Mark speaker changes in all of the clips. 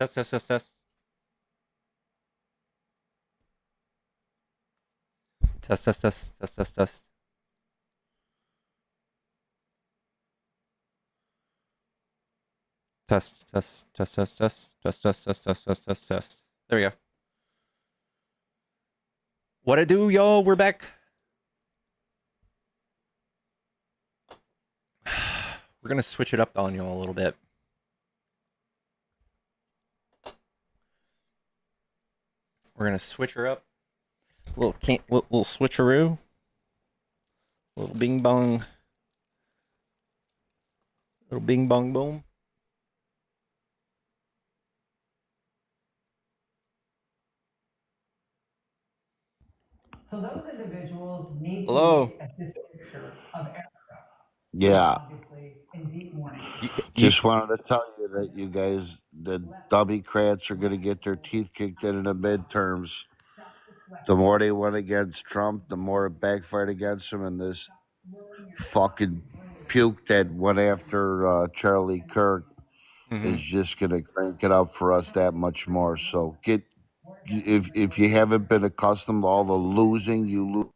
Speaker 1: Test, test, test, test. Test, test, test, test, test, test. Test, test, test, test, test, test, test, test, test, test, test, test. There we go. What it do, y'all? We're back. We're gonna switch it up on y'all a little bit. We're gonna switch her up. Little switcheroo. Little bing bong. Little bing bong boom.
Speaker 2: So those individuals need
Speaker 1: Hello.
Speaker 2: to be at this picture of Erica.
Speaker 3: Yeah.
Speaker 2: Obviously, in deep mourning.
Speaker 3: Just wanted to tell you that you guys, the Democrats, are going to get their teeth kicked in the midterms. The more they went against Trump, the more it backfired against him. And this fucking puke that went after Charlie Kirk is just going to crank it up for us that much more. So if you haven't been accustomed to all the losing,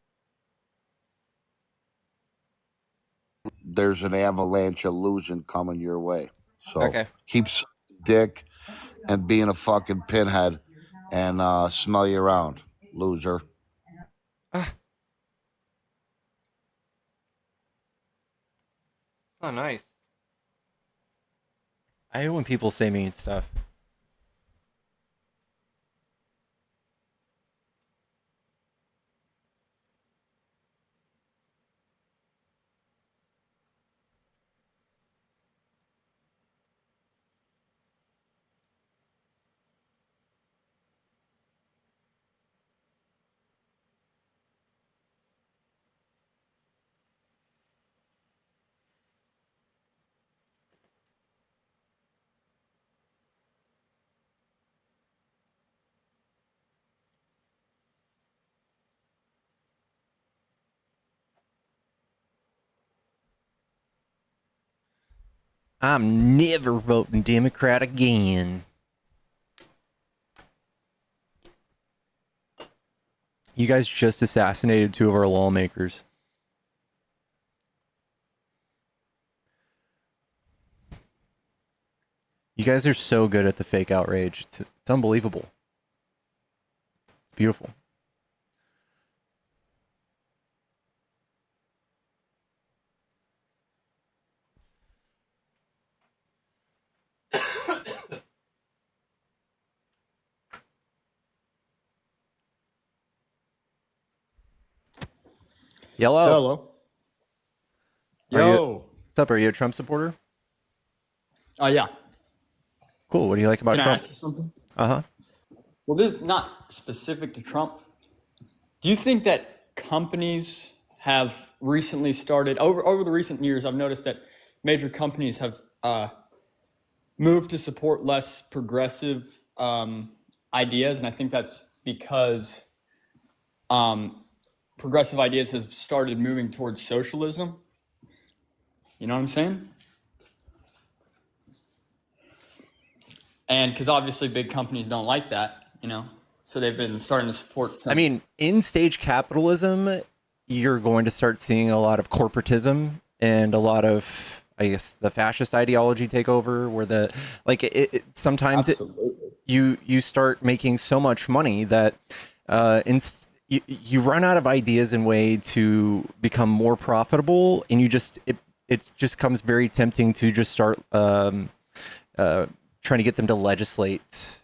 Speaker 3: there's an avalanche of losing coming your way. So keep dick and being a fucking pinhead and smell you around, loser.
Speaker 1: It's not nice. I hate when people say mean stuff. I'm never voting Democrat again. You guys just assassinated 2 of our lawmakers. You guys are so good at the fake outrage. It's unbelievable. It's beautiful. Yellow.
Speaker 4: Hello. Yo.
Speaker 1: What's up? Are you a Trump supporter?
Speaker 4: Yeah.
Speaker 1: Cool. What do you like about
Speaker 4: Can
Speaker 1: Trump?
Speaker 4: I ask you something?
Speaker 1: Uh-huh.
Speaker 4: Well, this is not specific to Trump. Do you think that companies have recently started, over the recent years, I've noticed that major companies have moved to support less progressive ideas, and I think that's because progressive ideas have started moving towards socialism. You know what I'm saying? And because obviously big companies don't like that, you know, so they've been starting to support some.
Speaker 1: I mean, in stage capitalism, you're going to start seeing a lot of corporatism and a lot of, I guess, the fascist ideology take over, where the sometimes you start making so much money that you run out of ideas and way to become more profitable, and it just comes very tempting to just start trying to get them to legislate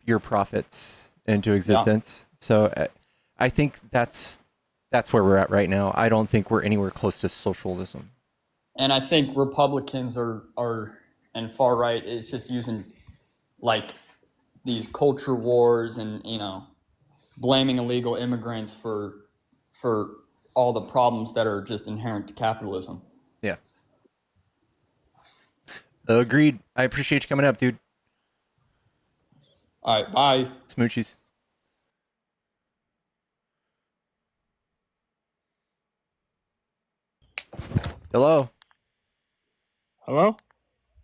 Speaker 1: your profits into existence. Yeah. So I think that's where we're at right now. I don't think we're anywhere close to socialism.
Speaker 4: And I think Republicans are and far right is just using like these culture wars and, you know, blaming illegal immigrants for all the problems that are just inherent to capitalism.
Speaker 1: Yeah. Agreed. I appreciate you coming up, dude.
Speaker 4: All right, bye.
Speaker 1: Smoochies. Hello.
Speaker 5: Hello?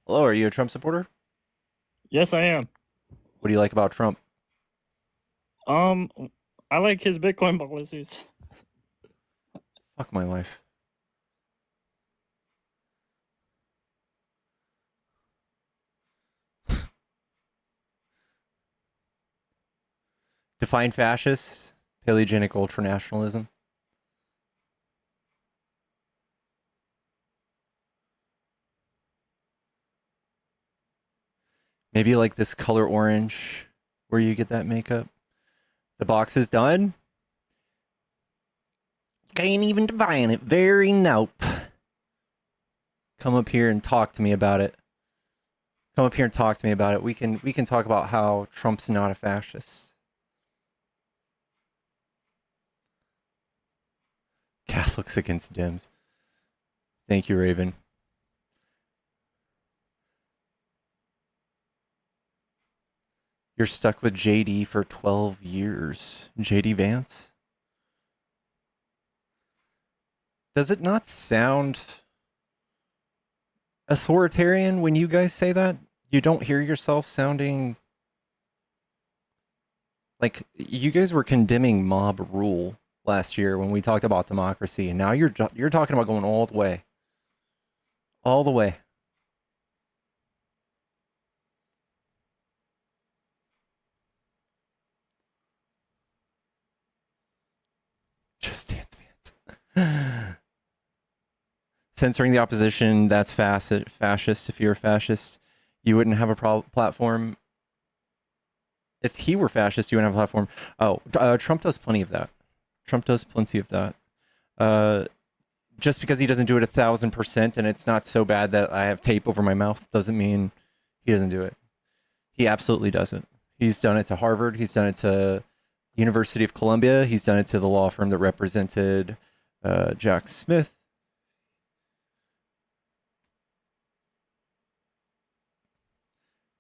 Speaker 1: Hello, are you a Trump supporter?
Speaker 5: Yes, I am.
Speaker 1: What do you like about Trump?
Speaker 5: I like his Bitcoin policies.
Speaker 1: Fuck my life. Define fascist, paleogenic ultranationalism. Maybe like this color orange where you get that makeup. The box is done. Can't even define it. Very nope. Come up here and talk to me about it. Come up here and talk to me about it. We can talk about how Trump's not a fascist. Catholics against Dems. Thank you, Raven. You're stuck with JD for 12 years. JD Vance? Does it not sound authoritarian when you guys say that? You don't hear yourself sounding like you guys were condemning mob rule last year when we talked about democracy, and now you're talking about going all the way. All the way. Just Dance Vance. Censoring the opposition, that's fascist. If you're a fascist, you wouldn't have a platform. If he were fascist, you wouldn't have a platform. Oh, Trump does plenty of that. Trump does plenty of that. Just because he doesn't do it 1,000% and it's not so bad that I have tape over my mouth doesn't mean he doesn't do it. He absolutely doesn't. He's done it to Harvard. He's done it to University of Columbia. He's done it to the law firm that represented Jack Smith.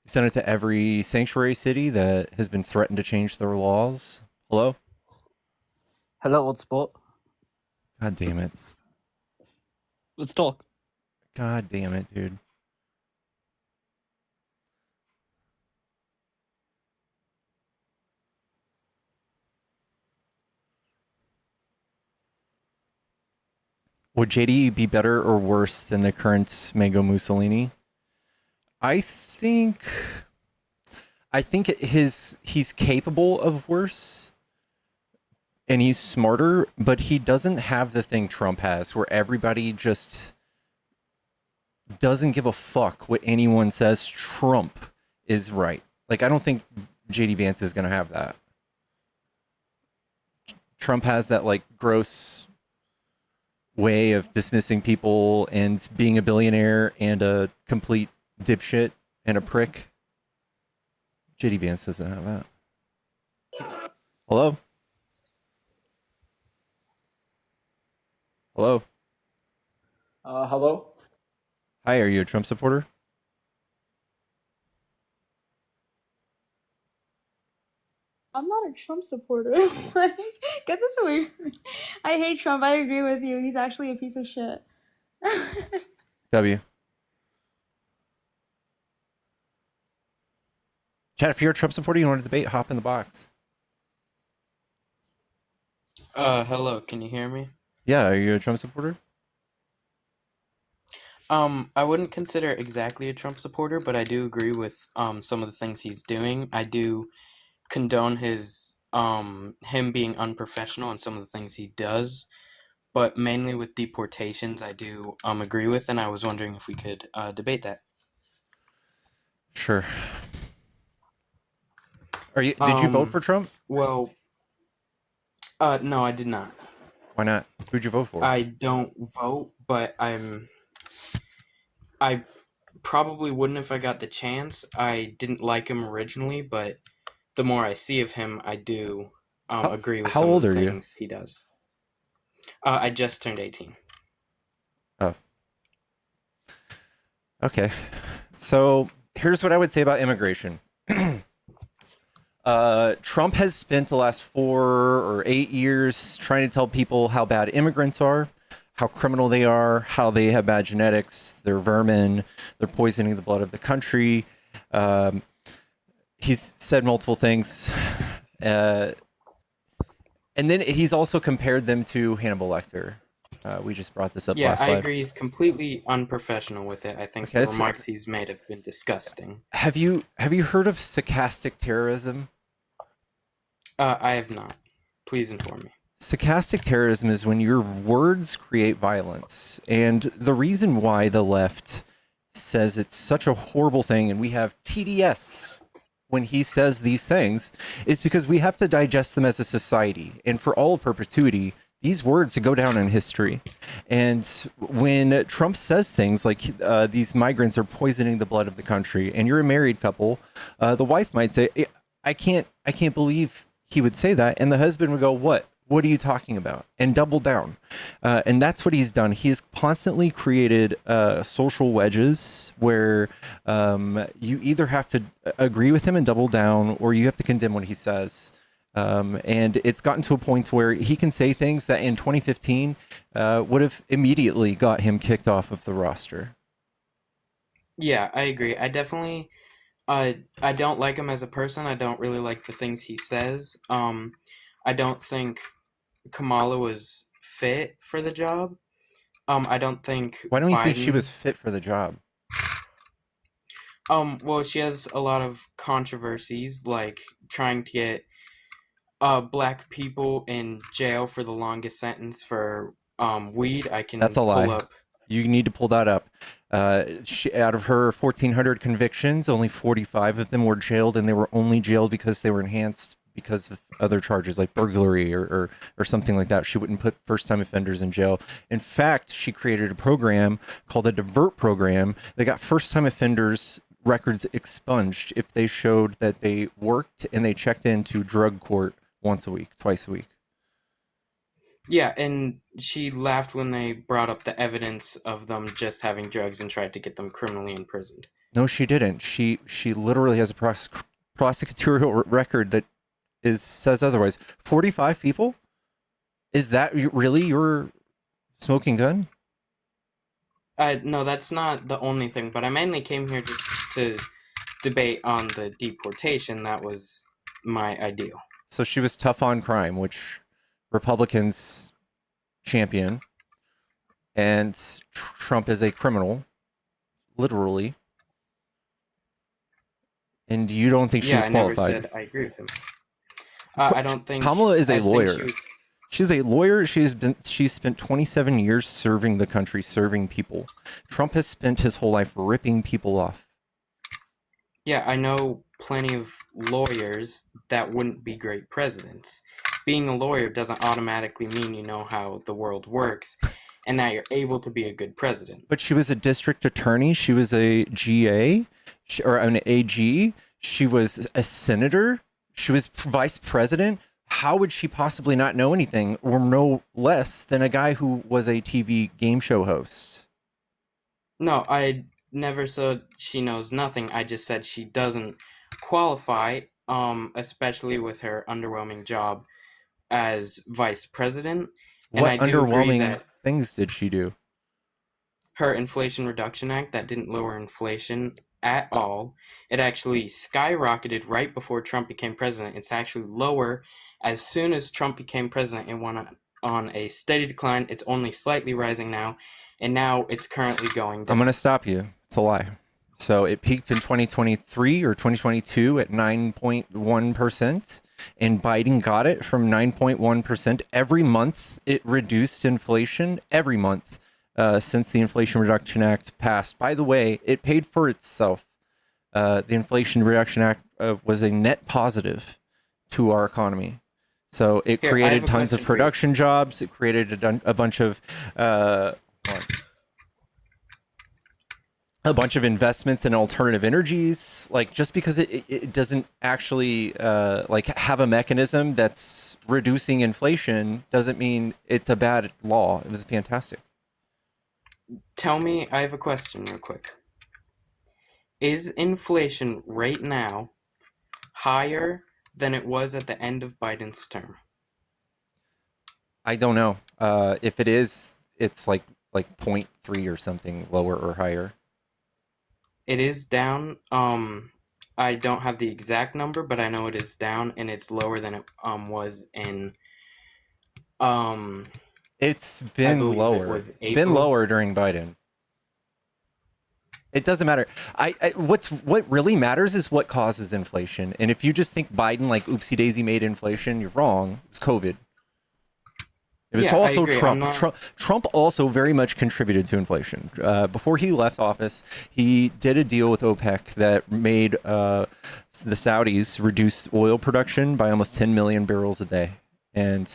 Speaker 1: He's done it to every sanctuary city that has been threatened to change their laws. Hello?
Speaker 6: Hello, old sport.
Speaker 1: God damn it.
Speaker 5: Let's talk.
Speaker 1: God damn it, dude. Would JD be better or worse than the current Mango Mussolini? I think he's capable of worse and he's smarter, but he doesn't have the thing Trump has where everybody just doesn't give a fuck what anyone says. Trump is right. Like, I don't think JD Vance is going to have that. Trump has that like gross way of dismissing people and being a billionaire and a complete dipshit and a prick. JD Vance doesn't have that. Hello? Hello?
Speaker 4: Hello?
Speaker 1: Hi, are you a Trump supporter?
Speaker 7: I'm not a Trump supporter. Like, get this away from me. I hate Trump. I agree with you. He's actually a piece of shit.
Speaker 1: W. Chat, if you're a Trump supporter, you want to debate, hop in the box.
Speaker 8: Hello, can you hear me?
Speaker 1: Yeah, are you a Trump supporter?
Speaker 8: I wouldn't consider exactly a Trump supporter, but I do agree with some of the things he's doing. I do condone him being unprofessional in some of the things he does, but mainly with deportations I do agree with, and I was wondering if we could debate that.
Speaker 1: Sure. Did you vote for Trump?
Speaker 8: Well, no, I did not.
Speaker 1: Why not? Who'd you vote for?
Speaker 8: I don't vote, but I probably wouldn't if I got the chance. I didn't like him originally, but the more I see of him, I do agree with some of the things he does. I just turned 18.
Speaker 1: Oh. Okay. So here's what I would say about immigration. Trump has spent the last 4 or 8 years trying to tell people how bad immigrants are, how criminal they are, how they have bad genetics, they're vermin, they're poisoning the blood of the country. he's said multiple things. And then he's also compared them to Hannibal Lecter. We just brought this up
Speaker 8: Yeah,
Speaker 1: last
Speaker 8: I
Speaker 1: live.
Speaker 8: agree. He's completely unprofessional with it. I think
Speaker 1: Okay,
Speaker 8: the remarks he's made have been disgusting.
Speaker 1: have you heard of stochastic terrorism?
Speaker 8: I have not. Please inform me.
Speaker 1: Stochastic terrorism is when your words create violence. And the reason why the left says it's such a horrible thing, and we have TDS when he says these things, is because we have to digest them as a society. And for all of perpetuity, these words go down in history. And when Trump says things like these migrants are poisoning the blood of the country, and you're a married couple, the wife might say, I can't believe he would say that. And the husband would go, what are you talking about? And double down. And that's what he's done. He has constantly created social wedges where you either have to agree with him and double down, or you have to condemn what he says. And it's gotten to a point where he can say things that in 2015 would have immediately got him kicked off of the roster.
Speaker 8: Yeah, I agree. I definitely, I don't like him as a person. I don't really like the things he says. I don't think Kamala was fit for the job. I don't think.
Speaker 1: Why don't you think she
Speaker 8: Biden-
Speaker 1: was fit for the job?
Speaker 8: Well, she has a lot of controversies, like trying to get black people in jail for the longest sentence for weed. I can
Speaker 1: That's a lie.
Speaker 8: pull up.
Speaker 1: You need to pull that up. Out of her 1,400 convictions, only 45 of them were jailed, and they were only jailed because they were enhanced because of other charges like burglary or something like that. She wouldn't put first-time offenders in jail. In fact, she created a program called a divert program that got first-time offenders records expunged if they showed that they worked and they checked into drug court once a week, twice a week.
Speaker 8: Yeah, and she laughed when they brought up the evidence of them just having drugs and tried to get them criminally imprisoned.
Speaker 1: No, she didn't. She literally has a prosecutorial record that says otherwise. 45 people? Is that really your smoking gun?
Speaker 8: No, that's not the only thing, but I mainly came here just to debate on the deportation. That was my ideal.
Speaker 1: So she was tough on crime, which Republicans champion, and Trump is a criminal, literally. And you don't think she was qualified?
Speaker 8: I never said I agree with him. I don't think
Speaker 1: Kamala is a lawyer.
Speaker 8: was...
Speaker 1: She's a lawyer. She's spent 27 years serving the country, serving people. Trump has spent his whole life ripping people off.
Speaker 8: Yeah, I know plenty of lawyers that wouldn't be great presidents. Being a lawyer doesn't automatically mean you know how the world works and that you're able to be a good president.
Speaker 1: But she was a district attorney. She was a GA or an AG. She was a senator. She was vice president. How would she possibly not know anything or know less than a guy who was a TV game show host?
Speaker 8: No, I never said she knows nothing. I just said she doesn't qualify, especially with her underwhelming job as vice president. And
Speaker 1: What
Speaker 8: I do agree
Speaker 1: underwhelming
Speaker 8: that
Speaker 1: things did she do?
Speaker 8: her Inflation Reduction Act that didn't lower inflation at all. It actually skyrocketed right before Trump became president. It's actually lower as soon as Trump became president. It went on a steady decline. It's only slightly rising now, and now it's currently going down.
Speaker 1: I'm going to stop you. It's a lie. So it peaked in 2023 or 2022 at 9.1%, and Biden got it from 9.1% every month. It reduced inflation every month since the Inflation Reduction Act passed. By the way, it paid for itself. The Inflation Reduction Act was a net positive to our economy. So it created tons of production jobs. It created a bunch of investments in alternative energies. Like, just because it doesn't actually like have a mechanism that's reducing inflation doesn't mean it's a bad law. It was fantastic.
Speaker 8: Tell me, I have a question real quick. Is inflation right now higher than it was at the end of Biden's term?
Speaker 1: I don't know. If it is, it's like 0.3 or something lower or higher.
Speaker 8: It is down. I don't have the exact number, but I know it is down and it's lower than it was in
Speaker 1: It's
Speaker 8: I
Speaker 1: been
Speaker 8: believe it
Speaker 1: lower.
Speaker 8: was
Speaker 1: It's been
Speaker 8: April.
Speaker 1: lower during Biden. It doesn't matter. What really matters is what causes inflation. And if you just think Biden like oopsie daisy made inflation, you're wrong. It was COVID. It was
Speaker 8: Yeah, I
Speaker 1: also
Speaker 8: agree. I'm
Speaker 1: Trump.
Speaker 8: not
Speaker 1: Trump also very much contributed to inflation. Before he left office, he did a deal with OPEC that made the Saudis reduce oil production by almost 10 million barrels a day, and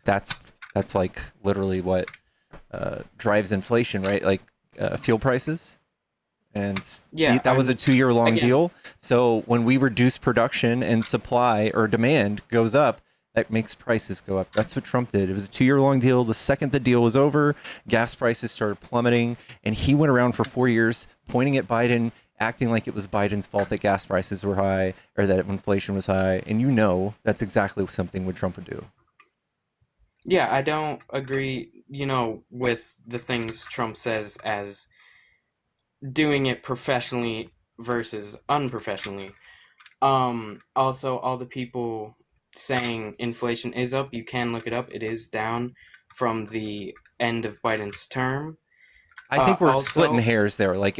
Speaker 1: that's like literally what drives inflation, right? Like fuel prices. And
Speaker 8: yeah,
Speaker 1: that was a 2-year long
Speaker 8: again,
Speaker 1: deal. So when we reduce production and supply or demand goes up, that makes prices go up. That's what Trump did. It was a 2-year long deal. The second the deal was over, gas prices started plummeting, and he went around for 4 years pointing at Biden, acting like it was Biden's fault that gas prices were high or that inflation was high. And you know that's exactly something what Trump would do.
Speaker 8: yeah, I don't agree, with the things Trump says as doing it professionally versus unprofessionally. Also, all the people saying inflation is up, you can look it up. It is down from the end of Biden's term.
Speaker 1: I think we're
Speaker 8: Also,
Speaker 1: splitting hairs there. Like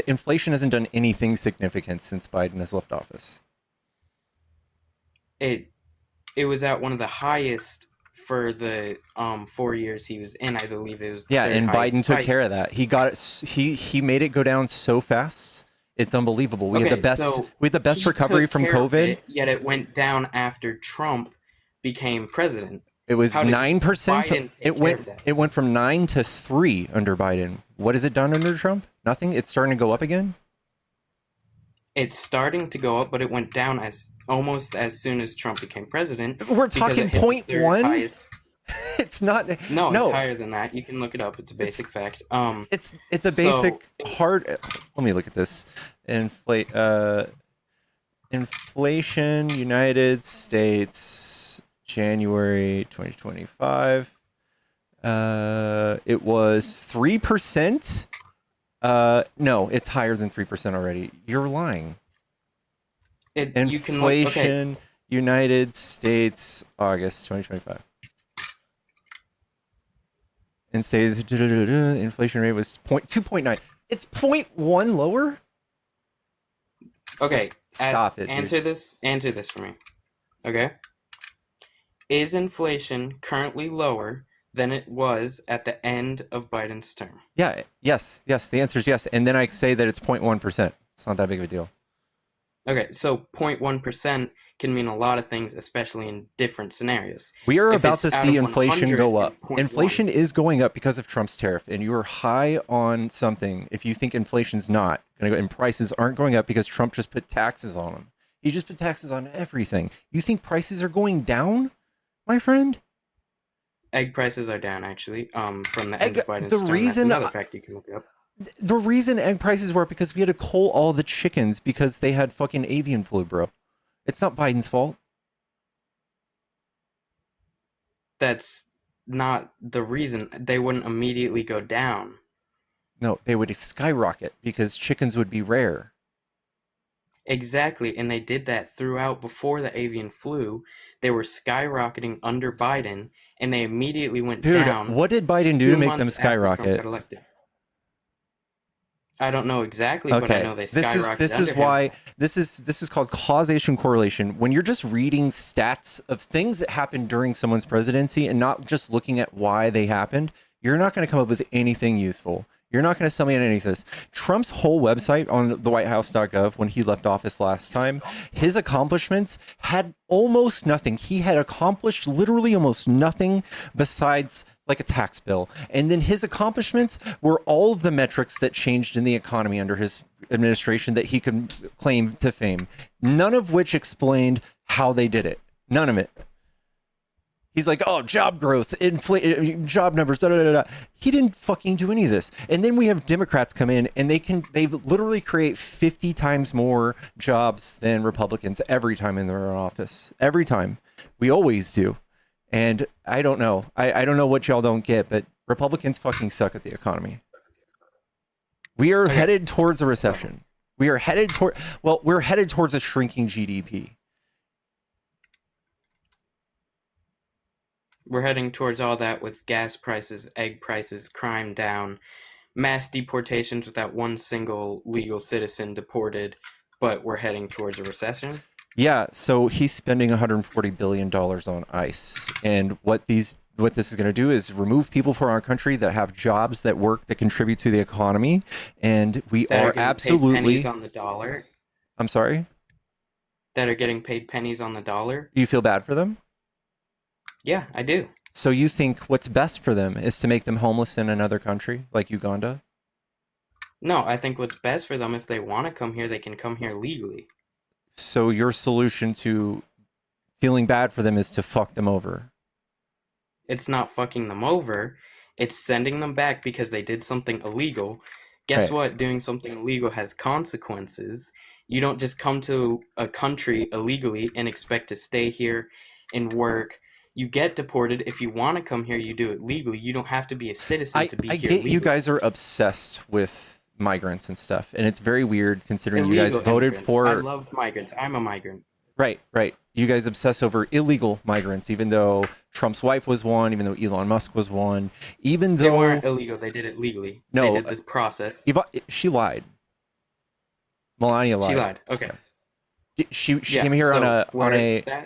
Speaker 1: inflation hasn't done anything significant since Biden has left office.
Speaker 8: it was at one of the highest for the 4 years he was in. I believe it was the
Speaker 1: Yeah,
Speaker 8: third
Speaker 1: and
Speaker 8: highest
Speaker 1: Biden took
Speaker 8: spike.
Speaker 1: care of that. He got it. He made it go down so fast. It's unbelievable. We had
Speaker 8: Okay,
Speaker 1: the best.
Speaker 8: so
Speaker 1: We had the best
Speaker 8: he
Speaker 1: recovery
Speaker 8: took
Speaker 1: from
Speaker 8: care of
Speaker 1: COVID.
Speaker 8: it, yet it went down after Trump became president.
Speaker 1: It was
Speaker 8: How did
Speaker 1: 9%.
Speaker 8: Biden take
Speaker 1: It
Speaker 8: care
Speaker 1: went.
Speaker 8: of that?
Speaker 1: It went from 9 to 3 under Biden. What has it done under Trump? Nothing. It's starting to go up again.
Speaker 8: It's starting to go up, but it went down almost as soon as Trump became president
Speaker 1: We're
Speaker 8: because
Speaker 1: talking
Speaker 8: it hit the
Speaker 1: 0.1.
Speaker 8: third highest.
Speaker 1: It's not.
Speaker 8: No, it's
Speaker 1: No.
Speaker 8: higher than that. You can look it up. It's a basic fact.
Speaker 1: It's a
Speaker 8: So
Speaker 1: basic hard. Let me look at this. Inflation, United States, January 2025. It was 3%. No, it's higher than 3% already. You're lying.
Speaker 8: you can look. Okay,
Speaker 1: Inflation, United States, August 2025. And says inflation rate was 2.9. It's 0.1 lower.
Speaker 8: okay.
Speaker 1: Stop it.
Speaker 8: Answer
Speaker 1: Dude.
Speaker 8: this for me. Okay. Is inflation currently lower than it was at the end of Biden's term?
Speaker 1: Yeah. Yes. The answer is yes. And then I say that it's 0.1%. It's not that big of a deal.
Speaker 8: Okay, so 0.1% can mean a lot of things, especially in different scenarios.
Speaker 1: We are
Speaker 8: If
Speaker 1: about
Speaker 8: it's
Speaker 1: to
Speaker 8: out
Speaker 1: see
Speaker 8: of
Speaker 1: inflation
Speaker 8: 100,
Speaker 1: go up.
Speaker 8: 0.1.
Speaker 1: Inflation is going up because of Trump's tariff, and you are high on something if you think inflation's not going to go, and prices aren't going up because Trump just put taxes on them. He just put taxes on everything. You think prices are going down, my friend?
Speaker 8: Egg prices are down, actually, from the
Speaker 1: Egg-
Speaker 8: end of Biden's
Speaker 1: the
Speaker 8: term.
Speaker 1: reason
Speaker 8: That's another fact you can look up.
Speaker 1: The reason egg prices were up because we had to cull all the chickens because they had fucking avian flu, bro. It's not Biden's fault.
Speaker 8: That's not the reason. They wouldn't immediately go down.
Speaker 1: No, they would skyrocket because chickens would be rare.
Speaker 8: Exactly, and they did that throughout before the avian flu. They were skyrocketing under Biden, and they immediately went
Speaker 1: Dude,
Speaker 8: down.
Speaker 1: what did Biden do
Speaker 8: 2
Speaker 1: to make them
Speaker 8: months after Trump
Speaker 1: skyrocket?
Speaker 8: got elected. I don't know exactly, but I know they skyrocketed.
Speaker 1: This is
Speaker 8: under
Speaker 1: why
Speaker 8: him.
Speaker 1: this is called causation correlation. When you're just reading stats of things that happened during someone's presidency and not just looking at why they happened, you're not going to come up with anything useful. You're not going to sell me on any of this. Trump's whole website on the whitehouse.gov when he left office last time, his accomplishments had almost nothing. He had accomplished literally almost nothing besides like a tax bill. And then his accomplishments were all of the metrics that changed in the economy under his administration that he could claim to fame. None of which explained how they did it. None of it. He's like, oh, job growth, job numbers, da, da, da, da. He didn't fucking do any of this. And then we have Democrats come in and they literally create 50 times more jobs than Republicans every time in their office. Every time. We always do. And I don't know. I don't know what y'all don't get, but Republicans fucking suck at the economy. We are headed towards a recession. We are headed toward, well, we're headed towards a shrinking GDP.
Speaker 8: We're heading towards all that with gas prices, egg prices, crime down, mass deportations without one single legal citizen deported, but we're heading towards a recession.
Speaker 1: Yeah, so he's spending $140 billion on ICE. And what this is going to do is remove people from our country that have jobs that work, that contribute to the economy. And we
Speaker 8: That
Speaker 1: are
Speaker 8: getting paid
Speaker 1: absolutely...
Speaker 8: pennies on the dollar.
Speaker 1: I'm sorry?
Speaker 8: That are getting paid pennies on the dollar.
Speaker 1: You feel bad for them?
Speaker 8: Yeah, I do.
Speaker 1: So you think what's best for them is to make them homeless in another country, like Uganda?
Speaker 8: No, I think what's best for them, if they want to come here, they can come here legally.
Speaker 1: So your solution to feeling bad for them is to fuck them over?
Speaker 8: It's not fucking them over. It's sending them back because they did something illegal. Guess what? Doing something illegal has consequences. You don't just come to a country illegally and expect to stay here and work. You get deported. If you want to come here, you do it legally. You don't have to be a citizen to be here legally.
Speaker 1: You guys are obsessed with migrants and stuff, and it's very weird considering you guys voted for...
Speaker 8: I love migrants. I'm a migrant.
Speaker 1: Right. You guys obsess over illegal migrants, even though Trump's wife was one, even though Elon Musk was one, even though...
Speaker 8: They weren't illegal. They did it legally.
Speaker 1: No.
Speaker 8: They did this process.
Speaker 1: She lied. Melania lied.
Speaker 8: She lied. Okay.
Speaker 1: She came here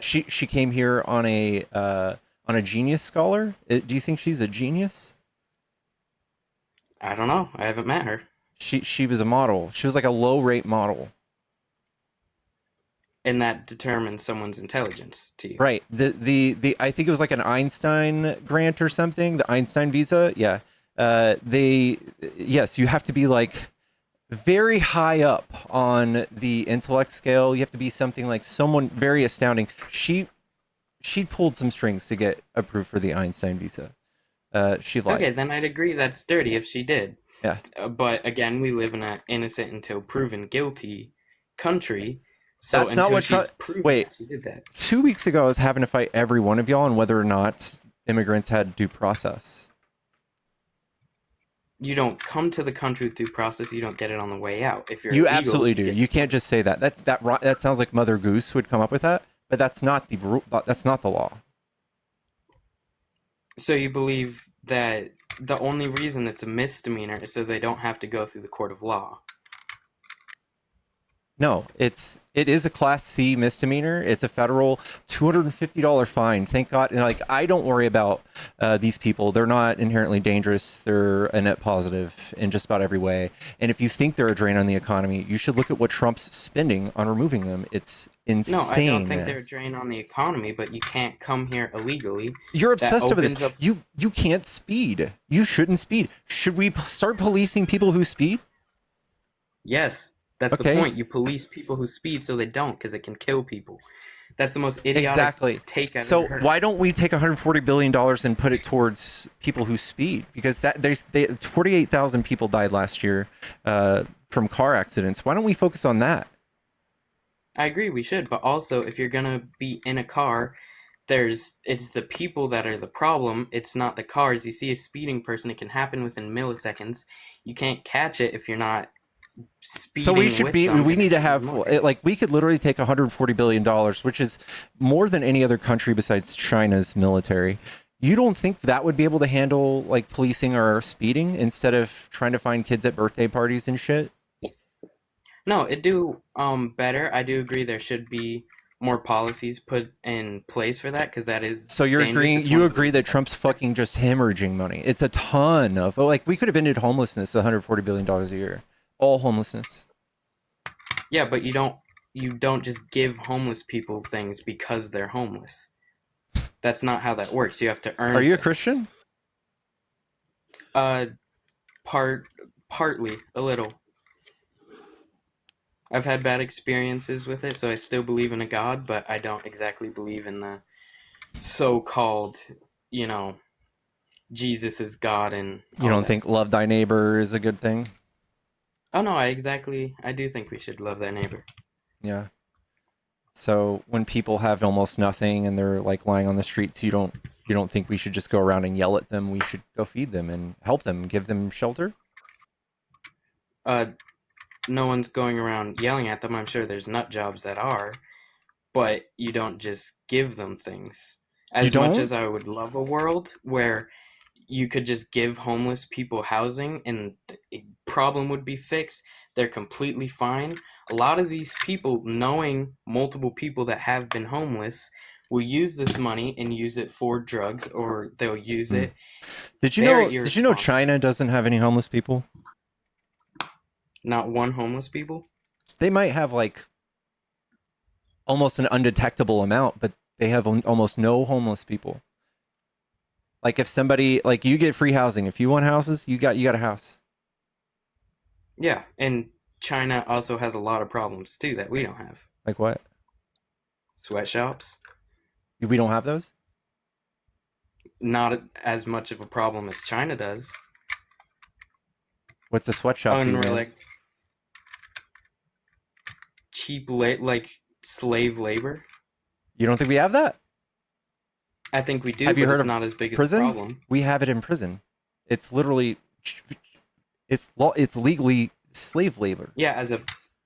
Speaker 1: she came here on a genius scholar. Do you think she's a genius?
Speaker 8: I don't know. I haven't met her.
Speaker 1: She was a model. She was like a low rate model.
Speaker 8: And that determines someone's intelligence to you.
Speaker 1: Right. The I think it was like an Einstein grant or something. The Einstein visa. Yeah. Yes, you have to be like very high up on the intellect scale. You have to be something like someone very astounding. She pulled some strings to get approved for the Einstein visa. She lied.
Speaker 8: Okay, then I'd agree that's dirty if she did.
Speaker 1: Yeah.
Speaker 8: But again, we live in an innocent until proven guilty country. So
Speaker 1: that's not what
Speaker 8: she's proven
Speaker 1: wait,
Speaker 8: she did that.
Speaker 1: 2 weeks ago, I was having to fight every one of y'all on whether or not immigrants had due process.
Speaker 8: You don't come to the country with due process. You don't get it on the way out. If you're
Speaker 1: you
Speaker 8: illegal,
Speaker 1: absolutely do. You can't just say that. That sounds like Mother Goose would come up with that, but that's not the law. So
Speaker 8: you believe that the only reason it's a misdemeanor is so they don't have to go through the court of law?
Speaker 1: No, it is a Class C misdemeanor. It's a federal $250 fine. Thank God. And like, I don't worry about these people. They're not inherently dangerous. They're a net positive in just about every way. And if you think they're a drain on the economy, you should look at what Trump's spending on removing them. It's insane.
Speaker 8: No, I don't think they're a drain on the economy, but you can't come here illegally.
Speaker 1: You're obsessed over this. You can't speed. You shouldn't speed. Should we start policing people who speed?
Speaker 8: Yes. That's the point. You police people who speed so they don't, because it can kill people. That's the most idiotic take I've ever heard.
Speaker 1: Why don't we take $140 billion and put it towards people who speed? Because 48,000 people died last year from car accidents. Why don't we focus on that?
Speaker 8: I agree, we should. But also, if you're going to be in a car, it's the people that are the problem. It's not the cars. You see a speeding person, it can happen within milliseconds. You can't catch it if you're not...
Speaker 1: So we need to have, like, we could literally take $140 billion, which is more than any other country besides China's military. You don't think that would be able to handle, like, policing or speeding instead of trying to find kids at birthday parties and shit?
Speaker 8: No, it do better. I do agree there should be more policies put in place for that, because that is...
Speaker 1: So you agree that Trump's fucking just hemorrhaging money. It's a ton of... Like, we could have ended homelessness, $140 billion a year. All homelessness.
Speaker 8: Yeah, but you don't just give homeless people things because they're homeless. That's not how that works. You have to earn.
Speaker 1: Are you a Christian?
Speaker 8: Partly, a little. I've had bad experiences with it, so I still believe in a God, but I don't exactly believe in the so-called, Jesus is God and
Speaker 1: you don't think love thy neighbor is a good thing?
Speaker 8: Oh no, I do think we should love thy neighbor.
Speaker 1: Yeah. So when people have almost nothing and they're like lying on the streets, you don't think we should just go around and yell at them? We should go feed them and help them, give them shelter?
Speaker 8: no one's going around yelling at them. I'm sure there's nut jobs that are, but you don't just give them things.
Speaker 1: You
Speaker 8: As much
Speaker 1: don't?
Speaker 8: as I would love a world where you could just give homeless people housing and the problem would be fixed, they're completely fine. A lot of these people, knowing multiple people that have been homeless, will use this money and use it for drugs, or they'll use it.
Speaker 1: Did you
Speaker 8: Very
Speaker 1: know
Speaker 8: irresponsible.
Speaker 1: China doesn't have any homeless people?
Speaker 8: Not one homeless people?
Speaker 1: They might have like almost an undetectable amount, but they have almost no homeless people. Like if somebody, like you get free housing. If you want houses, you got a house.
Speaker 8: Yeah, and China also has a lot of problems too that we don't have.
Speaker 1: Like what?
Speaker 8: Sweatshops,
Speaker 1: We don't have those?
Speaker 8: not as much of a problem as China does.
Speaker 1: What's a sweatshop to you, man?
Speaker 8: Like cheap, like slave labor.
Speaker 1: You don't think we have that?
Speaker 8: I think we do,
Speaker 1: Have you
Speaker 8: but
Speaker 1: heard
Speaker 8: it's
Speaker 1: of
Speaker 8: not as big
Speaker 1: prison?
Speaker 8: a problem.
Speaker 1: We have it in prison. It's literally, it's legally slave labor.
Speaker 8: Yeah,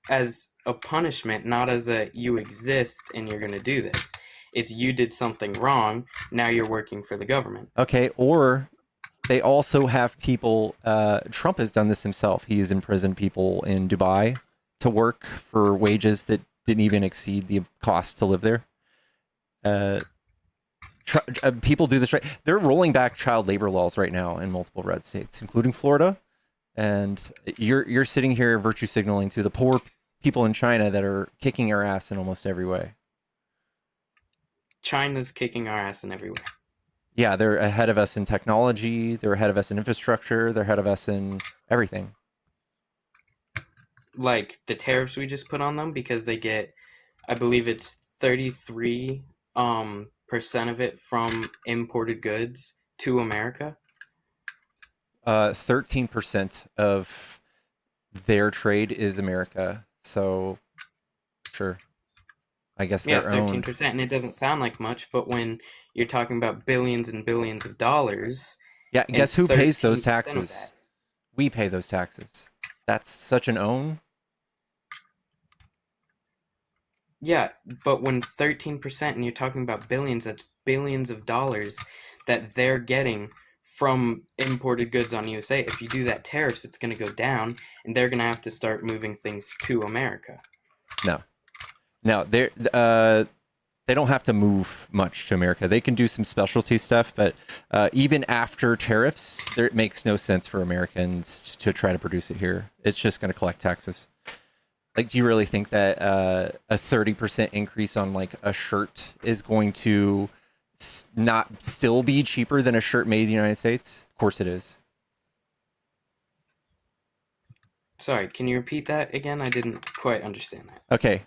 Speaker 8: as a punishment, not as a you exist and you're going to do this. It's you did something wrong, now you're working for the government.
Speaker 1: Okay, or they also have people, Trump has done this himself. He has imprisoned people in Dubai to work for wages that didn't even exceed the cost to live there. People do this right. They're rolling back child labor laws right now in multiple red states, including Florida. And you're sitting here virtue signaling to the poor people in China that are kicking our ass in almost every way.
Speaker 8: China's kicking our ass in every way.
Speaker 1: Yeah, they're ahead of us in technology. They're ahead of us in infrastructure. They're ahead of us in everything.
Speaker 8: Like the tariffs we just put on them, because they get, I believe it's 33% of it from imported goods to America.
Speaker 1: 13% of their trade is America. So, sure. I guess
Speaker 8: Yeah,
Speaker 1: their
Speaker 8: 13%,
Speaker 1: own.
Speaker 8: and it doesn't sound like much, but when you're talking about billions and billions of dollars,
Speaker 1: Yeah,
Speaker 8: and
Speaker 1: guess who pays those
Speaker 8: 13% of
Speaker 1: taxes? We pay those taxes. That's such an own.
Speaker 8: yeah, but when 13% and you're talking about billions, that's billions of dollars that they're getting from imported goods on USA. If you do that tariffs, it's going to go down, and they're going to have to start moving things to America.
Speaker 1: No, they don't have to move much to America. They can do some specialty stuff, but even after tariffs, it makes no sense for Americans to try to produce it here. It's just going to collect taxes. Like, do you really think that a 30% increase on like a shirt is going to not still be cheaper than a shirt made in the United States? Of course it is.
Speaker 8: Sorry, can you repeat that again? I didn't quite understand that.
Speaker 1: Okay.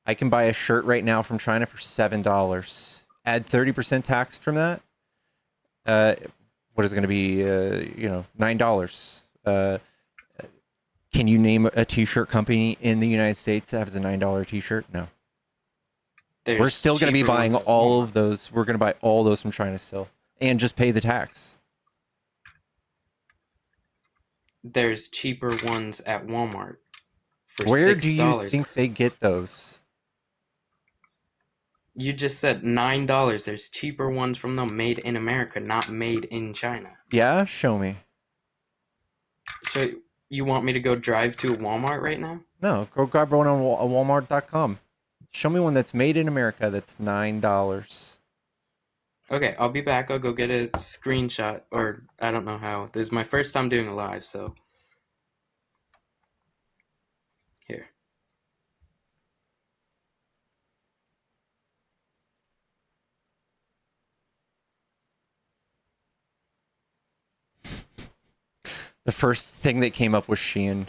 Speaker 1: I can buy a shirt right now from China for $7. Add 30% tax from that. What is it going to be? $9. Can you name a t-shirt company in the United States that has a $9 t-shirt? No. We're still going to be buying all of those. We're going to buy all those from China still, and just pay the tax.
Speaker 8: There's cheaper ones at Walmart for $6.
Speaker 1: Where do you think they get those?
Speaker 8: You just said $9. There's cheaper ones from them made in America, not made in China.
Speaker 1: Yeah, show me.
Speaker 8: So you want me to go drive to a Walmart right now?
Speaker 1: No, go grab one on Walmart.com. Show me one that's made in America that's $9.
Speaker 8: Okay, I'll be back. I'll go get a screenshot, or I don't know how. This is my first time doing a live, so here.
Speaker 1: The first thing that came up was Shein.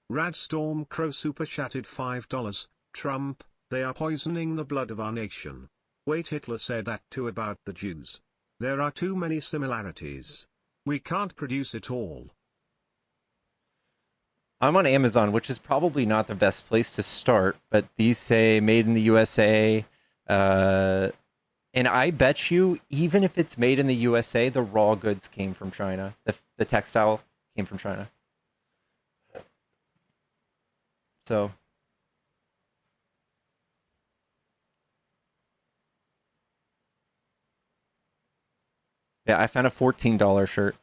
Speaker 9: Radstorm Crow super chatted $5. Trump, they are poisoning the blood of our nation. Wait, Hitler said that too about the Jews. There are too many similarities. We can't produce it all.
Speaker 1: I'm on Amazon, which is probably not the best place to start, but these say made in the USA. Uh, and I bet you, even if it's made in the USA, the raw goods came from China. The textile came from China. So yeah, I found a $14 shirt.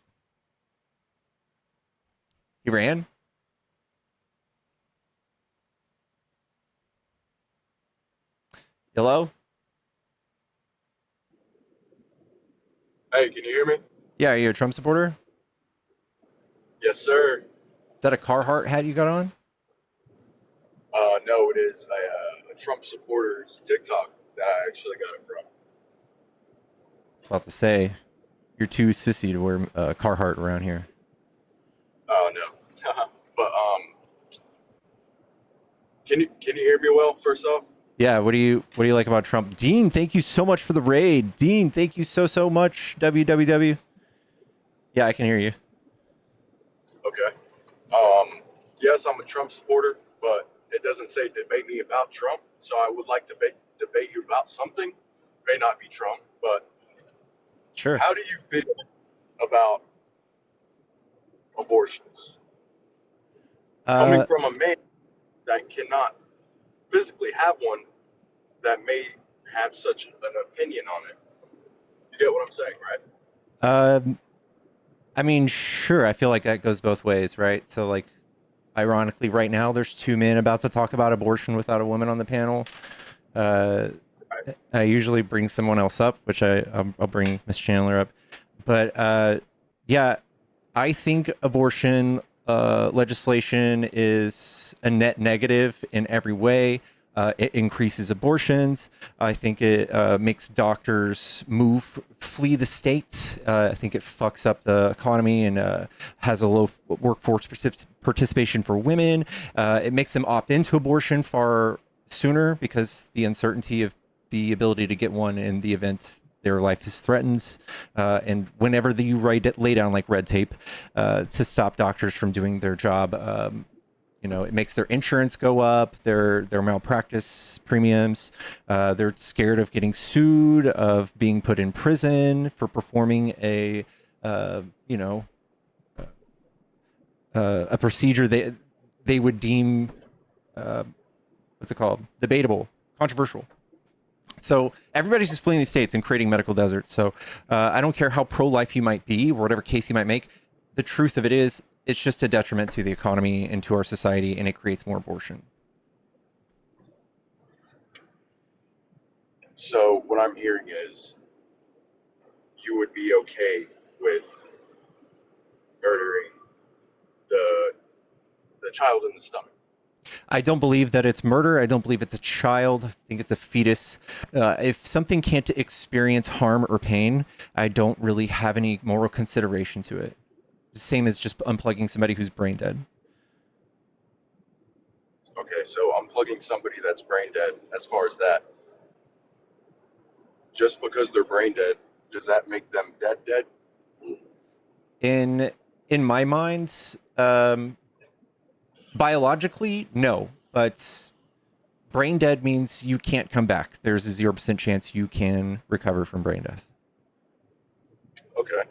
Speaker 1: He ran? Hello?
Speaker 10: Hey, can you hear me?
Speaker 1: Yeah, are you a Trump supporter?
Speaker 10: Yes, sir.
Speaker 1: Is that a Carhartt hat you got on?
Speaker 10: No, it is a Trump supporter's TikTok that I actually got it from.
Speaker 1: I was about to say, you're too sissy to wear Carhartt around here.
Speaker 10: Oh no, but can you hear me well? First off,
Speaker 1: Yeah, what do you like about Trump? Dean, thank you so much for the raid. Dean, thank you so much. WWW. Yeah, I can hear you.
Speaker 10: okay. Yes, I'm a Trump supporter, but it doesn't say debate me about Trump. So I would like to debate you about something. May not be Trump, but
Speaker 1: Sure.
Speaker 10: how do you feel about abortions coming from a man that cannot physically have one, that may have such an opinion on it? You get what I'm saying, right?
Speaker 1: I mean, sure. I feel like that goes both ways, right? So, like, ironically, right now there's two men about to talk about abortion without a woman on the panel. I usually bring someone else up, which I'll bring Miss Chandler up. But yeah, I think abortion legislation is a net negative in every way. It increases abortions. I think it makes doctors flee the state. I think it fucks up the economy and has a low workforce participation for women. It makes them opt into abortion far sooner because the uncertainty of the ability to get one in the event their life is threatened. And whenever you lay down like red tape to stop doctors from doing their job, it makes their insurance go up, their malpractice premiums. They're scared of getting sued, of being put in prison for performing a procedure they would deem what's it called? Debatable, controversial. So everybody's just fleeing these states and creating medical deserts. So I don't care how pro-life you might be or whatever case you might make. The truth of it is, it's just a detriment to the economy and to our society, and it creates more abortion.
Speaker 10: So what I'm hearing is you would be okay with murdering the child in the stomach.
Speaker 1: I don't believe that it's murder. I don't believe it's a child. I think it's a fetus. If something can't experience harm or pain, I don't really have any moral consideration to it. Same as just unplugging somebody who's brain dead.
Speaker 10: Okay, so unplugging somebody that's brain dead, as far as that, just because they're brain dead, does that make them dead?
Speaker 1: In my mind, biologically, no. But brain dead means you can't come back. There's a 0% chance you can recover from brain death.
Speaker 10: Okay.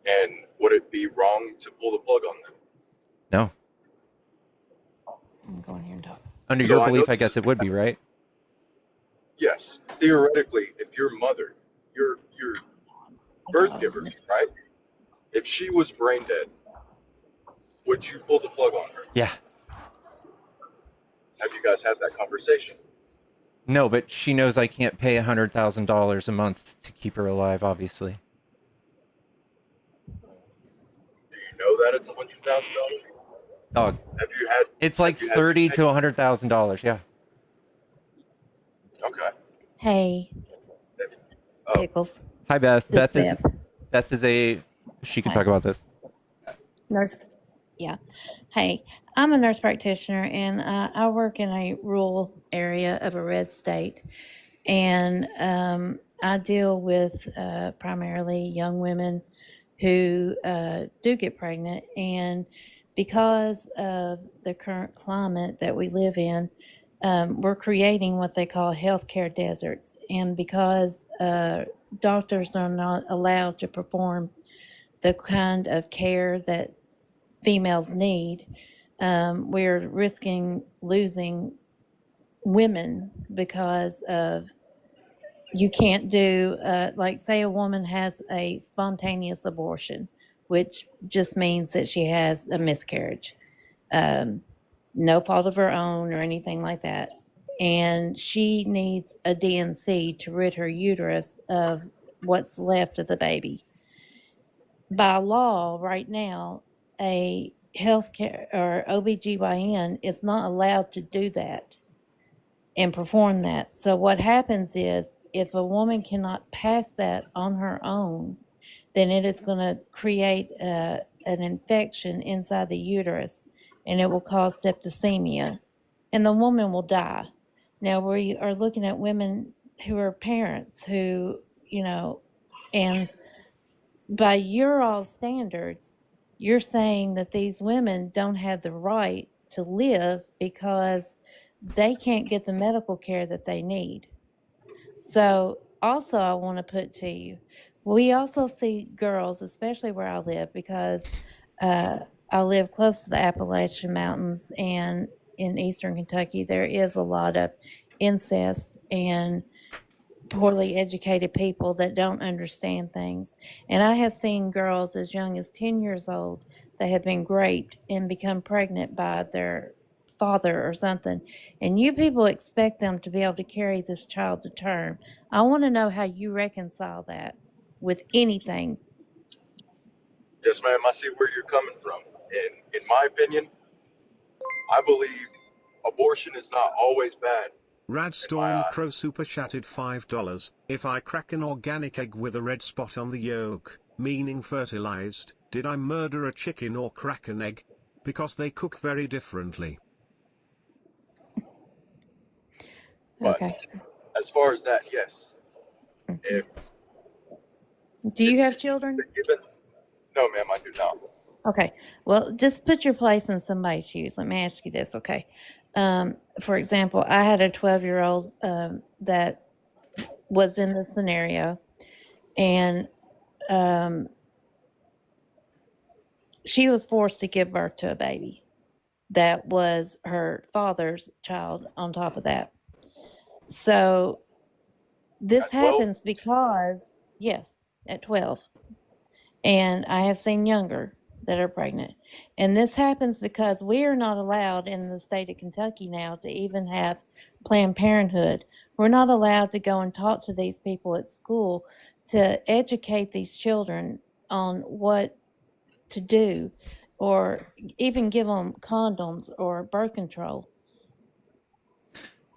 Speaker 10: And would it be wrong to pull the plug on them?
Speaker 1: No.
Speaker 11: I'm going here and talk.
Speaker 1: Under
Speaker 10: So
Speaker 1: your
Speaker 10: I
Speaker 1: belief,
Speaker 10: know
Speaker 1: I guess it would be, right?
Speaker 10: Yes. Theoretically, if your mother, your birth giver, right? If she was brain dead, would you pull the plug on her?
Speaker 1: Yeah.
Speaker 10: Have you guys had that conversation?
Speaker 1: No, but she knows I can't pay $100,000 a month to keep her alive, obviously.
Speaker 10: Do you know that it's $100,000?
Speaker 1: Dog.
Speaker 10: Have you had?
Speaker 1: It's like
Speaker 10: have you had
Speaker 1: $30,000 to $100,000. Yeah.
Speaker 10: Okay.
Speaker 11: Hey,
Speaker 10: Oh,
Speaker 11: Pickles.
Speaker 1: Hi, Beth.
Speaker 11: This
Speaker 1: Beth is she can
Speaker 11: Hi.
Speaker 1: talk about this.
Speaker 11: Nurse. Yeah. Hey, I'm a nurse practitioner and I work in a rural area of a red state. And I deal with primarily young women who do get pregnant. And because of the current climate that we live in, we're creating what they call healthcare deserts. And because doctors are not allowed to perform the kind of care that females need, we're risking losing women because of you can't do, like, say a woman has a spontaneous abortion, which just means that she has a miscarriage, no fault of her own or anything like that. And she needs a DNC to rid her uterus of what's left of the baby. By law, right now, a healthcare or OBGYN is not allowed to do that and perform that. So what happens is if a woman cannot pass that on her own, then it is going to create an infection inside the uterus, and it will cause septicemia, and the woman will die. Now we are looking at women who are parents who, and by your all standards, you're saying that these women don't have the right to live because they can't get the medical care that they need. So also I want to put to you, we also see girls, especially where I live, because I live close to the Appalachian Mountains, and in eastern Kentucky there is a lot of incest and poorly educated people that don't understand things. And I have seen girls as young as 10 years old that have been raped and become pregnant by their father or something. And you people expect them to be able to carry this child to term. I want to know how you reconcile that with anything.
Speaker 10: Yes, ma'am. I see where you're coming from. And in my opinion, I believe abortion is not always bad.
Speaker 9: Radstorm Crow super chatted $5. If I crack an organic egg with a red spot on the yolk, meaning fertilized, did I murder a chicken or crack an egg? Because they cook very differently.
Speaker 10: But
Speaker 11: Okay.
Speaker 10: as far as that, yes. If
Speaker 11: Do you
Speaker 10: it's
Speaker 11: have children?
Speaker 10: given, no, ma'am, I do not.
Speaker 11: Okay. Well, just put your place in somebody's shoes. Let me ask you this, okay? For example, I had a 12-year-old that was in this scenario, and she was forced to give birth to a baby that was her father's child on top of that. So this
Speaker 10: At 12?
Speaker 11: happens because, yes, at 12. And I have seen younger that are pregnant. And this happens because we are not allowed in the state of Kentucky now to even have Planned Parenthood. We're not allowed to go and talk to these people at school to educate these children on what to do, or even give them condoms or birth control.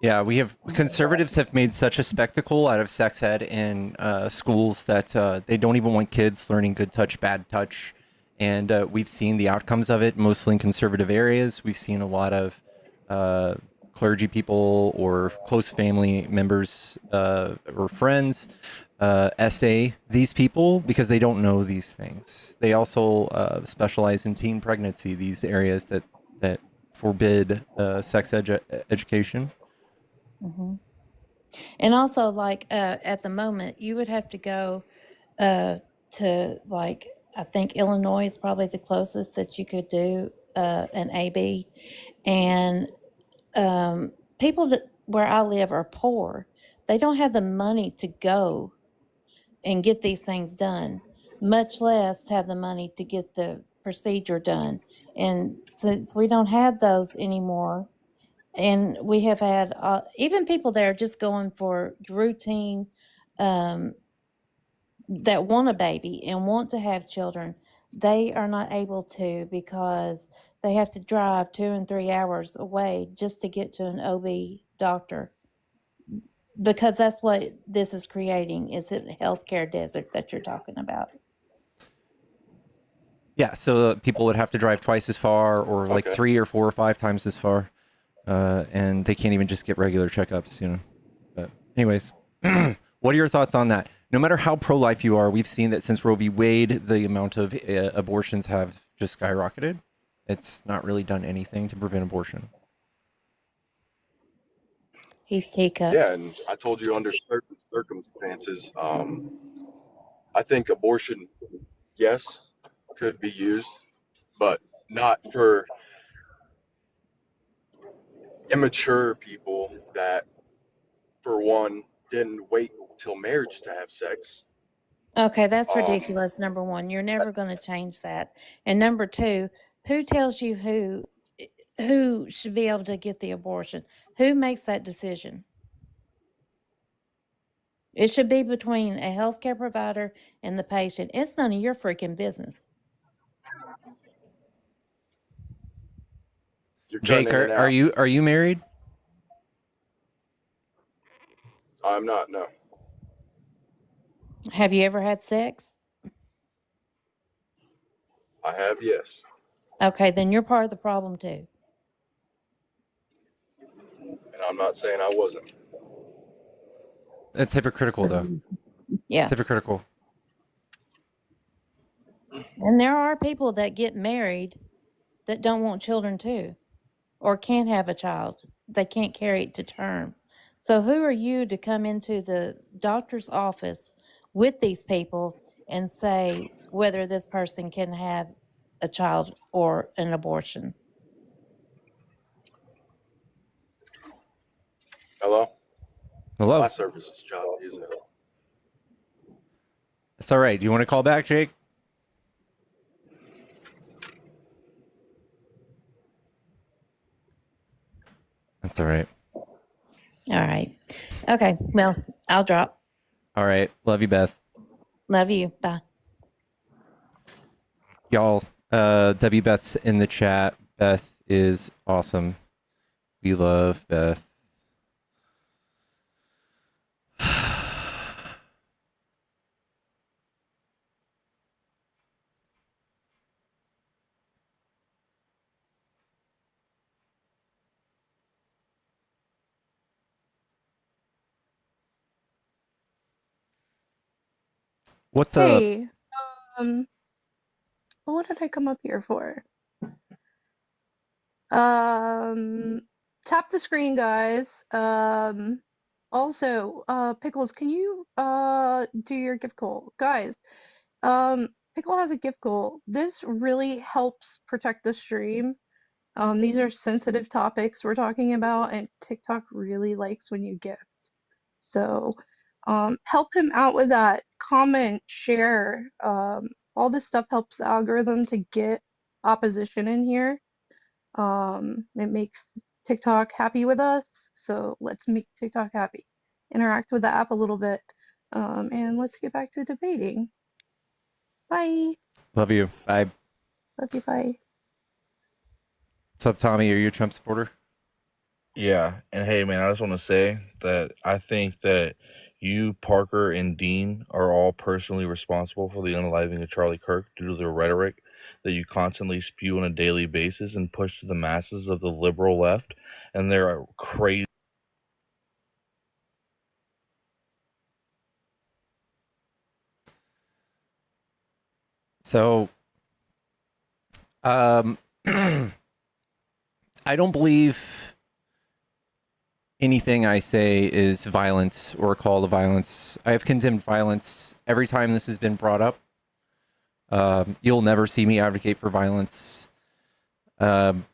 Speaker 1: Yeah, conservatives have made such a spectacle out of sex ed in schools that they don't even want kids learning good touch, bad touch. And we've seen the outcomes of it, mostly in conservative areas. We've seen a lot of clergy people or close family members or friends essay these people because they don't know these things. They also specialize in teen pregnancy, these areas that forbid sex education.
Speaker 11: Mm-hmm. And also, like, at the moment, you would have to go to, like, I think Illinois is probably the closest that you could do an AB. And people where I live are poor. They don't have the money to go and get these things done, much less have the money to get the procedure done. And since we don't have those anymore, and we have had even people that are just going for routine, that want a baby and want to have children, they are not able to because they have to drive 2 and 3 hours away just to get to an OB doctor. Because that's what this is creating, is a healthcare desert that you're talking about.
Speaker 1: Yeah, so people would have to drive twice as far, or like 3 or 4 or 5 times as far, and they can't even just get regular checkups, But anyways, what are your thoughts on that? No matter how pro-life you are, we've seen that since Roe v. Wade, the amount of abortions have just skyrocketed, it's not really done anything to prevent abortion.
Speaker 11: He's teacup.
Speaker 10: Yeah, and I told you under certain circumstances, I think abortion, yes, could be used, but not for immature people that, for one, didn't wait till marriage to have sex.
Speaker 11: Okay, that's
Speaker 10: Um,
Speaker 11: ridiculous. Number one, you're never going to change that. And number two, who tells you who should be able to get the abortion? Who makes that decision? It should be between a healthcare provider and the patient. It's none of your freaking business.
Speaker 10: you're
Speaker 1: Jake,
Speaker 10: cutting in and
Speaker 1: are
Speaker 10: out.
Speaker 1: you married?
Speaker 10: I'm not, no.
Speaker 11: Have you ever had sex?
Speaker 10: I have, yes.
Speaker 11: Okay, then you're part of the problem too.
Speaker 10: And I'm not saying I wasn't.
Speaker 1: It's hypocritical, though.
Speaker 11: Yeah.
Speaker 1: It's hypocritical.
Speaker 11: And there are people that get married that don't want children too, or can't have a child. They can't carry it to term. So who are you to come into the doctor's office with these people and say whether this person can have a child or an abortion?
Speaker 10: Hello?
Speaker 1: Hello.
Speaker 10: My service is choppy, isn't it?
Speaker 1: It's all right. Do you want to call back, Jake? That's all right.
Speaker 11: All right. Okay. Well, I'll drop.
Speaker 1: All right. Love you, Beth.
Speaker 11: Love you. Bye.
Speaker 1: Y'all, W Beth's in the chat. Beth is awesome. We love Beth. What's up?
Speaker 12: Hey, um, what did I come up here for? Tap the screen, guys. Also, Pickles, can you do your gift goal? Guys, Pickle has a gift goal. This really helps protect the stream. These are sensitive topics we're talking about, and TikTok really likes when you gift. So, help him out with that. Comment, share. All this stuff helps the algorithm to get opposition in here. It makes TikTok happy with us. So let's make TikTok happy. Interact with the app a little bit. And let's get back to debating. Bye.
Speaker 1: Love you. Bye.
Speaker 12: Love you. Bye.
Speaker 1: What's up, Tommy? Are you a Trump supporter?
Speaker 13: Yeah, and hey, man, I just want to say that I think that you, Parker, and Dean are all personally responsible for the unaliving of Charlie Kirk due to the rhetoric that you constantly spew on a daily basis and push to the masses of the liberal left, and they're crazy.
Speaker 1: So, I don't believe anything I say is violent or a call to violence. I have condemned violence every time this has been brought up. You'll never see me advocate for violence. Charlie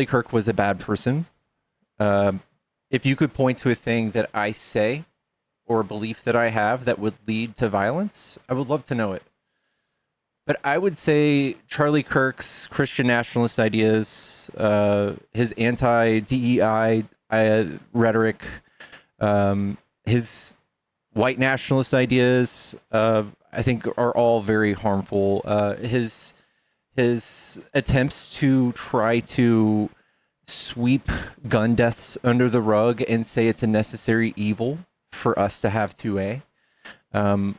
Speaker 1: Kirk was a bad person. If you could point to a thing that I say or a belief that I have that would lead to violence, I would love to know it. But I would say Charlie Kirk's Christian nationalist ideas, his anti-DEI rhetoric, his white nationalist ideas, I think are all very harmful. His attempts to try to sweep gun deaths under the rug and say it's a necessary evil for us to have 2A. I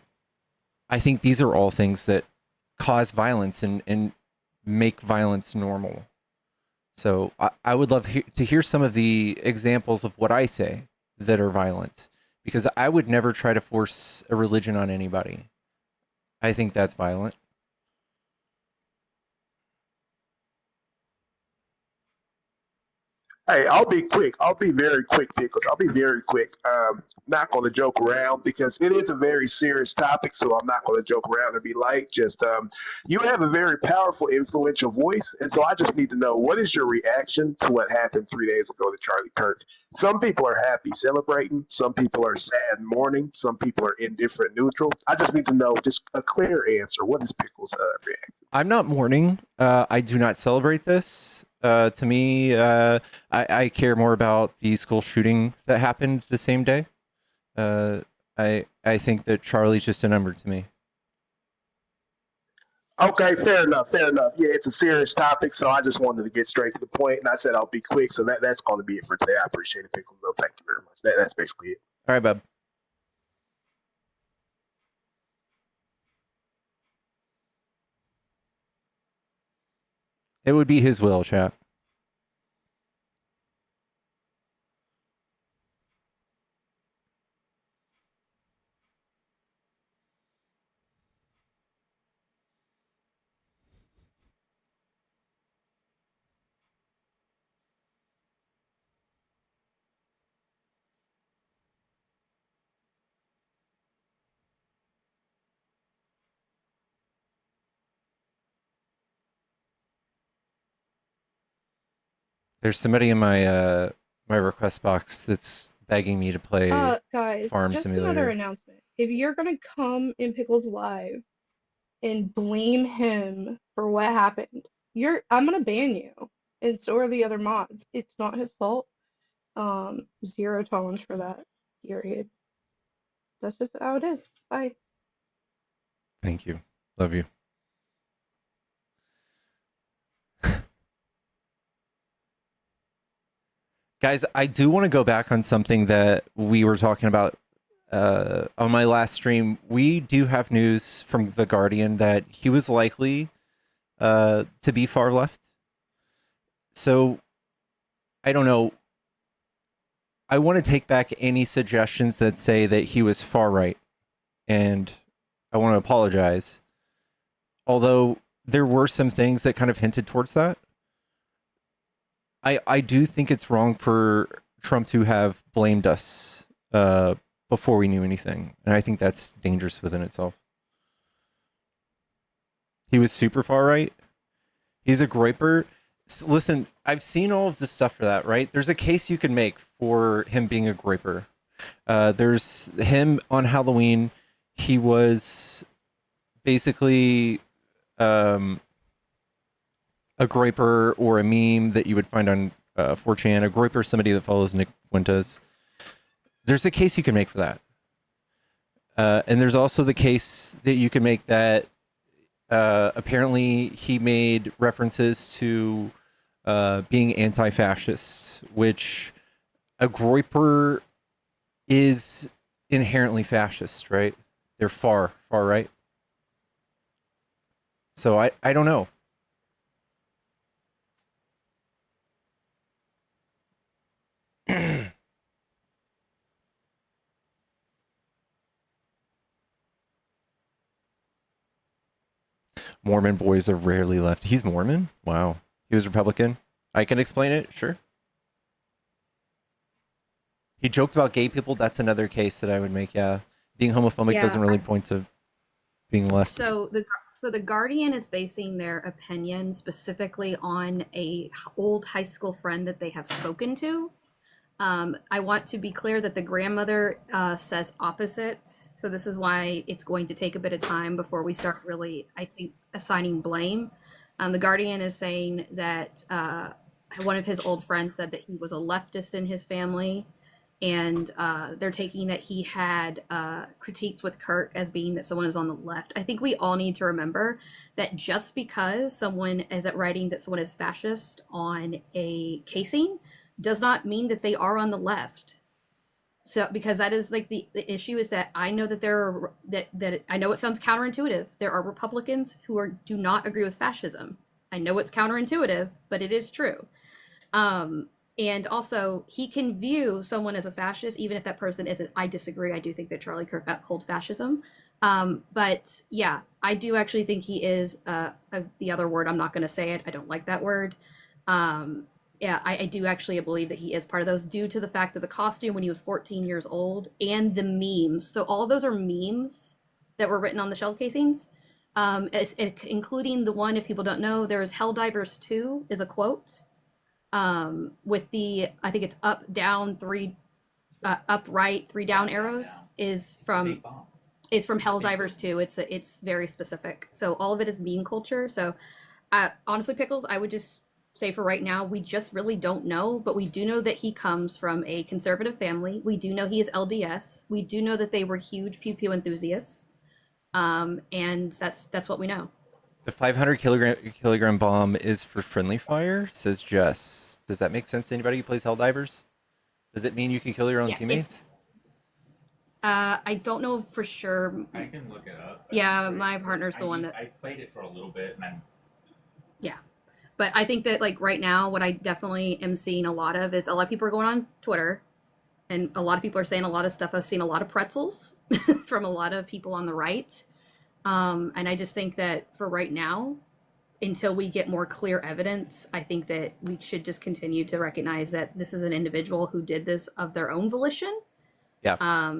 Speaker 1: think these are all things that cause violence and make violence normal. So I would love to hear some of the examples of what I say that are violent, because I would never try to force a religion on anybody. I think that's violent.
Speaker 14: Hey, I'll be quick. I'll be very quick, Pickles. I'll be very quick. Not going to joke around because it is a very serious topic, so I'm not going to joke around and be light. Just you have a very powerful, influential voice, and so I just need to know what is your reaction to what happened 3 days ago to Charlie Kirk. Some people are happy, celebrating. Some people are sad, mourning. Some people are indifferent, neutral. I just need to know just a clear answer. What is Pickles' reaction?
Speaker 1: I'm not mourning. I do not celebrate this. To me, I care more about the school shooting that happened the same day. I think that Charlie's just a number to me.
Speaker 14: Okay, fair enough, fair enough. Yeah, it's a serious topic, so I just wanted to get straight to the point, and I said I'll be quick, so that's going to be it for today. I appreciate it, Pickle. No, thank you very much. That's basically it.
Speaker 1: All right, bub. It would be his will, chat. There's somebody in my my request box that's begging me to play
Speaker 12: Guys,
Speaker 1: Farm
Speaker 12: just another
Speaker 1: Simulator.
Speaker 12: announcement. If you're gonna come in Pickles live and blame him for what happened, I'm gonna ban you. And so are the other mods. It's not his fault. Zero tolerance for that. Period. That's just how it is. Bye.
Speaker 1: Thank you. Love you. Guys, I do want to go back on something that we were talking about on my last stream. We do have news from The Guardian that he was likely to be far left. So, I don't know. I want to take back any suggestions that say that he was far right. And I want to apologize. Although there were some things that kind of hinted towards that. I do think it's wrong for Trump to have blamed us before we knew anything. And I think that's dangerous within itself. He was super far right. He's a groiper. Listen, I've seen all of this stuff for that, right? There's a case you can make for him being a groiper. There's him on Halloween. He was basically a groiper or a meme that you would find on 4chan. A groiper is somebody that follows Nick Fuentes. There's a case you can make for that. And there's also the case that you can make that apparently he made references to being anti-fascist, which a groiper is inherently fascist, right? They're far right. So I don't know. Mormon boys are rarely left. He's Mormon? Wow. He was Republican? I can explain it, sure. He joked about gay people. That's another case that I would make, yeah. Being homophobic doesn't really point to being left.
Speaker 15: So the Guardian is basing their opinion specifically on a old high school friend that they have spoken to. I want to be clear that the grandmother says opposite. So this is why it's going to take a bit of time before we start really, I think, assigning blame. The Guardian is saying that one of his old friends said that he was a leftist in his family. And they're taking that he had critiques with Kirk as being that someone is on the left. I think we all need to remember that just because someone is writing that someone is fascist on a casing does not mean that they are on the left. So because that is like the issue is that I know that there are that I know it sounds counterintuitive. There are Republicans who do not agree with fascism. I know it's counterintuitive, but it is true. And also, he can view someone as a fascist, even if that person isn't. I disagree. I do think that Charlie Kirk upholds fascism. But yeah, I do actually think he is the other word. I'm not going to say it. I don't like that word. Yeah, I do actually believe that he is part of those due to the fact that the costume when he was 14 years old and the memes. So all of those are memes that were written on the shell casings, including the one, if people don't know, there's Helldivers 2 is a quote with the, I think it's up, down, three, up, right, three down arrows is from Helldivers 2. It's very specific. So all of it is meme culture. So honestly, Pickles, I would just say for right now, we just really don't know, but we do know that he comes from a conservative family. We do know he is LDS. We do know that they were huge pew pew enthusiasts, and that's what we know.
Speaker 1: The 500 kilogram bomb is for friendly fire, says Jess. Does that make sense to anybody who plays Helldivers? Does it mean you can kill your own teammates?
Speaker 15: I don't know for sure.
Speaker 16: I can look it up.
Speaker 15: Yeah, my partner's the one that
Speaker 16: I played it for a little bit, and then
Speaker 15: yeah. But I think that like right now, what I definitely am seeing a lot of is a lot of people are going on Twitter, and a lot of people are saying a lot of stuff. I've seen a lot of pretzels from a lot of people on the right, and I just think that for right now, until we get more clear evidence, I think that we should just continue to recognize that this is an individual who did this of their own volition.
Speaker 1: Yeah.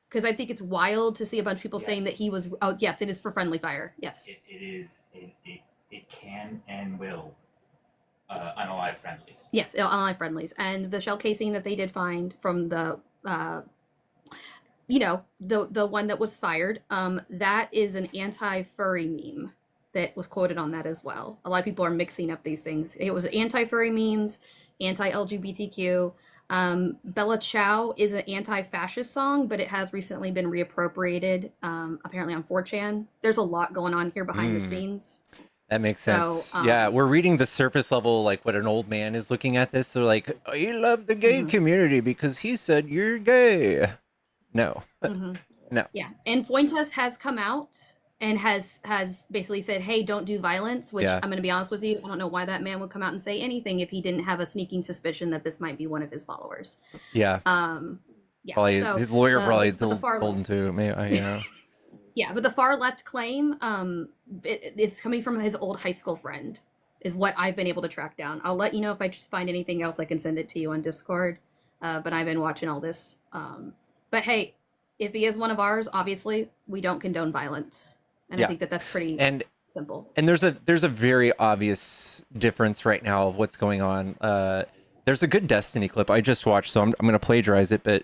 Speaker 15: Because I think it's wild to see a bunch of people saying that he was. Oh, yes, it is for friendly fire. Yes.
Speaker 16: it is. It can and will unalive friendlies.
Speaker 15: Yes, unalive friendlies, and the shell casing that they did find from the, the one that was fired. That is an anti-furry meme that was quoted on that as well. A lot of people are mixing up these things. It was anti-furry memes, anti-LGBTQ. Bella Ciao is an anti-fascist song, but it has recently been reappropriated, apparently on 4chan. There's a lot going on here behind the scenes.
Speaker 1: That makes sense. Yeah, we're reading the surface level, like what an old man is looking at this. So like, oh, you love the gay community because he said you're gay. No, no.
Speaker 15: Yeah, and Fuentes has come out and has basically said, hey, don't do violence, which I'm going to be honest with you, I don't know why that man would come out and say anything if he didn't have a sneaking suspicion that this might be one of his followers.
Speaker 1: Yeah.
Speaker 15: Yeah.
Speaker 1: Probably,
Speaker 15: so
Speaker 1: his lawyer probably
Speaker 15: the
Speaker 1: told him to. Maybe,
Speaker 15: yeah, but the far left claim, it's coming from his old high school friend, is what I've been able to track down. I'll let you know if I just find anything else. I can send it to you on Discord. But I've been watching all this. But hey, if he is one of ours, obviously we don't condone violence, and I think that that's pretty simple.
Speaker 1: And there's a very obvious difference right now of what's going on. There's a good Destiny clip I just watched, so I'm going to plagiarize it, but.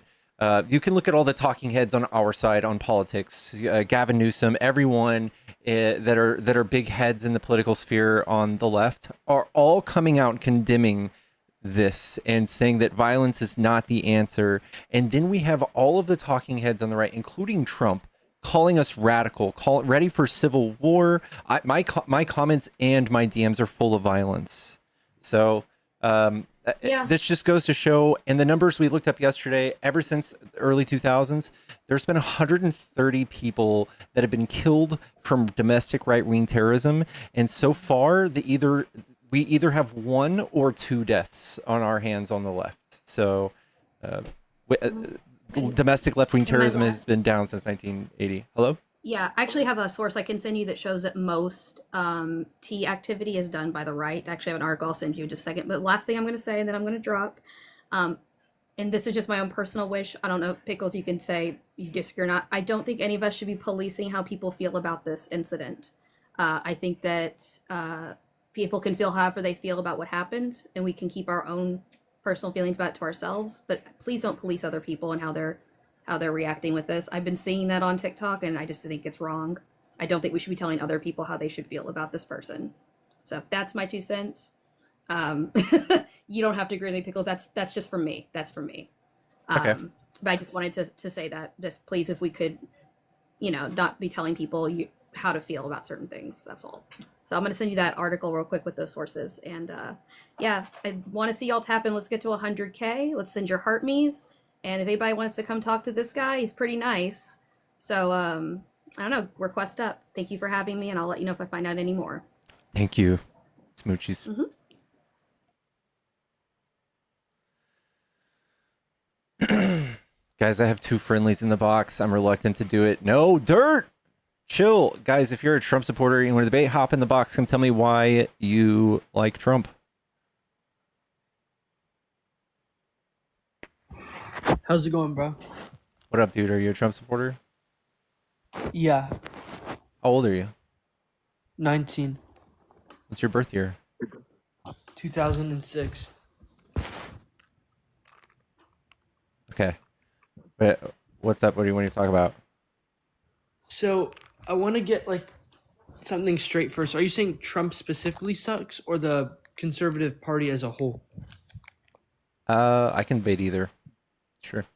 Speaker 1: You can look at all the talking heads on our side on politics. Gavin Newsom, everyone that are big heads in the political sphere on the left are all coming out condemning this and saying that violence is not the answer. And then we have all of the talking heads on the right, including Trump, calling us radical, ready for civil war. My comments and my DMs are full of violence. So. This just goes to show, and the numbers we looked up yesterday, ever since the early 2000s, there's been 130 people that have been killed from domestic right-wing terrorism. And so far, we either have 1 or 2 deaths on our hands on the left. So domestic left-wing terrorism has been down since 1980. Hello?
Speaker 15: Yeah, I actually have a source I can send you that shows that most T activity is done by the right. I actually have an article I'll send you in just a second. But last thing I'm going to say, and then I'm going to drop, and this is just my own personal wish. I don't know, Pickles, you can say you disagree or not. I don't think any of us should be policing how people feel about this incident. I think that people can feel however they feel about what happened, and we can keep our own personal feelings about it to ourselves. But please don't police other people and how they're reacting with this. I've been seeing that on TikTok, and I just think it's wrong. I don't think we should be telling other people how they should feel about this person. So that's my 2 cents. You don't have to agree with me, Pickles. That's just from me. That's from me.
Speaker 1: Okay.
Speaker 15: But I just wanted to say that, just please, if we could, not be telling people how to feel about certain things. That's all. So I'm going to send you that article real quick with those sources. And I want to see y'all tap in. Let's get to 100K. Let's send your heart me's. And if anybody wants to come talk to this guy, he's pretty nice. So, I don't know, request up. Thank you for having me, and I'll let you know if I find out any more.
Speaker 1: Thank you. Smoochies. Guys, I have 2 friendlies in the box. I'm reluctant to do it. No, dirt! Chill. Guys, if you're a Trump supporter and you want to debate, hop in the box and tell me why you like Trump.
Speaker 17: How's it going, bro?
Speaker 1: What up, dude? Are you a Trump supporter?
Speaker 17: Yeah,
Speaker 1: How old are you?
Speaker 17: 19,
Speaker 1: What's your birth year?
Speaker 17: 2006.
Speaker 1: Okay. What's up? What do you want to talk about?
Speaker 17: So I want to get like something straight first. Are you saying Trump specifically sucks or the conservative party as a whole?
Speaker 1: I can debate either. Sure.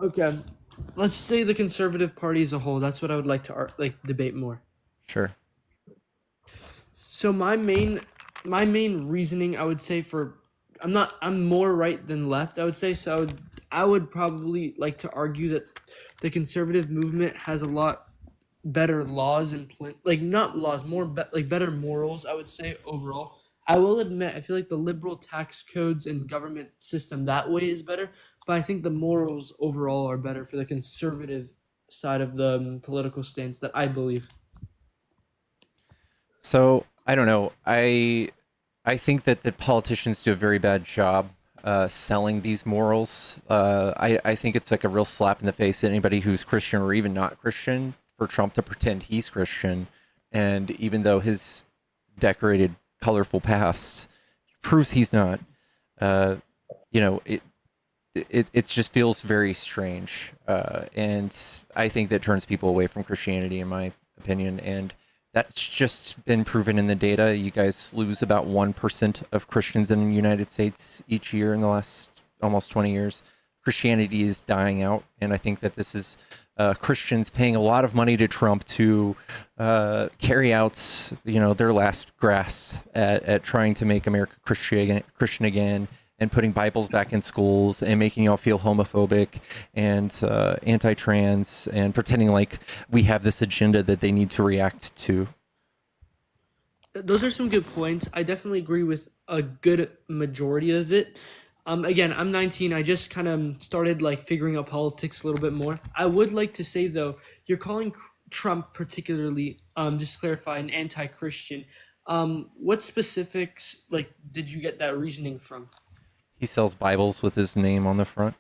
Speaker 17: Okay, let's say the conservative party as a whole. That's what I would like to debate more.
Speaker 1: Sure.
Speaker 17: So my main reasoning, I would say, for I'm more right than left, I would say. So I would probably like to argue that the conservative movement has a lot better laws and not laws, more better morals, I would say, overall. I will admit, I feel like the liberal tax codes and government system that way is better, but I think the morals overall are better for the conservative side of the political stance that I believe.
Speaker 1: So I don't know. I think that the politicians do a very bad job selling these morals. I think it's like a real slap in the face to anybody who's Christian or even not Christian for Trump to pretend he's Christian, and even though his decorated, colorful past proves he's not, it just feels very strange, and I think that turns people away from Christianity, in my opinion, and that's just been proven in the data. You guys lose about 1% of Christians in the United States each year in the last almost 20 years. Christianity is dying out, and I think that this is Christians paying a lot of money to Trump to carry out, their last grasp at trying to make America Christian again, and putting Bibles back in schools and making y'all feel homophobic and anti-trans and pretending like we have this agenda that they need to react to.
Speaker 17: Those are some good points. I definitely agree with a good majority of it. Again, I'm 19. I just kind of started figuring out politics a little bit more. I would like to say though, you're calling Trump particularly, just to clarify, an anti-Christian. What specifics did you get that reasoning from?
Speaker 1: He sells Bibles with his name on the front.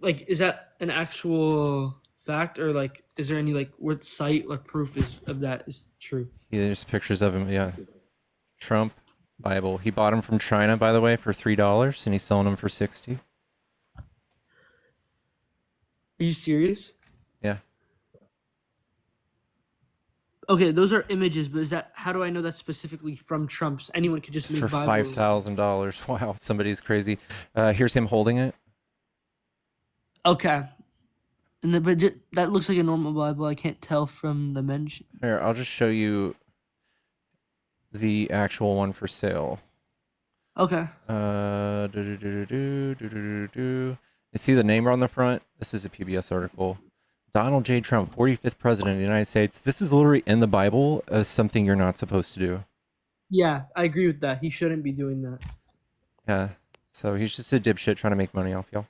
Speaker 17: Is that an actual fact, or is there any what site proof of that is true?
Speaker 1: Yeah, there's pictures of him. Yeah, Trump Bible. He bought them from China, by the way, for $3, and he's selling them for $60.
Speaker 17: Are you serious?
Speaker 1: Yeah.
Speaker 17: Okay, those are images, but how do I know that's specifically from Trump's? Anyone could just make
Speaker 1: For
Speaker 17: Bibles.
Speaker 1: $5,000. Wow, somebody's crazy. Here's him holding it.
Speaker 17: Okay. But that looks like a normal Bible. I can't tell from the mention.
Speaker 1: Here, I'll just show you the actual one for sale.
Speaker 17: Okay.
Speaker 1: You see the name on the front? This is a PBS article. Donald J. Trump, 45th president of the United States. This is literally in the Bible as something you're not supposed to do.
Speaker 17: Yeah, I agree with that. He shouldn't be doing that.
Speaker 1: Yeah. So he's just a dipshit trying to make money off y'all.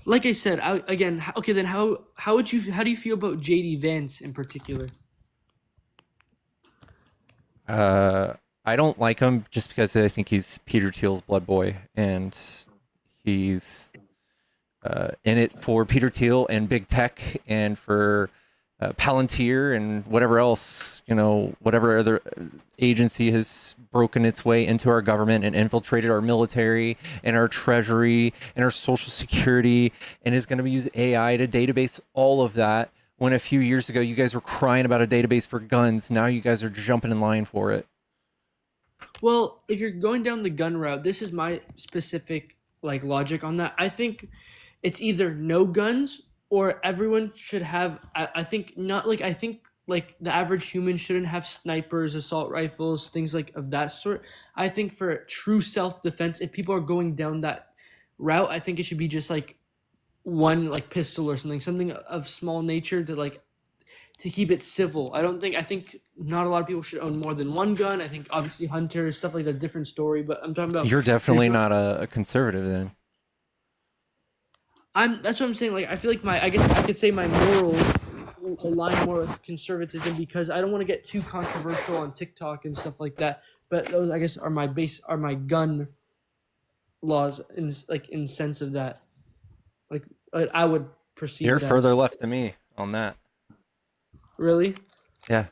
Speaker 17: Like I said, how do you feel about JD Vance in particular?
Speaker 1: I don't like him just because I think he's Peter Thiel's blood boy, and he's in it for Peter Thiel and big tech and for Palantir and whatever else, whatever other agency has broken its way into our government and infiltrated our military and our treasury and our social security and is going to use AI to database all of that. When a few years ago you guys were crying about a database for guns, now you guys are jumping in line for it.
Speaker 17: Well, if you're going down the gun route, this is my specific logic on that. I think it's either no guns or everyone should have. I think the average human shouldn't have snipers, assault rifles, things of that sort. I think for true self-defense, if people are going down that route, I think it should be just one pistol or something of small nature to keep it civil. I think not a lot of people should own more than one gun. I think obviously hunters, stuff like that, different story, but I'm talking about.
Speaker 1: You're definitely not a conservative then.
Speaker 17: That's what I'm saying. I feel I guess I could say my morals align more with conservatism because I don't want to get too controversial on TikTok and stuff like that. But those, I guess, are my gun laws in sense of that. Like I would perceive
Speaker 1: You're
Speaker 17: it
Speaker 1: further
Speaker 17: as.
Speaker 1: left than me on that.
Speaker 17: Really?
Speaker 1: Yeah.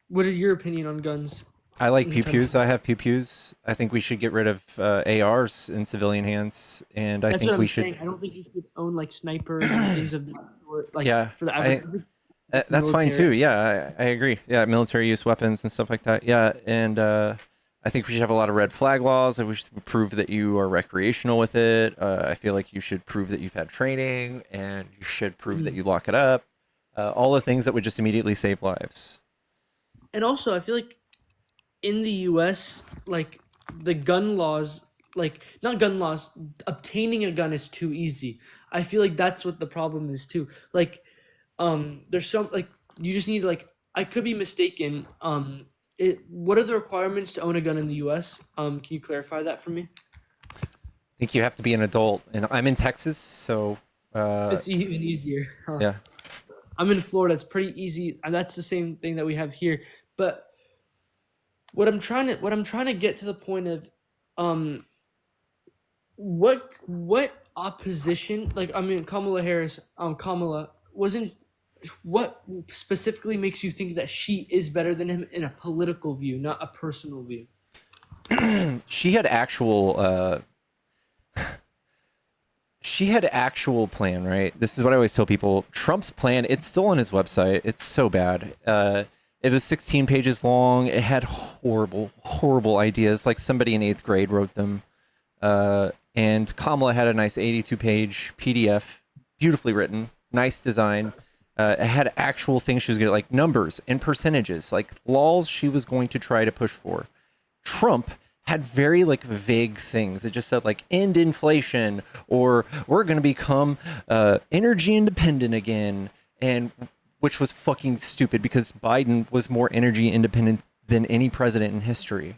Speaker 17: What is your opinion on guns?
Speaker 1: I like
Speaker 17: in the
Speaker 1: pew
Speaker 17: country?
Speaker 1: pews. I have pew pews. I think we should get rid of ARs in civilian hands, and I
Speaker 17: That's
Speaker 1: think
Speaker 17: what
Speaker 1: we
Speaker 17: I'm
Speaker 1: should.
Speaker 17: saying. I don't think you should own like snipers and things of that sort. Like
Speaker 1: Yeah,
Speaker 17: for the average.
Speaker 1: that's fine too. Yeah, I agree. Yeah, military use weapons and stuff like that. Yeah, and I think we should have a lot of red flag laws. And we should prove that you are recreational with it. I feel like you should prove that you've had training, and you should prove that you lock it up. All the things that would just immediately save lives.
Speaker 17: And also, I feel like in the U.S., like the gun laws, like not gun laws, obtaining a gun is too easy. I feel like that's what the problem is too. Like, there's some like you just need like I could be mistaken. What are the requirements to own a gun in the U.S.? Can you clarify that for me?
Speaker 1: I think you have to be an adult, and I'm in Texas, so
Speaker 17: It's even easier. Huh?
Speaker 1: yeah.
Speaker 17: I'm in Florida. It's pretty easy, and that's the same thing that we have here. But what I'm trying to get to the point of, what opposition? Like, I mean, Kamala Harris, Kamala wasn't. What specifically makes you think that she is better than him in a political view, not a personal view?
Speaker 1: She had actual. She had actual plan, right? This is what I always tell people. Trump's plan, it's still on his website. It's so bad. It was 16 pages long. It had horrible, horrible ideas. Like somebody in 8th grade wrote them. And Kamala had a nice 82-page PDF, beautifully written, nice design. It had actual things she was going to, like numbers and percentages, like laws she was going to try to push for. Trump had very like vague things. It just said like end inflation, or we're going to become energy independent again, and which was fucking stupid because Biden was more energy independent than any president in history.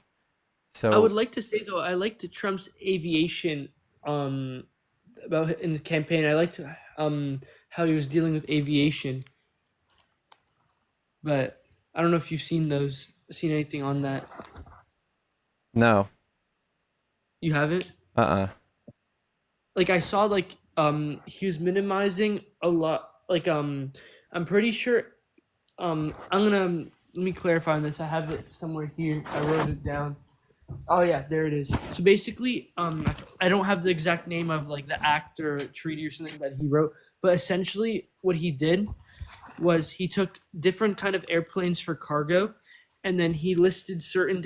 Speaker 1: So
Speaker 17: I would like to say though, I liked Trump's aviation about in the campaign. I liked how he was dealing with aviation, but I don't know if you've seen anything on that.
Speaker 1: No.
Speaker 17: You haven't? Like I saw like he was minimizing a lot. Like I'm pretty sure let me clarify on this. I have it somewhere here. I wrote it down. Oh yeah, there it is. So basically, I don't have the exact name of like the act or treaty or something that he wrote, but essentially what he did was he took different kind of airplanes for cargo, and then he listed certain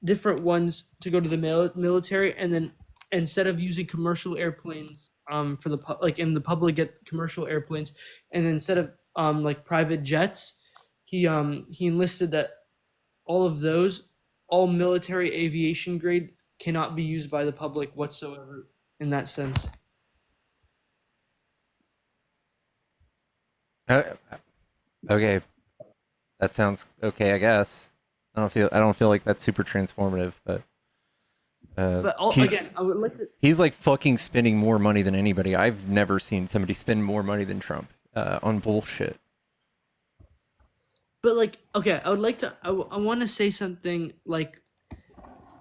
Speaker 17: different ones to go to the military, and then instead of using commercial airplanes for the in the public get commercial airplanes, and then instead of like private jets, he enlisted that all military aviation grade cannot be used by the public whatsoever in that sense.
Speaker 1: Okay, that sounds okay, I guess. I don't feel like that's super transformative, but
Speaker 17: again, I would like to.
Speaker 1: He's like fucking spending more money than anybody. I've never seen somebody spend more money than Trump on bullshit.
Speaker 17: But like, okay, I would like to. I want to say something like,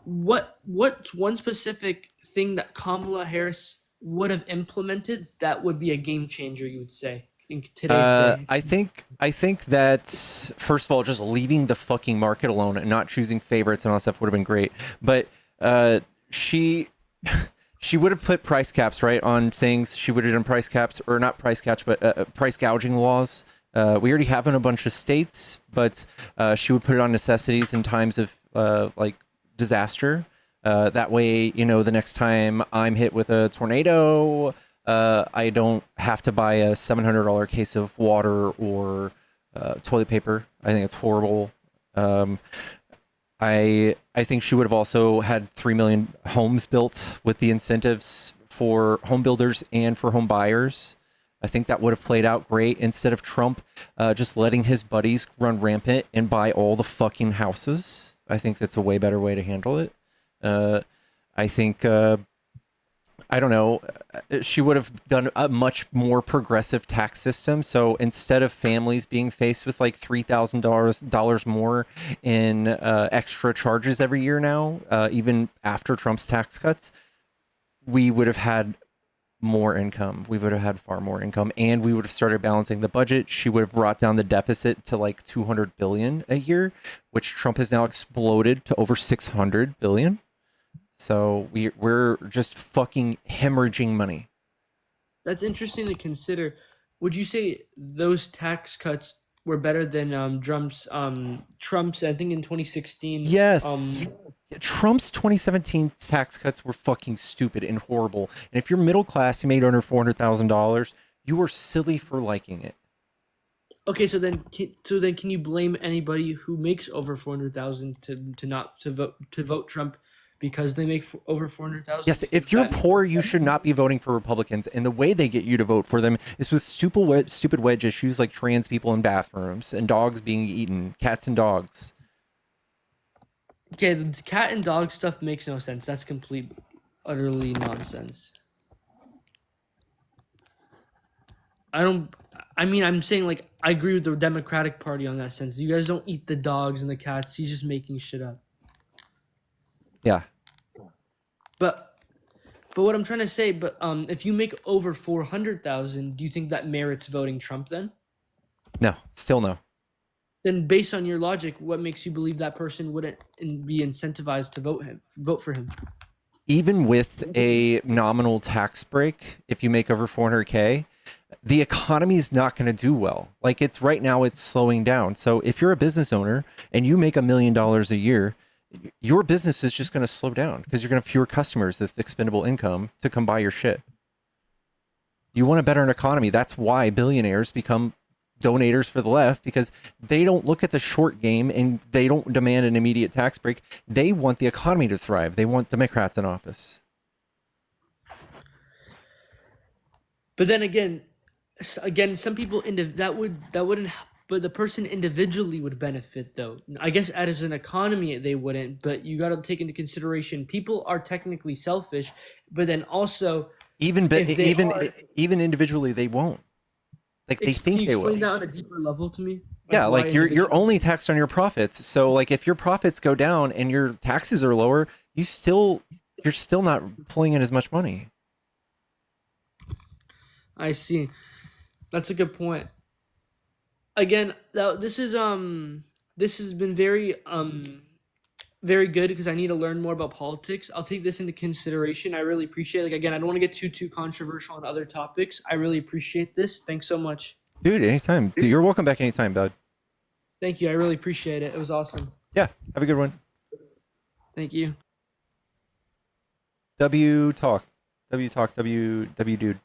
Speaker 17: what's one specific thing that Kamala Harris would have implemented that would be a game changer? You would say in today's day.
Speaker 1: I think that first of all, just leaving the fucking market alone and not choosing favorites and all that stuff would have been great. But she would have put price caps right on things. She would have done price caps, or not price caps, but price gouging laws. We already have in a bunch of states, but she would put it on necessities in times of like disaster. That way, you know, the next time I'm hit with a tornado, I don't have to buy a $700 case of water or toilet paper. I think it's horrible. I think she would have also had 3 million homes built with the incentives for home builders and for home buyers. I think that would have played out great instead of Trump just letting his buddies run rampant and buy all the fucking houses. I think that's a way better way to handle it. I think, I don't know, she would have done a much more progressive tax system. So instead of families being faced with like $3,000 more in extra charges every year now, even after Trump's tax cuts, we would have had more income. We would have had far more income, and we would have started balancing the budget. She would have brought down the deficit to like 200 billion a year, which Trump has now exploded to over 600 billion. So we're just fucking hemorrhaging money.
Speaker 17: That's interesting to consider. Would you say those tax cuts were better than Trump's I think in 2016?
Speaker 1: Yes. Trump's 2017 tax cuts were fucking stupid and horrible. And if you're middle class, you made under $400,000, you were silly for liking it.
Speaker 17: Okay, so then can you blame anybody who makes over 400,000 to vote Trump because they make over 400,000?
Speaker 1: Yes, if you're poor, you should not be voting for Republicans. And the way they get you to vote for them is with stupid wedge issues like trans people in bathrooms and dogs being eaten, cats and dogs.
Speaker 17: Okay, the cat and dog stuff makes no sense. That's complete, utterly nonsense. I'm saying, like, I agree with the Democratic Party on that sense. You guys don't eat the dogs and the cats. He's just making shit up.
Speaker 1: Yeah.
Speaker 17: But what I'm trying to say, if you make over 400,000, do you think that merits voting Trump then?
Speaker 1: No, still no.
Speaker 17: Then based on your logic, what makes you believe that person wouldn't be incentivized to vote for him?
Speaker 1: Even with a nominal tax break, if you make over 400K, the economy is not going to do well. Like right now, it's slowing down. So if you're a business owner and you make $1 million a year, your business is just going to slow down because you're going to have fewer customers with expendable income to come buy your shit. You want a better economy. That's why billionaires become donators for the left, because they don't look at the short game and they don't demand an immediate tax break. They want the economy to thrive. They want Democrats in office.
Speaker 17: But then again, some people that wouldn't. But the person individually would benefit, though. I guess as an economy, they wouldn't. But you got to take into consideration people are technically selfish, but then also
Speaker 1: even individually, they won't. Like they think they will.
Speaker 17: Can you explain that on a deeper level to me?
Speaker 1: Yeah, like you're only taxed on your profits. So like if your profits go down and your taxes are lower, you're still not pulling in as much money.
Speaker 17: I see. That's a good point. Again, this has been very good because I need to learn more about politics. I'll take this into consideration. I really appreciate it. Like, again, I don't want to get too controversial on other topics. I really appreciate this. Thanks so much.
Speaker 1: Dude, anytime. Dude, you're welcome back anytime, bud.
Speaker 17: Thank you. I really appreciate it. It was awesome.
Speaker 1: Yeah, have a good one.
Speaker 17: Thank you.
Speaker 1: W dude.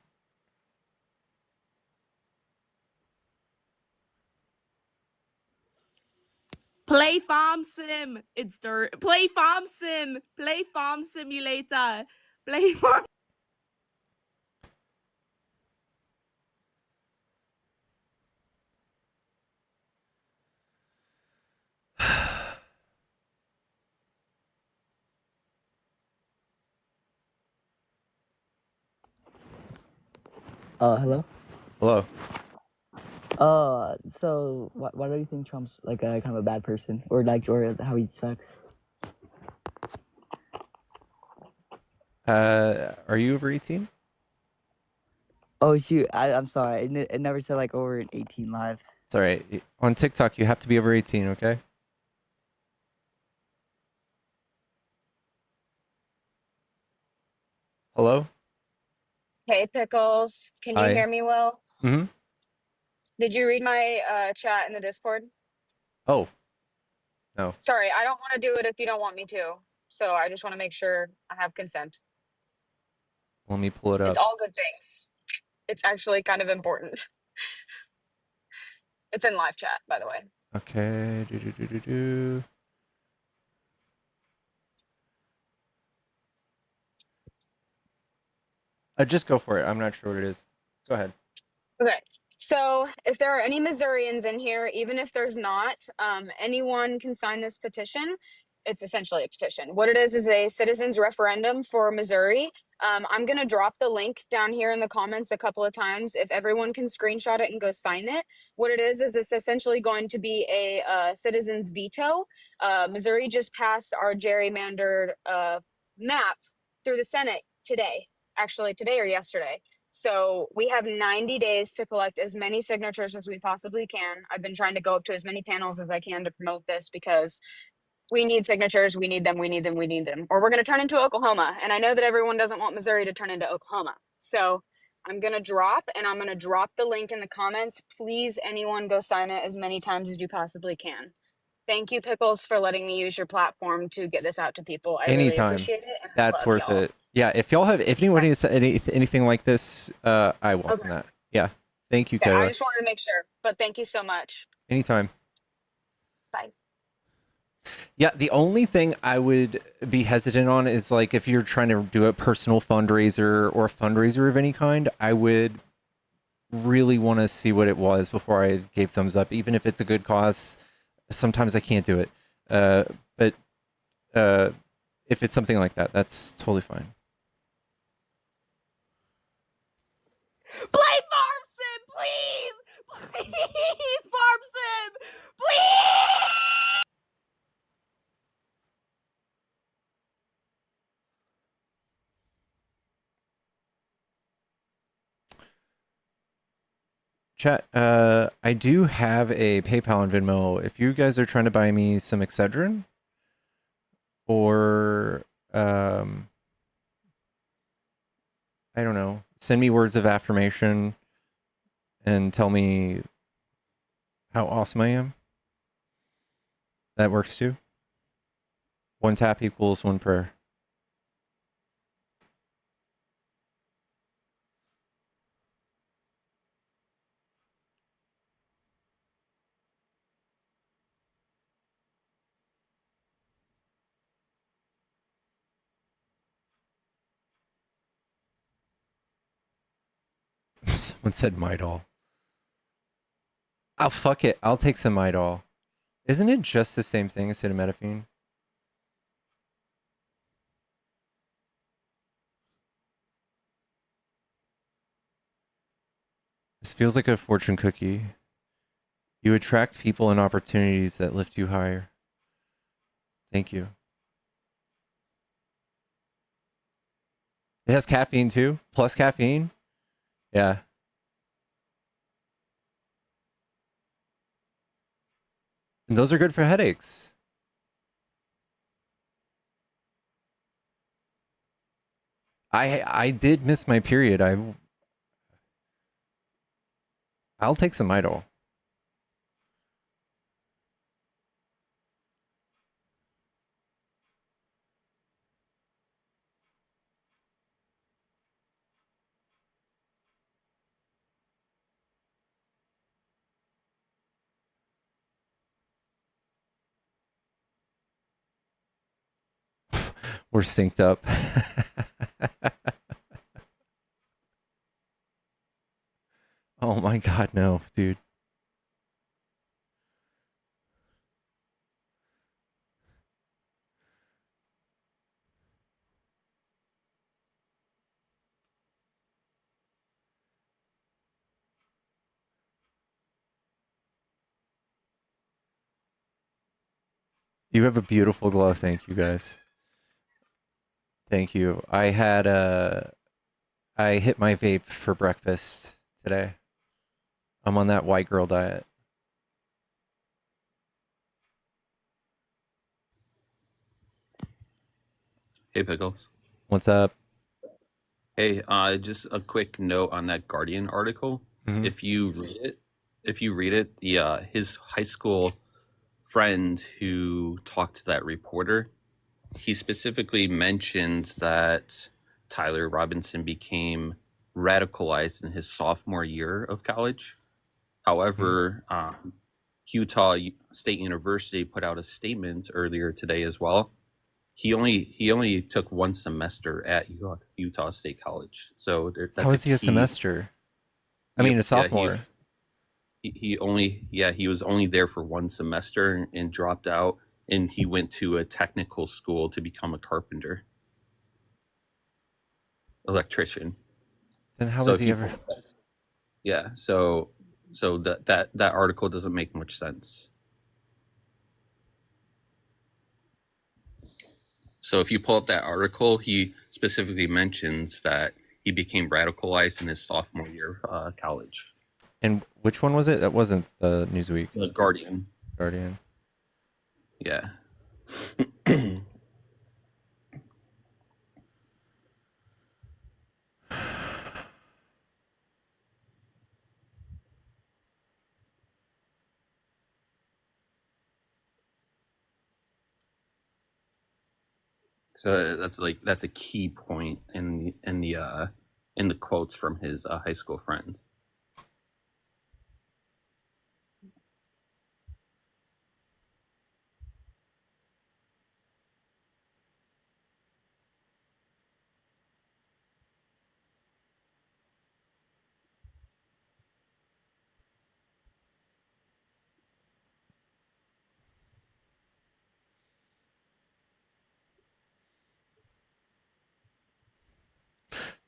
Speaker 18: Play Farm Sim. It's dirt. Play Farm Sim. Play Farm Simulator. Play Farm.
Speaker 19: Hello?
Speaker 1: Hello.
Speaker 19: So why do you think Trump's like kind of a bad person, or how he sucks?
Speaker 1: Are you over 18?
Speaker 19: Oh shoot, I'm sorry. It never said like over an 18 live.
Speaker 1: It's all right. On TikTok, you have to be over 18, okay? Hello?
Speaker 20: Hey, Pickles. Can you
Speaker 1: Hi.
Speaker 20: hear me well?
Speaker 1: Mm-hmm.
Speaker 20: Did you read my chat in the Discord?
Speaker 1: Oh. No.
Speaker 20: Sorry, I don't want to do it if you don't want me to. So I just want to make sure I have consent.
Speaker 1: Let me pull it up.
Speaker 20: It's all good things. It's actually kind of important. It's in live chat, by the way.
Speaker 1: Okay. Just go for it. I'm not sure what it is. Go ahead.
Speaker 20: Okay. So if there are any Missourians in here, even if there's not, anyone can sign this petition. It's essentially a petition. What it is a citizens referendum for Missouri. I'm going to drop the link down here in the comments a couple of times. If everyone can screenshot it and go sign it. What it is it's essentially going to be a citizens veto. Missouri just passed our gerrymandered map through the Senate today. actually today or yesterday. So we have 90 days to collect as many signatures as we possibly can. I've been trying to go up to as many panels as I can to promote this because we need signatures. We need them. We need them. We need them. Or we're going to turn into Oklahoma. And I know that everyone doesn't want Missouri to turn into Oklahoma. So I'm going to drop the link in the comments. Please, anyone go sign it as many times as you possibly can. Thank you, Pickles, for letting me use your platform to get this out to people. I really
Speaker 1: Anytime.
Speaker 20: appreciate it. And I
Speaker 1: That's
Speaker 20: love
Speaker 1: worth
Speaker 20: y'all.
Speaker 1: it. Yeah, if anybody has anything like this, I welcome that. Yeah. Thank you,
Speaker 20: Okay, I
Speaker 1: Kayla.
Speaker 20: just wanted to make sure, but thank you so much.
Speaker 1: Anytime.
Speaker 20: Bye.
Speaker 1: Yeah, the only thing I would be hesitant on is like if you're trying to do a personal fundraiser or a fundraiser of any kind, I would really want to see what it was before I gave thumbs up, even if it's a good cause. Sometimes I can't do it. But if it's something like that, that's totally fine.
Speaker 18: Play Farm Sim, please! Please, Farm Sim! Please!
Speaker 1: Chat, I do have a PayPal and Venmo. If you guys are trying to buy me some Excedrin or I don't know, send me words of affirmation and tell me how awesome I am. That works too. One tap equals one prayer. Someone said Midol. Oh, fuck it. I'll take some Midol. Isn't it just the same thing as acetaminophen? This feels like a fortune cookie. You attract people and opportunities that lift you higher. Thank you. It has caffeine too, plus caffeine. Yeah. And those are good for headaches. I did miss my period. I'll take some Midol. We're synced up. Oh my god, no, dude. You have a beautiful glow. Thank you, guys. Thank you. I hit my vape for breakfast today. I'm on that white girl diet.
Speaker 21: Hey, Pickles.
Speaker 1: What's up?
Speaker 21: Hey, just a quick note on that Guardian article.
Speaker 1: Mhm.
Speaker 21: If you read it, the his high school friend who talked to that reporter, he specifically mentions that Tyler Robinson became radicalized in his sophomore year of college. However, Utah State University put out a statement earlier today as well. He only took one semester at Utah State College, so that's
Speaker 1: How is he a semester? I mean, a sophomore.
Speaker 21: He was only there for one semester and dropped out, and he went to a technical school to become a carpenter, electrician.
Speaker 1: Then how was he ever?
Speaker 21: Yeah, so that article doesn't make much sense. So if you pull up that article, he specifically mentions that he became radicalized in his sophomore year of college.
Speaker 1: And which one was it? That wasn't the Newsweek.
Speaker 21: The Guardian.
Speaker 1: Guardian.
Speaker 21: Yeah. So that's a key point in the quotes from his high school friends.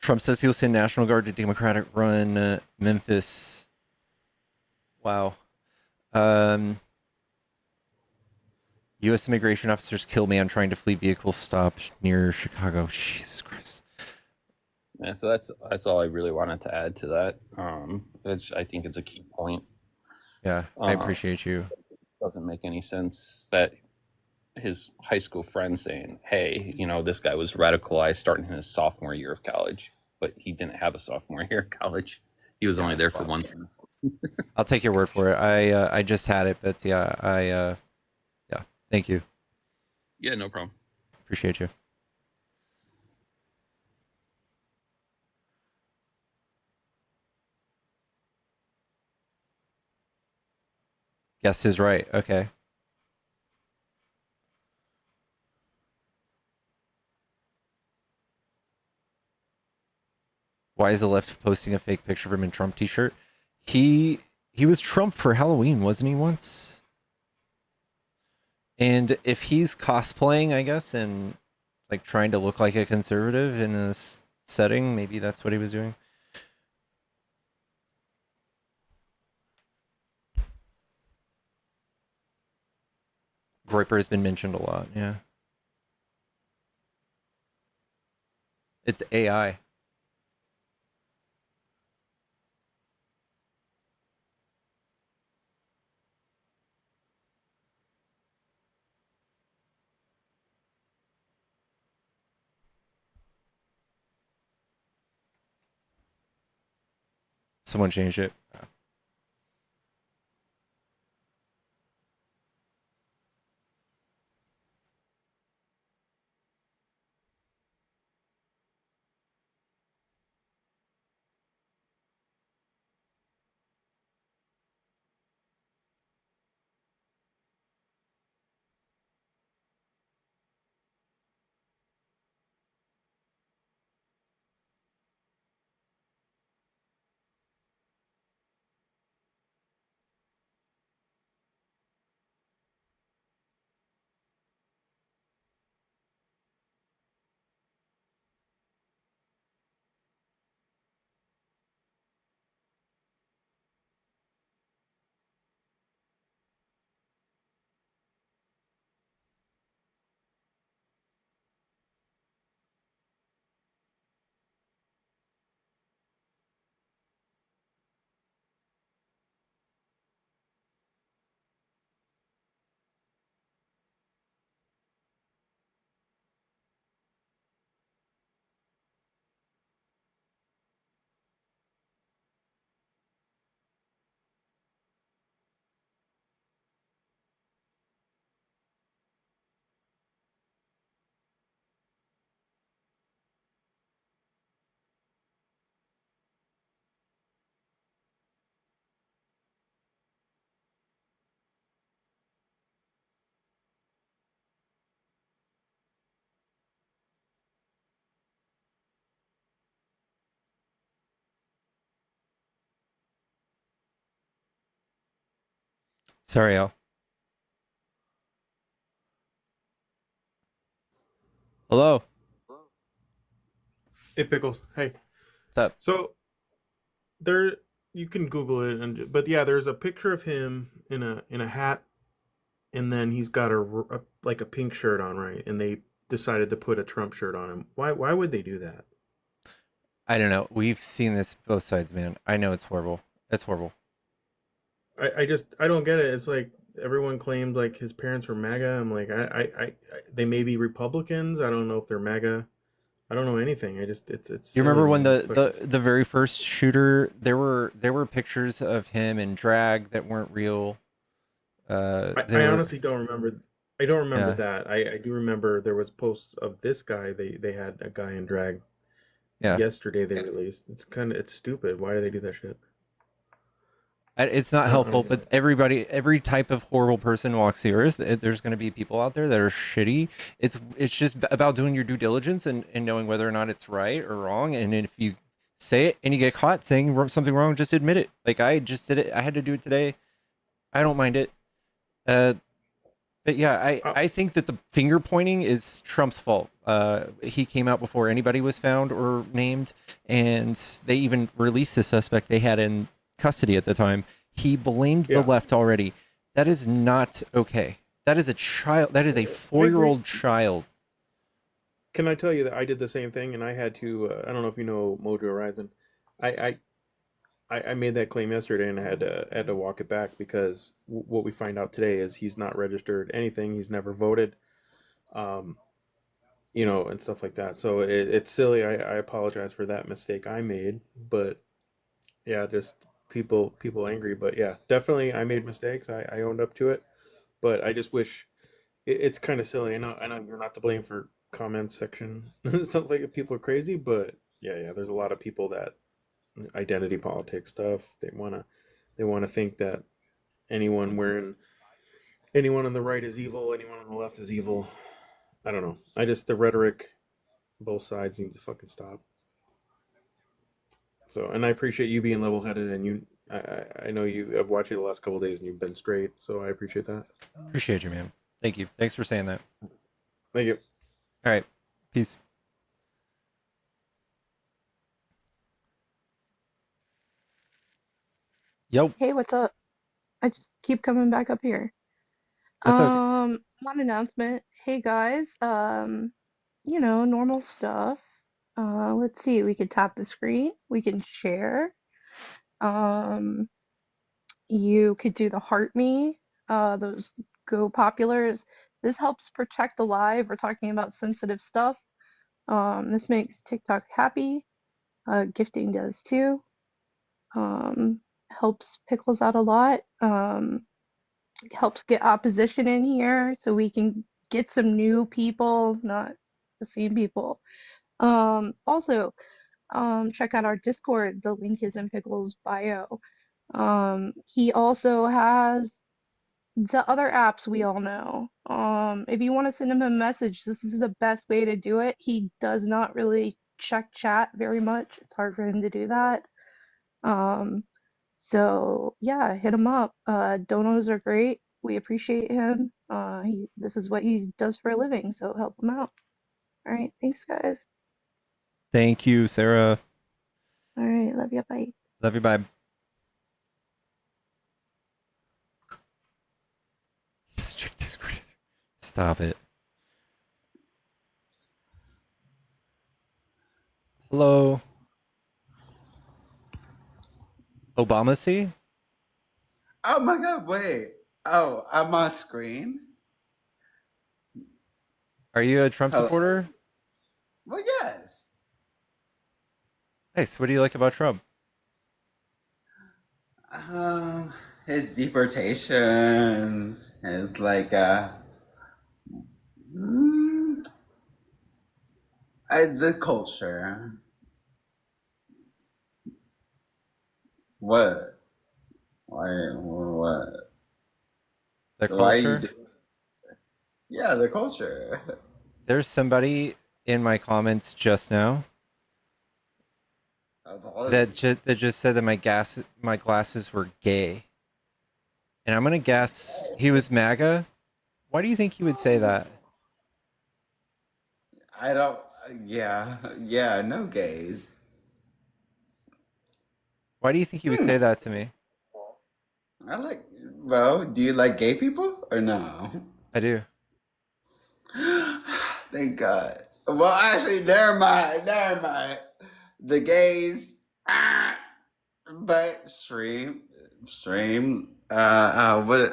Speaker 1: Trump says he'll send National Guard to Democratic run Memphis. Wow. U.S. immigration officers kill man trying to flee vehicle stopped near Chicago. Jesus Christ.
Speaker 21: Yeah, so that's all I really wanted to add to that. Which I think it's a key point.
Speaker 1: Yeah, I appreciate you.
Speaker 21: Doesn't make any sense that his high school friend saying, hey, this guy was radicalized starting in his sophomore year of college, but he didn't have a sophomore year of college. He was only there for one thing.
Speaker 1: I'll take your word for it. I just had it, but yeah, thank you.
Speaker 21: Yeah, no problem.
Speaker 1: Appreciate you. Guess is right. Okay. Why is the left posting a fake picture of him in Trump t-shirt? He was Trump for Halloween, wasn't he once? And if he's cosplaying, I guess, and like trying to look like a conservative in this setting, maybe that's what he was doing. Groyper has been mentioned a lot, yeah. It's AI. Someone changed it. Sorry, Al. Hello.
Speaker 2: Hey Pickles. Hey.
Speaker 1: What's up?
Speaker 2: So there you can Google it but yeah, there's a picture of him in a hat, and then he's got like a pink shirt on, right? And they decided to put a Trump shirt on him. Why would they do that?
Speaker 1: I don't know. We've seen this both sides, man. I know it's horrible. It's horrible.
Speaker 2: I don't get it. It's like everyone claimed like his parents were MAGA. I'm like, they may be Republicans. I don't know if they're MAGA. I don't know anything. It's
Speaker 1: You
Speaker 2: silly,
Speaker 1: remember when
Speaker 2: man. It's fucking
Speaker 1: the very first shooter, there were pictures of him in drag that weren't real.
Speaker 2: I
Speaker 1: There were,
Speaker 2: honestly don't remember. I don't remember
Speaker 1: yeah,
Speaker 2: that. I do remember there was posts of this guy. They had a guy in drag
Speaker 1: yeah.
Speaker 2: yesterday. They released. It's stupid. Why do they do that shit?
Speaker 1: It's not
Speaker 2: I
Speaker 1: helpful,
Speaker 2: don't get
Speaker 1: but
Speaker 2: it.
Speaker 1: every type of horrible person walks the earth. There's going to be people out there that are shitty. It's just about doing your due diligence and knowing whether or not it's right or wrong. And if you say it and you get caught saying something wrong, just admit it. Like I just did it. I had to do it today. I don't mind it. Uh, but yeah, I think that the finger pointing is Trump's fault. He came out before anybody was found or named, and they even released the suspect they had in custody at the time. He blamed the
Speaker 2: Yeah,
Speaker 1: left already. That is not okay. That is a child. That is a
Speaker 2: I agree.
Speaker 1: 4-year-old child.
Speaker 2: Can I tell you that I did the same thing, and I had to. I don't know if you know Mojo Horizon. I I made that claim yesterday, and I had to walk it back because what we find out today is he's not registered anything. He's never voted, um, and stuff like that. So it's silly. I apologize for that mistake I made, but yeah, just people angry. But yeah, definitely I made mistakes. I owned up to it, but I just wish it's kind of silly. I know you're not to blame for comment section stuff like people are crazy, but yeah, there's a lot of people that identity politics stuff. They wanna think that anyone wearing anyone on the right is evil, anyone on the left is evil. I don't know. The rhetoric, both sides need to fucking stop. So, and I appreciate you being level headed, and I know I've watched you the last couple of days, and you've been straight. So I appreciate that.
Speaker 1: Appreciate you, man. Thank you. Thanks for saying that.
Speaker 2: Thank you.
Speaker 1: All right. Peace. Yo,
Speaker 12: Hey, what's up? I just keep coming back up here.
Speaker 1: that's okay.
Speaker 12: One announcement. Hey guys, normal stuff. Let's see, we can tap the screen, we can share. Um, you could do the heart me, those go populars. This helps protect the live. We're talking about sensitive stuff. This makes TikTok happy. Gifting does too. Helps Pickles out a lot. Helps get opposition in here so we can get some new people, not the same people. Also, check out our Discord. The link is in Pickles' bio. He also has the other apps we all know. If you want to send him a message, this is the best way to do it. He does not really check chat very much. It's hard for him to do that. So yeah, hit him up. Donos are great. We appreciate him. This is what he does for a living, so help him out. All right, thanks guys.
Speaker 1: Thank you, Sarah.
Speaker 12: All right, love you, bye.
Speaker 1: Love you. Bye. Let's check Discord. Stop it. Hello. Obama see?
Speaker 3: Oh my god, wait. Oh, I'm on screen?
Speaker 1: Are you a Trump
Speaker 3: Hello.
Speaker 1: supporter?
Speaker 3: Well, yes.
Speaker 1: Nice. What do you like about Trump?
Speaker 3: His deportations, his the culture. What? Why? What?
Speaker 1: The
Speaker 3: Why you?
Speaker 1: culture?
Speaker 3: Yeah, the culture.
Speaker 1: There's somebody in my comments just now
Speaker 3: That's all.
Speaker 1: that just said that my glasses were gay. And I'm gonna guess he was MAGA. Why do you think he would say that?
Speaker 3: I don't. Yeah, no gays.
Speaker 1: Why do you think he would say that to me?
Speaker 3: Well, do you like gay people or no?
Speaker 1: I do.
Speaker 3: Thank God. Well, actually, never mind. the gays. But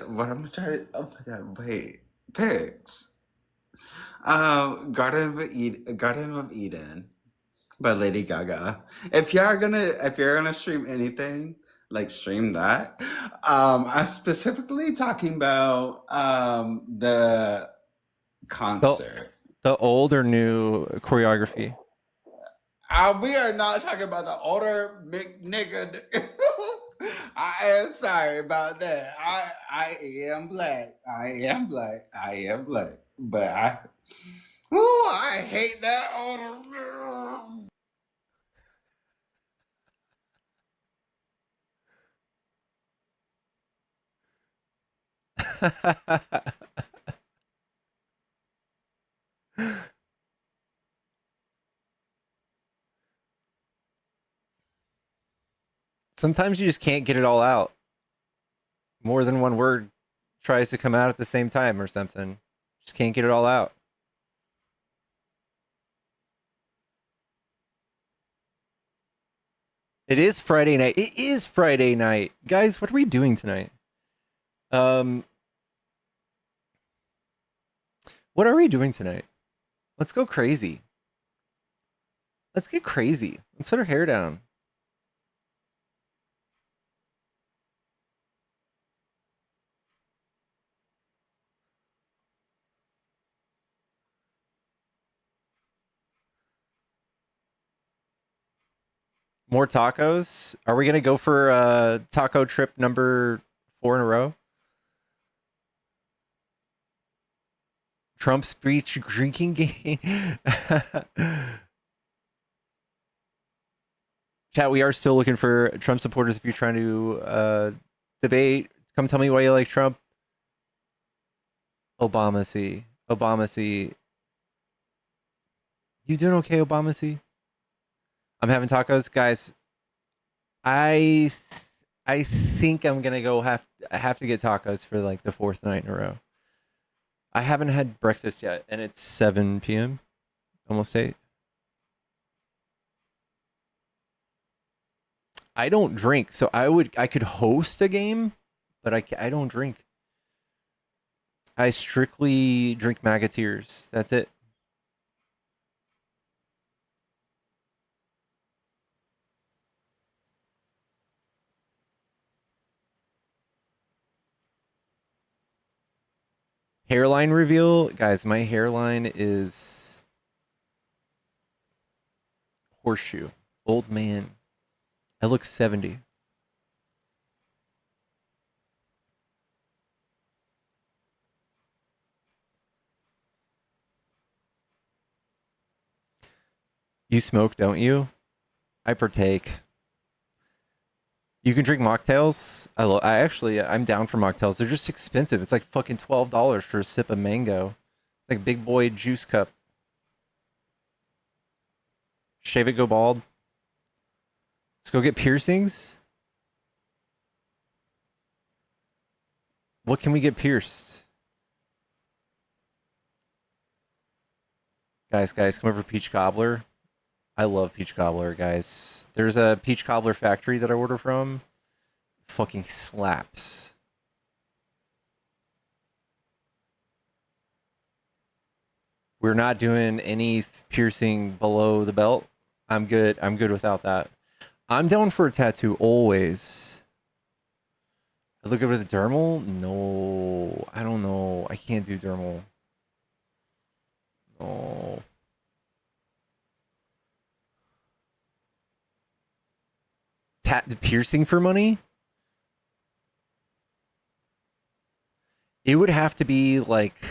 Speaker 3: what am I trying to? Oh my god! Wait, pigs. Garden of Eden by Lady Gaga. If you're gonna stream anything, like stream that. I'm specifically talking about the concert.
Speaker 1: The old or new choreography?
Speaker 3: We are not talking about the older nigga. I am sorry about that. I am black. I am black. I am black. But I hate that older.
Speaker 1: Sometimes you just can't get it all out. More than one word tries to come out at the same time or something. Just can't get it all out. It is Friday night. It is Friday night. Guys, what are we doing tonight? What are we doing tonight? Let's go crazy. Let's get crazy. Let's let our hair down. More tacos? Are we gonna go for taco trip number 4 in a row? Trump speech drinking game. Chat, we are still looking for Trump supporters. If you're trying to debate, come tell me why you like Trump. Obama-C. Obama-C. You doing okay, Obama-C? I'm having tacos. Guys, I think I'm gonna go I have to get tacos for like the 4th night in a row. I haven't had breakfast yet, and it's 7 p.m. Almost 8. I don't drink, so I could host a game, but I don't drink. I strictly drink MAGA tears. That's it. Hairline reveal. Guys, my hairline is horseshoe. Old man. I look 70. You smoke, don't you? I partake. You can drink mocktails. I'm down for mocktails. They're just expensive. It's like fucking $12 for a sip of mango. It's like big boy juice cup. Shave it, go bald. Let's go get piercings. What can we get pierced? Guys, come over peach cobbler. I love peach cobbler, guys. There's a peach cobbler factory that I order from. Fucking slaps. We're not doing any piercing below the belt. I'm good. I'm good without that. I'm down for a tattoo always. I look over the dermal? No, I don't know. I can't do dermal. No. Piercing for money? It would have to be like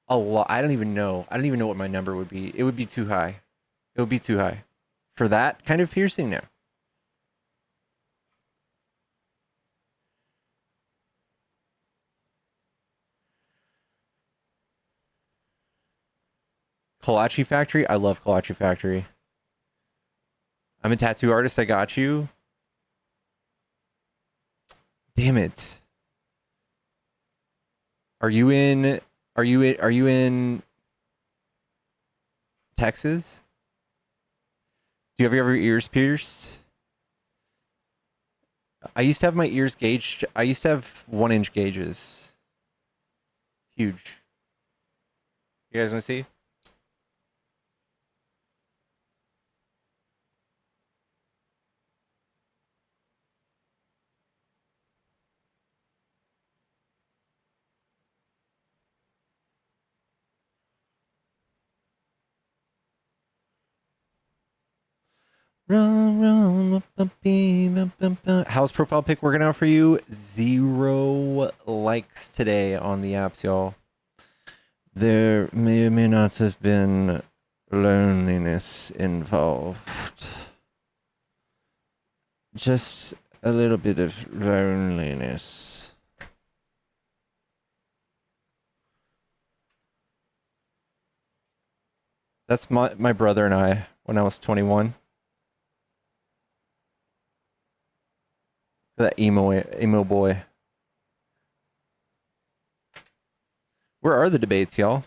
Speaker 1: a lot. I don't even know what my number would be. It would be too high. It would be too high for that kind of piercing now. Kolache Factory? I love Kolache Factory. I'm a tattoo artist. I got you. Damn it. Are you in Texas? Do you have your ears pierced? I used to have my ears gauged. I used to have 1-inch gauges. Huge. You guys want to see? House profile pic working out for you? 0 likes today on the apps, y'all. There may or may not have been loneliness involved. Just a little bit of loneliness. That's my brother and I when I was 21. That emo boy. Where are the debates, y'all?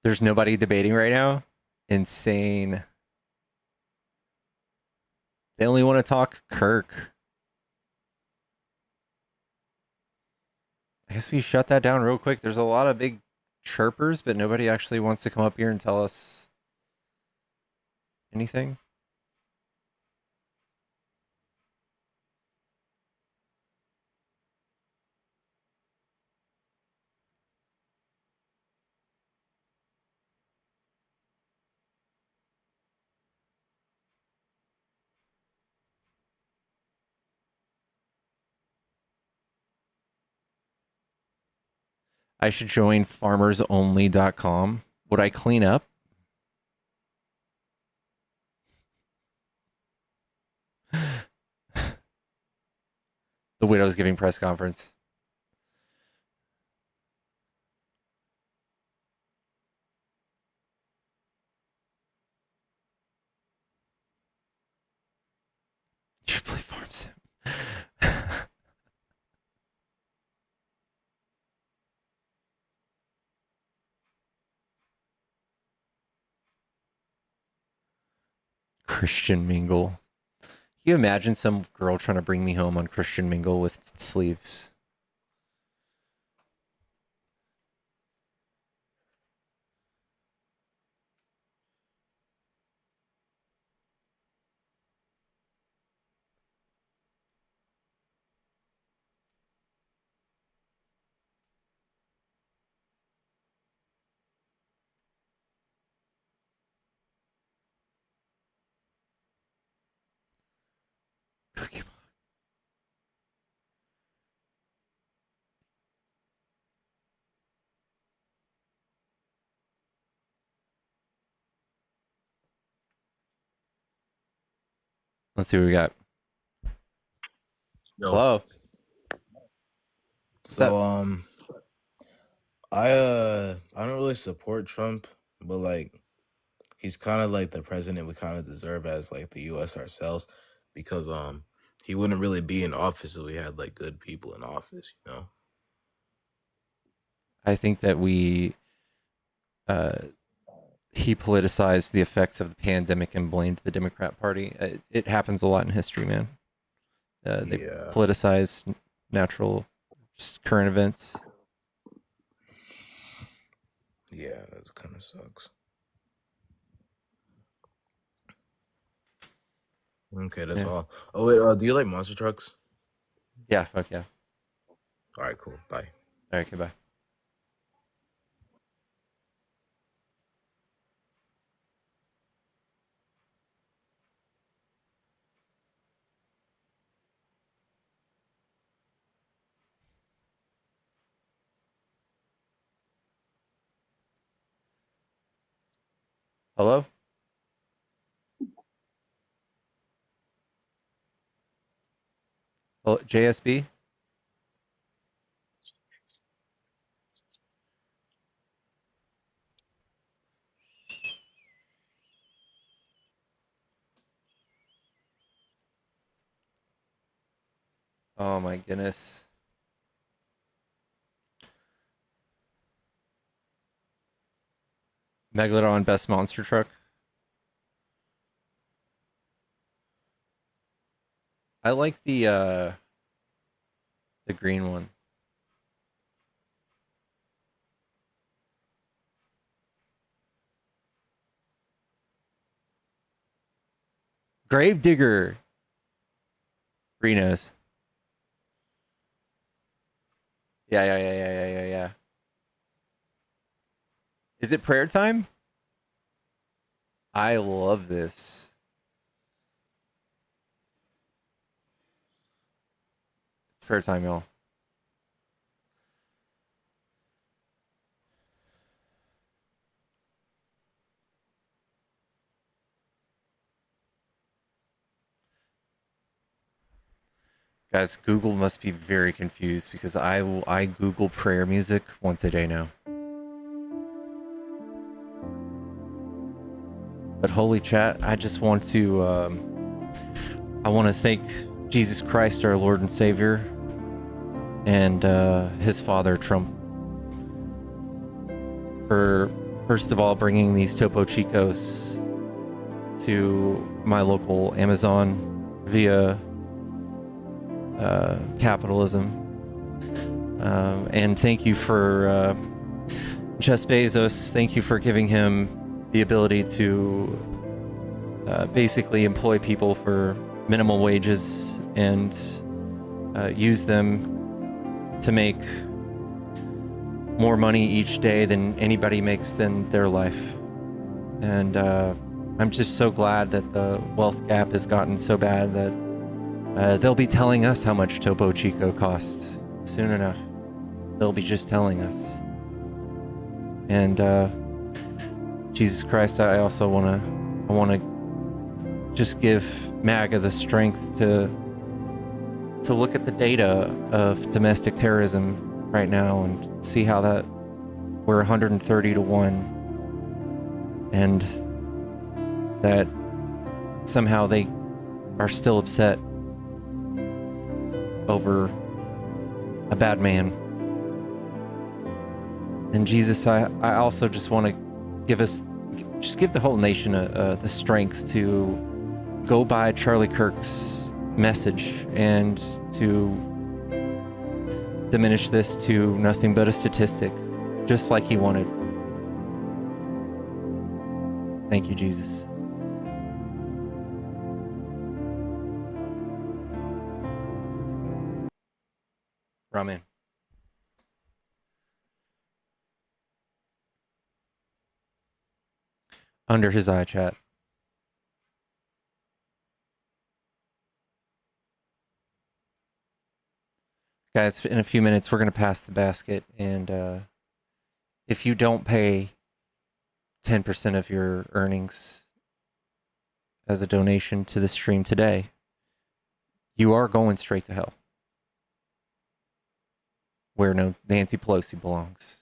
Speaker 1: There's nobody debating right now? Insane. They only want to talk Kirk. I guess we shut that down real quick. There's a lot of big chirpers, but nobody actually wants to come up here and tell us anything. I should join farmersonly.com. Would I clean up? The widow's giving press conference. You should play Farm Sim. Christian Mingle. Can you imagine some girl trying to bring me home on Christian Mingle with sleeves? Let's see what we got.
Speaker 6: Yo.
Speaker 1: Hello.
Speaker 6: So I don't really support Trump, but like he's kind of like the president we kind of deserve as like the US ourselves, because he wouldn't really be in office if we had like good people in office, you know.
Speaker 1: I think that he politicized the effects of the pandemic and blamed the Democrat Party. It happens a lot in history, man. They
Speaker 6: Yeah.
Speaker 1: politicize natural, just current events.
Speaker 6: Yeah, that kind of sucks. Okay, that's
Speaker 1: Yeah.
Speaker 6: all. Oh wait, do you like monster trucks?
Speaker 1: Yeah, fuck yeah.
Speaker 6: All right, cool. Bye.
Speaker 1: All right, goodbye. Hello? Hello, JSB? Oh my goodness. Megalodon best monster truck. I like the green one. Gravedigger. Reno's. Yeah. Is it prayer time? I love this. It's prayer time, y'all. Guys, Google must be very confused because I Google prayer music once a day now. But holy chat, I just want to I want to thank Jesus Christ, our Lord and Savior, and his father Trump for first of all bringing these Topo Chicos to my local Amazon via capitalism, and thank you for Jeff Bezos. Thank you for giving him the ability to basically employ people for minimal wages and use them to make more money each day than anybody makes in their life. And I'm just so glad that the wealth gap has gotten so bad that they'll be telling us how much Topo Chico costs soon enough. They'll be just telling us. And Jesus Christ, I also want to just give MAGA the strength to look at the data of domestic terrorism right now and see how that we're 130 to 1, and that somehow they are still upset over a bad man. And Jesus, I also just want to give the whole nation the strength to go by Charlie Kirk's message and to diminish this to nothing but a statistic, just like he wanted. Thank you, Jesus. Ramen. Under his eye, chat. Guys, in a few minutes, we're going to pass the basket, and if you don't pay 10% of your earnings as a donation to the stream today, you are going straight to hell, where no Nancy Pelosi belongs.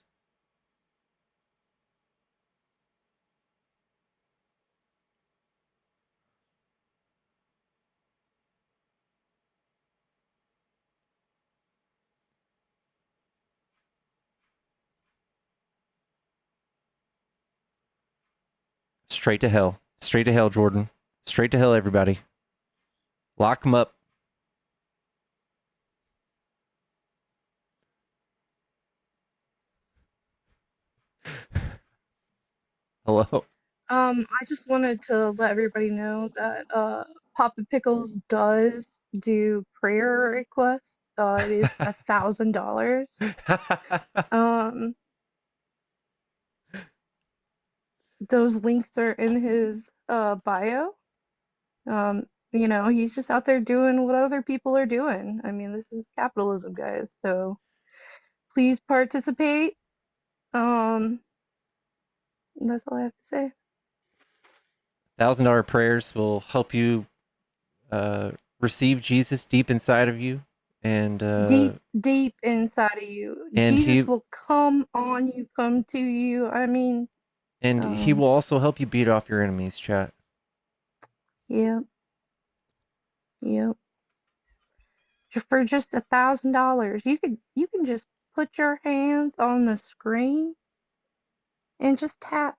Speaker 1: Straight to hell. Straight to hell, Jordan. Straight to hell, everybody. Lock them up. Hello?
Speaker 12: I just wanted to let everybody know that Papa Pickles does do prayer requests. It is $1,000. Those links are in his bio. He's just out there doing what other people are doing. I mean, this is capitalism, guys. So please participate. That's all I have to say.
Speaker 1: $1,000 prayers will help you receive Jesus deep inside of you, and
Speaker 12: Deep inside of you,
Speaker 1: and
Speaker 12: Jesus will come on you, come to you. I mean,
Speaker 1: he will also help you beat off your enemies, chat.
Speaker 12: Yep. for just $1,000. You can just put your hands on the screen and just tap,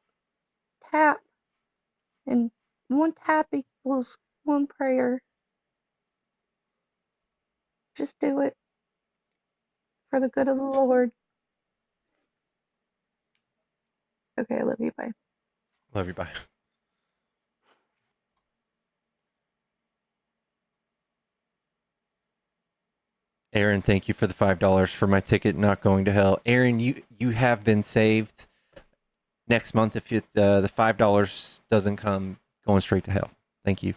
Speaker 12: and one tap equals one prayer. Just do it for the good of the Lord. Okay, I love you. Bye.
Speaker 1: Love you. Bye. Aaron, thank you for the $5 for my ticket not going to hell. Aaron, you have been saved. Next month, if the $5 doesn't come, going straight to hell. Thank you.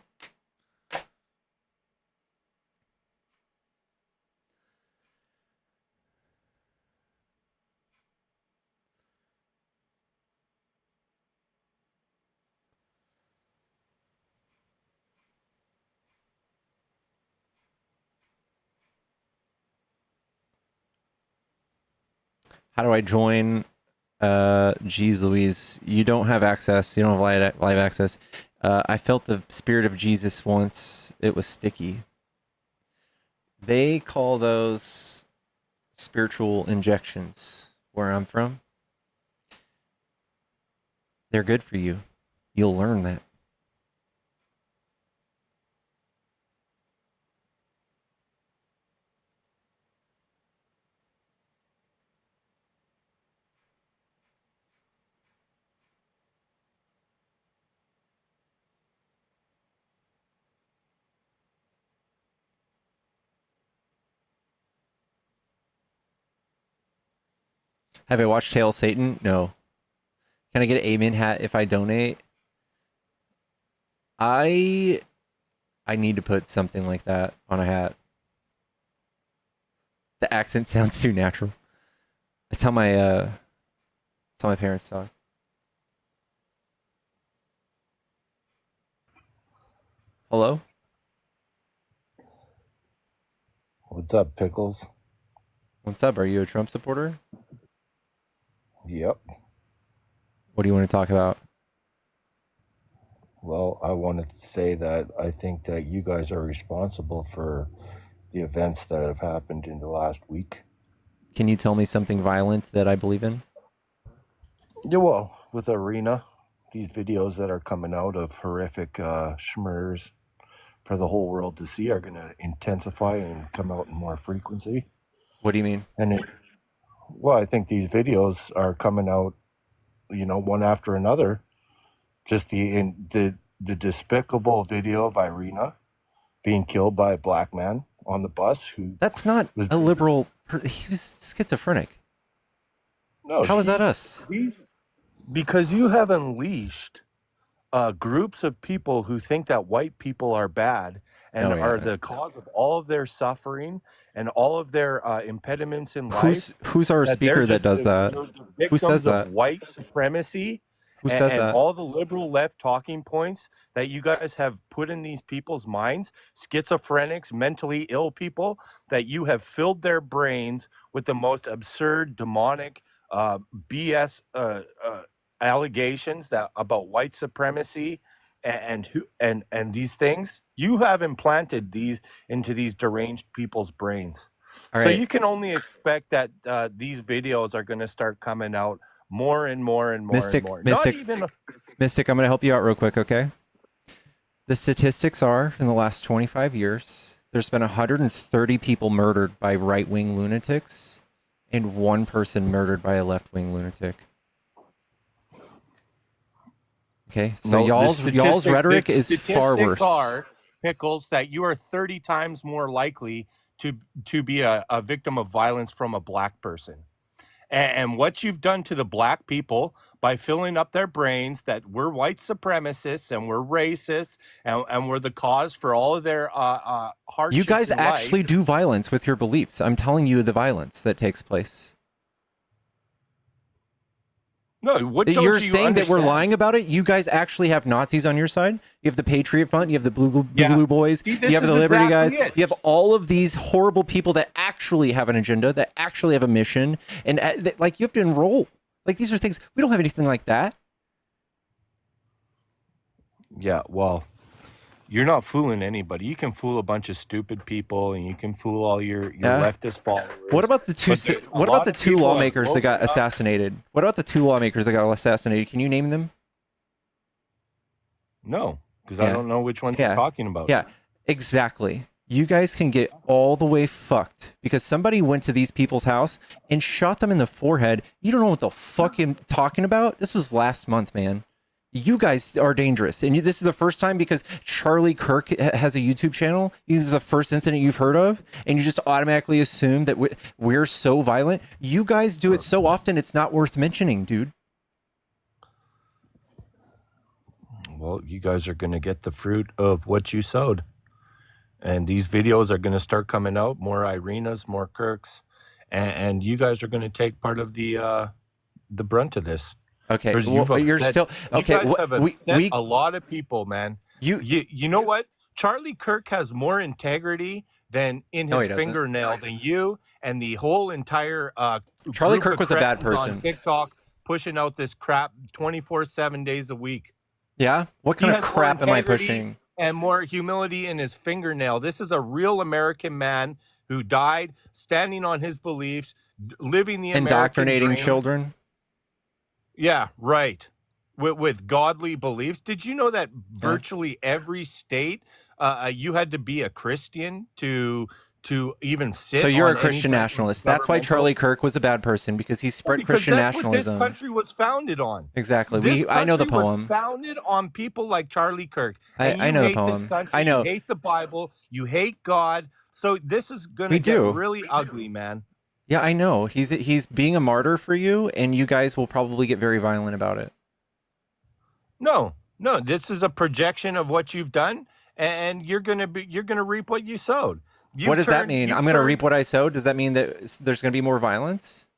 Speaker 1: How do I join? Geez Louise, you don't have access. You don't have live access. I felt the spirit of Jesus once. It was sticky. They call those spiritual injections where I'm from. They're good for you. You'll learn that. Have I watched Hail Satan? No. Can I get an amen hat if I donate? I need to put something like that on a hat. The accent sounds too natural. I tell my parents talk. Hello?
Speaker 5: What's up, Pickles?
Speaker 1: What's up? Are you a Trump supporter?
Speaker 5: Yep.
Speaker 1: What do you want to talk about?
Speaker 5: Well, I wanted to say that I think that you guys are responsible for the events that have happened in the last week.
Speaker 1: Can you tell me something violent that I believe in?
Speaker 5: Yeah, well, with Arena, these videos that are coming out of horrific schmurs for the whole world to see are going to intensify and come out in more frequency.
Speaker 1: What do you mean?
Speaker 5: Well, I think these videos are coming out, one after another. Just the despicable video of Irina being killed by a black man on the bus who...
Speaker 1: That's not a liberal... He was schizophrenic.
Speaker 5: No.
Speaker 1: How is that us?
Speaker 5: Because you have unleashed groups of people who think that white people are bad and are the cause of all of their suffering and all of their impediments in life.
Speaker 1: Who's our speaker that does that? Who says that?
Speaker 5: White supremacy.
Speaker 1: Who says
Speaker 5: and
Speaker 1: that?
Speaker 5: all the liberal left talking points that you guys have put in these people's minds, schizophrenics, mentally ill people, that you have filled their brains with the most absurd, demonic BS allegations about white supremacy and these things. You have implanted these into these deranged people's brains. So you can only expect that these videos are going to start coming out more and more and more
Speaker 1: Mystic,
Speaker 5: and more.
Speaker 1: Mystic, I'm going to help you out real quick, okay? The statistics are, in the last 25 years, there's been 130 people murdered by right-wing lunatics and one person murdered by a left-wing lunatic. Okay, so y'all's rhetoric is far worse.
Speaker 5: Are, Pickles, that you are 30 times more likely to be a victim of violence from a black person. And what you've done to the black people by filling up their brains that we're white supremacists and we're racists and we're the cause for all of their hardships.
Speaker 1: You guys actually do violence with your beliefs. I'm telling you the violence that takes place.
Speaker 5: No, what don't
Speaker 1: you're
Speaker 5: you
Speaker 1: saying
Speaker 5: understand?
Speaker 1: That we're lying about it? You guys actually have Nazis on your side. You have the Patriot Front. You have the Blue Boys.
Speaker 5: See,
Speaker 1: you have the Liberty guys. You have all of these horrible people that actually have an agenda, that actually have a mission, and like you have to enroll. Like these are things we don't have anything like that.
Speaker 5: Yeah, well, You're not fooling anybody. You can fool a bunch of stupid people, and you can fool all your
Speaker 1: Yeah.
Speaker 5: leftist followers.
Speaker 1: What about the two?
Speaker 5: But there's a
Speaker 1: What about
Speaker 5: lot
Speaker 1: the
Speaker 5: of
Speaker 1: two
Speaker 5: people have
Speaker 1: lawmakers that got
Speaker 5: woken up.
Speaker 1: assassinated? What about the two lawmakers that got assassinated? Can you name them?
Speaker 5: No, because I
Speaker 1: Yeah.
Speaker 5: don't know which one
Speaker 1: Yeah.
Speaker 5: you're talking about.
Speaker 1: Yeah, exactly. You guys can get all the way fucked because somebody went to these people's house and shot them in the forehead. You don't know what the fuck I'm talking about. This was last month, man. You guys are dangerous, and this is the first time because Charlie Kirk has a YouTube channel. This is the first incident you've heard of, and you just automatically assume that we're so violent. You guys do it so often, it's not worth mentioning, dude.
Speaker 5: Well, you guys are going to get the fruit of what you sowed. And these videos are going to start coming out, more Irenas, more Kirks, and you guys are going to take part of the brunt of this.
Speaker 1: Okay,
Speaker 5: Because
Speaker 1: well, you're still okay.
Speaker 5: You guys have upset
Speaker 1: We
Speaker 5: a lot of people, man. You know what? Charlie Kirk has more integrity than in
Speaker 1: No, he
Speaker 5: his
Speaker 1: doesn't.
Speaker 5: fingernail than you and the whole entire
Speaker 1: Charlie
Speaker 5: group
Speaker 1: Kirk
Speaker 5: of
Speaker 1: was a bad
Speaker 5: cretins on
Speaker 1: person.
Speaker 5: TikTok pushing out this crap 24/7 days a week.
Speaker 1: Yeah, what
Speaker 5: He
Speaker 1: kind of
Speaker 5: has more
Speaker 1: crap am I
Speaker 5: integrity
Speaker 1: pushing?
Speaker 5: and more humility in his fingernail. This is a real American man who died standing on his beliefs, living the American
Speaker 1: Indoctrinating
Speaker 5: dream.
Speaker 1: children.
Speaker 5: Yeah, right. With godly beliefs. Did you know that virtually every state you had to be a Christian to even sit?
Speaker 1: So you're a
Speaker 5: on any
Speaker 1: Christian
Speaker 5: type of
Speaker 1: nationalist. That's why
Speaker 5: governmental-
Speaker 1: Charlie Kirk was a bad person because he spread
Speaker 5: Because
Speaker 1: Christian
Speaker 5: that's what
Speaker 1: nationalism.
Speaker 5: this country was founded on.
Speaker 1: Exactly.
Speaker 5: This
Speaker 1: I know the
Speaker 5: country was
Speaker 1: poem.
Speaker 5: founded on people like Charlie Kirk.
Speaker 1: I
Speaker 5: And you
Speaker 1: know the
Speaker 5: hate
Speaker 1: poem.
Speaker 5: This country,
Speaker 1: I know.
Speaker 5: You hate the Bible. You hate God. So this is going
Speaker 1: We
Speaker 5: to get
Speaker 1: do.
Speaker 5: really ugly, man.
Speaker 1: Yeah, I know. He's being a martyr for you, and you guys will probably get very violent about it.
Speaker 5: No, this is a projection of what you've done, and you're gonna reap what you sowed.
Speaker 1: What does that mean? I'm going to reap what I sowed. Does that mean that there's going to be more violence?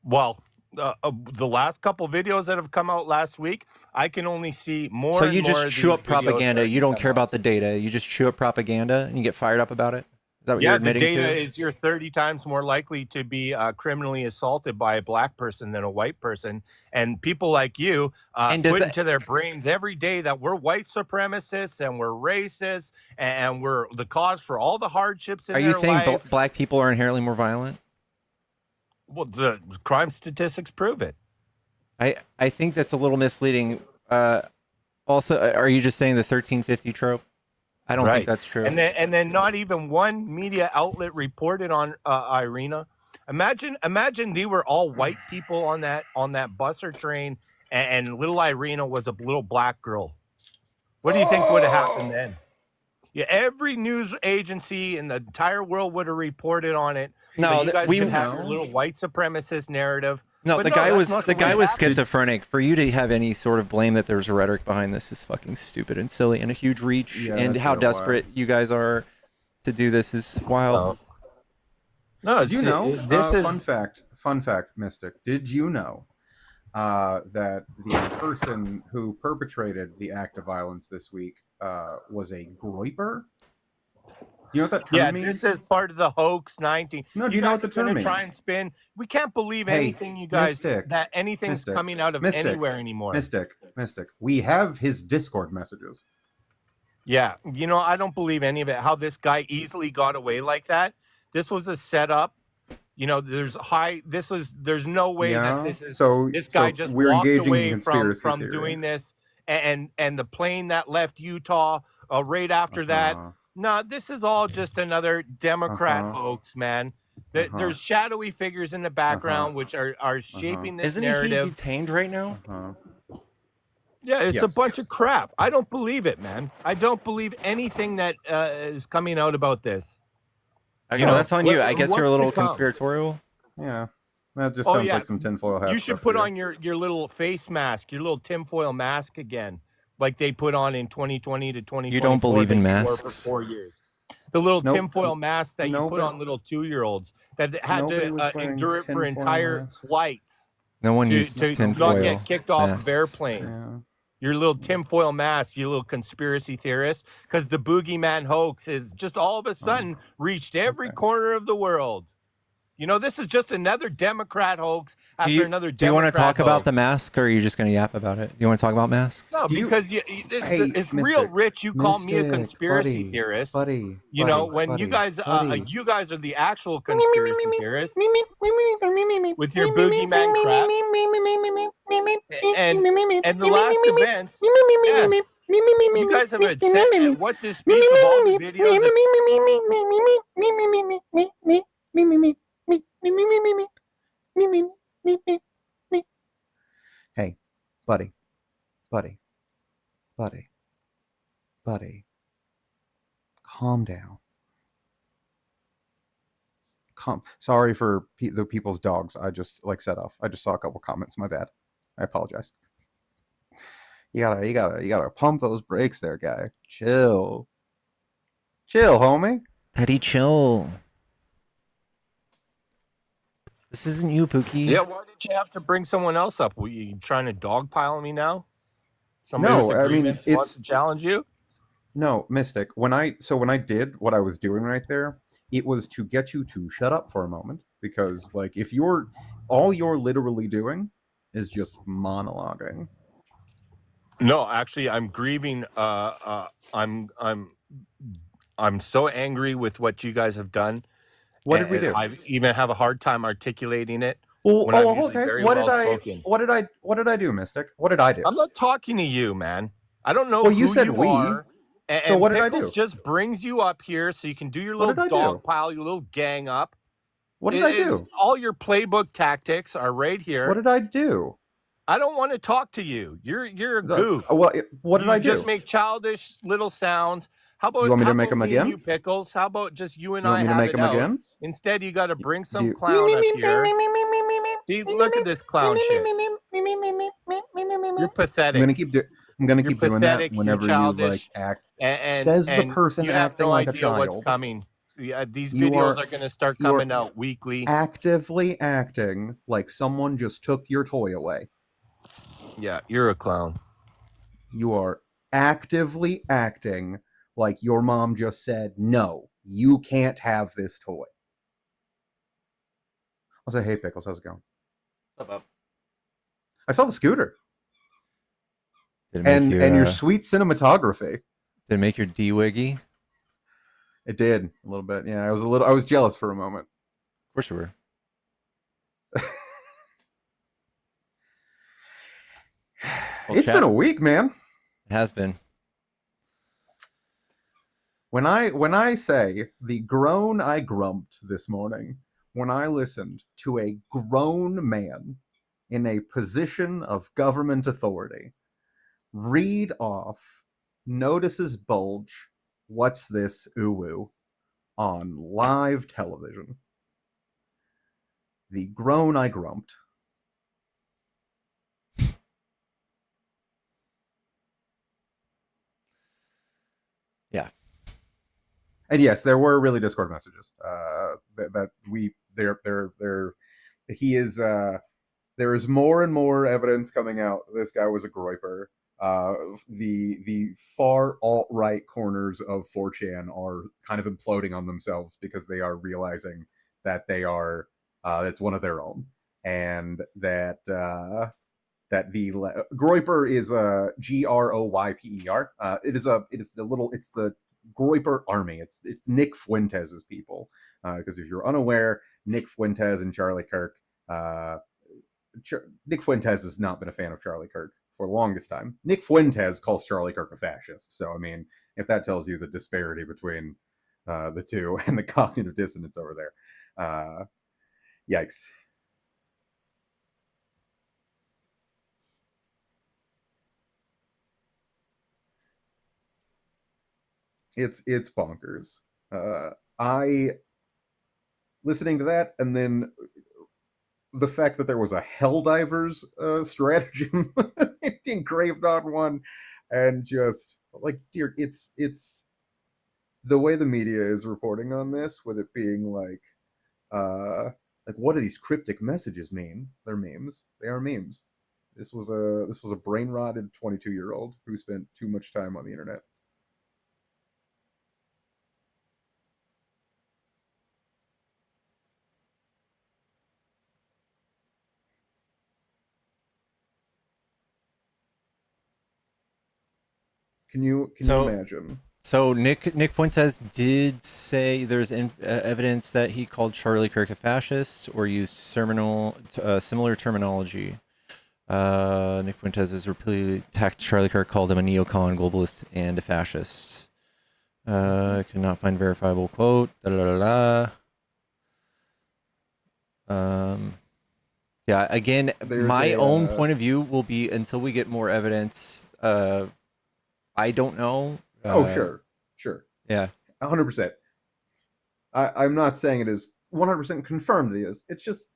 Speaker 5: Well, the last couple videos that have come out last week, I can only see more.
Speaker 1: So
Speaker 5: and
Speaker 1: you
Speaker 5: more
Speaker 1: just
Speaker 5: of
Speaker 1: chew
Speaker 5: these
Speaker 1: up
Speaker 5: videos
Speaker 1: propaganda.
Speaker 5: that
Speaker 1: You don't
Speaker 5: come
Speaker 1: care
Speaker 5: out.
Speaker 1: about the data. You just chew up propaganda and you get fired up about it. Is that what you're
Speaker 5: Yeah, the
Speaker 1: admitting
Speaker 5: data
Speaker 1: to?
Speaker 5: is you're 30 times more likely to be criminally assaulted by a black person than a white person. And people like you
Speaker 1: And does
Speaker 5: put
Speaker 1: that-
Speaker 5: into their brains every day that we're white supremacists and we're racist and we're the cause for all the hardships in
Speaker 1: Are
Speaker 5: their
Speaker 1: you saying
Speaker 5: life.
Speaker 1: black people are inherently more violent?
Speaker 5: Well, the crime statistics prove it.
Speaker 1: I think that's a little misleading. Also, are you just saying the 1350 trope? I don't think that's true.
Speaker 5: And then not even one media outlet reported on Irina. Imagine they were all white people on that bus or train, and little Irina was a little black girl. What do you think would have happened then? Yeah, every news agency in the entire world would have reported on it.
Speaker 1: No,
Speaker 5: but you guys
Speaker 1: we
Speaker 5: could have your little white supremacist narrative.
Speaker 1: No,
Speaker 5: But
Speaker 1: the guy
Speaker 5: that's
Speaker 1: was
Speaker 5: not
Speaker 1: the
Speaker 5: way
Speaker 1: guy
Speaker 5: it
Speaker 1: was
Speaker 5: happened.
Speaker 1: schizophrenic. For you to have any sort of blame that there's rhetoric behind this is fucking stupid and silly and a huge reach.
Speaker 4: Yeah,
Speaker 1: and
Speaker 4: that's
Speaker 1: how
Speaker 4: real
Speaker 1: desperate you guys are to do this is wild.
Speaker 5: No,
Speaker 4: Did you know?
Speaker 5: this is
Speaker 4: Fun fact, Mystic. Did you know that the person who perpetrated the act of violence this week was a groiper? You know what that term
Speaker 5: yeah,
Speaker 4: means?
Speaker 5: this is part of the hoax 19.
Speaker 4: No, do you know what the term
Speaker 5: means? Try
Speaker 4: means?
Speaker 5: and spin. We can't believe
Speaker 4: Hey,
Speaker 5: anything you guys
Speaker 4: Mystic,
Speaker 5: that anything's
Speaker 4: Mystic,
Speaker 5: coming out of
Speaker 4: Mystic,
Speaker 5: anywhere anymore.
Speaker 4: Mystic. We have his Discord messages.
Speaker 5: Yeah, I don't believe any of it. How this guy easily got away like that. This was a setup. There's no way
Speaker 4: Yeah,
Speaker 5: that this
Speaker 4: so
Speaker 5: guy
Speaker 4: so
Speaker 5: just
Speaker 4: we're
Speaker 5: walked
Speaker 4: engaging in
Speaker 5: away
Speaker 4: conspiracy
Speaker 5: from
Speaker 4: theory.
Speaker 5: doing this, and the plane that left Utah right after that. No, this is all just another Democrat hoax, man. There's shadowy figures in the background which are shaping this
Speaker 1: Isn't
Speaker 5: narrative.
Speaker 1: he detained right now?
Speaker 5: Yeah, it's a
Speaker 4: Yes.
Speaker 5: bunch of crap. I don't believe it, man. I don't believe anything that is coming out about this.
Speaker 1: Okay, well, that's on you. I guess
Speaker 5: what's
Speaker 1: you're a little
Speaker 5: to come?
Speaker 1: conspiratorial.
Speaker 4: Yeah, that just
Speaker 5: Oh,
Speaker 4: sounds
Speaker 5: yeah.
Speaker 4: like some tinfoil hat.
Speaker 5: You should
Speaker 4: stuff
Speaker 5: put
Speaker 4: to do.
Speaker 5: on your little face mask, your little tinfoil mask again, like they put on in 2020 to 2024.
Speaker 1: You don't believe in
Speaker 5: that you wore
Speaker 1: masks?
Speaker 5: for 4 years. The little
Speaker 4: Nope.
Speaker 5: tinfoil mask that you put
Speaker 4: Nobody-
Speaker 5: on little 2-year-olds that had
Speaker 4: Nobody
Speaker 5: to
Speaker 4: was wearing
Speaker 5: endure it for
Speaker 4: tinfoil
Speaker 5: entire
Speaker 4: masks.
Speaker 5: flights
Speaker 1: No one
Speaker 5: to
Speaker 1: uses
Speaker 5: not
Speaker 1: tinfoil
Speaker 5: get kicked off
Speaker 1: masks.
Speaker 5: of airplanes.
Speaker 4: Yeah.
Speaker 5: Your little tinfoil mask, you little conspiracy theorist, because the boogeyman hoax is just all of a sudden reached every
Speaker 4: Okay.
Speaker 5: corner of the world. You know, this is just another Democrat hoax after another
Speaker 1: Do you want to
Speaker 5: Democrat
Speaker 1: talk about the
Speaker 5: hoax.
Speaker 1: mask, or are you just going to yap about it? Do you want to talk about masks?
Speaker 5: No, because it's real rich. You call me a conspiracy theorist.
Speaker 4: buddy,
Speaker 5: You know, when you guys are the actual conspiracy theorists with your boogeyman crap. And the last events, yeah, you guys have said what's his speak of all the videos.
Speaker 4: Hey, buddy, calm down. Sorry for the people's dogs. I just set off. I just saw a couple comments. My bad. I apologize. You gotta pump those brakes there, guy. Chill, homie.
Speaker 1: Teddy, chill. This isn't you, Pookie.
Speaker 5: Yeah, why did you have to bring someone else up? Were you trying to dogpile me now?
Speaker 4: No, I mean,
Speaker 5: wants to challenge you.
Speaker 4: No, Mystic. When I did what I was doing right there, it was to get you to shut up for a moment, because like if you're literally doing is just monologuing.
Speaker 5: No, actually, I'm grieving. I'm so angry with what you guys have done.
Speaker 4: What did we do?
Speaker 5: I even have a hard time articulating it.
Speaker 4: Well,
Speaker 5: okay.
Speaker 4: What did I do, Mystic? What did I do?
Speaker 5: I'm not talking to you, man. I don't know
Speaker 4: well,
Speaker 5: who
Speaker 4: you said
Speaker 5: you are.
Speaker 4: So what did I
Speaker 5: Pickles
Speaker 4: do?
Speaker 5: just brings you up here so you can do your little dog pile, your little gang up.
Speaker 4: What did I do?
Speaker 5: All your playbook tactics are right here.
Speaker 4: What did I do?
Speaker 5: I don't want to talk to you. You're a goof.
Speaker 4: Well, what did I do?
Speaker 5: You just make childish little sounds. How about
Speaker 4: you want me to make them again?
Speaker 5: You Pickles? How about just you and
Speaker 4: you want
Speaker 5: I
Speaker 4: me to
Speaker 5: have
Speaker 4: make
Speaker 5: it
Speaker 4: them
Speaker 5: out?
Speaker 4: Again?
Speaker 5: Instead, you got to bring some clown up here. See, look at this clown shit. You're pathetic.
Speaker 4: I'm gonna keep doing that whenever you like act. Says the person acting like a child.
Speaker 5: What's coming. Yeah, these videos are going to start coming out weekly.
Speaker 4: Actively acting like someone just took your toy away.
Speaker 5: Yeah, you're a clown.
Speaker 4: You are actively acting like your mom just said, no, you can't have this toy. I'll say, hey, Pickles, how's it going?
Speaker 1: What's up?
Speaker 4: I saw the scooter. And your sweet cinematography.
Speaker 1: Did it make your D-wiggy?
Speaker 4: It did a little bit. Yeah, I was jealous for a moment.
Speaker 1: Of course you were.
Speaker 4: It's been a week, man.
Speaker 1: It has been.
Speaker 4: When I say the groan I grumped this morning, when I listened to a grown man in a position of government authority read off notices bulge, what's this ooh on live television. The groan I grumped.
Speaker 1: Yeah.
Speaker 4: And yes, there were really Discord messages. There is more and more evidence coming out. This guy was a groiper. The far alt-right corners of 4chan are kind of imploding on themselves because they are realizing that they are it's one of their own, and that the groiper is GROYPER. It is the groiper army. It's Nick Fuentes's people. Because if you're unaware, Nick Fuentes and Charlie Kirk. Nick Fuentes has not been a fan of Charlie Kirk for the longest time. Nick Fuentes calls Charlie Kirk a fascist. So, I mean, if that tells you the disparity between the two and the cognitive dissonance over there. Yikes. It's bonkers. I listening to that, and then the fact that there was a Helldivers stratagem engraved on one, and just like, dear, it's the way the media is reporting on this, with it being like what do these cryptic messages mean? They're memes. They are memes. This was a brain rotted 22-year-old who spent too much time on the internet. Can you imagine?
Speaker 1: So Nick Fuentes did say there's evidence that he called Charlie Kirk a fascist or used similar terminology. Nick Fuentes has repeatedly attacked Charlie Kirk, called him a neocon, globalist, and a fascist. I could not find verifiable quote. Yeah, again, my own point of view will be until we get more evidence. I don't know.
Speaker 4: Sure.
Speaker 1: Yeah.
Speaker 4: 100%. I'm not saying it is 100% confirmed that it is. It's just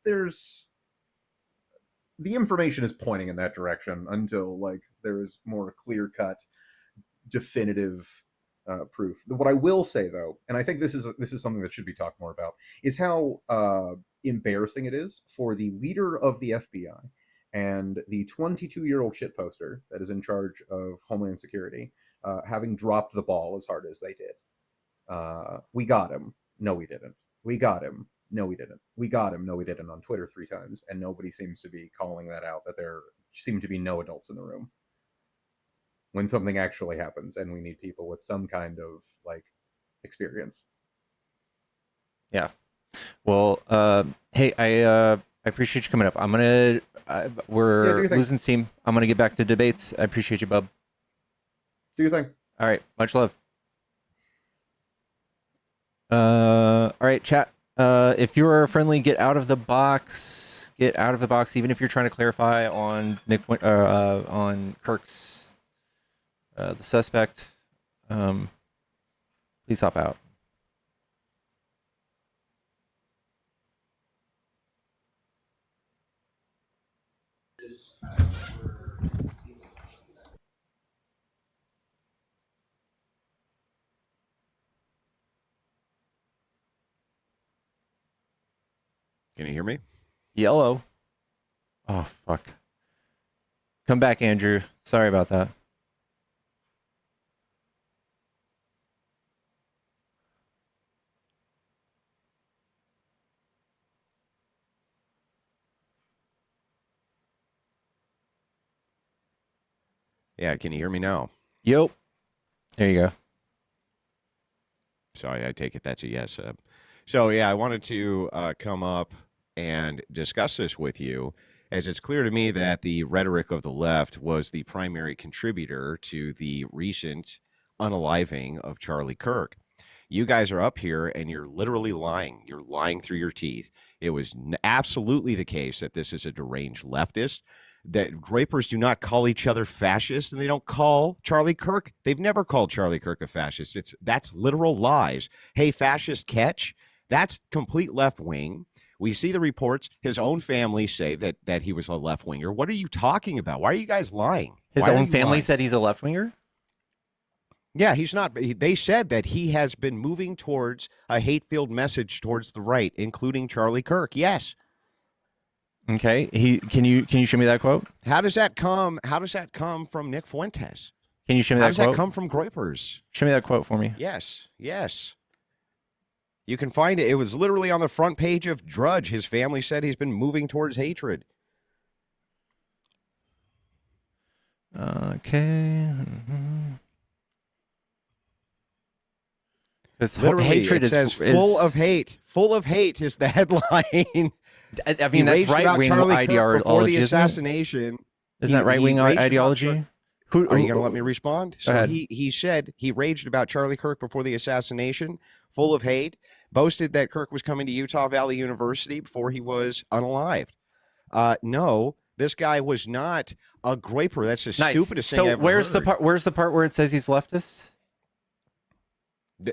Speaker 4: the information is pointing in that direction until like there is more clear-cut, definitive proof. What I will say though, and I think this is something that should be talked more about, is how embarrassing it is for the leader of the FBI and the 22-year-old shitposter that is in charge of Homeland Security having dropped the ball as hard as they did. We got him. No, we didn't. We got him. No, we didn't. We got him. No, we didn't on Twitter 3 times, and nobody seems to be calling that out, that there seem to be no adults in the room when something actually happens, and we need people with some kind of like experience.
Speaker 1: Yeah. Well, hey, I appreciate you coming up. We're losing steam. I'm gonna get back to debates. I appreciate you, bub.
Speaker 4: Do your thing. All
Speaker 1: right. Much love. All right, chat. If you are friendly, get out of the box. Get out of the box, even if you're trying to clarify on on Kirk's the suspect. Please hop out.
Speaker 7: Can you hear me?
Speaker 1: Yellow. Oh, fuck. Come back, Andrew. Sorry about that.
Speaker 7: Yeah, can you hear me now?
Speaker 1: Yep. There you go.
Speaker 7: Sorry, I take it that's a yes. So, yeah, I wanted to come up and discuss this with you, as it's clear to me that the rhetoric of the left was the primary contributor to the recent unaliving of Charlie Kirk. You guys are up here and you're literally lying. You're lying through your teeth. It was absolutely the case that this is a deranged leftist, that Groypers do not call each other fascists, and they don't call Charlie Kirk. They've never called Charlie Kirk a fascist. That's literal lies. Hey, fascist catch. That's complete left wing. We see the reports. His own family say that he was a left winger. What are you talking about? Why are you guys lying?
Speaker 1: His own family said he's a left winger?
Speaker 7: Yeah, he's not. They said that he has been moving towards a hate-filled message towards the right, including Charlie Kirk. Yes.
Speaker 1: Okay. Can you show me that quote?
Speaker 7: How does that come from Nick Fuentes?
Speaker 1: Can you show me that quote?
Speaker 7: How does that come from Groypers?
Speaker 1: Show me that quote for me.
Speaker 7: Yes. You can find it. It was literally on the front page of Drudge. His family said he's been moving towards hatred.
Speaker 1: Okay.
Speaker 7: Because hatred is full of hate. Full of hate is the headline.
Speaker 1: I mean, that's right-wing ideology.
Speaker 7: Before the assassination.
Speaker 1: Isn't that right-wing ideology?
Speaker 7: Are you going to let me respond?
Speaker 1: Go ahead.
Speaker 7: He said he raged about Charlie Kirk before the assassination, full of hate, boasted that Kirk was coming to Utah Valley University before he was unalived. No, this guy was not a Groyper. That's the stupidest thing I've ever heard.
Speaker 1: Where's the part where it says he's leftist?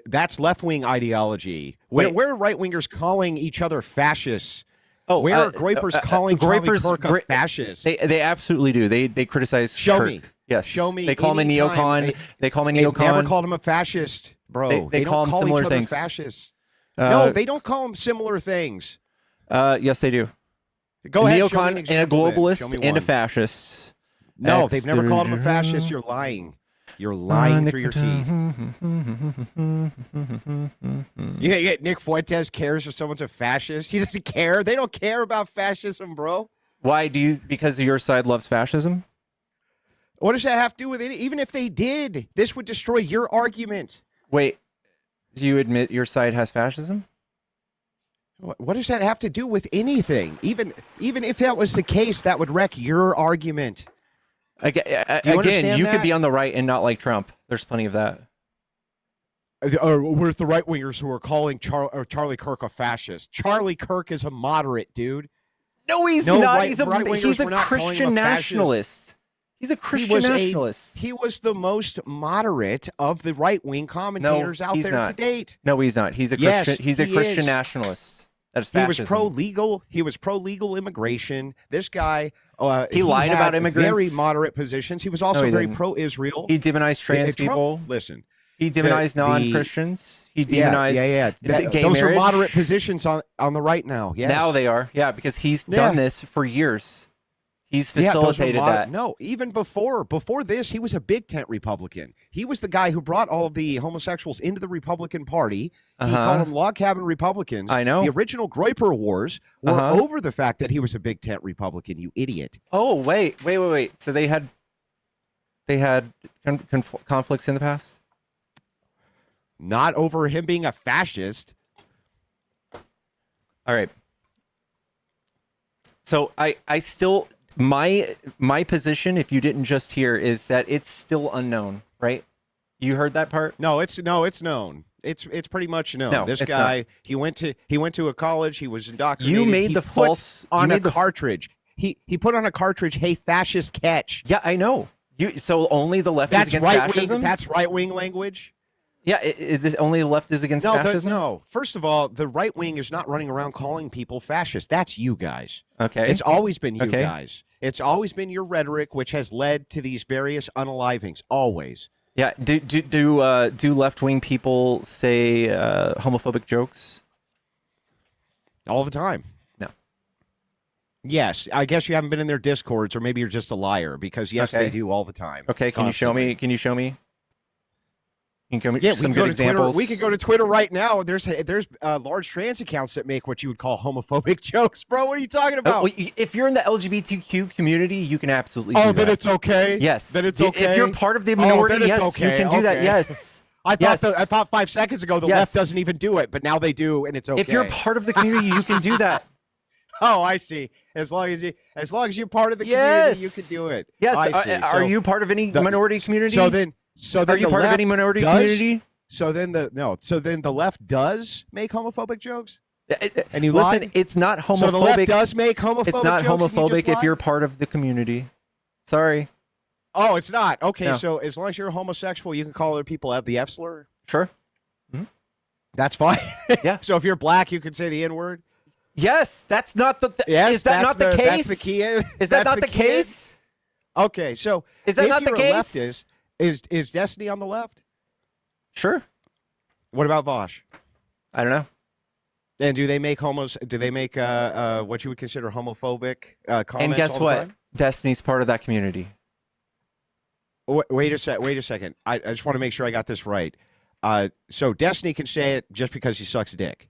Speaker 7: That's left-wing ideology. Where are right-wingers calling each other fascists?
Speaker 1: Oh,
Speaker 7: where are Groypers calling Charlie Kirk a fascist?
Speaker 1: They absolutely do. They criticize
Speaker 7: Show
Speaker 1: Kirk.
Speaker 7: me.
Speaker 1: Yes.
Speaker 7: Show me.
Speaker 1: They call him a neocon. They call him a neocon.
Speaker 7: They never called him a fascist, bro.
Speaker 1: They call him similar things.
Speaker 7: Fascists. No, they don't call him similar things.
Speaker 1: Yes, they do.
Speaker 7: Go ahead.
Speaker 1: Neocon and a globalist and a fascist.
Speaker 7: No, they've never called him a fascist. You're lying. You're lying through your teeth. You think Nick Fuentes cares if someone's a fascist? He doesn't care. They don't care about fascism, bro.
Speaker 1: Why do you? Because your side loves fascism?
Speaker 7: What does that have to do with it? Even if they did, this would destroy your argument.
Speaker 1: Wait, do you admit your side has fascism?
Speaker 7: What does that have to do with anything? Even if that was the case, that would wreck your argument.
Speaker 1: Again, you could be on the right and not like Trump. There's plenty of that.
Speaker 7: Where's the right wingers who are calling Charlie Kirk a fascist? Charlie Kirk is a moderate, dude.
Speaker 1: No, he's not. He's a Christian nationalist. He's a Christian nationalist.
Speaker 7: He was the most moderate of the right-wing commentators out there to date.
Speaker 1: No, he's not. He's a Christian. He's a Christian nationalist. That's fascism.
Speaker 7: He was pro-legal. He was pro-legal immigration. This guy,
Speaker 1: he lied about immigrants.
Speaker 7: Very moderate positions. He was also very pro-Israel.
Speaker 1: He demonized trans people.
Speaker 7: Listen.
Speaker 1: He demonized non-Christians. He demonized
Speaker 7: gay
Speaker 1: those
Speaker 7: marriage. Are moderate positions on the right now. Yes.
Speaker 1: Now they are. Yeah, because he's done this for years. He's facilitated that.
Speaker 7: No, even before this, he was a big tent Republican. He was the guy who brought all of the homosexuals into the Republican Party. He called them log cabin Republicans.
Speaker 1: I know.
Speaker 7: The original Groyper Wars were over the fact that he was a big tent Republican, you idiot.
Speaker 1: Oh, wait. So they had conflicts in the past?
Speaker 7: Not over him being a fascist.
Speaker 1: All right. So I still my position, if you didn't just hear, is that it's still unknown, right? You heard that part?
Speaker 7: No, it's known. It's pretty much known.
Speaker 1: No,
Speaker 7: this guy, he went to a college, he was indoctrinated.
Speaker 1: You made the
Speaker 7: cartridge. He put on a cartridge, "Hey, fascist, catch."
Speaker 1: Yeah, I know. So only the left is against fascism?
Speaker 7: That's right-wing language?
Speaker 1: Yeah, only the left is against fascism?
Speaker 7: No. First of all, the right wing is not running around calling people fascist. That's you guys.
Speaker 1: Okay.
Speaker 7: It's always been you guys. It's always been your rhetoric, which has led to these various unalivings. Always.
Speaker 1: Yeah. Do left-wing people say homophobic jokes?
Speaker 7: All the time.
Speaker 1: No.
Speaker 7: Yes. I guess you haven't been in their discords, or maybe you're just a liar, because yes, they do all the time.
Speaker 1: Okay. Can you show me? Can you show me? You can
Speaker 7: some good examples. We can go to Twitter right now. There's large trans accounts that make what you would call homophobic jokes, bro. What are you talking about?
Speaker 1: If you're in the LGBTQ community, you can absolutely do that.
Speaker 7: Then it's okay.
Speaker 1: Yes.
Speaker 7: Then it's okay.
Speaker 1: If you're part of the minority, yes, you can do that. Yes.
Speaker 7: I thought 5 seconds ago the left doesn't even do it, but now they do, and it's okay.
Speaker 1: If you're part of the community, you can do that.
Speaker 7: Oh, I see. As long as you're part of the community, you can do it.
Speaker 1: Yes.
Speaker 7: I see.
Speaker 1: Are you part of any minority community?
Speaker 7: So then
Speaker 1: are you part of any minority community?
Speaker 7: So then the left does make homophobic jokes?
Speaker 1: And you listen, it's not homophobic.
Speaker 7: So the left does make homophobic jokes?
Speaker 1: It's not homophobic if you're part of the community. Sorry.
Speaker 7: Oh, it's not. Okay, so as long as you're homosexual, you can call other people the F slur?
Speaker 1: Sure.
Speaker 7: That's fine.
Speaker 1: Yeah.
Speaker 7: So if you're black, you can say the N-word?
Speaker 1: Yes, that's not the is that not the case?
Speaker 7: That's the key.
Speaker 1: Is that not the case?
Speaker 7: Okay, so
Speaker 1: is that not the case?
Speaker 7: Is Destiny on the left?
Speaker 1: Sure.
Speaker 7: What about Vosh?
Speaker 1: I don't know.
Speaker 7: And do they make what you would consider homophobic comments?
Speaker 1: And guess
Speaker 7: all the
Speaker 1: what?
Speaker 7: time?
Speaker 1: Destiny's part of that community.
Speaker 7: Wait a second. I just want to make sure I got this right. So Destiny can say it just because he sucks dick.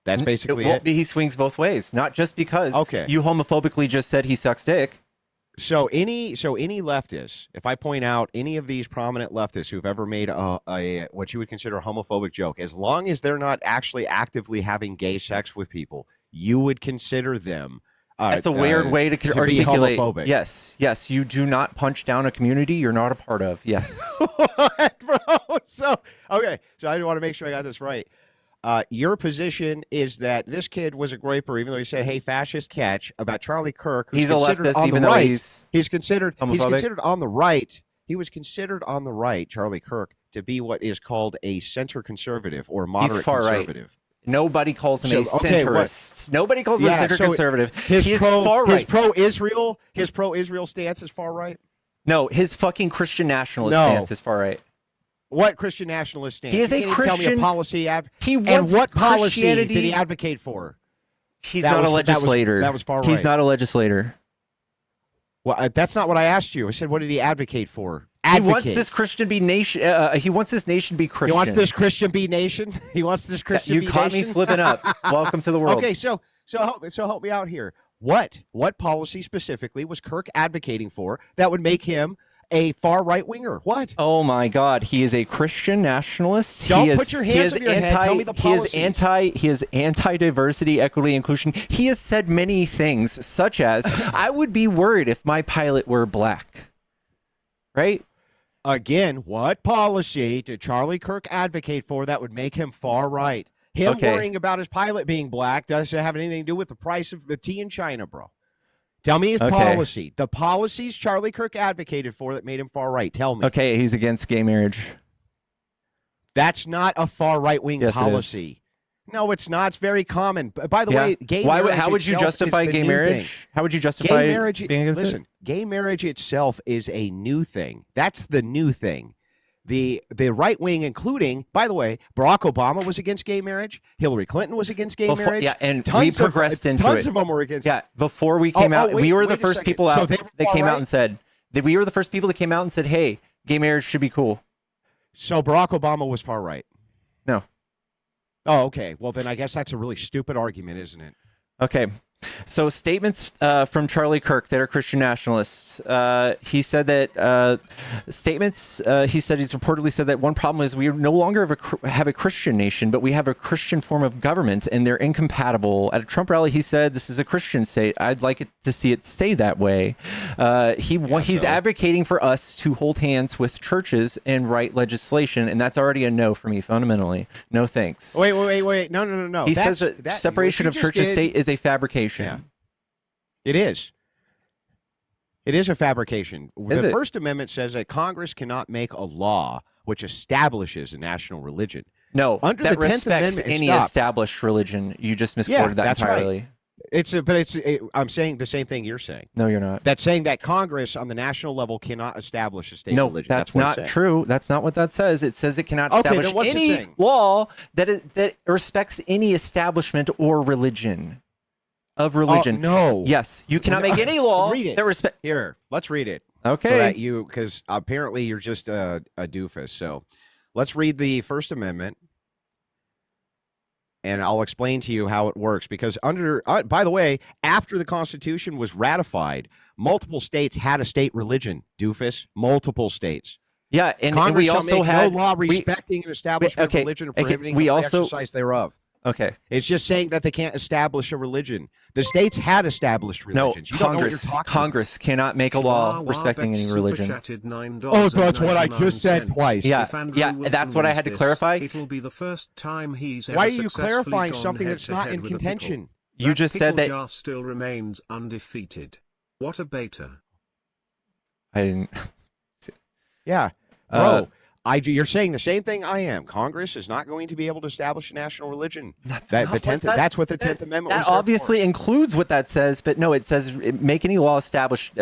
Speaker 7: That's basically it.
Speaker 1: He swings both ways. Not just because you homophobically just said he sucks dick.
Speaker 7: So any leftist, if I point out any of these prominent leftists who've ever made a what you would consider a homophobic joke, as long as they're not actually actively having gay sex with people, you would consider them.
Speaker 1: That's a weird way to articulate.
Speaker 7: Be homophobic.
Speaker 1: Yes. You do not punch down a community you're not a part of. Yes.
Speaker 7: What, bro? So I want to make sure I got this right. Your position is that this kid was a groyper, even though he said, "Hey, fascist, catch," about Charlie Kirk.
Speaker 1: He's a leftist, even though he's
Speaker 7: considered on the right. He was considered on the right, Charlie Kirk, to be what is called a center conservative or moderate conservative.
Speaker 1: Right. Nobody calls him a centrist. Nobody calls him a center conservative. He is far right.
Speaker 7: His pro-Israel stance is far right.
Speaker 1: No, his fucking Christian nationalist stance is far right.
Speaker 7: What Christian nationalist stance?
Speaker 1: He is a Christian.
Speaker 7: Tell me a policy.
Speaker 1: He wants
Speaker 7: what policy did he advocate for?
Speaker 1: He's not a legislator.
Speaker 7: That was far right.
Speaker 1: He's not a legislator.
Speaker 7: Well, that's not what I asked you. I said, what did he advocate for?
Speaker 1: He wants this Christian to be nation. He wants this nation to be Christian.
Speaker 7: He wants this Christian be nation. He wants this Christian.
Speaker 1: You
Speaker 7: be
Speaker 1: caught
Speaker 7: nation?
Speaker 1: me slipping up. Welcome to the world.
Speaker 7: Okay, so help me out here. What policy specifically was Kirk advocating for that would make him a far right winger. What?
Speaker 1: Oh my God, he is a Christian nationalist.
Speaker 7: Don't
Speaker 1: he is,
Speaker 7: put your hands on your head. Tell me the policies.
Speaker 1: He is anti-diversity, equity, inclusion. He has said many things, such as, I would be worried if my pilot were black. Right?
Speaker 7: Again, what policy did Charlie Kirk advocate for that would make him far right? Him worrying about his pilot being black doesn't have anything to do with the price of the tea in China, bro. Tell me his policy. The policies Charlie Kirk advocated for that made him far right. Tell me.
Speaker 1: Okay, he's against gay marriage.
Speaker 7: That's not a far right-wing policy. No, it's not. It's very common. By the way, gay marriage
Speaker 1: how would you justify gay marriage? How would you justify
Speaker 7: gay marriage?
Speaker 1: Being against
Speaker 7: listen, gay marriage itself is a new thing. That's the new thing. The right wing, including, by the way, Barack Obama was against gay marriage. Hillary Clinton was against gay marriage.
Speaker 1: Yeah, and we progressed into it.
Speaker 7: Tons of them were against.
Speaker 1: Yeah, before we came out, we were the first people out that came out and said that we were the first people that came out and said, "Hey, gay marriage should be cool."
Speaker 7: So Barack Obama was far right.
Speaker 1: No.
Speaker 7: Oh, okay. Well, then I guess that's a really stupid argument, isn't it?
Speaker 1: Okay. So statements from Charlie Kirk that are Christian nationalists. He said that he's reportedly said that one problem is we no longer have a Christian nation, but we have a Christian form of government, and they're incompatible. At a Trump rally, he said, "This is a Christian state. I'd like it to see it stay that way." He's advocating for us to hold hands with churches and write legislation, and that's already a no for me fundamentally. No thanks.
Speaker 7: Wait. No.
Speaker 1: He says that separation of church and state is a fabrication.
Speaker 7: Yeah. It is. It is a fabrication. The First Amendment says that Congress cannot make a law which establishes a national religion.
Speaker 1: No,
Speaker 7: under
Speaker 1: that
Speaker 7: the 10th
Speaker 1: respects
Speaker 7: Amendment,
Speaker 1: any established religion. You just misquoted that entirely.
Speaker 7: Right. I'm saying the same thing you're saying.
Speaker 1: No, you're not.
Speaker 7: That's saying that Congress on the national level cannot establish a state religion.
Speaker 1: No, that's not true. That's not what that says. It says it cannot establish any law that respects any establishment or religion. Of religion.
Speaker 7: No.
Speaker 1: Yes, you cannot make any law that respect.
Speaker 7: Here, let's read it.
Speaker 1: Okay.
Speaker 7: So that because apparently you're just a doofus. So let's read the First Amendment, and I'll explain to you how it works. Because by the way, after the Constitution was ratified, multiple states had a state religion. Doofus, multiple states.
Speaker 1: Yeah, and
Speaker 7: Congress
Speaker 1: we also had
Speaker 7: no law respecting an establishment of religion or prohibiting the exercise thereof.
Speaker 1: Okay.
Speaker 7: It's just saying that they can't establish a religion. The states had established religions.
Speaker 1: No, Congress cannot make a law respecting any religion.
Speaker 7: Oh, that's what I just said twice.
Speaker 1: Yeah, that's what I had to clarify.
Speaker 9: It'll be the first time he's ever
Speaker 7: Why are you clarifying something that's not in contention?
Speaker 1: You just said that
Speaker 9: Jar still remains undefeated. What a beta.
Speaker 1: I didn't.
Speaker 7: Yeah, bro. You're saying the same thing I am. Congress is not going to be able to establish a national religion. That's what the 10th Amendment was.
Speaker 1: That obviously includes what that says, but no, it says make any law establish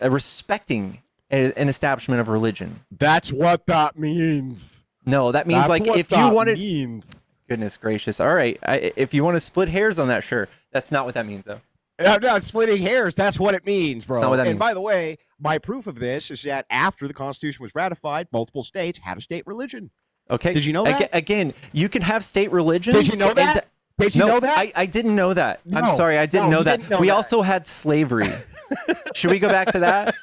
Speaker 1: respecting an establishment of religion.
Speaker 7: That's what that means.
Speaker 1: No, that means if you wanted. Goodness gracious! All right, if you want to split hairs on that, sure. That's not what that means, though.
Speaker 7: I'm not splitting hairs. That's what it means, bro.
Speaker 1: That's not what that means.
Speaker 7: By the way, my proof of this is that after the Constitution was ratified, multiple states had a state religion.
Speaker 1: Okay.
Speaker 7: Did you know that?
Speaker 1: Again, you can have state religions.
Speaker 7: Did you know that? Did you know that?
Speaker 1: I didn't know that.
Speaker 7: No,
Speaker 1: I'm sorry, I didn't know that. We
Speaker 7: that.
Speaker 1: also had slavery. Should we go back to that?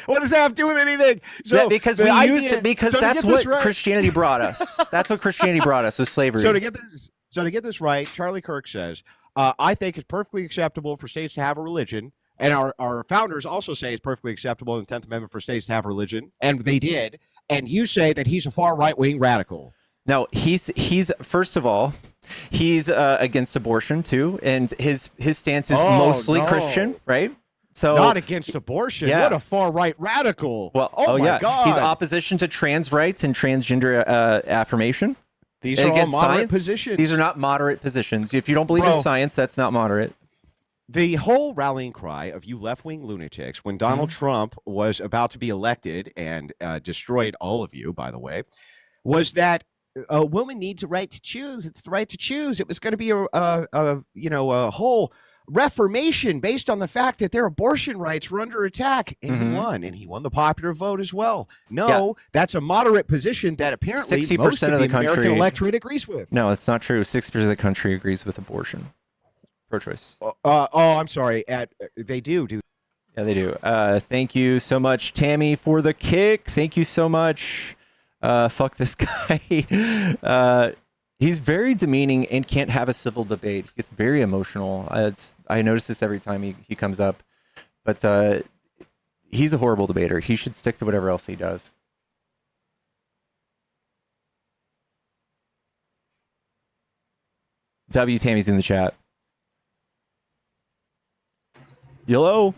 Speaker 7: What does that have to do with anything? So
Speaker 1: because we used it because that's what Christianity brought us. That's what Christianity brought us was slavery.
Speaker 7: So to get this right, Charlie Kirk says, I think it's perfectly acceptable for states to have a religion. And our founders also say it's perfectly acceptable in the 10th Amendment for states to have religion. And they did. And you say that he's a far right-wing radical.
Speaker 1: No, he's first of all, he's against abortion, too. And his stance is mostly Christian, right? So
Speaker 7: not against abortion.
Speaker 1: Yeah.
Speaker 7: What a far right radical.
Speaker 1: Well, my God. He's opposition to trans rights and transgender affirmation.
Speaker 7: These are all moderate positions.
Speaker 1: These are not moderate positions. If you don't believe in science, that's not moderate.
Speaker 7: The whole rallying cry of you left-wing lunatics when Donald Trump was about to be elected and destroyed all of you, by the way, was that a woman needs a right to choose. It's the right to choose. It was going to be a whole reformation based on the fact that their abortion rights were under attack, and he won, and he won the popular vote as well. No, that's a moderate position that apparently
Speaker 1: 60%
Speaker 7: most of the
Speaker 1: country,
Speaker 7: American electorate agrees with.
Speaker 1: No, it's not true. 60% of the country agrees with abortion, pro-choice.
Speaker 7: I'm sorry. They do.
Speaker 1: Yeah, they do. Thank you so much, Tammy, for the kick. Thank you so much. Fuck this guy. He's very demeaning and can't have a civil debate. He gets very emotional. I notice this every time he comes up. But he's a horrible debater. He should stick to whatever else he does. W. Tammy's in the chat. Hello?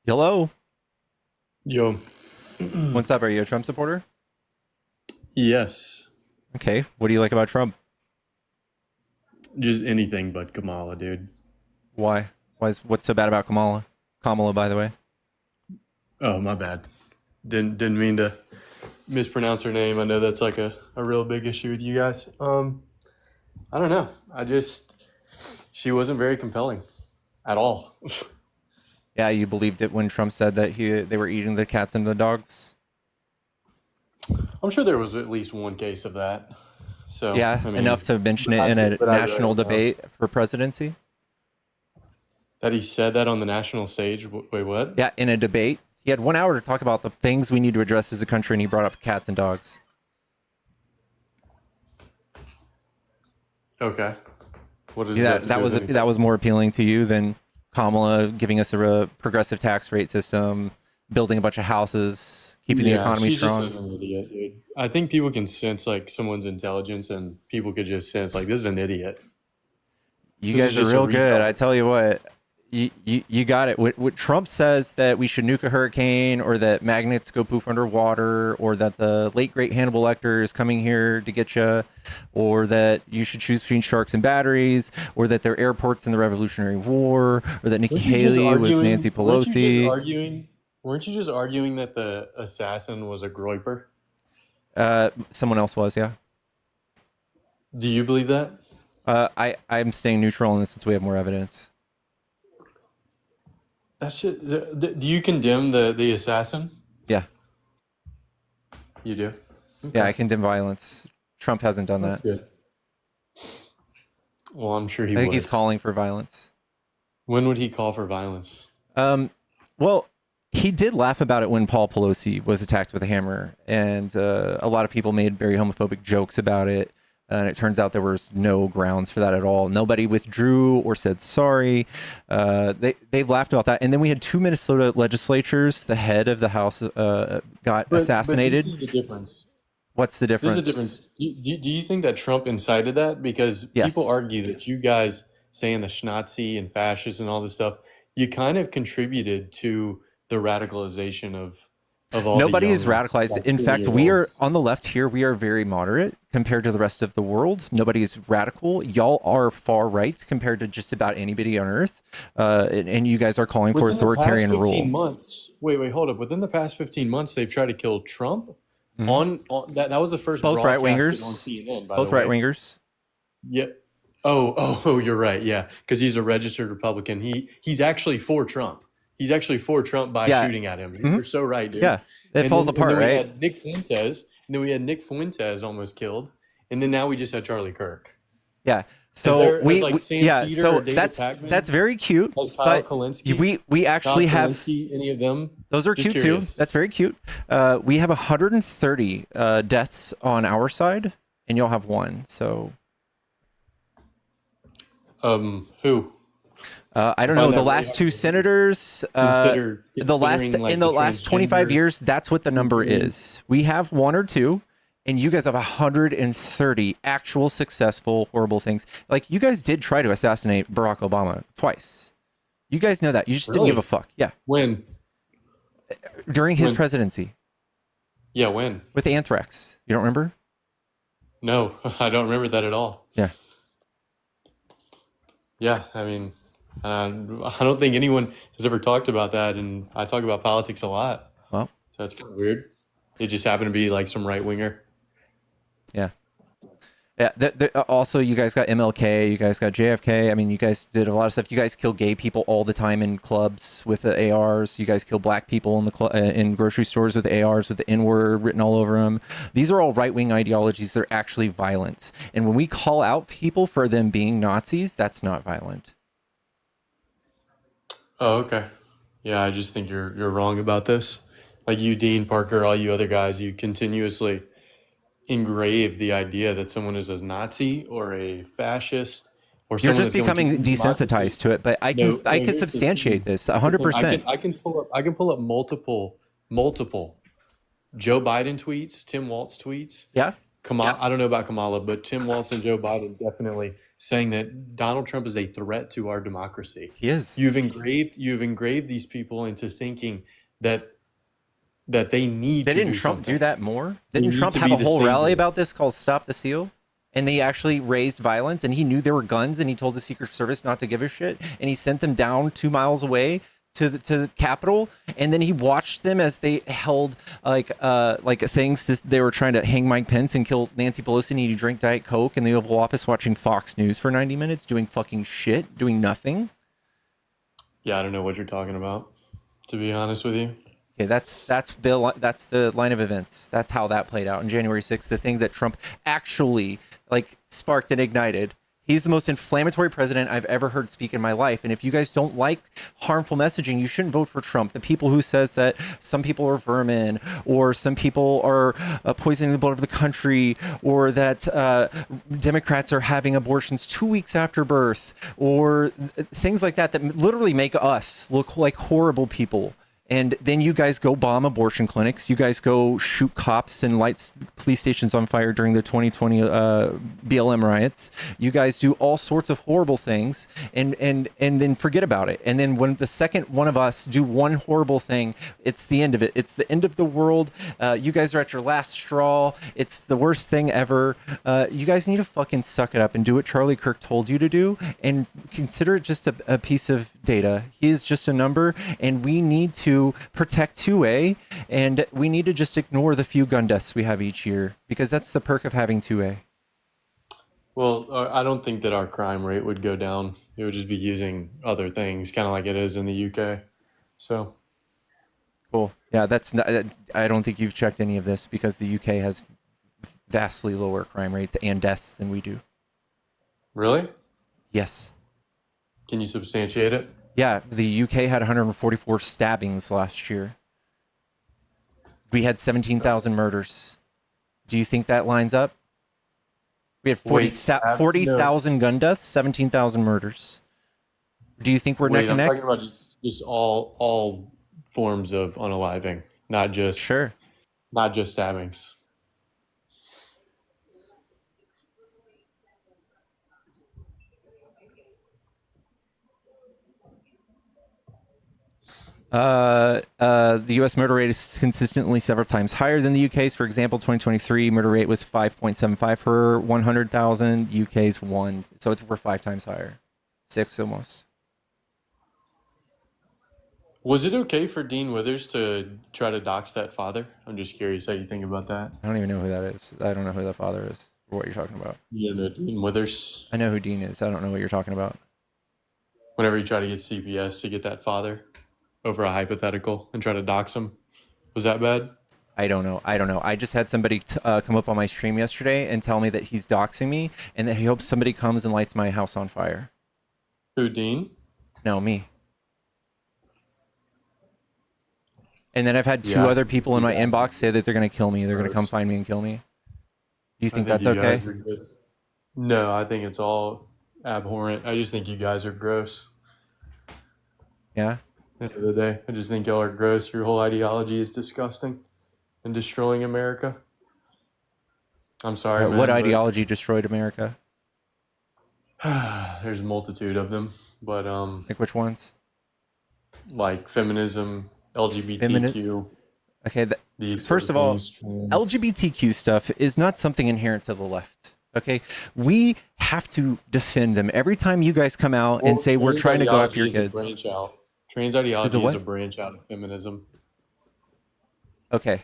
Speaker 1: Hello?
Speaker 8: Yo.
Speaker 1: What's up? Are you a Trump supporter?
Speaker 8: Yes.
Speaker 1: Okay. What do you like about Trump?
Speaker 8: Just anything but Kamala, dude.
Speaker 1: Why? What's so bad about Kamala? Kamala, by the way.
Speaker 8: Oh, my bad. Didn't mean to mispronounce her name. I know that's like a real big issue with you guys. I don't know. She wasn't very compelling at all.
Speaker 1: Yeah, you believed it when Trump said that they were eating the cats and the dogs?
Speaker 8: I'm sure there was at least one case of that. So
Speaker 1: yeah,
Speaker 8: I mean,
Speaker 1: enough to mention it in a national debate for presidency.
Speaker 8: That he said that on the national stage? Wait, what?
Speaker 1: Yeah, in a debate. He had 1 hour to talk about the things we need to address as a country, and he brought up cats and dogs.
Speaker 8: Okay. What is
Speaker 1: that was more appealing to you than Kamala giving us a progressive tax rate system, building a bunch of houses, keeping the economy strong.
Speaker 8: Just is an idiot, dude. I think people can sense like someone's intelligence, and people could just sense like this is an idiot.
Speaker 1: You guys are real good. I tell you what, you got it. What Trump says that we should nuke a hurricane, or that magnets go poof underwater, or that the late great Hannibal Lecter is coming here to get you, or that you should choose between sharks and batteries, or that there are airports in the Revolutionary War, or that Nikki Haley was Nancy Pelosi.
Speaker 8: Weren't you just arguing that the assassin was a groyper?
Speaker 1: Someone else was, yeah.
Speaker 8: Do you believe that?
Speaker 1: I'm staying neutral on this since we have more evidence.
Speaker 8: That shit. Do you condemn the assassin?
Speaker 1: Yeah.
Speaker 8: You do?
Speaker 1: Okay. Yeah, I condemn violence. Trump hasn't done that.
Speaker 8: Good. Well, I'm sure he would.
Speaker 1: I think he's calling for violence.
Speaker 8: When would he call for violence?
Speaker 1: Well, he did laugh about it when Paul Pelosi was attacked with a hammer, and a lot of people made very homophobic jokes about it. And it turns out there was no grounds for that at all. Nobody withdrew or said sorry. They've laughed about that. And then we had 2 Minnesota legislatures. The head of the House got assassinated.
Speaker 8: But this is the difference.
Speaker 1: What's the difference?
Speaker 8: This is the difference. Do you think that Trump incited that? Because people argue that you guys saying the schnazi and fascist and all this stuff, you kind of contributed to the radicalization of all.
Speaker 1: Nobody is radicalized. In fact, we are on the left here. We are very moderate compared to the rest of the world. Nobody is radical. Y'all are far right compared to just about anybody on earth. And you guys are calling for authoritarian rule.
Speaker 8: Months. Wait, hold up. Within the past 15 months, they've tried to kill Trump. On that was the first
Speaker 1: both right wingers
Speaker 8: on CNN.
Speaker 1: Both right wingers.
Speaker 8: Yep. Oh, you're right. Yeah, because he's a registered Republican. He's actually for Trump. He's actually for Trump by shooting at him. You're so right, dude.
Speaker 1: Yeah, it falls apart, right?
Speaker 8: We had Nick Fuentes, and then we had Nick Fuentes almost killed, and then now we just had Charlie Kirk.
Speaker 1: Yeah. So that's very cute. But we actually have
Speaker 8: any of them.
Speaker 1: Those are cute too. That's very cute. We have 130 deaths on our side, and y'all have 1. So,
Speaker 8: who?
Speaker 1: I don't know. The last 2 senators, in the last 25 years, that's what the number is. We have 1 or 2, and you guys have 130 actual successful horrible things. Like, you guys did try to assassinate Barack Obama twice. You guys know that. You just didn't give a fuck. Yeah.
Speaker 8: When?
Speaker 1: During his presidency.
Speaker 8: Yeah, when?
Speaker 1: With anthrax. You don't remember?
Speaker 8: No, I don't remember that at all.
Speaker 1: Yeah.
Speaker 8: Yeah, I mean, I don't think anyone has ever talked about that, and I talk about politics a lot.
Speaker 1: Well,
Speaker 8: so it's kind of weird. It just happened to be like some right winger.
Speaker 1: Yeah. Yeah. Also, you guys got MLK. You guys got JFK. I mean, you guys did a lot of stuff. You guys kill gay people all the time in clubs with the ARs. You guys kill black people in the in grocery stores with ARs with the N-word written all over them. These are all right-wing ideologies. They're actually violent. And when we call out people for them being Nazis, that's not violent.
Speaker 8: Oh, okay. Yeah, I just think you're wrong about this. Like you, Dean, Parker, all you other guys, you continuously engrave the idea that someone is a Nazi or a fascist or
Speaker 1: You're
Speaker 8: someone
Speaker 1: just
Speaker 8: that's going to
Speaker 1: becoming
Speaker 8: democracy.
Speaker 1: desensitized to it, but I
Speaker 8: No,
Speaker 1: can
Speaker 8: here's the
Speaker 1: substantiate
Speaker 8: thing.
Speaker 1: this 100%.
Speaker 8: I can pull up multiple Joe Biden tweets, Tim Walz tweets.
Speaker 1: Yeah.
Speaker 8: Kamala, I don't know about Kamala, but Tim Walz and Joe Biden definitely saying that Donald Trump is a threat to our democracy.
Speaker 1: He is.
Speaker 8: You've engraved these people into thinking that they need to
Speaker 1: Didn't
Speaker 8: do
Speaker 1: Trump
Speaker 8: something.
Speaker 1: do that more?
Speaker 8: They
Speaker 1: Didn't
Speaker 8: need
Speaker 1: Trump
Speaker 8: to
Speaker 1: have
Speaker 8: be
Speaker 1: a
Speaker 8: the
Speaker 1: whole rally
Speaker 8: savior.
Speaker 1: about this called Stop the Seal? And they actually raised violence, and he knew there were guns, and he told the Secret Service not to give a shit, and he sent them down 2 miles away to the Capitol, and then he watched them as they held like things. They were trying to hang Mike Pence and kill Nancy Pelosi, and he drank Diet Coke in the Oval Office watching Fox News for 90 minutes, doing fucking shit, doing nothing.
Speaker 8: Yeah, I don't know what you're talking about, to be honest with you.
Speaker 1: Okay, that's the line of events. That's how that played out on January 6th. The things that Trump actually sparked and ignited. He's the most inflammatory president I've ever heard speak in my life. And if you guys don't like harmful messaging, you shouldn't vote for Trump. The people who says that some people are vermin, or some people are poisoning the blood of the country, or that Democrats are having abortions 2 weeks after birth, or things like that literally make us look like horrible people. And then you guys go bomb abortion clinics. You guys go shoot cops and light police stations on fire during the 2020 BLM riots. You guys do all sorts of horrible things, and then forget about it. And then when the second one of us do one horrible thing, it's the end of it. It's the end of the world. You guys are at your last straw. It's the worst thing ever. You guys need to fucking suck it up and do what Charlie Kirk told you to do, and consider it just a piece of data. He is just a number, and we need to protect 2A, and we need to just ignore the few gun deaths we have each year, because that's the perk of having 2A.
Speaker 8: Well, I don't think that our crime rate would go down. It would just be using other things, kind of like it is in the UK. So
Speaker 1: cool. Yeah, that's not, I don't think you've checked any of this, because the UK has vastly lower crime rates and deaths than we do.
Speaker 8: Really?
Speaker 1: Yes.
Speaker 8: Can you substantiate it?
Speaker 1: Yeah, the UK had 144 stabbings last year. We had 17,000 murders. Do you think that lines up? We had 40,000 gun deaths, 17,000 murders. Do you think we're neck and
Speaker 8: I'm
Speaker 1: neck?
Speaker 8: talking about just all forms of unaliving, not just stabbings.
Speaker 1: The U.S. murder rate is consistently several times higher than the UK's. For example, 2023 murder rate was 5.75 per 100,000. UK's 1, so we're 5 times higher, 6 almost.
Speaker 8: Was it okay for Dean Withers to try to dox that father? I'm just curious how you think about that.
Speaker 1: I don't even know who that is. I don't know who that father is, or what you're talking about.
Speaker 8: You know Dean Withers?
Speaker 1: I know who Dean is. I don't know what you're talking about.
Speaker 8: Whenever you try to get CPS to get that father over a hypothetical and try to dox him, was that bad?
Speaker 1: I don't know. I just had somebody come up on my stream yesterday and tell me that he's doxing me and that he hopes somebody comes and lights my house on fire.
Speaker 8: Who, Dean?
Speaker 1: No, me. And then I've had two other people in my inbox say that they're going to kill me. They're going to come find me and kill me. Do you think that's okay?
Speaker 8: No, I think it's all abhorrent. I just think you guys are gross.
Speaker 1: Yeah?
Speaker 8: At the end of the day, I just think y'all are gross. Your whole ideology is disgusting and destroying America. I'm sorry, man,
Speaker 1: what
Speaker 8: but
Speaker 1: ideology destroyed America?
Speaker 8: there's a multitude of them, but
Speaker 1: Like which ones?
Speaker 8: like feminism, LGBTQ.
Speaker 1: Okay, first of all, LGBTQ stuff is not something inherent to the left. Okay, we have to defend them every time you guys come out and say we're trying to go after your kids.
Speaker 8: Trans ideology is
Speaker 1: what?
Speaker 8: a branch out of feminism.
Speaker 1: Okay,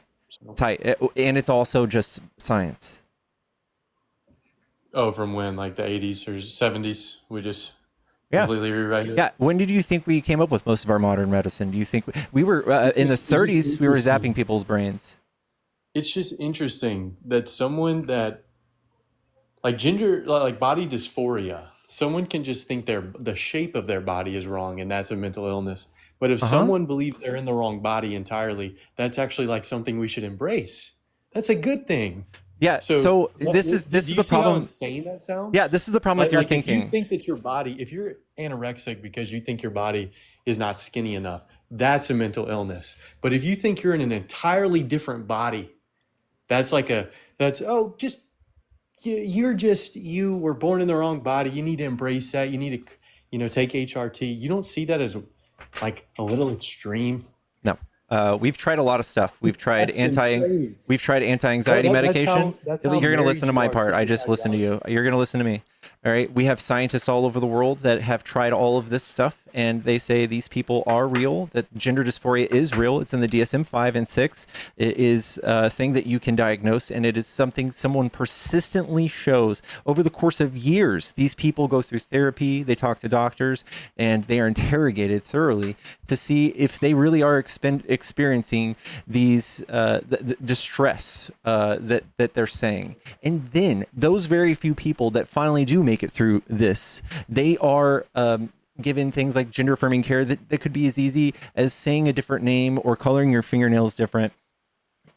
Speaker 1: tight, and it's also just science.
Speaker 8: Oh, from when? Like the 80s or 70s? We just
Speaker 1: Yeah.
Speaker 8: completely rewrite it?
Speaker 1: Yeah. When did you think we came up with most of our modern medicine? Do you think we were in the
Speaker 8: It's just
Speaker 1: 30s? We were zapping
Speaker 8: interesting.
Speaker 1: people's brains.
Speaker 8: It's just interesting that someone that like gender, like body dysphoria, someone can just think the shape of their body is wrong, and that's a mental illness. But if someone believes they're in the wrong body entirely, that's actually like something we should embrace. That's a good thing.
Speaker 1: Yeah. So this is
Speaker 8: do
Speaker 1: the
Speaker 8: you see how
Speaker 1: problem.
Speaker 8: insane that sounds?
Speaker 1: Yeah, this is the problem with your
Speaker 8: If you
Speaker 1: thinking.
Speaker 8: think that your body, if you're anorexic because you think your body is not skinny enough, that's a mental illness. But if you think you're in an entirely different body, you were born in the wrong body. You need to embrace that. You need to, take HRT. You don't see that as like a little extreme?
Speaker 1: No. We've tried a lot of stuff. We've tried
Speaker 8: That's insane.
Speaker 1: anti-anxiety medication.
Speaker 8: That's how
Speaker 1: You're going to
Speaker 8: married
Speaker 1: listen to
Speaker 8: you
Speaker 1: my
Speaker 8: are
Speaker 1: part.
Speaker 8: to
Speaker 1: I
Speaker 8: this
Speaker 1: just listened to you.
Speaker 8: ideology.
Speaker 1: You're going to listen to me. All right. We have scientists all over the world that have tried all of this stuff, and they say these people are real, that gender dysphoria is real. It's in the DSM-5 and 6. It is a thing that you can diagnose, and it is something someone persistently shows over the course of years. These people go through therapy, they talk to doctors, and they are interrogated thoroughly to see if they really are experiencing these the distress that they're saying. And then those very few people that finally do make it through this, they are given things like gender affirming care that could be as easy as saying a different name or coloring your fingernails different.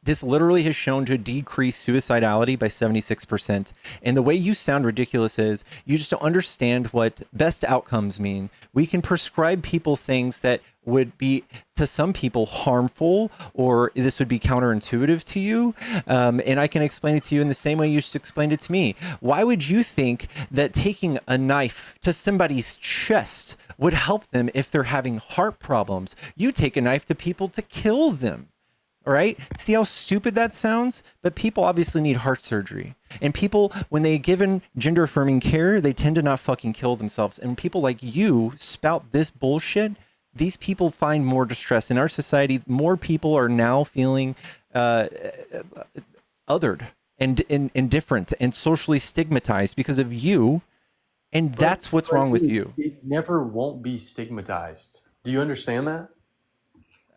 Speaker 1: This literally has shown to decrease suicidality by 76%. And the way you sound ridiculous is you just don't understand what best outcomes mean. We can prescribe people things that would be to some people harmful, or this would be counterintuitive to you. And I can explain it to you in the same way you just explained it to me. Why would you think that taking a knife to somebody's chest would help them if they're having heart problems? You take a knife to people to kill them. All right. See how stupid that sounds? But people obviously need heart surgery. And people, when they given gender affirming care, they tend to not fucking kill themselves. And people like you spout this bullshit. These people find more distress in our society. More people are now feeling othered and indifferent and socially stigmatized because of you. And that's what's wrong with you.
Speaker 8: It never won't be stigmatized. Do you understand that?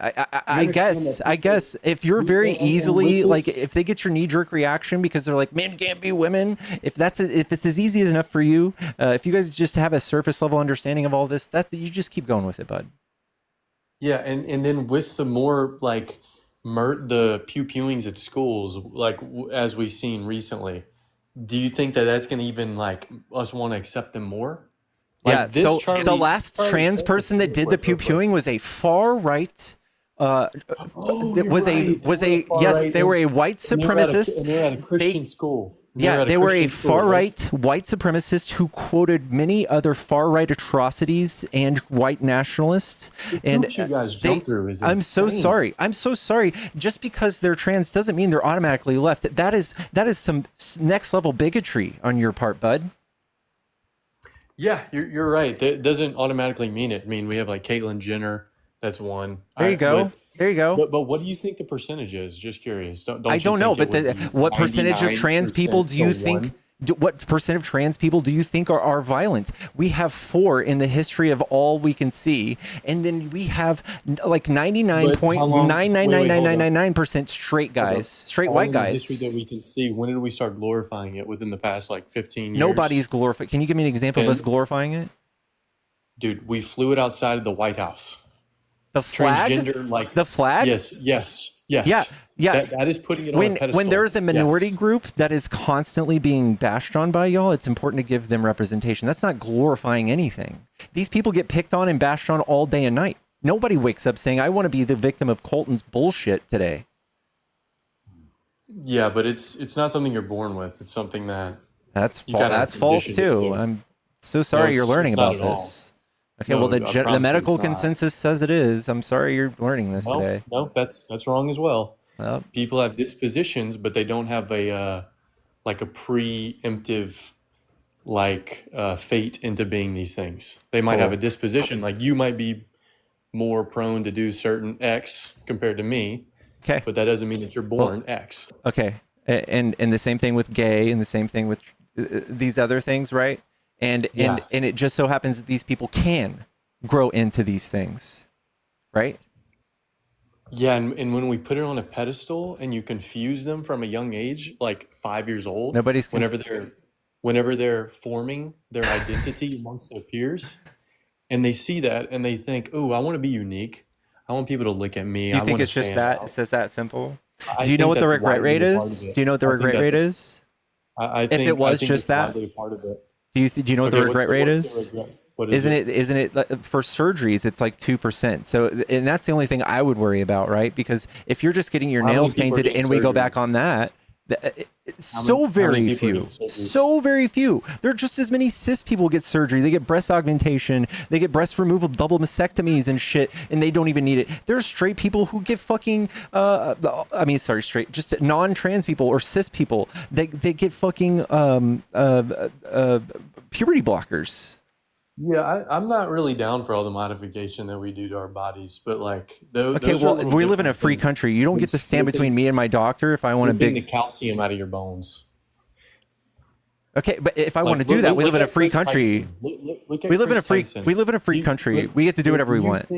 Speaker 1: I guess if you're very easily like, if they get your knee-jerk reaction because they're like, men can't be women, if it's as easy as enough for you, if you guys just have a surface level understanding of all this, you just keep going with it, bud.
Speaker 8: Yeah, and then with the more like the pew-pewings at schools, like as we've seen recently, do you think that that's going to even like us want to accept them more? Like
Speaker 1: Yeah. So the last trans person that did the pew-pewing was a far right. They were a white supremacist.
Speaker 8: And they're at a Christian school.
Speaker 1: They were a far-right white supremacist who quoted many other far-right atrocities and white nationalists. And
Speaker 8: you guys jump through is
Speaker 1: I'm so
Speaker 8: insane.
Speaker 1: sorry. I'm so sorry. Just because they're trans doesn't mean they're automatically left. That is some next-level bigotry on your part, bud.
Speaker 8: Yeah, you're right. That doesn't automatically mean it. I mean, we have like Caitlyn Jenner. That's one.
Speaker 1: There you go. There you go.
Speaker 8: But what do you think the percentage is? Just curious.
Speaker 1: I don't know, but what percentage of trans people do you think? What percent of trans people do you think are violent? We have 4 in the history of all we can see, and then we have like 99.99999% straight guys, straight white guys.
Speaker 8: History that we can see. When did we start glorifying it? Within the past like 15 years.
Speaker 1: Nobody's glorifying. Can you give me an example of us glorifying it?
Speaker 8: Dude, we flew it outside of the White House.
Speaker 1: The flag?
Speaker 8: Transgender, like
Speaker 1: the flag?
Speaker 8: Yes.
Speaker 1: Yeah.
Speaker 8: That is putting it on a pedestal.
Speaker 1: When there's a minority group that is constantly being bashed on by y'all, it's important to give them representation. That's not glorifying anything. These people get picked on and bashed on all day and night. Nobody wakes up saying, I want to be the victim of Colton's bullshit today.
Speaker 8: Yeah, but it's not something you're born with. It's something that's
Speaker 1: false too. I'm so sorry you're learning about this. Okay, well, the medical consensus says it is. I'm sorry you're learning this today.
Speaker 8: No, that's wrong as well. People have dispositions, but they don't have a preemptive fate into being these things. They might have a disposition, like you might be more prone to do certain X compared to me.
Speaker 1: Okay,
Speaker 8: but that doesn't mean that you're born X.
Speaker 1: Okay, and the same thing with gay, and the same thing with these other things, right? And
Speaker 8: Yeah.
Speaker 1: and it just so happens that these people can grow into these things, right?
Speaker 8: Yeah, and when we put it on a pedestal and you confuse them from a young age, like 5 years old,
Speaker 1: Nobody's
Speaker 8: whenever they're forming their identity amongst their peers, and they see that and they think, "Oh, I want to be unique. I want people to look at me.
Speaker 1: You
Speaker 8: I
Speaker 1: think
Speaker 8: want to
Speaker 1: it's just
Speaker 8: stand
Speaker 1: that?
Speaker 8: out."
Speaker 1: It's just that simple?
Speaker 8: I
Speaker 1: Do you know
Speaker 8: think
Speaker 1: what the
Speaker 8: that's
Speaker 1: regret
Speaker 8: widely
Speaker 1: rate
Speaker 8: a part of
Speaker 1: is?
Speaker 8: it.
Speaker 1: Do you know what the
Speaker 8: I think
Speaker 1: regret
Speaker 8: that's
Speaker 1: rate is?
Speaker 8: I
Speaker 1: If it
Speaker 8: think
Speaker 1: was
Speaker 8: that's
Speaker 1: just that,
Speaker 8: widely a part of it.
Speaker 1: do you know what the
Speaker 8: Okay,
Speaker 1: regret rate
Speaker 8: what's the
Speaker 1: is?
Speaker 8: regret? What is
Speaker 1: Isn't it for surgeries? It's like 2%. So, and that's the only thing I would worry about, right? Because if you're just getting your
Speaker 8: How many
Speaker 1: nails
Speaker 8: people are
Speaker 1: painted,
Speaker 8: getting
Speaker 1: and we go back on
Speaker 8: surgeries?
Speaker 1: that,
Speaker 8: How many
Speaker 1: very
Speaker 8: people are
Speaker 1: few,
Speaker 8: getting surgeries?
Speaker 1: so very few. There are just as many cis people get surgery. They get breast augmentation, they get breast removal, double mastectomies and shit, and they don't even need it. There's straight people who get fucking, straight, just non-trans people or cis people. They get fucking puberty blockers.
Speaker 8: Yeah, I'm not really down for all the modification that we do to our bodies, but like
Speaker 1: Okay,
Speaker 8: those are a
Speaker 1: well,
Speaker 8: little
Speaker 1: we live in a
Speaker 8: different
Speaker 1: free
Speaker 8: than
Speaker 1: country. You don't get to stand between me and my doctor if I want a
Speaker 8: stripping the
Speaker 1: big.
Speaker 8: calcium out of your bones.
Speaker 1: Okay, but if I
Speaker 8: Like,
Speaker 1: want to do that, we live in a
Speaker 8: at
Speaker 1: free
Speaker 8: Chris
Speaker 1: country.
Speaker 8: Tyson. Look at
Speaker 1: We live in a
Speaker 8: Chris
Speaker 1: free.
Speaker 8: Tyson.
Speaker 1: We live in a free country. We get to do whatever we want.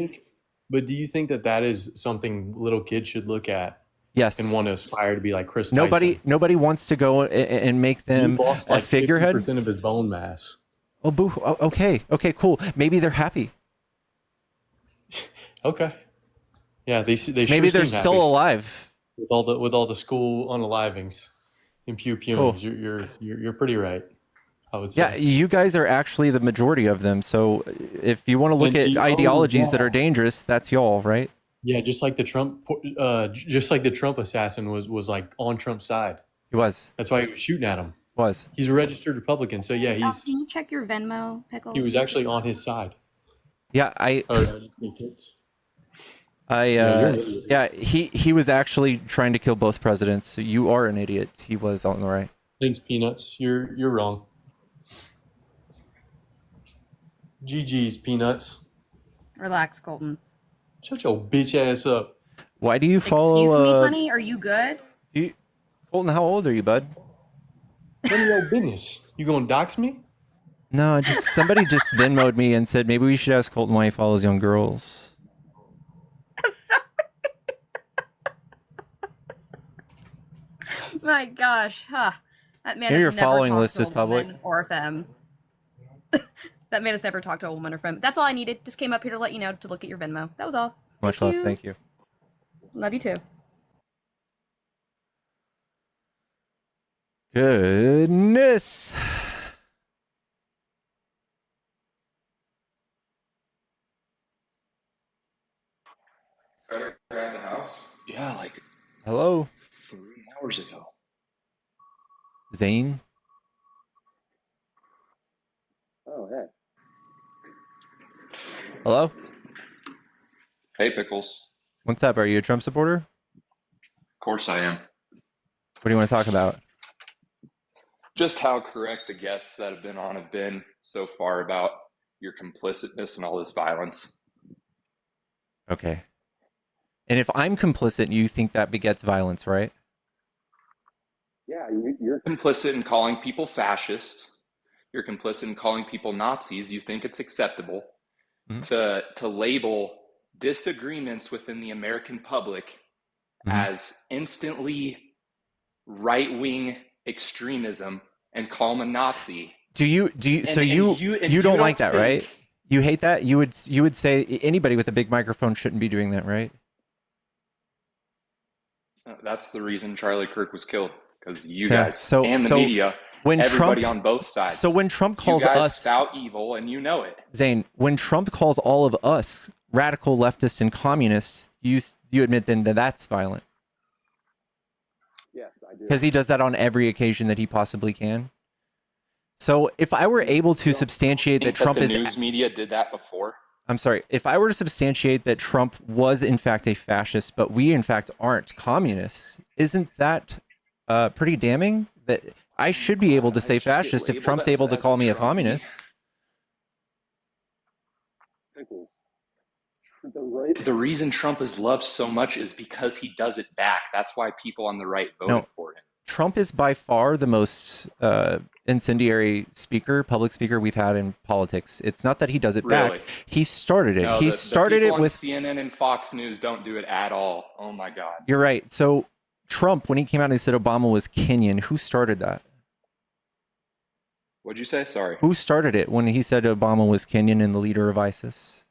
Speaker 8: But do you think that is something little kids should look at?
Speaker 1: Yes.
Speaker 8: And want to aspire to be like Chris Tyson?
Speaker 1: Nobody wants to go and make them
Speaker 8: He lost
Speaker 1: a
Speaker 8: like
Speaker 1: figurehead.
Speaker 8: 50% of his bone mass.
Speaker 1: Oh, boo. Oh, okay, cool. Maybe they're happy.
Speaker 8: Okay. Yeah, they
Speaker 1: Maybe
Speaker 8: sure
Speaker 1: they're
Speaker 8: seem
Speaker 1: still
Speaker 8: happy
Speaker 1: alive.
Speaker 8: with all the school unalivings and pewings.
Speaker 1: Cool.
Speaker 8: You're pretty right, I would say.
Speaker 1: Yeah, you guys are actually the majority of them. So if you want to look at ideologies that are dangerous, that's y'all, right?
Speaker 8: Yeah, just like the Trump assassin was like on Trump's side.
Speaker 1: He was.
Speaker 8: That's why he was shooting at him.
Speaker 1: Was.
Speaker 8: He's a registered Republican, so yeah,
Speaker 15: Can you check your Venmo, Pickles?
Speaker 8: he was actually on his side.
Speaker 1: Yeah, he was actually trying to kill both presidents. So you are an idiot. He was on the right.
Speaker 8: Thanks, Peanuts. You're wrong. GG's, Peanuts.
Speaker 15: Relax, Colton.
Speaker 8: Shut your bitch ass up.
Speaker 1: Why do you follow?
Speaker 15: Excuse me, honey. Are you good?
Speaker 1: Colton, how old are you, bud?
Speaker 8: None of your business. You gonna dox me?
Speaker 1: No, somebody just Venmo'd me and said maybe we should ask Colton why he follows young girls.
Speaker 15: I'm sorry. My gosh, that man.
Speaker 1: Maybe
Speaker 15: has
Speaker 1: your
Speaker 15: never
Speaker 1: following
Speaker 15: talked
Speaker 1: list
Speaker 15: to
Speaker 1: is
Speaker 15: a
Speaker 1: public.
Speaker 15: woman or a femme. That man has never talked to a woman or femme. That's all I needed. Just came up here to let you know to look at your Venmo. That was all.
Speaker 1: Much love. Thank you.
Speaker 15: Love you too.
Speaker 1: Goodness.
Speaker 10: Better at the house? Yeah, like
Speaker 1: Hello,
Speaker 10: 3 hours ago.
Speaker 1: Zane.
Speaker 10: Oh, hey.
Speaker 1: Hello.
Speaker 10: Hey, Pickles.
Speaker 1: What's up? Are you a Trump supporter?
Speaker 10: Of course I am.
Speaker 1: What do you want to talk about?
Speaker 10: Just how correct the guests that have been on have been so far about your complicitness in all this violence.
Speaker 1: Okay. And if I'm complicit, you think that begets violence, right?
Speaker 10: Yeah, you're complicit in calling people fascist. You're complicit in calling people Nazis. You think it's acceptable to label disagreements within the American public as instantly right-wing extremism and call them a Nazi.
Speaker 1: Do you don't like that, right? You hate that? You would say anybody with a big microphone shouldn't be doing that, right?
Speaker 10: That's the reason Charlie Kirk was killed, because you guys and the media,
Speaker 1: when
Speaker 10: everybody
Speaker 1: Trump,
Speaker 10: on both sides.
Speaker 1: So when Trump calls
Speaker 10: you guys
Speaker 1: us
Speaker 10: spout evil, and you know it.
Speaker 1: Zane, when Trump calls all of us radical leftists and communists, you admit then that that's violent?
Speaker 10: Yes, I do.
Speaker 1: Because he does that on every occasion that he possibly can. So if I were able to substantiate that Trump
Speaker 10: the news media did that before.
Speaker 1: I'm sorry, if I were to substantiate that Trump was in fact a fascist, but we in fact aren't communists, isn't that pretty damning? That I should be able to say fascist if Trump's able to call me a communist.
Speaker 10: The reason Trump is loved so much is because he does it back. That's why people on the right voted for him.
Speaker 1: Trump is by far the most incendiary public speaker we've had in politics. It's not that he does it
Speaker 10: Really?
Speaker 1: back. He started it.
Speaker 10: No,
Speaker 1: He
Speaker 10: the
Speaker 1: started
Speaker 10: people
Speaker 1: it
Speaker 10: on
Speaker 1: with.
Speaker 10: CNN and Fox News don't do it at all. Oh my God.
Speaker 1: You're right. So Trump, when he came out and he said Obama was Kenyan, who started that?
Speaker 10: What'd you say? Sorry.
Speaker 1: Who started it when he said Obama was Kenyan and the leader of ISIS?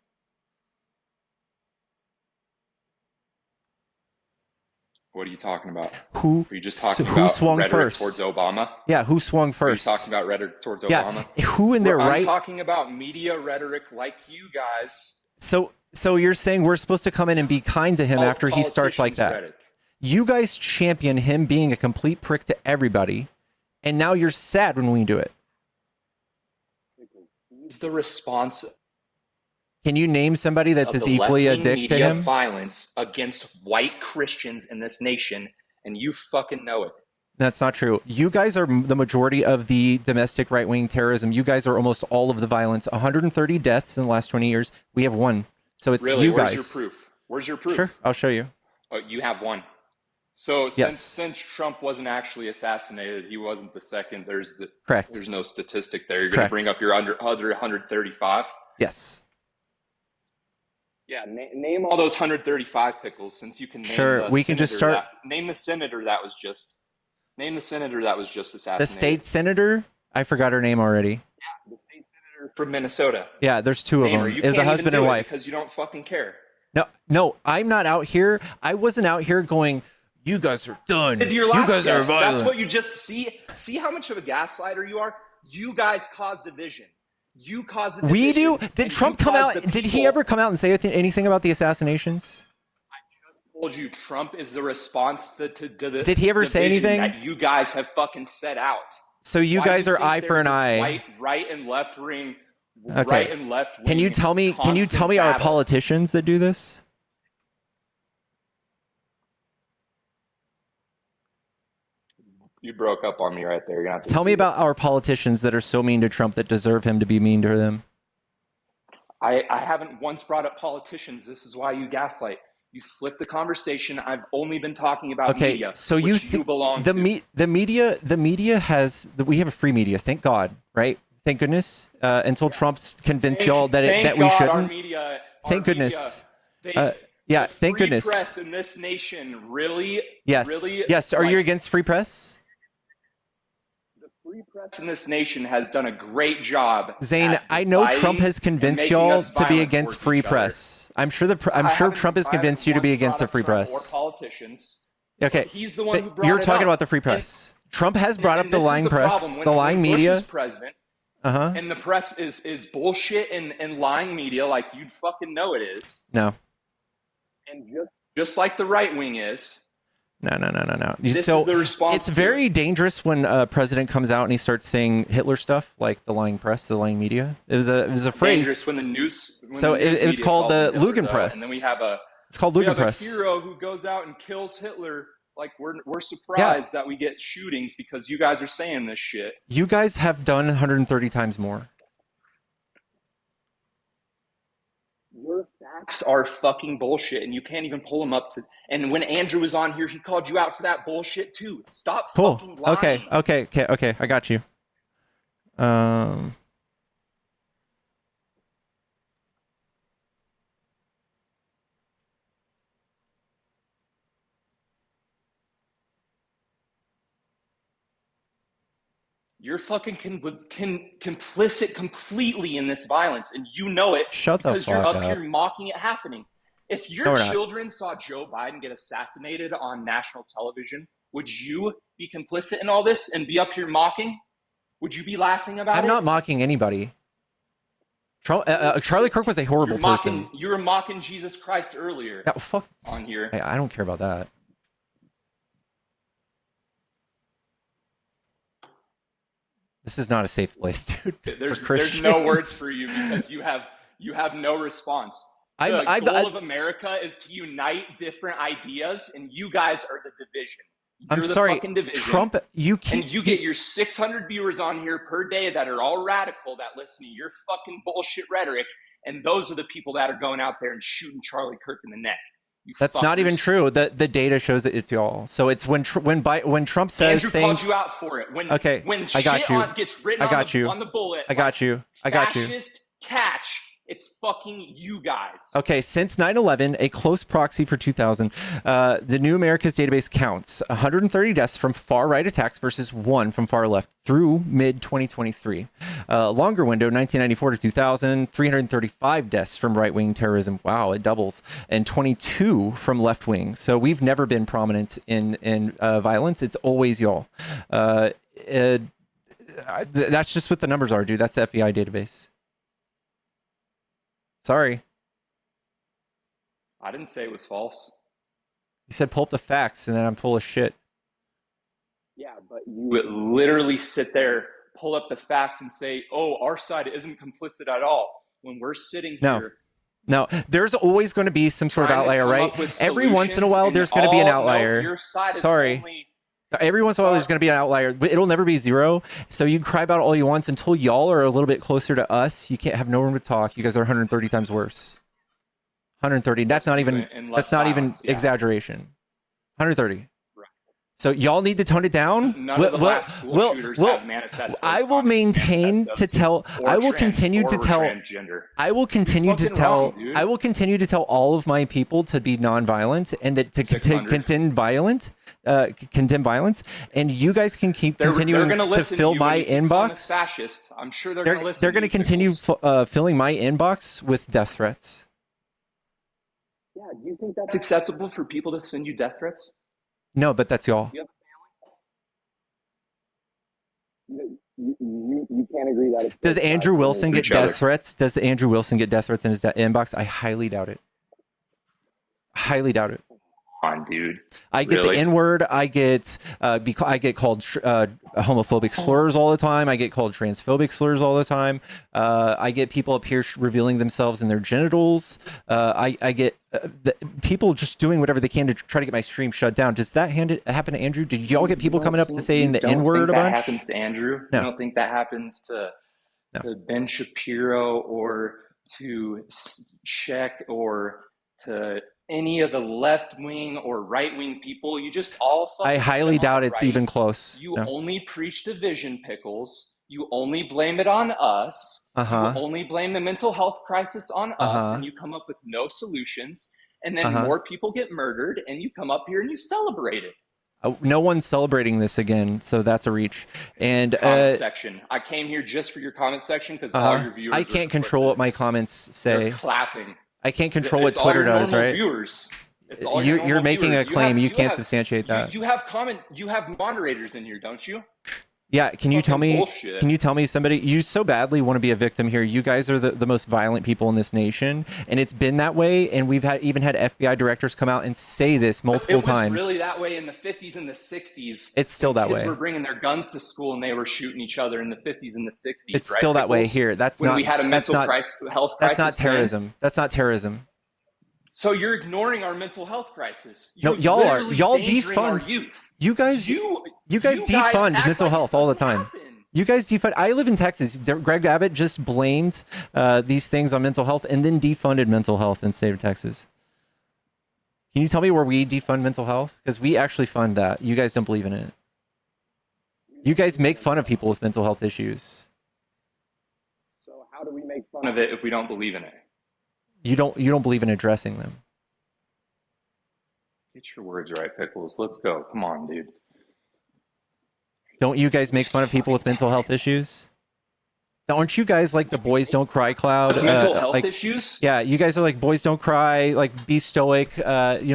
Speaker 10: What are you talking about?
Speaker 1: Who?
Speaker 10: Are you just talking
Speaker 1: who
Speaker 10: about
Speaker 1: swung
Speaker 10: rhetoric
Speaker 1: first?
Speaker 10: towards Obama?
Speaker 1: Yeah, who swung
Speaker 10: Are
Speaker 1: first?
Speaker 10: you talking about rhetoric towards
Speaker 1: Yeah,
Speaker 10: Obama?
Speaker 1: who in their
Speaker 10: I'm
Speaker 1: right?
Speaker 10: talking about media rhetoric like you guys.
Speaker 1: So you're saying we're supposed to come in and be kind to him after he starts like that?
Speaker 10: Rhetoric.
Speaker 1: You guys champion him being a complete prick to everybody, and now you're sad when we do it.
Speaker 10: He's the response
Speaker 1: Can you name somebody that's
Speaker 10: of
Speaker 1: as
Speaker 10: the
Speaker 1: equally a
Speaker 10: left-wing
Speaker 1: dick to
Speaker 10: media
Speaker 1: him?
Speaker 10: violence against white Christians in this nation, and you fucking know it.
Speaker 1: That's not true. You guys are the majority of the domestic right-wing terrorism. You guys are almost all of the violence. 130 deaths in the last 20 years. We have one. So it's
Speaker 10: Really?
Speaker 1: you
Speaker 10: Where's
Speaker 1: guys.
Speaker 10: your proof? Where's your proof?
Speaker 1: Sure, I'll show you.
Speaker 10: Oh, you have one. So
Speaker 1: Yes.
Speaker 10: since Trump wasn't actually assassinated, he wasn't the second.
Speaker 1: Correct.
Speaker 10: There's no statistic there. You're going to
Speaker 1: Correct.
Speaker 10: bring up your other 135.
Speaker 1: Yes.
Speaker 10: Yeah, name all those 135 pickles, since you can name
Speaker 1: Sure,
Speaker 10: the
Speaker 1: we can just
Speaker 10: senator
Speaker 1: start-
Speaker 10: name the senator that was just assassinated.
Speaker 1: The state senator, I forgot her name already.
Speaker 10: The state senator from Minnesota.
Speaker 1: Yeah, there's two of
Speaker 10: Name her.
Speaker 1: them.
Speaker 10: You
Speaker 1: It was a
Speaker 10: can't even
Speaker 1: husband
Speaker 10: do
Speaker 1: and
Speaker 10: it
Speaker 1: wife.
Speaker 10: because you don't fucking care.
Speaker 1: No, I'm not out here. I wasn't out here going, you guys are done.
Speaker 10: Did your
Speaker 1: You
Speaker 10: last
Speaker 1: guys are
Speaker 10: guest.
Speaker 1: violent.
Speaker 10: That's what you just see how much of a gaslighter you are. You guys cause division. You cause the
Speaker 1: We
Speaker 10: division,
Speaker 1: do? Did
Speaker 10: and
Speaker 1: Trump
Speaker 10: you
Speaker 1: come
Speaker 10: cause
Speaker 1: out?
Speaker 10: the
Speaker 1: Did he
Speaker 10: people-
Speaker 1: ever come out and say anything about the assassinations?
Speaker 10: Told you Trump is the response to the
Speaker 1: Did he ever say
Speaker 10: division
Speaker 1: anything?
Speaker 10: that you guys have fucking set out?
Speaker 1: So you
Speaker 10: Why do
Speaker 1: guys are
Speaker 10: think
Speaker 1: eye for
Speaker 10: there's
Speaker 1: an
Speaker 10: this
Speaker 1: eye.
Speaker 10: right and left wing,
Speaker 1: Okay.
Speaker 10: right and left wing.
Speaker 1: Can you tell me? Can you tell me our
Speaker 10: battle?
Speaker 1: politicians that do this?
Speaker 10: You broke up on me right there. You're gonna have to
Speaker 1: Tell me
Speaker 10: repeat it.
Speaker 1: about our politicians that are so mean to Trump that deserve him to be mean to them.
Speaker 10: I haven't once brought up politicians. This is why you gaslight. You flip the conversation. I've only been talking about
Speaker 1: Okay,
Speaker 10: media,
Speaker 1: so
Speaker 10: which you belong
Speaker 1: the
Speaker 10: to.
Speaker 1: the media has we have a free media. Thank God, right? Thank goodness. Until Trump's convinced y'all that
Speaker 10: Thank
Speaker 1: we
Speaker 10: God
Speaker 1: shouldn't.
Speaker 10: Our media,
Speaker 1: Thank goodness.
Speaker 10: yeah,
Speaker 1: thank goodness.
Speaker 10: Press in this nation, really.
Speaker 1: Yes.
Speaker 10: Really,
Speaker 1: Yes. Are you against free press?
Speaker 10: The free press in this nation has done a great job.
Speaker 1: Zane,
Speaker 10: at
Speaker 1: I know
Speaker 10: dividing
Speaker 1: Trump has
Speaker 10: and
Speaker 1: convinced
Speaker 10: making
Speaker 1: y'all
Speaker 10: us
Speaker 1: to be
Speaker 10: violent
Speaker 1: against
Speaker 10: towards
Speaker 1: free
Speaker 10: each other.
Speaker 1: press. I'm sure I'm
Speaker 10: I
Speaker 1: sure
Speaker 10: haven't-
Speaker 1: Trump has
Speaker 10: I
Speaker 1: convinced
Speaker 10: haven't
Speaker 1: you to be
Speaker 10: once
Speaker 1: against
Speaker 10: brought
Speaker 1: the free
Speaker 10: up Trump
Speaker 1: press.
Speaker 10: or politicians.
Speaker 1: Okay,
Speaker 10: But he's the one who brought
Speaker 1: you're
Speaker 10: it
Speaker 1: talking
Speaker 10: up.
Speaker 1: about the free press. Trump has brought up
Speaker 10: And
Speaker 1: the
Speaker 10: this is
Speaker 1: lying
Speaker 10: problem.
Speaker 1: press,
Speaker 10: When-
Speaker 1: the lying
Speaker 10: when Bush
Speaker 1: media.
Speaker 10: is president,
Speaker 1: Uh-huh.
Speaker 10: and the press is bullshit and lying media, like you'd fucking know it is.
Speaker 1: No.
Speaker 10: And just like the right wing is.
Speaker 1: No.
Speaker 10: This
Speaker 1: So
Speaker 10: is the response.
Speaker 1: it's
Speaker 10: to
Speaker 1: very dangerous when a president comes out and he starts saying Hitler stuff, like the lying press, the lying media. It was a
Speaker 10: dangerous
Speaker 1: phrase.
Speaker 10: when the news. When
Speaker 1: So
Speaker 10: the news
Speaker 1: it was
Speaker 10: media
Speaker 1: called
Speaker 10: calls him
Speaker 1: the
Speaker 10: Hitler,
Speaker 1: Lugen
Speaker 10: though,
Speaker 1: press.
Speaker 10: and then we have a
Speaker 1: It's called
Speaker 10: we
Speaker 1: Lugen
Speaker 10: have
Speaker 1: press.
Speaker 10: a hero who goes out and kills Hitler. Like we're surprised that we get shootings because you guys are saying this shit.
Speaker 1: You guys have done 130 times more.
Speaker 10: Your facts are fucking bullshit, and you can't even pull them up to. And when Andrew was on here, he called you out for that bullshit too. Stop
Speaker 1: Cool.
Speaker 10: fucking lying.
Speaker 1: Okay. I got you.
Speaker 10: You're fucking complicit completely in this violence, and you know it.
Speaker 1: Shut the
Speaker 10: because you're
Speaker 1: fuck
Speaker 10: up
Speaker 1: up.
Speaker 10: here mocking it happening. If
Speaker 1: No,
Speaker 10: your
Speaker 1: we're not.
Speaker 10: children saw Joe Biden get assassinated on national television, would you be complicit in all this and be up here mocking? Would you be laughing about
Speaker 1: I'm
Speaker 10: it?
Speaker 1: not mocking anybody. Charlie Kirk was a horrible person.
Speaker 10: You were mocking Jesus Christ earlier
Speaker 1: Yeah, fuck.
Speaker 10: on here.
Speaker 1: I don't care about that. This is not a safe place, dude.
Speaker 10: There's no words for you because you have no response. The goal of America is to unite different ideas, and you guys are the division.
Speaker 1: I'm
Speaker 10: You're the
Speaker 1: sorry,
Speaker 10: fucking division.
Speaker 1: Trump. You
Speaker 10: And you get your 600 viewers on here per day that are all radical that listen to your fucking bullshit rhetoric, and those are the people that are going out there and shooting Charlie Kirk in the neck. You
Speaker 1: That's not even
Speaker 10: fuckers.
Speaker 1: true. The data shows that it's y'all. So it's when Trump says
Speaker 10: Andrew
Speaker 1: things.
Speaker 10: called you out for it. When
Speaker 1: Okay,
Speaker 10: when
Speaker 1: I got
Speaker 10: shit
Speaker 1: you.
Speaker 10: gets written
Speaker 1: I got
Speaker 10: on the
Speaker 1: you.
Speaker 10: on the bullet,
Speaker 1: I got you. I got you.
Speaker 10: fascist catch. It's fucking you guys.
Speaker 1: Okay, since 9/11, a close proxy for 2000, the New America's database counts 130 deaths from far-right attacks versus 1 from far left through mid-2023. Longer window, 1994 to 2000, 335 deaths from right-wing terrorism. Wow, it doubles. And 22 from left-wing. So we've never been prominent in violence. It's always y'all. That's just what the numbers are, dude. That's the FBI database. Sorry.
Speaker 10: I didn't say it was false.
Speaker 1: You said pull up the facts, and then I'm full of shit.
Speaker 10: Yeah, but you would literally sit there, pull up the facts, and say, "Oh, our side isn't complicit at all." When we're sitting here,
Speaker 1: No, there's always going to be some sort of
Speaker 10: trying to
Speaker 1: outlier,
Speaker 10: come
Speaker 1: right?
Speaker 10: up with
Speaker 1: Every once in a
Speaker 10: solutions,
Speaker 1: while,
Speaker 10: and
Speaker 1: there's going to be an
Speaker 10: all- no,
Speaker 1: outlier.
Speaker 10: your side is
Speaker 1: Sorry.
Speaker 10: only-
Speaker 1: Every once in a while, there's going to be an outlier, but it'll never be zero. So you can cry about it all you want until y'all are a little bit closer to us. You can't have no room to talk. You guys are 130 times worse. 130. That's not even.
Speaker 10: and
Speaker 1: That's
Speaker 10: less
Speaker 1: not
Speaker 10: violence,
Speaker 1: even
Speaker 10: yeah.
Speaker 1: exaggeration. 130. So y'all need to tone it down.
Speaker 10: None of the last school shooters have manifestos.
Speaker 1: I will maintain to tell. I will continue to tell.
Speaker 10: Transgender.
Speaker 1: I will continue to
Speaker 10: fucking
Speaker 1: tell.
Speaker 10: wrong, dude.
Speaker 1: I will continue to tell all of my people to be nonviolent and that to
Speaker 10: 600.
Speaker 1: condemn violence. And you guys can keep
Speaker 10: They're
Speaker 1: continuing
Speaker 10: gonna
Speaker 1: to
Speaker 10: listen
Speaker 1: fill
Speaker 10: you
Speaker 1: my
Speaker 10: when you keep calling us
Speaker 1: inbox.
Speaker 10: fascist. I'm sure they're
Speaker 1: They're
Speaker 10: going to listen.
Speaker 1: they're going to
Speaker 10: to you,
Speaker 1: continue
Speaker 10: pickles.
Speaker 1: filling my inbox with death threats.
Speaker 10: Yeah, do you think that's acceptable for people to send you death threats?
Speaker 1: No, but that's y'all.
Speaker 10: You can't agree that it's
Speaker 1: Does Andrew Wilson get
Speaker 10: each other.
Speaker 1: death threats? Does Andrew Wilson get death threats in his inbox? I highly doubt it. Highly doubt it.
Speaker 10: On, dude.
Speaker 1: I get
Speaker 10: Really?
Speaker 1: the N-word. I get I get called homophobic slurs all the time. I get called transphobic slurs all the time. I get people up here revealing themselves in their genitals. I get people just doing whatever they can to try to get my stream shut down. Does that happen to Andrew? Did y'all get people coming up to saying the N-word a
Speaker 10: that
Speaker 1: bunch?
Speaker 10: happens to Andrew?
Speaker 1: No.
Speaker 10: You don't think that happens to Ben Shapiro or to Sheck or to any of the left-wing or right-wing people? You just all fucking
Speaker 1: I highly
Speaker 10: get them on
Speaker 1: doubt
Speaker 10: the
Speaker 1: it's
Speaker 10: right.
Speaker 1: even close.
Speaker 10: You
Speaker 1: No.
Speaker 10: only preach division, Pickles. You only blame it on us.
Speaker 1: Uh-huh.
Speaker 10: You only blame the mental health crisis on us,
Speaker 1: Uh-huh.
Speaker 10: and you come up with no solutions. And then
Speaker 1: Uh-huh.
Speaker 10: more people get murdered, and you come up here and you celebrate it.
Speaker 1: No one's celebrating this again, so that's a reach. And
Speaker 10: Comment section. I came here just for your comment section because all your viewers.
Speaker 1: I can't control what my comments say.
Speaker 10: They're clapping.
Speaker 1: I can't control what
Speaker 10: It's all
Speaker 1: Twitter
Speaker 10: your
Speaker 1: does,
Speaker 10: normal
Speaker 1: right?
Speaker 10: Viewers. It's all your
Speaker 1: You're
Speaker 10: normal
Speaker 1: making a
Speaker 10: viewers.
Speaker 1: claim. You can't
Speaker 10: have-
Speaker 1: substantiate that.
Speaker 10: You have moderators in here, don't you?
Speaker 1: Yeah, can you tell
Speaker 10: Fucking
Speaker 1: me?
Speaker 10: bullshit.
Speaker 1: Can you tell me somebody? You so badly want to be a victim here. You guys are the most violent people in this nation, and it's been that way. And we've even had FBI directors come out and say this multiple
Speaker 10: It was
Speaker 1: times.
Speaker 10: really that way in the 50s and the 60s.
Speaker 1: It's still that
Speaker 10: Kids
Speaker 1: way.
Speaker 10: were bringing their guns to school and they were shooting each other in the 50s and the 60s.
Speaker 1: It's
Speaker 10: right,
Speaker 1: still that way
Speaker 10: Pickles?
Speaker 1: here. That's
Speaker 10: when
Speaker 1: not.
Speaker 10: we had a
Speaker 1: that's
Speaker 10: mental
Speaker 1: not.
Speaker 10: health crisis.
Speaker 1: That's not
Speaker 10: then.
Speaker 1: terrorism. That's not terrorism.
Speaker 10: So you're ignoring our mental health crisis.
Speaker 1: No,
Speaker 10: You're
Speaker 1: y'all are.
Speaker 10: literally
Speaker 1: Y'all
Speaker 10: endangering our
Speaker 1: defund.
Speaker 10: youth.
Speaker 1: You guys. You guys
Speaker 10: you guys
Speaker 1: defund
Speaker 10: act
Speaker 1: mental
Speaker 10: like it
Speaker 1: health all the
Speaker 10: doesn't
Speaker 1: time. You guys defund. I live in Texas. Greg Abbott just blamed these things on mental health and then defunded mental health in the state of Texas. Can you tell me where we defund mental health? Because we actually fund that. You guys don't believe in it. You guys make fun of people with mental health issues.
Speaker 10: So how do we make fun of it if we don't believe in it?
Speaker 1: You don't believe in addressing them.
Speaker 10: Get your words right, Pickles. Let's go. Come on, dude.
Speaker 1: Don't you guys make fun of people with mental health issues? Aren't you guys like the boys don't cry cloud?
Speaker 10: With mental health
Speaker 1: like,
Speaker 10: issues?
Speaker 1: Yeah, you guys are like boys don't cry, like be stoic. You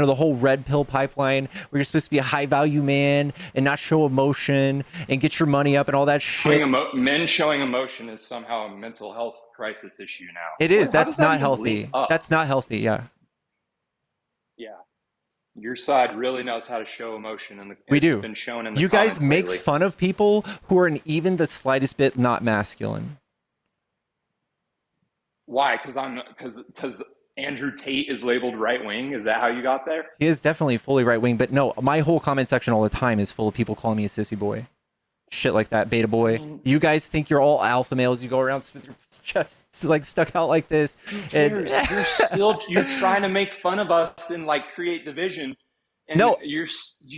Speaker 1: know, the whole red pill pipeline where you're supposed to be a high value man and not show emotion and get your money up and all that shit.
Speaker 10: Men showing emotion is somehow a mental health crisis issue now.
Speaker 1: It is.
Speaker 10: How
Speaker 1: That's
Speaker 10: does that
Speaker 1: not
Speaker 10: even
Speaker 1: healthy.
Speaker 10: link up?
Speaker 1: That's not healthy. Yeah.
Speaker 10: Yeah. Your side really knows how to show emotion, and
Speaker 1: We
Speaker 10: it's
Speaker 1: do.
Speaker 10: been shown in the
Speaker 1: You guys
Speaker 10: comments
Speaker 1: make
Speaker 10: lately.
Speaker 1: fun of people who are even the slightest bit not masculine.
Speaker 10: Why? Because Andrew Tate is labeled right wing. Is that how you got there?
Speaker 1: He is definitely fully right wing, but no, my whole comment section all the time is full of people calling me a sissy boy. shit like that. Beta boy, you guys think you're all alpha males. You go around with your chests like stuck out like this.
Speaker 10: Who cares? You're trying to make fun of us and like create division. And
Speaker 1: no,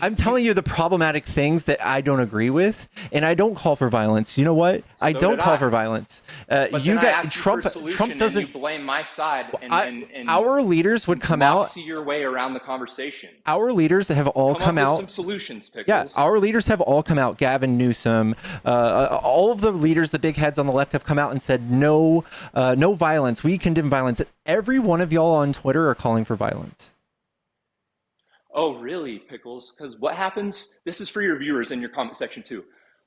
Speaker 1: I'm telling you the problematic things that I don't agree with, and I don't call for violence. You know what? I don't call for violence. You got Trump. Trump doesn't.
Speaker 10: You blame my side, and
Speaker 1: our leaders would come out.
Speaker 10: See your way around the conversation.
Speaker 1: Our leaders have all come out.
Speaker 10: Some solutions, Pickles.
Speaker 1: Yeah, our leaders have all come out. Gavin Newsom, all of the leaders, the big heads on the left, have come out and said no, no violence. We condemn violence. Every one of y'all on Twitter are calling for violence.
Speaker 10: Oh, really, Pickles? Because what happens, this is for your viewers in your comment section too.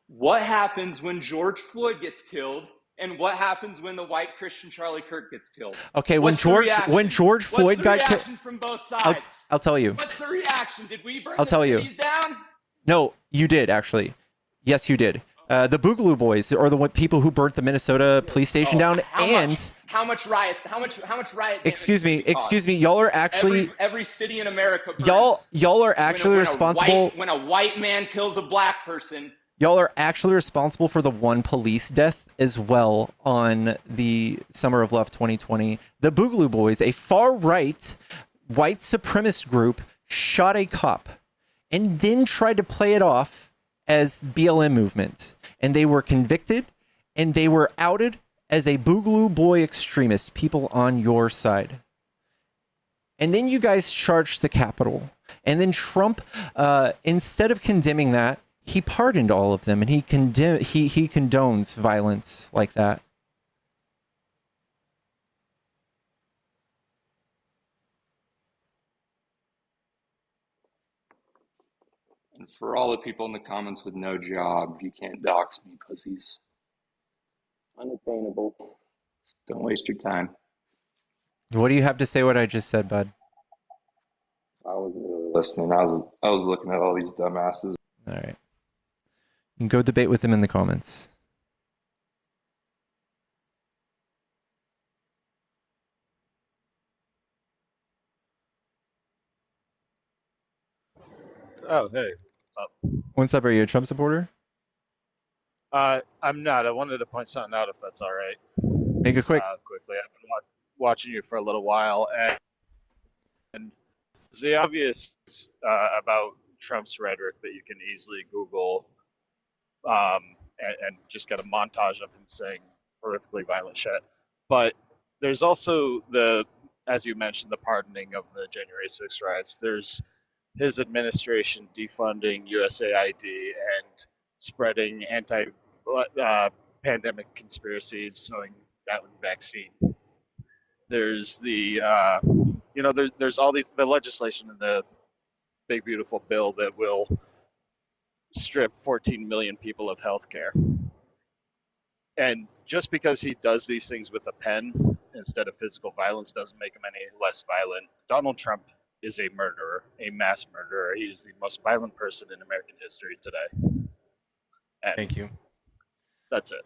Speaker 10: What happens when George Floyd gets killed, and what happens when the white Christian Charlie Kirk gets killed?
Speaker 1: Okay, when George Floyd got killed,
Speaker 10: from both sides?
Speaker 1: I'll tell you.
Speaker 10: What's the reaction? Did we burn
Speaker 1: the cities
Speaker 10: down?
Speaker 1: No, you did actually. Yes, you did. The Boogaloo Boys are the people who burnt the Minnesota police station down,
Speaker 10: How much riot?
Speaker 1: Excuse me. Y'all are actually
Speaker 10: every city in America.
Speaker 1: Y'all are actually responsible
Speaker 10: when a white man kills a black person.
Speaker 1: Y'all are actually responsible for the one police death as well on the Summer of Love 2020. The Boogaloo Boys, a far-right white supremacist group, shot a cop and then tried to play it off as BLM movement. And they were convicted and they were outed as a Boogaloo Boy extremist, people on your side. And then you guys charged the Capitol. And then Trump, instead of condemning that, he pardoned all of them, and he condones violence like that.
Speaker 10: And for all the people in the comments with no job, you can't dox me, pussies. Unattainable. Just don't waste your time.
Speaker 1: What do you have to say what I just said, bud?
Speaker 10: I wasn't really listening. I was looking at all these dumbasses.
Speaker 1: All right. You can go debate with them in the comments.
Speaker 11: Oh, hey. What's up?
Speaker 1: What's up? Are you a Trump supporter?
Speaker 11: I'm not. I wanted to point something out if that's all right.
Speaker 1: Make it quick.
Speaker 11: Quickly. I've been watching you for a little while, and the obvious about Trump's rhetoric that you can easily Google and just get a montage of him saying horrifically violent shit. But there's also as you mentioned, the pardoning of the January 6th riots. There's his administration defunding USAID and spreading anti-pandemic conspiracies, showing that with vaccine. There's there's all the legislation in the big beautiful bill that will strip 14 million people of health care. And just because he does these things with a pen instead of physical violence doesn't make him any less violent. Donald Trump is a murderer, a mass murderer. He is the most violent person in American history today. And
Speaker 1: thank you.
Speaker 11: That's it.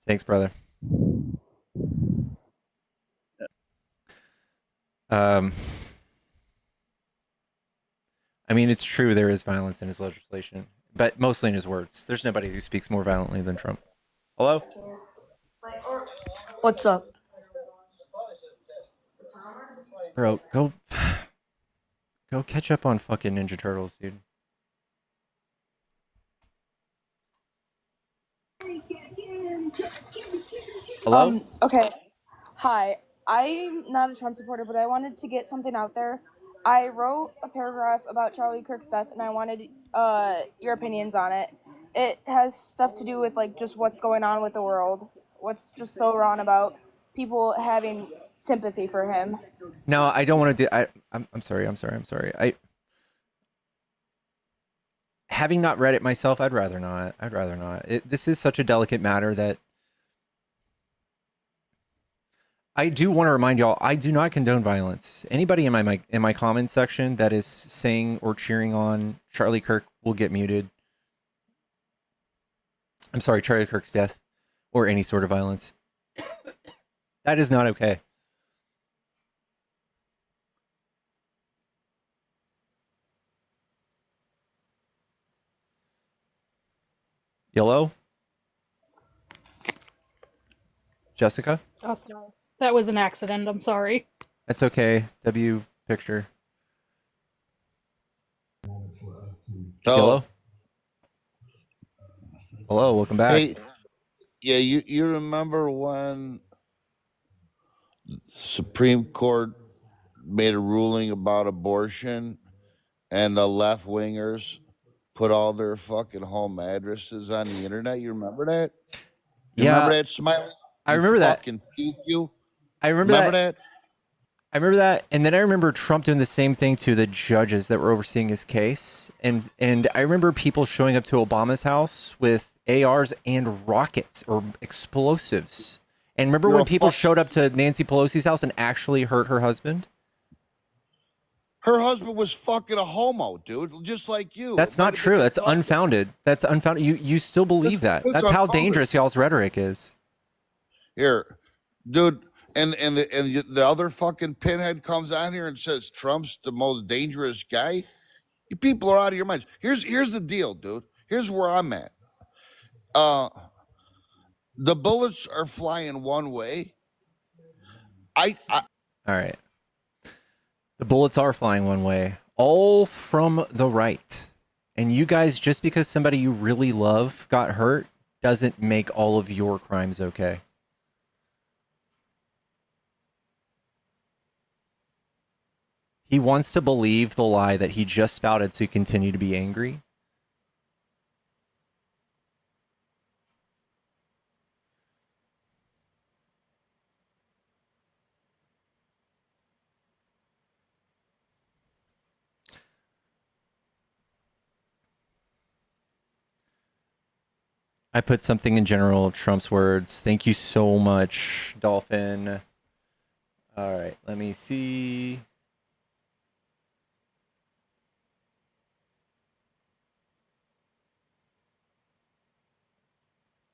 Speaker 1: Thanks, brother.
Speaker 11: Yeah.
Speaker 1: I mean, it's true there is violence in his legislation, but mostly in his words. There's nobody who speaks more violently than Trump. Hello?
Speaker 22: What's up?
Speaker 1: Bro, go catch up on fucking Ninja Turtles, dude. Hello?
Speaker 22: Okay. Hi. I'm not a Trump supporter, but I wanted to get something out there. I wrote a paragraph about Charlie Kirk's death, and I wanted your opinions on it. It has stuff to do with like just what's going on with the world, what's just so wrong about people having sympathy for him.
Speaker 1: No, I don't want to do. I'm sorry. Having not read it myself, I'd rather not. This is such a delicate matter that I do want to remind y'all, I do not condone violence. Anybody in my comments section that is saying or cheering on Charlie Kirk will get muted. I'm sorry, Charlie Kirk's death or any sort of violence. That is not okay. Yellow? Jessica?
Speaker 13: Oh, sorry. That was an accident. I'm sorry.
Speaker 1: That's okay. W picture. Yellow? Hello, welcome back.
Speaker 14: Hey, yeah, you remember when Supreme Court made a ruling about abortion and the left wingers put all their fucking home addresses on the internet? You remember that? You remember that, Smiley?
Speaker 1: I remember that.
Speaker 14: Fucking peep you.
Speaker 1: I remember that. I remember that, and then I remember Trump doing the same thing to the judges that were overseeing his case, and I remember people showing up to Obama's house with ARs and rockets or explosives. And remember when people showed up to Nancy Pelosi's house and actually hurt her husband?
Speaker 14: Her husband was fucking a homo, dude, just like you.
Speaker 1: That's not true. That's unfounded. That's unfounded. You still believe that. That's how dangerous y'all's rhetoric is.
Speaker 14: Here, dude. And the other fucking pinhead comes on here and says Trump's the most dangerous guy. You people are out of your minds. Here's the deal, dude. Here's where I'm at. The bullets are flying one way. All
Speaker 1: right. The bullets are flying one way, all from the right. And you guys, just because somebody you really love got hurt, doesn't make all of your crimes okay. He wants to believe the lie that he just spouted so he continue to be angry. I put something in General Trump's words. Thank you so much, Dolphin. All right, let me see.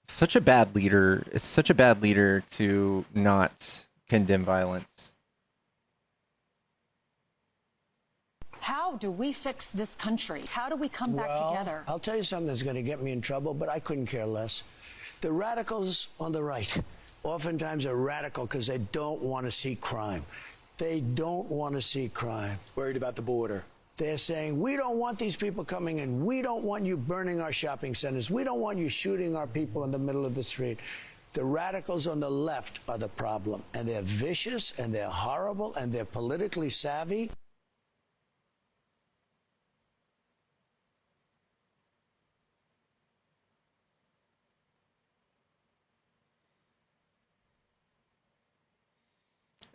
Speaker 1: Such a bad leader. It's such a bad leader to not condemn violence.
Speaker 23: How do we fix this country? How do we come back together?
Speaker 24: I'll tell you something that's going to get me in trouble, but I couldn't care less. The radicals on the right oftentimes are radical because they don't want to see crime. They don't want to see crime. Worried about the border. They're saying, we don't want these people coming in. We don't want you burning our shopping centers. We don't want you shooting our people in the middle of the street. The radicals on the left are the problem. And they're vicious, and they're horrible, and they're politically savvy.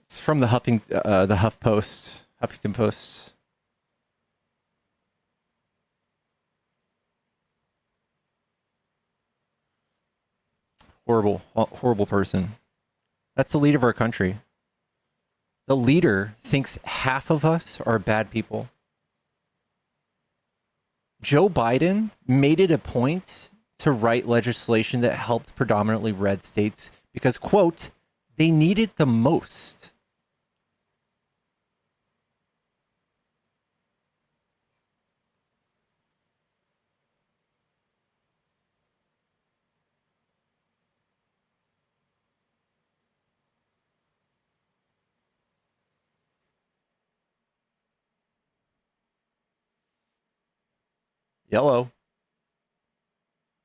Speaker 1: It's from the Huffington Post. Horrible person. That's the leader of our country. The leader thinks half of us are bad people. Joe Biden made it a point to write legislation that helped predominantly red states because, quote, they need it the most. Yellow.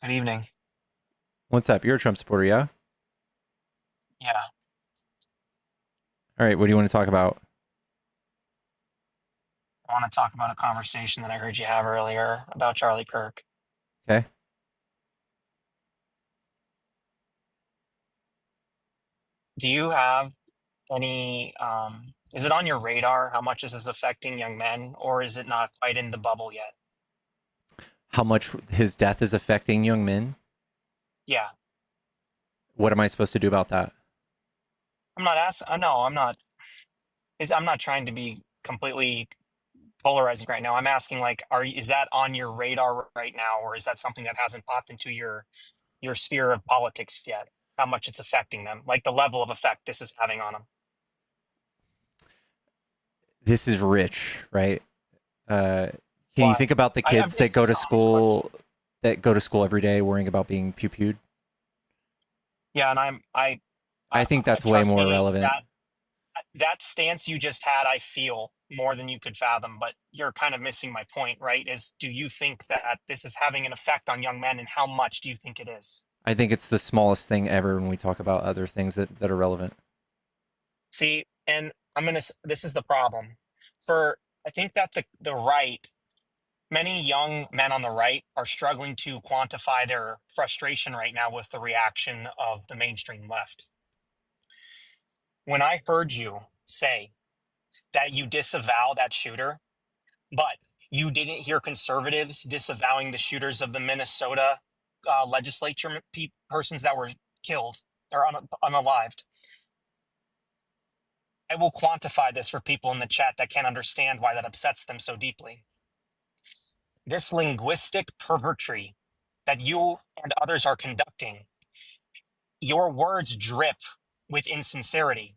Speaker 25: Good evening.
Speaker 1: What's up? You're a Trump supporter, yeah?
Speaker 25: Yeah.
Speaker 1: All right, what do you want to talk about?
Speaker 25: I want to talk about a conversation that I heard you have earlier about Charlie Kirk.
Speaker 1: Okay.
Speaker 25: Do you have any, is it on your radar how much this is affecting young men, or is it not quite in the bubble yet?
Speaker 1: How much his death is affecting young men?
Speaker 25: Yeah.
Speaker 1: What am I supposed to do about that?
Speaker 25: I'm not asking, no, I'm not trying to be completely polarizing right now. I'm asking, like, is that on your radar right now, or is that something that hasn't popped into your sphere of politics yet? How much it's affecting them, like the level of effect this is having on them.
Speaker 1: This is rich, right? Can you think about the kids that go to school? that go to school every day worrying about being pew-pewed.
Speaker 25: Yeah, and
Speaker 1: I think that's way
Speaker 25: trust
Speaker 1: more
Speaker 25: me,
Speaker 1: relevant.
Speaker 25: that stance you just had, I feel more than you could fathom, but you're kind of missing my point, right? Is do you think that this is having an effect on young men, and how much do you think it is?
Speaker 1: I think it's the smallest thing ever when we talk about other things that are relevant.
Speaker 25: See, and this is the problem. I think that the right, many young men on the right are struggling to quantify their frustration right now with the reaction of the mainstream left. When I heard you say that you disavow that shooter, but you didn't hear conservatives disavowing the shooters of the Minnesota legislature persons that were killed or unalived. I will quantify this for people in the chat that can't understand why that upsets them so deeply. This linguistic pervertry that you and others are conducting, your words drip with insincerity.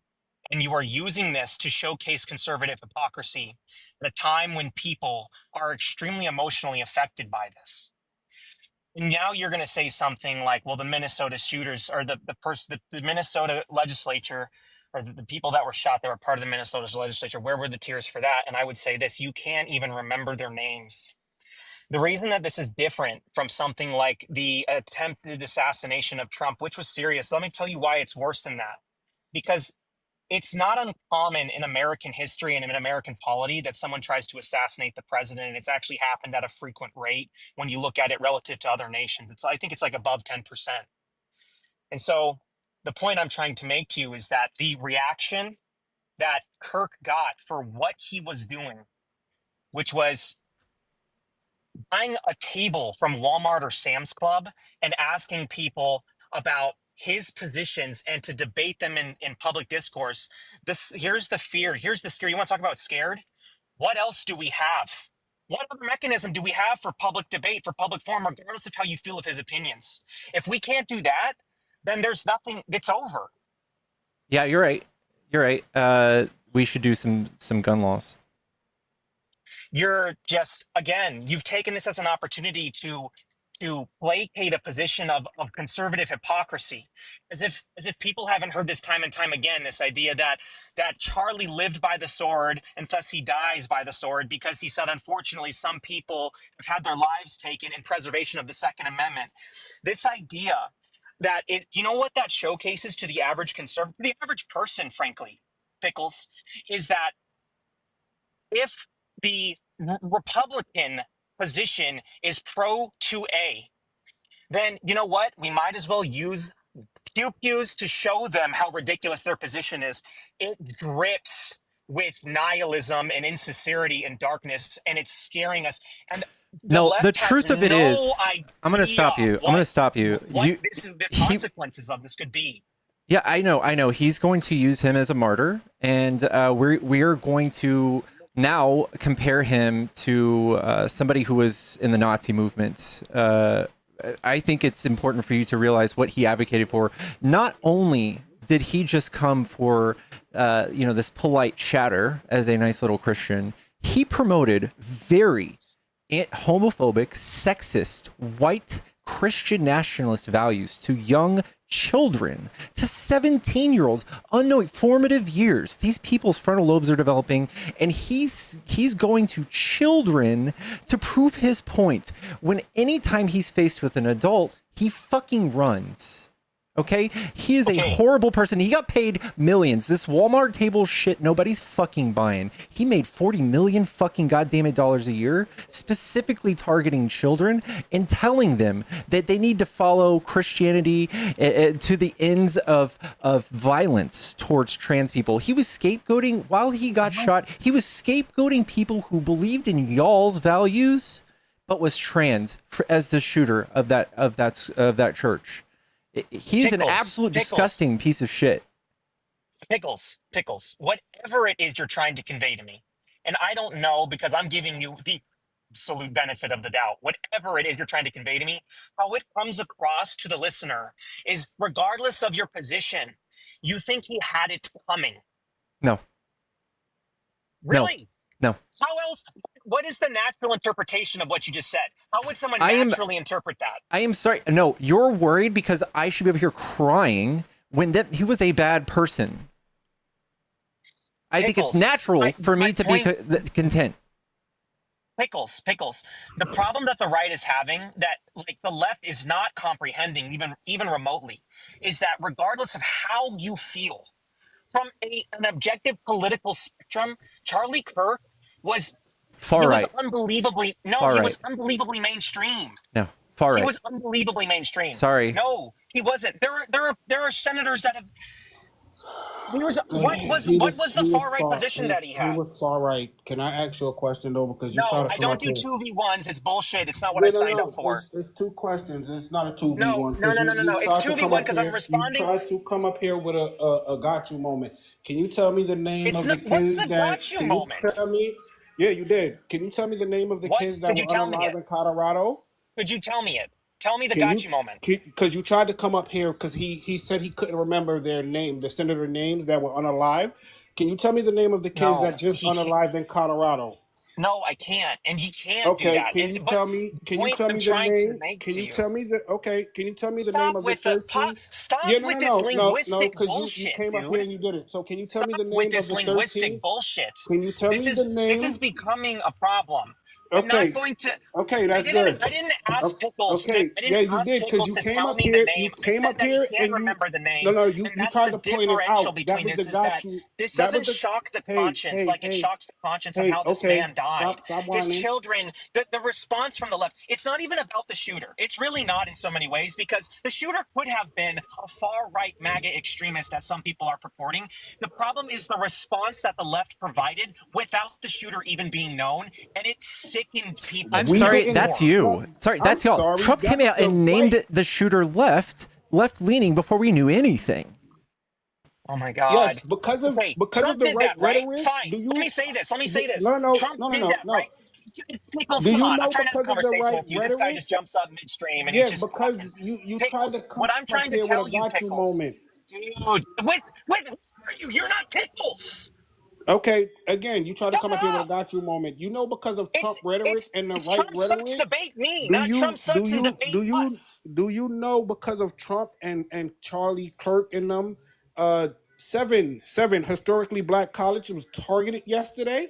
Speaker 25: And you are using this to showcase conservative hypocrisy at a time when people are extremely emotionally affected by this. And now you're going to say something like, well, the Minnesota shooters or the Minnesota legislature or the people that were shot that were part of the Minnesota legislature, where were the tears for that? And I would say this, you can't even remember their names. The reason that this is different from something like the attempted assassination of Trump, which was serious, let me tell you why it's worse than that. Because it's not uncommon in American history and in American polity that someone tries to assassinate the president. And it's actually happened at a frequent rate when you look at it relative to other nations. I think it's like above 10%. And so the point I'm trying to make to you is that the reaction that Kirk got for what he was doing, which was buying a table from Walmart or Sam's Club and asking people about his positions and to debate them in public discourse. Here's the fear. Here's the scare. You want to talk about scared? What else do we have? What other mechanism do we have for public debate, for public forum, regardless of how you feel of his opinions? If we can't do that, then there's nothing. It's over.
Speaker 1: Yeah, you're right. You're right. We should do some gun laws.
Speaker 25: You're just, again, you've taken this as an opportunity to placate a position of conservative hypocrisy, as if people haven't heard this time and time again, this idea that Charlie lived by the sword and thus he dies by the sword, because he said, unfortunately, some people have had their lives taken in preservation of the Second Amendment. This idea that you know what that showcases to the average conservative, the average person, frankly, Pickles, is that if the Republican position is pro 2A, then you know what? We might as well use pew-pews to show them how ridiculous their position is. It drips with nihilism and insincerity and darkness, and it's scaring us. And
Speaker 1: the truth of it is, I'm going to stop you. I'm going to stop you.
Speaker 25: The consequences of this could be.
Speaker 1: Yeah, I know. He's going to use him as a martyr, and we're going to now compare him to somebody who was in the Nazi movement. I think it's important for you to realize what he advocated for. Not only did he just come for this polite chatter as a nice little Christian, he promoted very homophobic, sexist, white Christian nationalist values to young children, to 17-year-olds, unknowing formative years. These people's frontal lobes are developing, and he's going to children to prove his point. When anytime he's faced with an adult, he fucking runs. Okay? He is a horrible person. He got paid millions. This Walmart table shit, nobody's fucking buying. He made 40 million fucking goddamn it dollars a year, specifically targeting children and telling them that they need to follow Christianity to the ends of violence towards trans people. He was scapegoating while he got shot. He was scapegoating people who believed in y'all's values, but was trans as the shooter of that church. He's an absolute disgusting piece of shit.
Speaker 25: Pickles, whatever it is you're trying to convey to me, and I don't know because I'm giving you the absolute benefit of the doubt, whatever it is you're trying to convey to me, how it comes across to the listener is, regardless of your position, you think he had it coming.
Speaker 1: No.
Speaker 25: Really?
Speaker 1: No.
Speaker 25: How else? what is the natural interpretation of what you just said? How would someone
Speaker 1: I am-
Speaker 25: naturally interpret that?
Speaker 1: I am sorry. No, you're worried because I should be over here crying when he was a bad person. I think it's
Speaker 25: Pickles.
Speaker 1: natural for me
Speaker 25: My
Speaker 1: to
Speaker 25: point-
Speaker 1: be content.
Speaker 25: Pickles. The problem that the right is having, that like the left is not comprehending even remotely, is that regardless of how you feel, from an objective political spectrum, Charlie Kirk was
Speaker 1: Far right.
Speaker 25: unbelievably
Speaker 1: Far
Speaker 25: was
Speaker 1: right.
Speaker 25: unbelievably mainstream.
Speaker 1: No, far
Speaker 25: He
Speaker 1: right.
Speaker 25: was unbelievably mainstream.
Speaker 1: Sorry.
Speaker 25: No, he wasn't. There are senators that have. What was the far right position that he had?
Speaker 16: He was far right. Can I ask you a question though? Because you try
Speaker 25: No,
Speaker 16: to
Speaker 25: I
Speaker 16: come
Speaker 25: don't
Speaker 16: up
Speaker 25: do
Speaker 16: here.
Speaker 25: 2v1s. It's bullshit. It's not what I signed up for.
Speaker 16: It's two questions. It's not a 2v1.
Speaker 25: No. It's 2v1 because I'm responding.
Speaker 16: You tried to come up here with a got you moment. Can you tell me the name of the kids
Speaker 25: what's the
Speaker 16: that?
Speaker 25: got you
Speaker 16: Can
Speaker 25: moment?
Speaker 16: you tell me? Yeah, you did. Can you tell me the name of the kids that
Speaker 25: Could you
Speaker 16: were
Speaker 25: tell me
Speaker 16: unalive
Speaker 25: it?
Speaker 16: in Colorado?
Speaker 25: Could you tell me it? Tell me the got you moment.
Speaker 16: Because you tried to come up here because he said he couldn't remember their name, the senator names that were unalive. Can you tell me the name of the kids that just unalive in Colorado?
Speaker 25: No, I can't, and he can't do that.
Speaker 16: Can you tell me? Can you tell me the name? Can you tell me the? Okay, can you tell me the name of the 13?
Speaker 25: Stop with this linguistic bullshit,
Speaker 16: you came up here and you did it. So can you tell me the name
Speaker 25: with this
Speaker 16: of the
Speaker 25: linguistic
Speaker 16: 13?
Speaker 25: bullshit.
Speaker 16: Can you tell me the name?
Speaker 25: This is becoming a problem. I'm
Speaker 16: Okay.
Speaker 25: not going to.
Speaker 16: Okay, that's good.
Speaker 25: I didn't ask Pickles.
Speaker 16: Okay,
Speaker 25: I didn't ask Pickles to tell me the name. I said that he can't remember the name.
Speaker 16: No, you
Speaker 25: that's
Speaker 16: tried
Speaker 25: the
Speaker 16: to point it
Speaker 25: differential
Speaker 16: out.
Speaker 25: between
Speaker 16: That was
Speaker 25: this
Speaker 16: the
Speaker 25: is that
Speaker 16: got you.
Speaker 25: this
Speaker 16: That
Speaker 25: doesn't
Speaker 16: was the
Speaker 25: shock the conscience like it shocks the conscience of how this man died.
Speaker 16: Stop
Speaker 25: There's
Speaker 16: whining.
Speaker 25: children. The response from the left. It's not even about the shooter. It's really not in so many ways because the shooter could have been a far right MAGA extremist, as some people are purporting. The problem is the response that the left provided without the shooter even being known, and it sickened people.
Speaker 1: I'm sorry, that's you. Sorry, that's y'all. Trump came out and named the shooter left-leaning before we knew anything.
Speaker 25: Oh my God!
Speaker 16: Yes, because of
Speaker 25: Trump
Speaker 16: the
Speaker 25: did
Speaker 16: right
Speaker 25: that, right?
Speaker 16: rhetoric.
Speaker 25: Fine. Let me say this.
Speaker 16: No.
Speaker 25: Trump did that, right? Nichols,
Speaker 16: Do
Speaker 25: come
Speaker 16: you
Speaker 25: on.
Speaker 16: know
Speaker 25: I'm trying to have a
Speaker 16: because of the
Speaker 25: conversation
Speaker 16: right
Speaker 25: with you. This guy
Speaker 16: rhetoric?
Speaker 25: just jumps up midstream and
Speaker 16: Yeah,
Speaker 25: he's just
Speaker 16: because
Speaker 25: talking.
Speaker 16: you
Speaker 25: Pickles,
Speaker 16: tried to come
Speaker 25: what I'm trying to
Speaker 16: up here
Speaker 25: tell
Speaker 16: with a
Speaker 25: you,
Speaker 16: got you
Speaker 25: Pickles,
Speaker 16: moment.
Speaker 25: dude, wait, where are you? You're not Pickles.
Speaker 16: Okay, again, you try to come up here with a got you moment. You know, because of Trump rhetoric and the right
Speaker 25: Trump sucks
Speaker 16: rhetoric.
Speaker 25: debate me, not Trump sucks and debate us.
Speaker 16: Do you know because of Trump and Charlie Kirk and them, seven historically black colleges was targeted yesterday?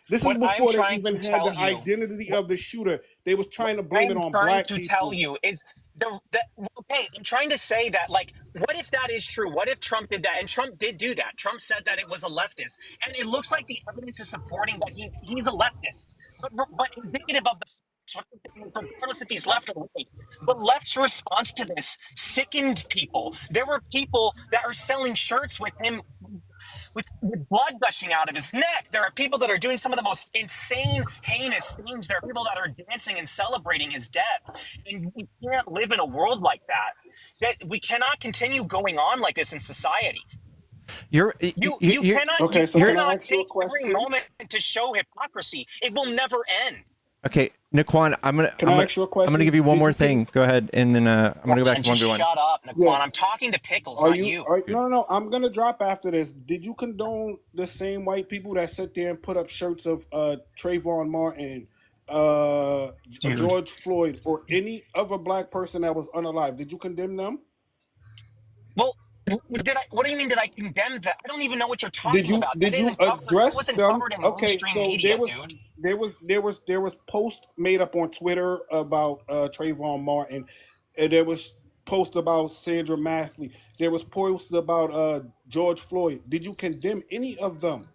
Speaker 16: This is
Speaker 25: What I'm
Speaker 16: before they
Speaker 25: trying
Speaker 16: even
Speaker 25: to
Speaker 16: had
Speaker 25: tell
Speaker 16: the
Speaker 25: you-
Speaker 16: identity of the shooter. They was trying to blame it
Speaker 25: I'm
Speaker 16: on
Speaker 25: trying
Speaker 16: black
Speaker 25: to
Speaker 16: people.
Speaker 25: tell you is okay. I'm trying to say that, like, what if that is true? What if Trump did that? And Trump did do that. Trump said that it was a leftist, and it looks like the evidence is supporting that he's a leftist. But indicative of the facts, regardless if he's left or right, the left's response to this sickened people. There were people that are selling shirts with him. With blood gushing out of his neck. There are people that are doing some of the most insane, heinous things. There are people that are dancing and celebrating his death. And we can't live in a world like that. That we cannot continue going on like this in society. You cannot take every moment to show hypocrisy. It will never end.
Speaker 1: Okay, Naquan, I'm gonna give you one more thing. Go ahead, and then I'm gonna go back to 1v1.
Speaker 25: Shut up, Naquan. Yeah. I'm talking to Pickles, not you.
Speaker 16: No. I'm gonna drop after this. Did you condone the same white people that sit there and put up shirts of Trayvon Martin, George Floyd, or any other black person that was unalive? Did you condemn them?
Speaker 25: Well, what do you mean? Did I condemn that? I don't even know what you're talking about.
Speaker 16: Did you address them?
Speaker 25: Okay, so
Speaker 16: media, there was posts made up on Twitter about Trayvon Martin, and there was posts about Sandra Mathley. There was posts about George Floyd. Did you condemn any of them?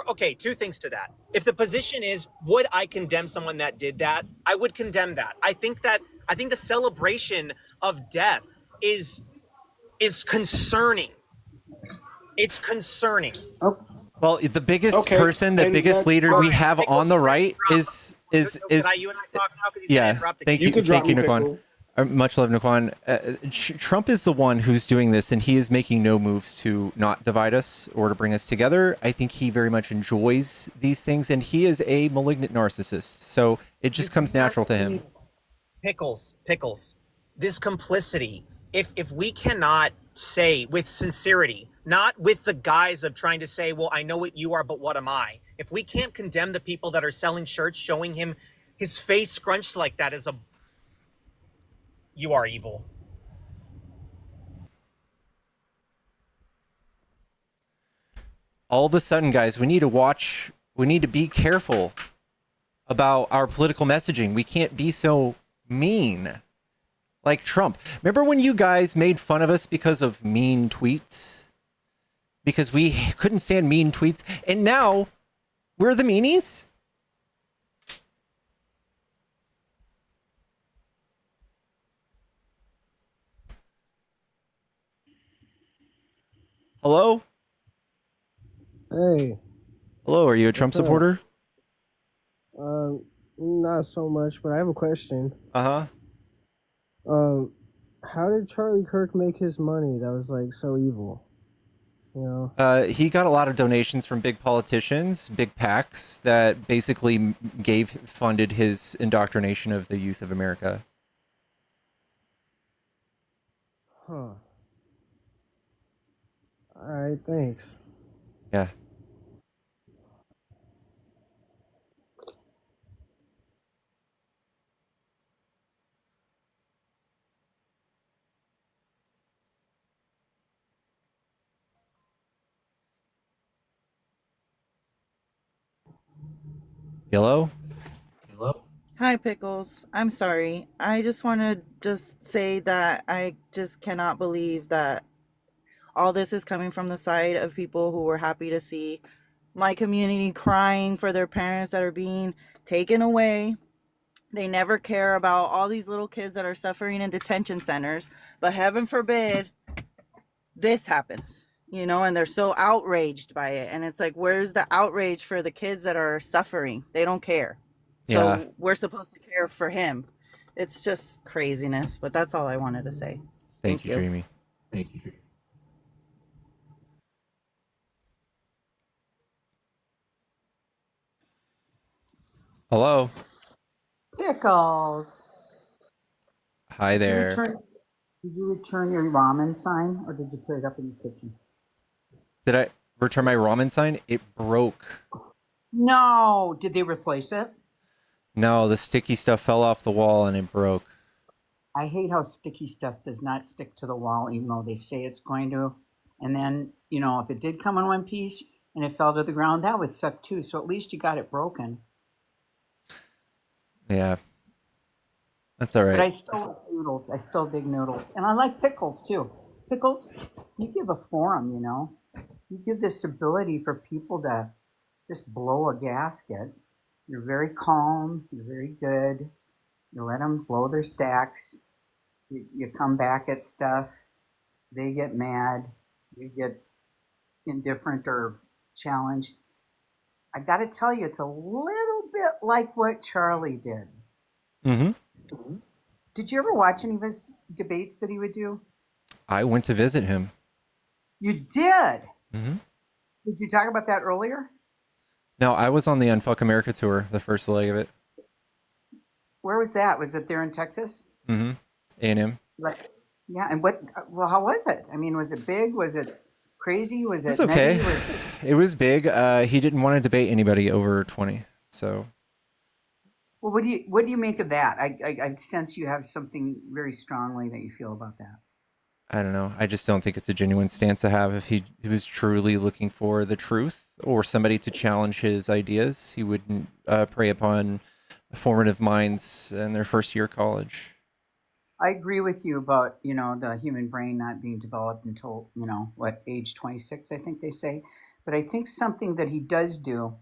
Speaker 25: Okay, two things to that. If the position is, would I condemn someone that did that? I would condemn that. I think the celebration of death is concerning. It's concerning.
Speaker 1: Well, the biggest person, the biggest leader we have on the right is
Speaker 25: you and I talk now because he's interrupting.
Speaker 1: Thank you, Naquan. Much love, Naquan. Trump is the one who's doing this, and he is making no moves to not divide us or to bring us together. I think he very much enjoys these things, and he is a malignant narcissist. So it just comes natural to him.
Speaker 25: Pickles. This complicity. If we cannot say with sincerity
Speaker 17: not with the guise of trying to say, well, I know what you are, but what am I? If we can't condemn the people that are selling shirts showing him his face scrunched like that as a, you are evil.
Speaker 1: All of a sudden, guys, we need to be careful about our political messaging. We can't be so mean like Trump. Remember when you guys made fun of us because of mean tweets? Because we couldn't stand mean tweets, and now we're the meanies? Hello?
Speaker 18: Hey.
Speaker 1: Hello, are you a Trump
Speaker 18: What's up?
Speaker 1: supporter?
Speaker 18: Not so much, but I have a question.
Speaker 1: Uh-huh.
Speaker 18: How did Charlie Kirk make his money? That was like so evil. You know?
Speaker 1: He got a lot of donations from big politicians, big PACs that basically funded his indoctrination of the youth of America.
Speaker 18: Huh. Alright, thanks.
Speaker 1: Yeah. Yellow?
Speaker 19: Hi, Pickles. I'm sorry. I just want to just say that I just cannot believe that all this is coming from the side of people who were happy to see my community crying for their parents that are being taken away. They never care about all these little kids that are suffering in detention centers, but heaven forbid this happens, you know, and they're so outraged by it. And it's like, where's the outrage for the kids that are suffering? They don't care.
Speaker 1: Yeah.
Speaker 19: So we're supposed to care for him. It's just craziness, but that's all I wanted to say.
Speaker 1: Thank you, Dreamy.
Speaker 19: Thank you.
Speaker 1: Hello?
Speaker 20: Pickles.
Speaker 1: Hi there.
Speaker 20: Did you return your ramen sign, or did you put it up in the kitchen?
Speaker 1: Did I return my ramen sign? It broke.
Speaker 20: No. Did they replace it?
Speaker 1: No, the sticky stuff fell off the wall and it broke.
Speaker 20: I hate how sticky stuff does not stick to the wall, even though they say it's going to. And then, you know, if it did come in one piece and it fell to the ground, that would suck too. So at least you got it broken.
Speaker 1: Yeah. That's all right.
Speaker 20: But I still like noodles. I still dig noodles. And I like pickles too. Pickles, you give a forum, you know. You give this ability for people to just blow a gasket. You're very calm. You're very good. You let them blow their stacks. You come back at stuff. They get mad. You get indifferent or challenged. I got to tell you, it's a little bit like what Charlie did.
Speaker 1: Mm-hmm.
Speaker 20: Did you ever watch any of his debates that he would do?
Speaker 1: I went to visit him.
Speaker 20: You did?
Speaker 1: Mm-hmm.
Speaker 20: Did you talk about that earlier?
Speaker 1: No, I was on the Unfuck America tour, the first leg of it.
Speaker 20: Where was that? Was it there in Texas?
Speaker 1: Mm-hmm. A&M.
Speaker 20: Like, yeah, and well, how was it? I mean, was it big? Was it crazy? Was it
Speaker 1: It was okay.
Speaker 20: nutty?
Speaker 1: It was big. He didn't want to debate anybody over 20, so...
Speaker 20: Well, what do you make of that? I sense you have something very strongly that you feel about that.
Speaker 1: I don't know. I just don't think it's a genuine stance to have. If he was truly looking for the truth or somebody to challenge his ideas, he wouldn't prey upon formative minds in their first year of college.
Speaker 20: I agree with you about, you know, the human brain not being developed until, you know, age 26, I think they say. But I think something that he does do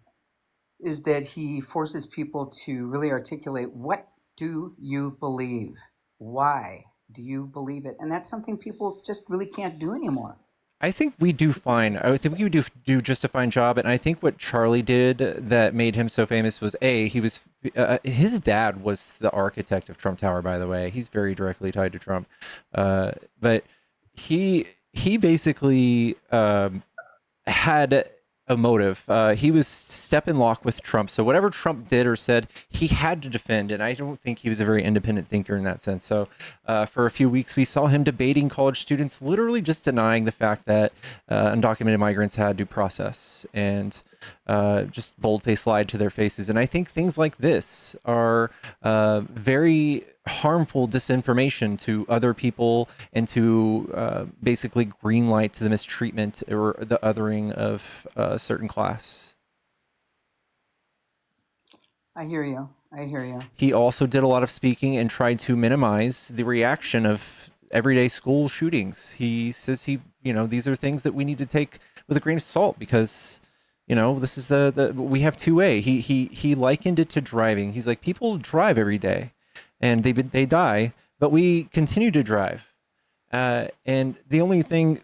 Speaker 20: is that he forces people to really articulate, what do you believe? Why do you believe it? And that's something people just really can't do anymore.
Speaker 1: I think we do fine. I think we do just a fine job. And I think what Charlie did that made him so famous was he was his dad was the architect of Trump Tower, by the way. He's very directly tied to Trump. But he basically had a motive. He was step in lock with Trump. So whatever Trump did or said, he had to defend. And I don't think he was a very independent thinker in that sense. So for a few weeks, we saw him debating college students, literally just denying the fact that undocumented migrants had due process, and just bold-faced lied to their faces. And I think things like this are very harmful disinformation to other people, and to basically green light to the mistreatment or the othering of a certain class.
Speaker 20: I hear you. I hear you.
Speaker 1: He also did a lot of speaking and tried to minimize the reaction of everyday school shootings. He says these are things that we need to take with a grain of salt, because this is we have 2A. He likened it to driving. He's like, people drive every day and they die, but we continue to drive. And the only thing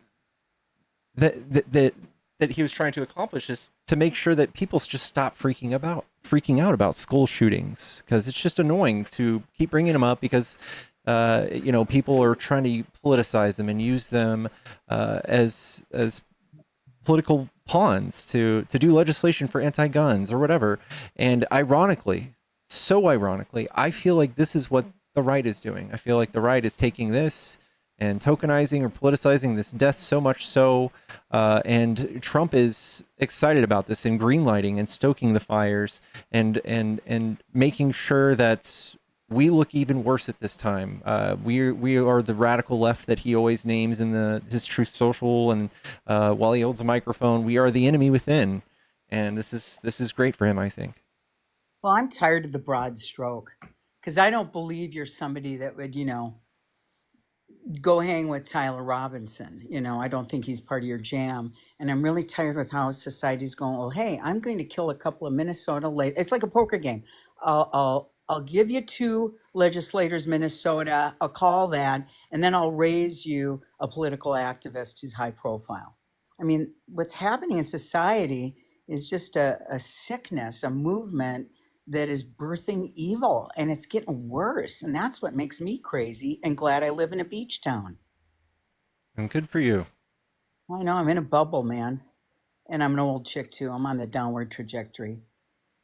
Speaker 1: that he was trying to accomplish is to make sure that people just stop freaking out about school shootings, because it's just annoying to keep bringing them up, because people are trying to politicize them and use them as political pawns to do legislation for anti-guns or whatever. And ironically, I feel like this is what the right is doing. I feel like the right is taking this and tokenizing or politicizing this death so much so, and Trump is excited about this and greenlighting and stoking the fires and making sure that we look even worse at this time. We are the radical left that he always names in his Truth Social, and while he holds a microphone, we are the enemy within, and this is great for him, I think.
Speaker 20: Well, I'm tired of the broad stroke, because I don't believe you're somebody that would, go hang with Tyler Robinson. I don't think he's part of your jam. And I'm really tired with how society's going, well, hey, I'm going to kill a couple of Minnesota late. It's like a poker game. I'll give you 2 legislators, Minnesota. I'll call that, and then I'll raise you a political activist who's high profile. I mean, what's happening in society is just a sickness, a movement that is birthing evil, and it's getting worse. And that's what makes me crazy and glad I live in a beach town.
Speaker 1: And good for you.
Speaker 20: I know, I'm in a bubble, man. And I'm an old chick too. I'm on the downward trajectory.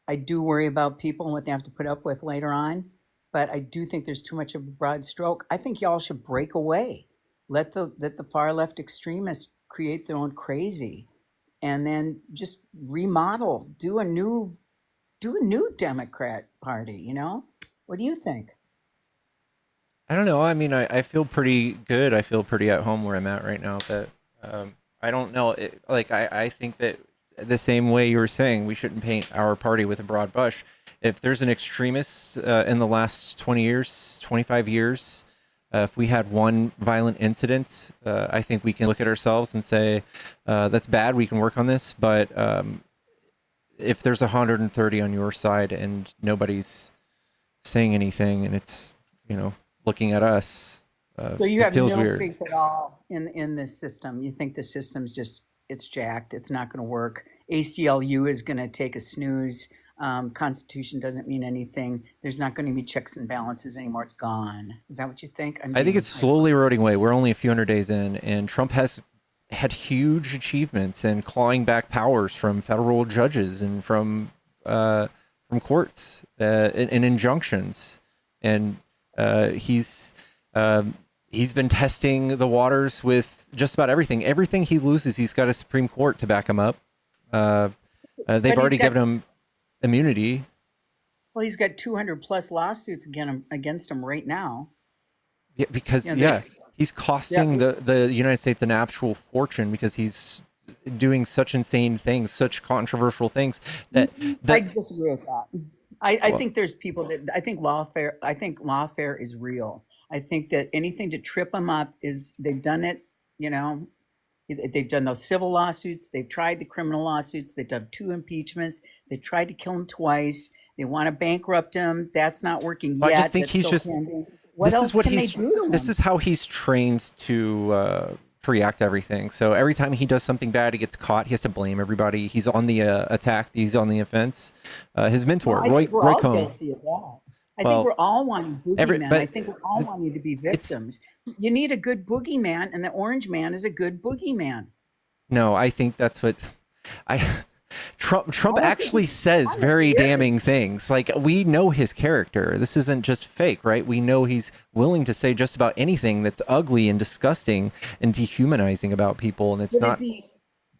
Speaker 20: I do worry about people and what they have to put up with later on, but I do think there's too much of a broad stroke. I think y'all should break away. Let the far left extremists create their own crazy, and then just remodel, do a new Democrat Party, What do you think?
Speaker 1: I don't know. I mean, I feel pretty good. I feel pretty at home where I'm at right now, but I don't know. I think that the same way you were saying, we shouldn't paint our party with a broad brush. If there's an extremist in the last 20 years, 25 years, if we had one violent incident, I think we can look at ourselves and say, that's bad, we can work on this. But if there's 130 on your side and nobody's saying anything, and it's, looking at us,
Speaker 20: so you have
Speaker 1: feels
Speaker 20: no
Speaker 1: weird.
Speaker 20: faith at all in this system. You think the system's it's jacked. It's not going to work. ACLU is going to take a snooze. Constitution doesn't mean anything. There's not going to be checks and balances anymore. It's gone. Is that what you think?
Speaker 1: I think it's slowly eroding away. We're only a few hundred days in, and Trump has had huge achievements and clawing back powers from federal judges and from courts and injunctions, and he's been testing the waters with just about everything. Everything he loses, he's got a Supreme Court to back him up. They've already given him immunity.
Speaker 20: Well, he's got 200 plus lawsuits against him right now.
Speaker 1: Yeah, because he's costing the United States an actual fortune, because he's doing such insane things, such controversial things that
Speaker 20: I disagree with that. I think there's people that I think lawfare is real. I think that anything to trip them up they've done it. They've done those civil lawsuits. They've tried the criminal lawsuits. They've done 2 impeachments. They tried to kill him twice. They want to bankrupt him. That's not working yet.
Speaker 1: I just think he's just.
Speaker 20: What else can they do to him?
Speaker 1: This is how he's trained to react to everything. So every time he does something bad, he gets caught. He has to blame everybody. He's on the attack. He's on the offense. His mentor, Roy Cohn.
Speaker 20: I think we're all wanting boogeymen. I think we're all wanting to be victims. You need a good boogeyman, and the orange man is a good boogeyman.
Speaker 1: No, I think that's what Trump actually says very damning things. Like, we know his character. This isn't just fake, right? We know he's willing to say just about anything that's ugly and disgusting and dehumanizing about people, and it's
Speaker 2: But
Speaker 1: not.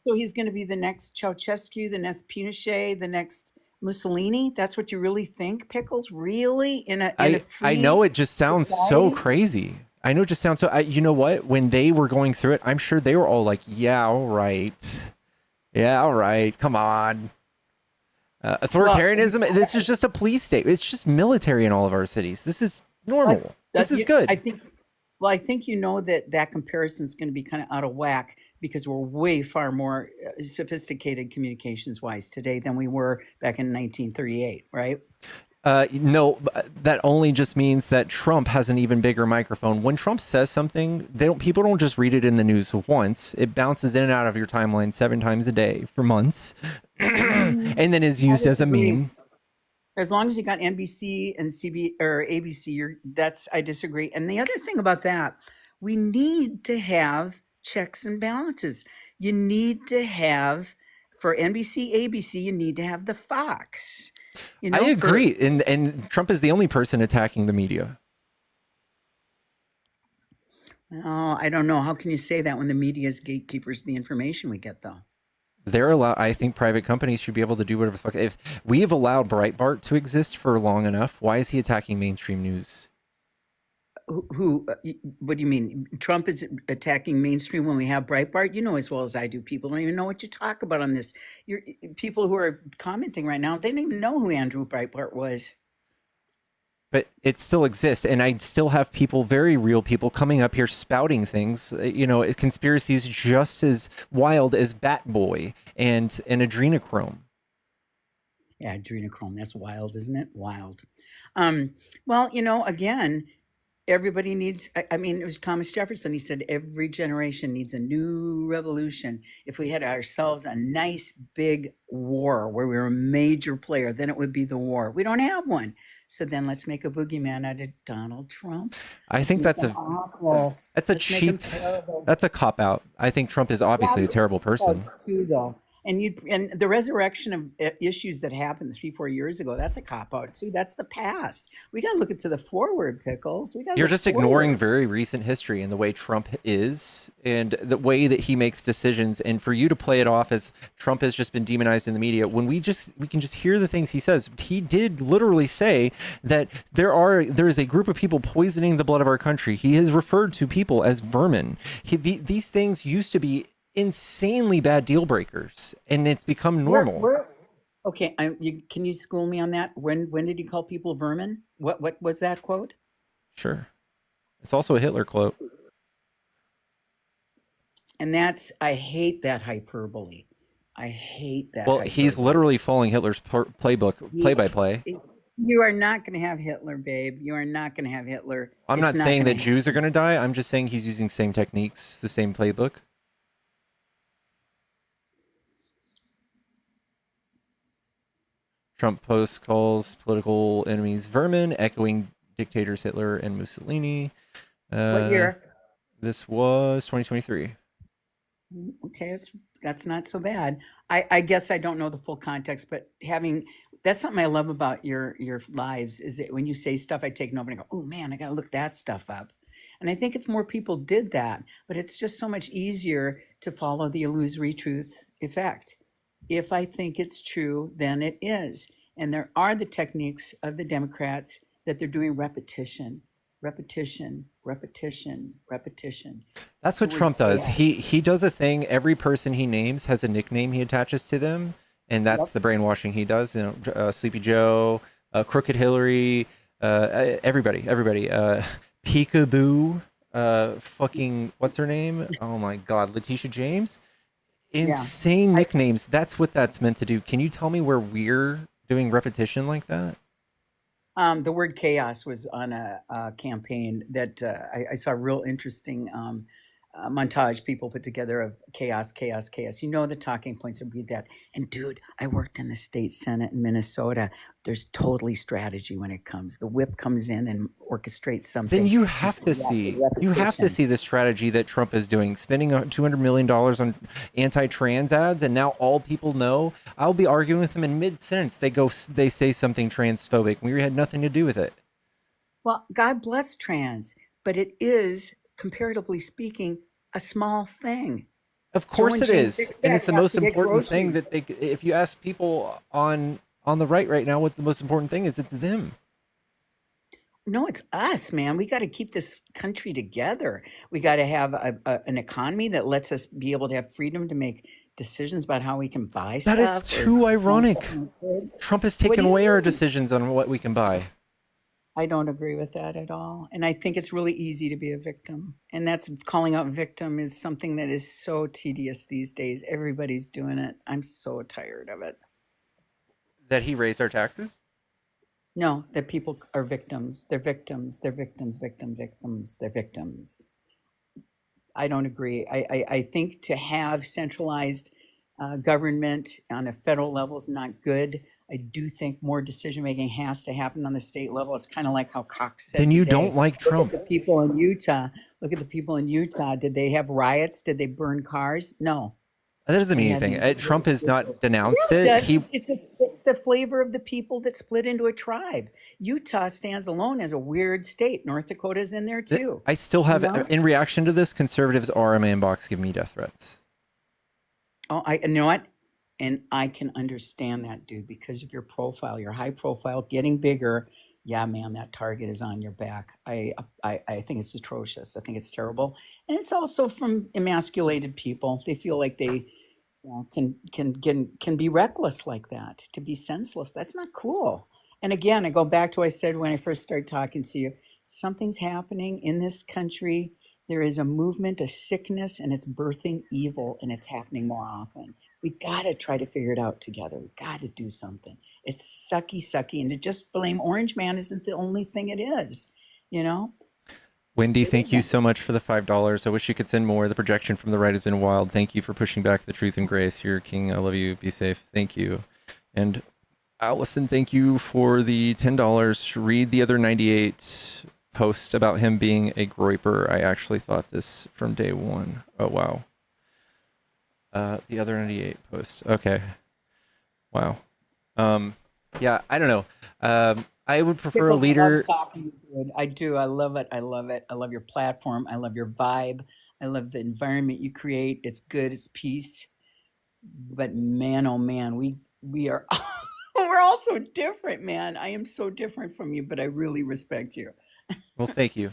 Speaker 2: So he's going to be the next Ceausescu, the next Pinochet, the next Mussolini? That's what you really think, Pickles? Really? In a free
Speaker 1: I know it just sounds so
Speaker 2: society?
Speaker 1: crazy. I know it just sounds so. You know what? When they were going through it, I'm sure they were all like, "Yeah, all right, yeah, all right, come on." Authoritarianism. This is just a police state. It's just military in all of our cities. This is normal. This is good.
Speaker 2: I think you know that comparison is going to be kind of out of whack because we're way far more sophisticated communications wise today than we were back in 1938, right?
Speaker 1: No, that only just means that Trump has an even bigger microphone. When Trump says something, people don't just read it in the news once. It bounces in and out of your timeline 7 times a day for months, and then is used as a meme.
Speaker 2: As long as you got NBC and ABC, I disagree. And the other thing about that, we need to have checks and balances. You need to have, for NBC, ABC, you need to have the Fox. You know,
Speaker 1: I agree, and Trump is the only person attacking the media.
Speaker 2: Oh, I don't know. How can you say that when the media is gatekeepers of the information we get, though?
Speaker 1: They're allowed. I think private companies should be able to do whatever the fuck. If we have allowed Breitbart to exist for long enough, why is he attacking mainstream news?
Speaker 2: Who? What do you mean? Trump is attacking mainstream when we have Breitbart? You know as well as I do. People don't even know what you talk about on this. People who are commenting right now, they don't even know who Andrew Breitbart was.
Speaker 1: But it still exists, and I still have people, very real people, coming up here spouting things. You know, conspiracies just as wild as Bat Boy and adrenochrome.
Speaker 2: Yeah, adrenochrome. That's wild, isn't it? Wild. Well, you know, again, everybody needs, I mean, it was Thomas Jefferson. He said, every generation needs a new revolution. If we had ourselves a nice big war where we were a major player, then it would be the war. We don't have one. So then let's make a boogeyman out of Donald Trump.
Speaker 1: I think that's a cheap, that's a cop out. I think Trump is obviously a terrible person.
Speaker 2: Too, though. And the resurrection of issues that happened 3-4 years ago, that's a cop-out too. That's the past. We got to look into the forward, Pickles.
Speaker 1: You're just ignoring very recent history and the way Trump is and the way that he makes decisions. And for you to play it off as Trump has just been demonized in the media, when we can just hear the things he says. He did literally say that there is a group of people poisoning the blood of our country. He has referred to people as vermin. These things used to be insanely bad deal breakers, and it's become normal.
Speaker 2: Okay, can you school me on that? When did you call people vermin? What was that quote?
Speaker 1: Sure, it's also a Hitler quote.
Speaker 2: And I hate that hyperbole. I hate that.
Speaker 1: Well, he's literally following Hitler's playbook, play by play.
Speaker 2: You are not going to have Hitler, babe. You are not going to have Hitler.
Speaker 1: I'm not saying that Jews are going to die. I'm just saying he's using same techniques, the same playbook. Trump post calls political enemies vermin, echoing dictators Hitler and Mussolini.
Speaker 2: What year?
Speaker 1: This was 2023.
Speaker 2: Okay, that's not so bad. I guess I don't know the full context, but that's something I love about your lives is that when you say stuff, I take note and I go, oh man, I got to look that stuff up. And I think if more people did that, but it's just so much easier to follow the illusory truth effect. If I think it's true, then it is. And there are the techniques of the Democrats that they're doing repetition.
Speaker 1: That's what Trump does. He does a thing. Every person he names has a nickname he attaches to them. And that's the brainwashing he does. You know, Sleepy Joe, Crooked Hillary, everybody. Peekaboo, fucking, what's her name? Oh my God, Letitia James. Insane nicknames. That's what that's meant to do. Can you tell me where we're doing repetition like that?
Speaker 2: The word chaos was on a campaign that I saw real interesting montage people put together of chaos, chaos, chaos. You know the talking points would be that. And dude, I worked in the state senate in Minnesota. There's totally strategy when it comes. The whip comes in and orchestrates something.
Speaker 1: Then you
Speaker 2: and
Speaker 1: have
Speaker 2: so
Speaker 1: to
Speaker 2: that's a
Speaker 1: see the strategy that Trump is doing, spending $200 million on anti-trans ads, and now all people know. I'll be arguing with them in mid-sentence. They say something transphobic. We had nothing to do with it.
Speaker 2: Well, God bless trans, but it is, comparatively speaking, a small thing.
Speaker 1: Of course it is, and it's the most important thing that they. If you ask people on the right now, what the most important thing is, it's them.
Speaker 2: No, it's us, man. We got to keep this country together. We got to have an economy that lets us be able to have freedom to make decisions about how we can buy stuff.
Speaker 1: That is too ironic. Trump has taken away our decisions on what we can buy.
Speaker 2: I don't agree with that at all. And I think it's really easy to be a victim. And that's calling out victim is something that is so tedious these days. Everybody's doing it. I'm so tired of it.
Speaker 1: That he raised our taxes?
Speaker 2: No, that people are victims. They're victims. They're victims, victims. They're victims. I don't agree. I think to have centralized government on a federal level is not good. I do think more decision-making has to happen on the state level. It's kind of like how Cox said
Speaker 1: Then you
Speaker 2: today.
Speaker 1: don't like Trump.
Speaker 2: Look at the people in Utah. Look at the people in Utah. Did they have riots? Did they burn cars? No.
Speaker 1: That doesn't mean anything. Trump has not denounced it.
Speaker 2: It's the flavor of the people that split into a tribe. Utah stands alone as a weird state. North Dakota's in there too.
Speaker 1: I still have, in reaction to this, conservatives are in my inbox giving me death threats.
Speaker 2: Oh, you know what? And I can understand that, dude, because of your profile, your high profile, getting bigger. Yeah, man, that target is on your back. I think it's atrocious. I think it's terrible. And it's also from emasculated people. They feel like they can be reckless like that, to be senseless. That's not cool. And again, I go back to what I said when I first started talking to you. Something's happening in this country. There is a movement, a sickness, and it's birthing evil, and it's happening more often. We got to try to figure it out together. We got to do something. It's sucky. And to just blame Orange Man isn't the only thing it is, you know?
Speaker 1: Wendy, thank you so much for the $5. I wish you could send more. The projection from the right has been wild. Thank you for pushing back the truth and grace. You're king. I love you. Be safe. Thank you. And Allison, thank you for the $10. Read the other 98 posts about him being a groiper. I actually thought this from day one. Oh, wow. The other 98 post. Okay. Wow. Yeah, I don't know. I would prefer a leader.
Speaker 2: I love talking to you. I do. I love it. I love your platform. I love your vibe. I love the environment you create. It's good. It's peace. But man, oh man, we are we're all so different, man. I am so different from you, but I really respect you.
Speaker 1: Well, thank you.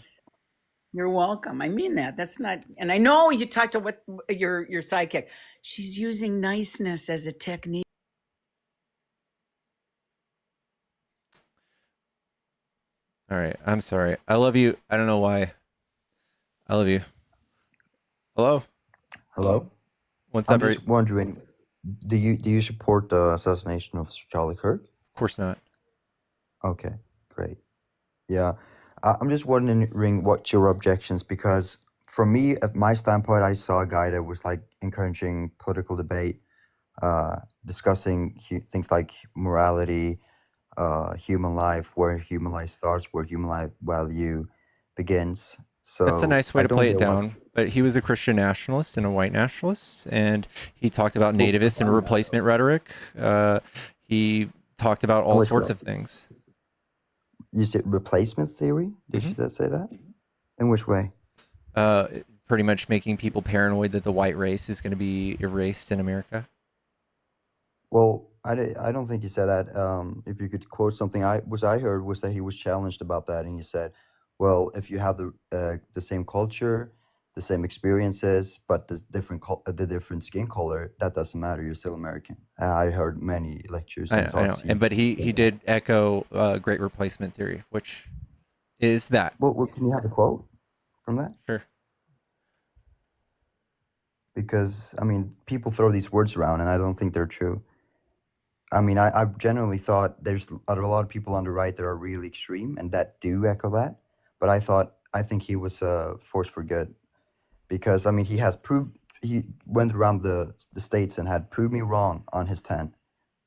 Speaker 2: You're welcome. I mean that. That's not, and I know you talked to what your sidekick. She's using niceness as a technique.
Speaker 1: All right. I'm sorry. I love you. I don't know why. I love you. Hello?
Speaker 3: Hello?
Speaker 1: What's up?
Speaker 3: I'm just wondering, do you support the assassination of Charlie Kirk?
Speaker 1: Of course not.
Speaker 3: Okay, great. Yeah. I'm just wondering what your objections, because from me, at my standpoint, I saw a guy that was like encouraging political debate, discussing things like morality, human life, where human life starts, where human life value begins. So
Speaker 1: that's a nice way to play it down. But he was a Christian nationalist and a white nationalist, and he talked about nativist and replacement rhetoric. He talked about all sorts of things.
Speaker 3: You said replacement theory? Did you say that? In which way?
Speaker 1: Pretty much making people paranoid that the white race is going to be erased in America.
Speaker 3: Well, I don't think he said that. If you could quote something I heard was that he was challenged about that, and he said, well, if you have the same culture, the same experiences, but the different skin color, that doesn't matter. You're still American. I heard many lectures and talks.
Speaker 1: I know. But he did echo great replacement theory, which is that.
Speaker 3: Well, can you have a quote from that?
Speaker 1: Sure.
Speaker 3: Because, I mean, people throw these words around, and I don't think they're true. I mean, I've generally thought there's a lot of people on the right that are really extreme and that do echo that. But I think he was a force for good. because I mean he went around the states and had proved me wrong on his tent.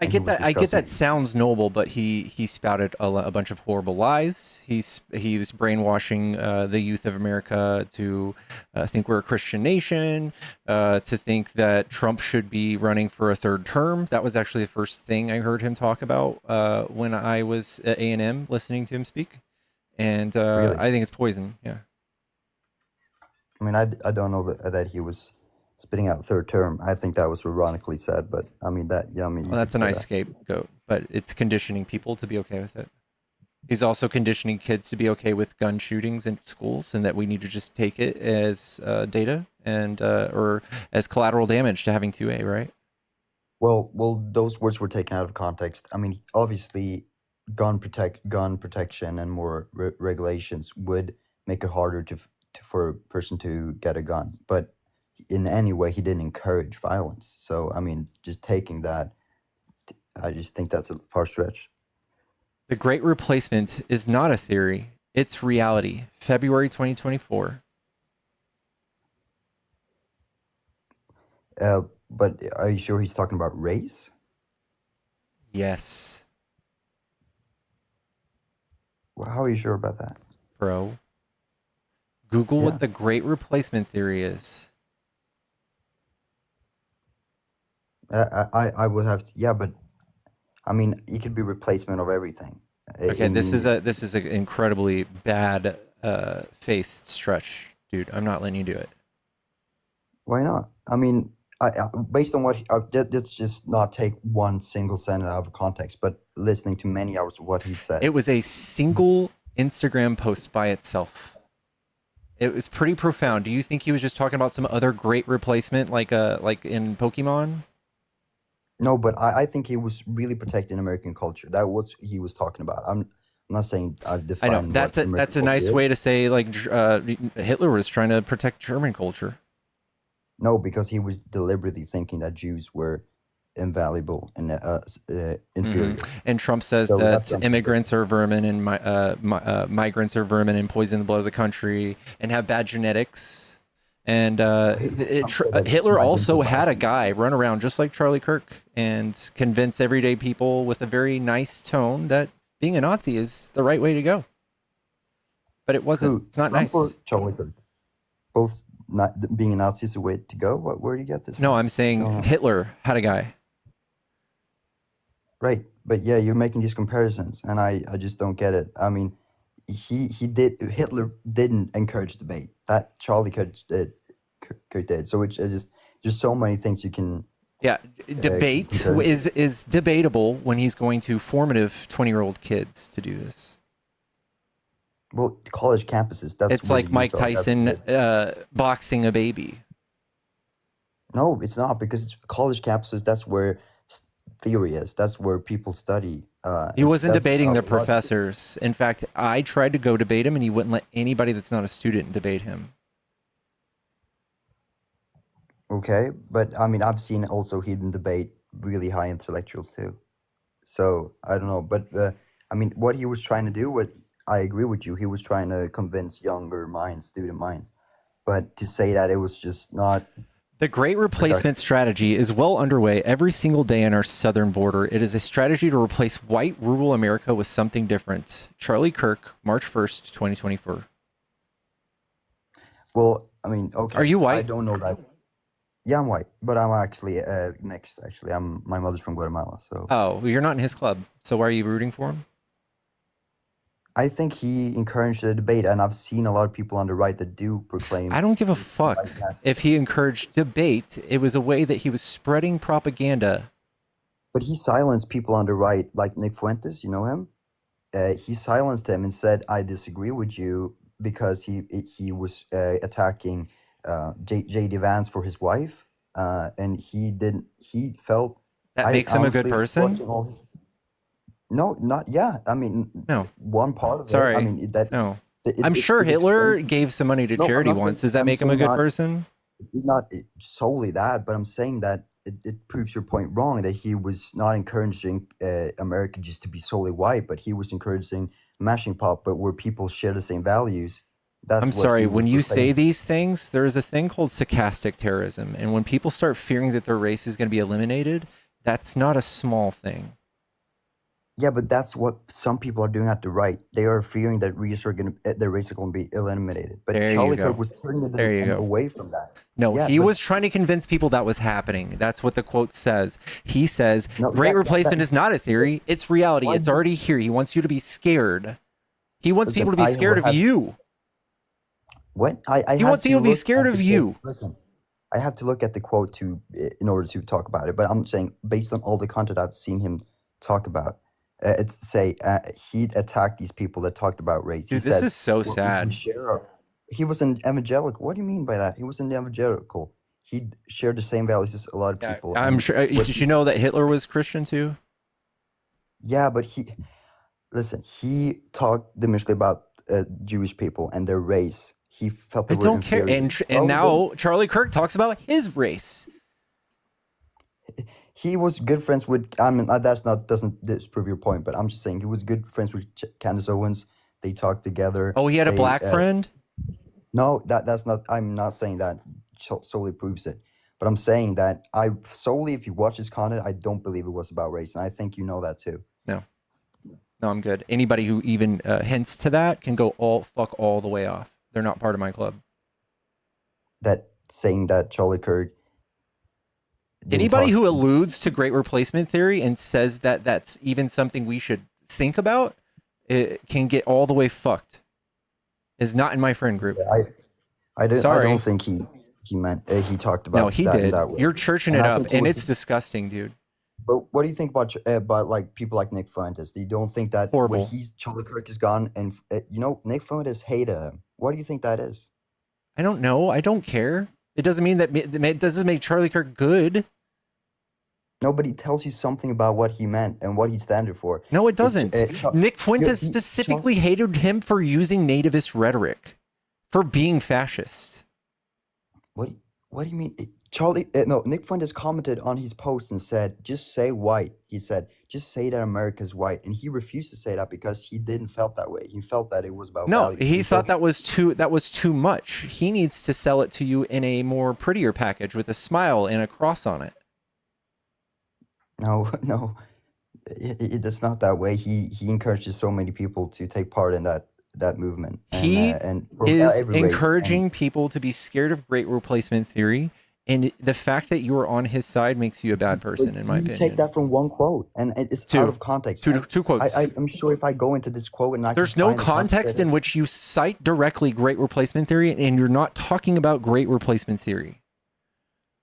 Speaker 1: I get that. I get that sounds noble, but he spouted a bunch of horrible lies. He was brainwashing the youth of America to think we're a Christian nation, to think that Trump should be running for a third term. That was actually the first thing I heard him talk about when I was at A&M listening to him speak, and
Speaker 3: Really?
Speaker 1: I think it's poison. Yeah.
Speaker 3: I mean, I don't know that he was spitting out third term. I think that was ironically said, but I mean that. Yeah, I mean,
Speaker 1: Well, that's a nice scapegoat, but it's conditioning people to be okay with it. He's also conditioning kids to be okay with gun shootings in schools, and that we need to just take it as data and or as collateral damage to having 2A, right?
Speaker 3: Well, those words were taken out of context. I mean, obviously, gun protection and more regulations would make it harder for a person to get a gun, but in any way he didn't encourage violence. So I mean, just taking that, I just think that's a far stretch.
Speaker 1: The Great Replacement is not a theory, it's reality. February 2024.
Speaker 3: But are you sure he's talking about race?
Speaker 1: Yes,
Speaker 3: Well, how are you sure about that?
Speaker 1: bro. Google
Speaker 3: Yeah.
Speaker 1: what the Great Replacement theory is.
Speaker 3: I would have to, yeah, but I mean, it could be replacement of everything.
Speaker 1: Okay,
Speaker 3: I
Speaker 1: this
Speaker 3: mean,
Speaker 1: is an incredibly bad faith stretch, dude. I'm not letting you do it.
Speaker 3: why not? I mean, based on what let's just not take one single sentence out of context, but listening to many hours of what he said.
Speaker 1: It was a single Instagram post by itself. It was pretty profound. Do you think he was just talking about some other great replacement, like in Pokemon?
Speaker 3: No, but I think he was really protecting American culture. That was he was talking about. I'm not saying I
Speaker 1: I
Speaker 3: define.
Speaker 1: know that's a nice way to say like Hitler was trying to protect German culture.
Speaker 3: No, because he was deliberately thinking that Jews were invaluable and inferior.
Speaker 1: And Trump says
Speaker 3: So
Speaker 1: that
Speaker 3: that's something
Speaker 1: immigrants are vermin and migrants are vermin and poison the blood of the country and have bad genetics. And Hitler also had a guy run around just like Charlie Kirk and convince everyday people with a very nice tone that being a Nazi is the right way to go. But it wasn't. It's not
Speaker 3: Trump
Speaker 1: nice.
Speaker 3: or Charlie Kirk? Both not being a Nazi is the way to go. Where do you get this?
Speaker 1: No,
Speaker 3: from?
Speaker 1: I'm saying Hitler had a guy.
Speaker 3: Right, but yeah, you're making these comparisons, and I just don't get it. I mean, Hitler didn't encourage debate. That Charlie Kirk did. So it's just so many things you can.
Speaker 1: Yeah, debate
Speaker 3: compare.
Speaker 1: is debatable when he's going to formative 20-year-old kids to do this.
Speaker 3: Well, college campuses. That's
Speaker 1: It's
Speaker 3: where
Speaker 1: like
Speaker 3: the
Speaker 1: Mike
Speaker 3: youth are. That's
Speaker 1: Tyson
Speaker 3: where-
Speaker 1: boxing a baby.
Speaker 3: No, it's not, because it's college campuses. That's where theory is. That's where people study.
Speaker 1: He
Speaker 3: and
Speaker 1: wasn't
Speaker 3: that's
Speaker 1: debating
Speaker 3: a
Speaker 1: the
Speaker 3: lot-
Speaker 1: professors. In fact, I tried to go debate him, and he wouldn't let anybody that's not a student debate him.
Speaker 3: Okay, but I mean, I've seen also hidden debate really high intellectuals too. So I don't know, but I mean, what he was trying to do, I agree with you. He was trying to convince younger minds, student minds, but to say that it was just not.
Speaker 1: The Great Replacement strategy is well underway every single day on our southern border. It is a strategy to replace white rural America with something different. Charlie Kirk, March 1st, 2024.
Speaker 3: Well, I mean, okay.
Speaker 1: Are you white?
Speaker 3: I don't know that. Yeah, I'm white, but I'm actually mixed. Actually, my mother's from Guatemala, so.
Speaker 1: Oh, well, you're not in his club. So why are you rooting for him?
Speaker 3: I think he encouraged the debate, and I've seen a lot of people on the right that do proclaim.
Speaker 1: I don't give a fuck if he encouraged debate. It was a way that he was spreading propaganda.
Speaker 3: But he silenced people on the right, like Nick Fuentes. You know him. He silenced them and said, "I disagree with you," because he was attacking J.D. Vance for his wife, and he didn't. He felt
Speaker 1: that makes him a good person.
Speaker 3: No, not yeah. I mean,
Speaker 1: no.
Speaker 3: One part of
Speaker 1: Sorry.
Speaker 3: it. I mean, that
Speaker 1: no. I'm sure Hitler gave some money to charity once. Does that make him a good person?
Speaker 3: Not solely that, but I'm saying that it proves your point wrong, that he was not encouraging America just to be solely white, but he was encouraging mashing pop, but where people share the same values, That's
Speaker 1: I'm
Speaker 3: what
Speaker 1: sorry,
Speaker 3: he
Speaker 1: when
Speaker 3: would
Speaker 1: you
Speaker 3: proclaim.
Speaker 1: say these things, there is a thing called stochastic terrorism. And when people start fearing that their race is going to be eliminated, that's not a small thing.
Speaker 3: Yeah, but that's what some people are doing at the right. They are fearing that their race are going to be eliminated. But
Speaker 1: There you
Speaker 3: Charlie Kirk
Speaker 1: go.
Speaker 3: was turning it
Speaker 1: There you go.
Speaker 3: away from that.
Speaker 1: No,
Speaker 3: Yeah,
Speaker 1: he
Speaker 3: but
Speaker 1: was trying to convince people that was happening. That's what the quote says. He says,
Speaker 3: no,
Speaker 1: great replacement is not a theory. It's reality.
Speaker 3: why
Speaker 1: It's
Speaker 3: do you,
Speaker 1: already here. He wants you to be scared. He wants
Speaker 3: listen?
Speaker 1: people to be
Speaker 3: I
Speaker 1: scared
Speaker 3: will
Speaker 1: of
Speaker 3: have
Speaker 1: you.
Speaker 3: what I
Speaker 1: He
Speaker 3: have
Speaker 1: wants
Speaker 3: to
Speaker 1: people to be
Speaker 3: look
Speaker 1: scared
Speaker 3: at the
Speaker 1: of
Speaker 3: quote.
Speaker 1: you.
Speaker 3: Listen, I have to look at the quote to in order to talk about it. But I'm saying based on all the content I've seen him talk about, it's to say he attacked these people that talked about race. He
Speaker 1: Dude, this
Speaker 3: said,
Speaker 1: is so
Speaker 3: "What we
Speaker 1: sad.
Speaker 3: share." He was an evangelical. What do you mean by that? He was an evangelical. He shared the same values as a lot of
Speaker 1: Yeah,
Speaker 3: people.
Speaker 1: I'm
Speaker 3: And
Speaker 1: sure.
Speaker 3: what
Speaker 1: Did you
Speaker 3: he's
Speaker 1: know that Hitler was Christian too?
Speaker 3: yeah, but he talked diminishly about Jewish people and their race. He felt
Speaker 1: I
Speaker 3: they were
Speaker 1: don't care.
Speaker 3: inferior.
Speaker 1: And
Speaker 3: Charlie didn't.
Speaker 1: now Charlie Kirk talks about his race.
Speaker 3: He was good friends with. I mean, doesn't disprove your point, but I'm just saying he was good friends with Candace Owens. They talked together.
Speaker 1: Oh, he had a
Speaker 3: They
Speaker 1: black friend?
Speaker 3: no, that's not. I'm not saying that solely proves it, but I'm saying that if you watch his content, I don't believe it was about race, and I think you know that too.
Speaker 1: No, I'm good. Anybody who even hints to that can go all the way off. They're not part of my club.
Speaker 3: That saying that Charlie Kirk didn't
Speaker 1: Anybody
Speaker 3: talk.
Speaker 1: who alludes to great replacement theory and says that that's even something we should think about, it can get all the way fucked. Is not in my friend group.
Speaker 3: I don't
Speaker 1: Sorry.
Speaker 3: think he meant he talked
Speaker 1: No,
Speaker 3: about
Speaker 1: he
Speaker 3: that in
Speaker 1: did.
Speaker 3: that way.
Speaker 1: You're churching
Speaker 3: And
Speaker 1: it
Speaker 3: I
Speaker 1: up,
Speaker 3: think he
Speaker 1: and
Speaker 3: was
Speaker 1: it's disgusting, dude.
Speaker 3: But what do you think about like people like Nick Fuentes? You don't think that when
Speaker 1: Horrible.
Speaker 3: Charlie Kirk is gone, and Nick Fuentes hated him. What do you think that is?
Speaker 1: I don't know. I don't care. It doesn't mean that it doesn't make Charlie Kirk good.
Speaker 3: Nobody tells you something about what he meant and what he stood for.
Speaker 1: No, it doesn't. Nick Fuentes specifically hated him for using nativist rhetoric, for being fascist.
Speaker 3: What do you mean? Nick Fuentes commented on his post and said, just say white. He said, just say that America's white. And he refused to say that because he didn't felt that way. He felt that it was about
Speaker 1: No,
Speaker 3: values.
Speaker 1: he
Speaker 3: And so
Speaker 1: thought that was too much. He needs to sell it to you in a more prettier package with a smile and a cross on it.
Speaker 3: No, it's not that way. He encourages so many people to take part in that movement.
Speaker 1: He
Speaker 3: and from
Speaker 1: is
Speaker 3: every race,
Speaker 1: encouraging people to be scared of great replacement theory, and the fact that you are on his side makes you a bad person, in my opinion.
Speaker 3: You take that from one quote, and it's out of context.
Speaker 1: Two quotes.
Speaker 3: I'm sure if I go into this quote and
Speaker 1: There's no context in which you cite directly great replacement theory, and you're not talking about great replacement theory.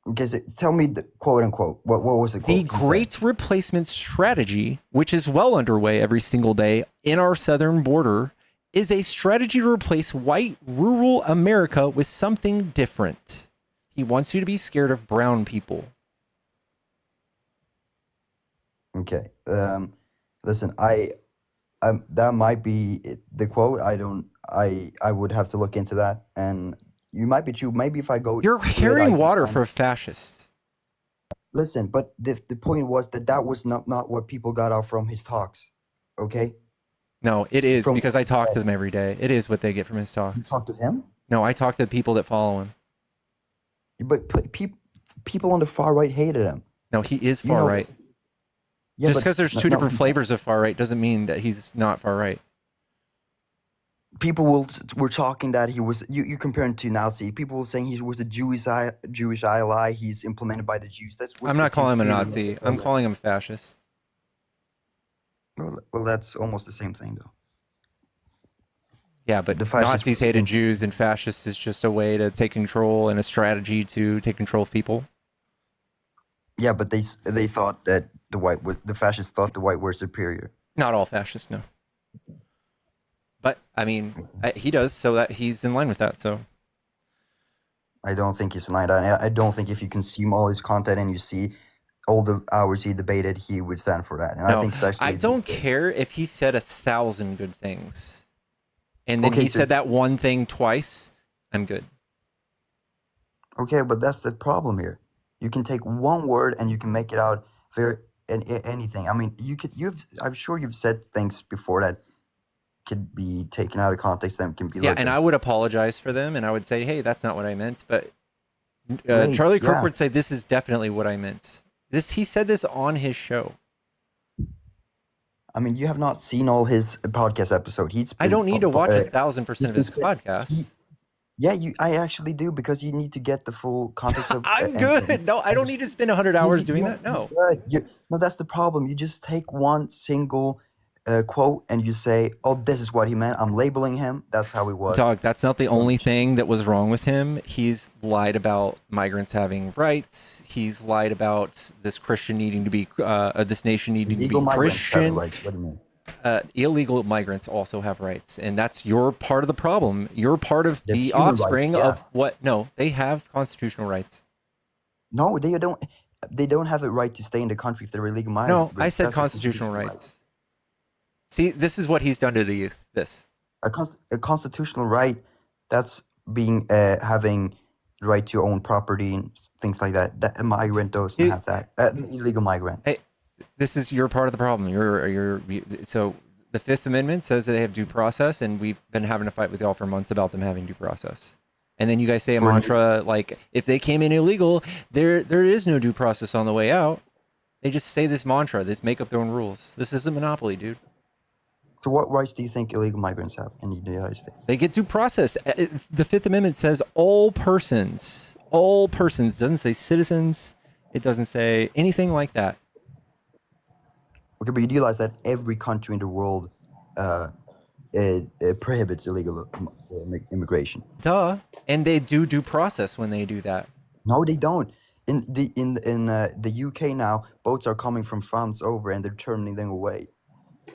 Speaker 3: Because tell me the quote unquote. What was the quote?
Speaker 1: The great replacement strategy, which is well underway every single day in our southern border, is a strategy to replace white rural America with something different. He wants you to be scared of brown people.
Speaker 3: Okay. Listen, that might be the quote. I would have to look into that, and you might be true. Maybe if I go,
Speaker 1: You're carrying water for a fascist.
Speaker 3: Listen, but the point was that was not what people got out from his talks. Okay.
Speaker 1: No, it is because I talk to them every day. It is what they get from his talks.
Speaker 3: You talk to him?
Speaker 1: No, I talk to the people that follow him.
Speaker 3: But people on the far right hated him.
Speaker 1: No, he is far right.
Speaker 3: Yeah,
Speaker 1: just because there's two different flavors of far right doesn't mean that he's not far right.
Speaker 3: People were talking that he was. You compare him to Nazi. People were saying he was a Jewish ally. He's implemented by the Jews.
Speaker 1: I'm not calling him a Nazi. I'm calling him a fascist.
Speaker 3: Well, that's almost the same thing, though.
Speaker 1: Yeah, but Nazis hated Jews, and fascists is just a way to take control and a strategy to take control of people.
Speaker 3: Yeah, but they thought that the fascists thought the white were superior.
Speaker 1: Not all fascists, no. But I mean, he does, so that he's in line with that. So
Speaker 3: I don't think he's in line. I don't think if you consume all his content and you see all the hours he debated, he would stand for that. And
Speaker 1: no,
Speaker 3: I think it's actually.
Speaker 1: I don't care if he said 1,000 good things, and then he said that one thing twice. I'm good.
Speaker 3: Okay, but that's the problem here. You can take one word and you can make it out anything. I mean, I'm sure you've said things before that could be taken out of context and can be
Speaker 1: Yeah,
Speaker 3: looked
Speaker 1: and I
Speaker 3: as
Speaker 1: would apologize for them, and I would say, hey, that's not what I meant. But
Speaker 3: great.
Speaker 1: Charlie Kirk
Speaker 3: Yeah.
Speaker 1: would say, this is definitely what I meant. He said this on his show.
Speaker 3: I mean, you have not seen all his podcast episode.
Speaker 1: I don't need to watch 1,000% of his podcasts.
Speaker 3: I actually do, because you need to get the full context of.
Speaker 1: I'm good. No, I don't need to spend 100 hours doing that. No.
Speaker 3: No, that's the problem. You just take one single quote and you say, "Oh, this is what he meant. I'm labeling him." That's how he was.
Speaker 1: Dog, that's not the only thing that was wrong with him. He's lied about migrants having rights. He's lied about this Christian needing to be, this nation needing
Speaker 3: Illegal
Speaker 1: to be
Speaker 3: migrants having
Speaker 1: Christian.
Speaker 3: rights. What do you mean?
Speaker 1: Illegal migrants also have rights, and that's your part of the problem. You're part of
Speaker 3: They have
Speaker 1: the
Speaker 3: human rights,
Speaker 1: offspring
Speaker 3: yeah.
Speaker 1: of what? No, they have constitutional rights.
Speaker 3: No, they don't. They don't have a right to stay in the country if they're illegal migrants.
Speaker 1: No, I said
Speaker 3: That's a
Speaker 1: constitutional
Speaker 3: right.
Speaker 1: rights. See, this is what he's done to the youth. This.
Speaker 3: A constitutional right, that's being having the right to own property and things like that. That a migrant doesn't have that. An illegal migrant.
Speaker 1: Hey, this is your part of the problem. So the Fifth Amendment says that they have due process, and we've been having a fight with y'all for months about them having due process. And then you guys say a mantra like, if they came in illegal, there is no due process on the way out. They just say this mantra, this make up their own rules. This isn't Monopoly, dude.
Speaker 3: So what rights do you think illegal migrants have in the United States?
Speaker 1: They get due process. The Fifth Amendment says all persons, doesn't say citizens. It doesn't say anything like that.
Speaker 3: Okay, but you realize that every country in the world prohibits illegal immigration.
Speaker 1: Duh. And they do due process when they do that.
Speaker 3: No, they don't. In the UK now, boats are coming from France over, and they're turning them away.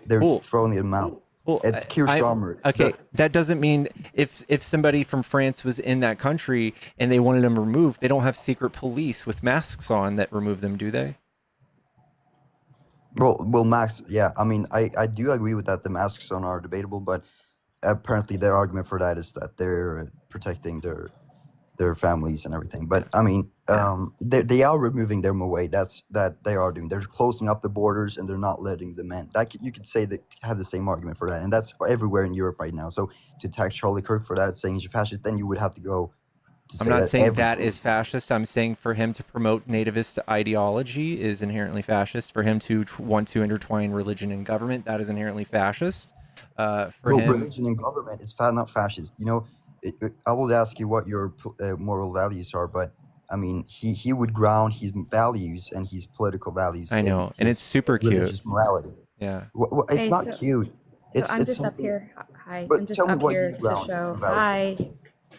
Speaker 3: They're throwing them out. At Keir Starmer.
Speaker 1: Okay, that doesn't mean if somebody from France was in that country and they wanted them removed, they don't have secret police with masks on that remove them, do they?
Speaker 3: Well, Max, yeah. I mean, I do agree with that. The masks on are debatable, but apparently their argument for that is that they're protecting their families and everything. But I mean, they are removing them away. That they are doing. They're closing up the borders and they're not letting them in. You could say that have the same argument for that, and that's everywhere in Europe right now. So to attack Charlie Kirk for that, saying he's a fascist, then you would have to go.
Speaker 1: I'm not saying that is fascist. I'm saying for him to promote nativist ideology is inherently fascist. For him to want to intertwine religion and government, that is inherently fascist.
Speaker 3: Religion and government is not fascist. You know, I will ask you what your moral values are, but I mean, he would ground his values and his political values.
Speaker 1: I know, and it's super cute.
Speaker 3: Morality.
Speaker 1: Yeah.
Speaker 3: It's not cute.
Speaker 15: I'm just up here. Hi. I'm just up here to show.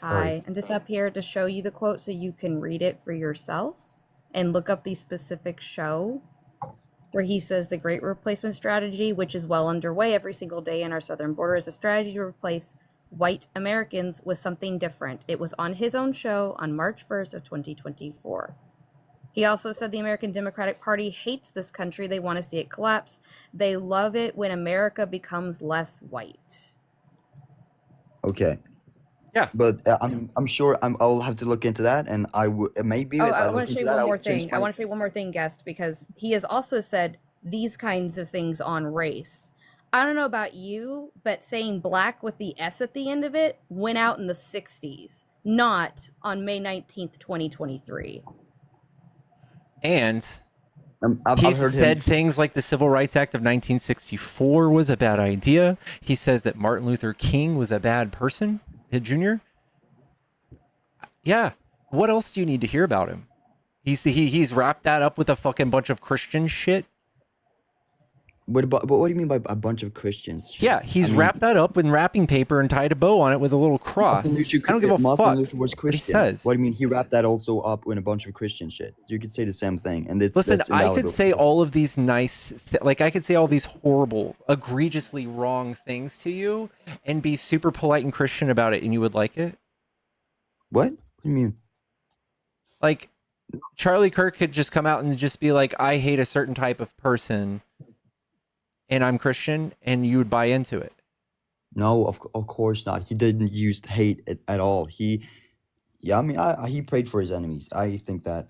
Speaker 15: Hi. I'm just up here to show you the quote so you can read it for yourself and look up the specific show where he says the Great Replacement Strategy, which is well underway every single day in our southern border, is a strategy to replace white Americans with something different. It was on his own show on March 1st of 2024. He also said the American Democratic Party hates this country. They want to see it collapse. They love it when America becomes less white.
Speaker 3: Okay.
Speaker 1: Yeah.
Speaker 3: But I'm sure I'll have to look into that, and I would maybe.
Speaker 15: I want to show you one more thing. I want to show you one more thing, guest, because he has also said these kinds of things on race. I don't know about you, but saying black with the S at the end of it went out in the 60s, not on May 19th, 2023.
Speaker 1: And
Speaker 3: I've
Speaker 1: he's
Speaker 3: heard
Speaker 1: said things like the Civil Rights Act of 1964 was a bad idea. He says that Martin Luther King was a bad person, Junior. Yeah. What else do you need to hear about him? He's wrapped that up with a fucking bunch of Christian shit.
Speaker 3: But what do you mean by a bunch of Christians?
Speaker 1: Yeah, he's wrapped that up in wrapping paper and tied a bow on it with a little cross. I don't give a fuck what he says.
Speaker 3: What do you mean he wrapped that also up in a bunch of Christian shit? You could say the same thing, and
Speaker 1: listen. I could say all of these nice, I could say all these horrible, egregiously wrong things to you, and be super polite and Christian about it, and you would like it.
Speaker 3: What? What do you mean?
Speaker 1: Like, Charlie Kirk could just come out and just be like, "I hate a certain type of person." And I'm Christian, and you would buy into it.
Speaker 3: No, of course not. He didn't use hate at all. He prayed for his enemies. I think that,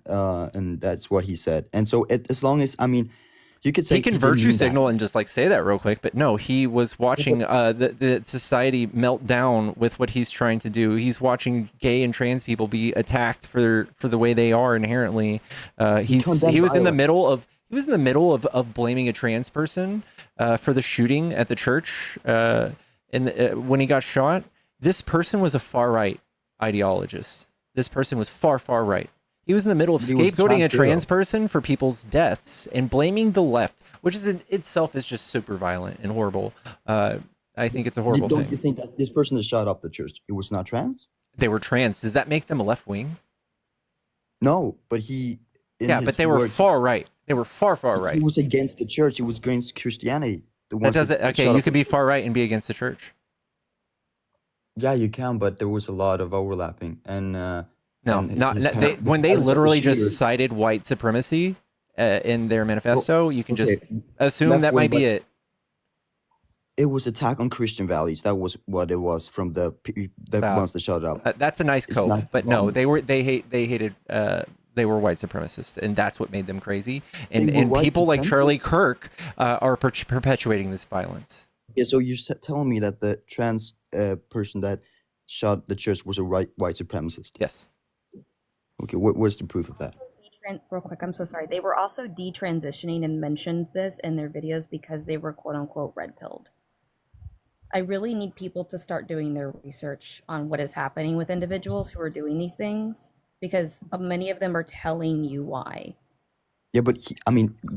Speaker 3: and that's what he said. And so as long as, You could say
Speaker 1: he can
Speaker 3: didn't
Speaker 1: virtue
Speaker 3: mean that.
Speaker 1: signal and just like say that real quick, but no, he was watching the society melt down with what he's trying to do. He's watching gay and trans people be attacked for the way they are inherently. He was in the middle of blaming a trans person for the shooting at the church when he got shot. This person was a far right ideologist. This person was far right. He was in the middle of scapegoating a trans person for people's deaths and blaming the left, which is in itself is just super violent and horrible. I think it's a horrible thing.
Speaker 3: Don't you think that this person that shot up the church, it was not trans?
Speaker 1: They were trans. Does that make them a left wing?
Speaker 3: No, but he.
Speaker 1: But they were far right. They were far right.
Speaker 3: He was against the church. He was against Christianity.
Speaker 1: That doesn't. Okay, you could be far right and be against the church.
Speaker 3: Yeah, you can, but there was a lot of overlapping and.
Speaker 1: When they literally just cited white supremacy in their manifesto, you can just assume that might be it.
Speaker 3: It was attack on Christian values. That was what it was from the ones that shut up.
Speaker 1: That's a nice quote, but no, they hated. They were white supremacists, and that's what made them crazy. And people like Charlie Kirk are perpetuating this violence.
Speaker 3: Yeah, so you're telling me that the trans person that shot the church was a white supremacist?
Speaker 1: Yes.
Speaker 3: Okay, where's the proof of that?
Speaker 4: Real quick, I'm so sorry. They were also detransitioning and mentioned this in their videos because they were quote unquote red pilled. I really need people to start doing their research on what is happening with individuals who are doing these things, because many of them are telling you why.
Speaker 3: Yeah, but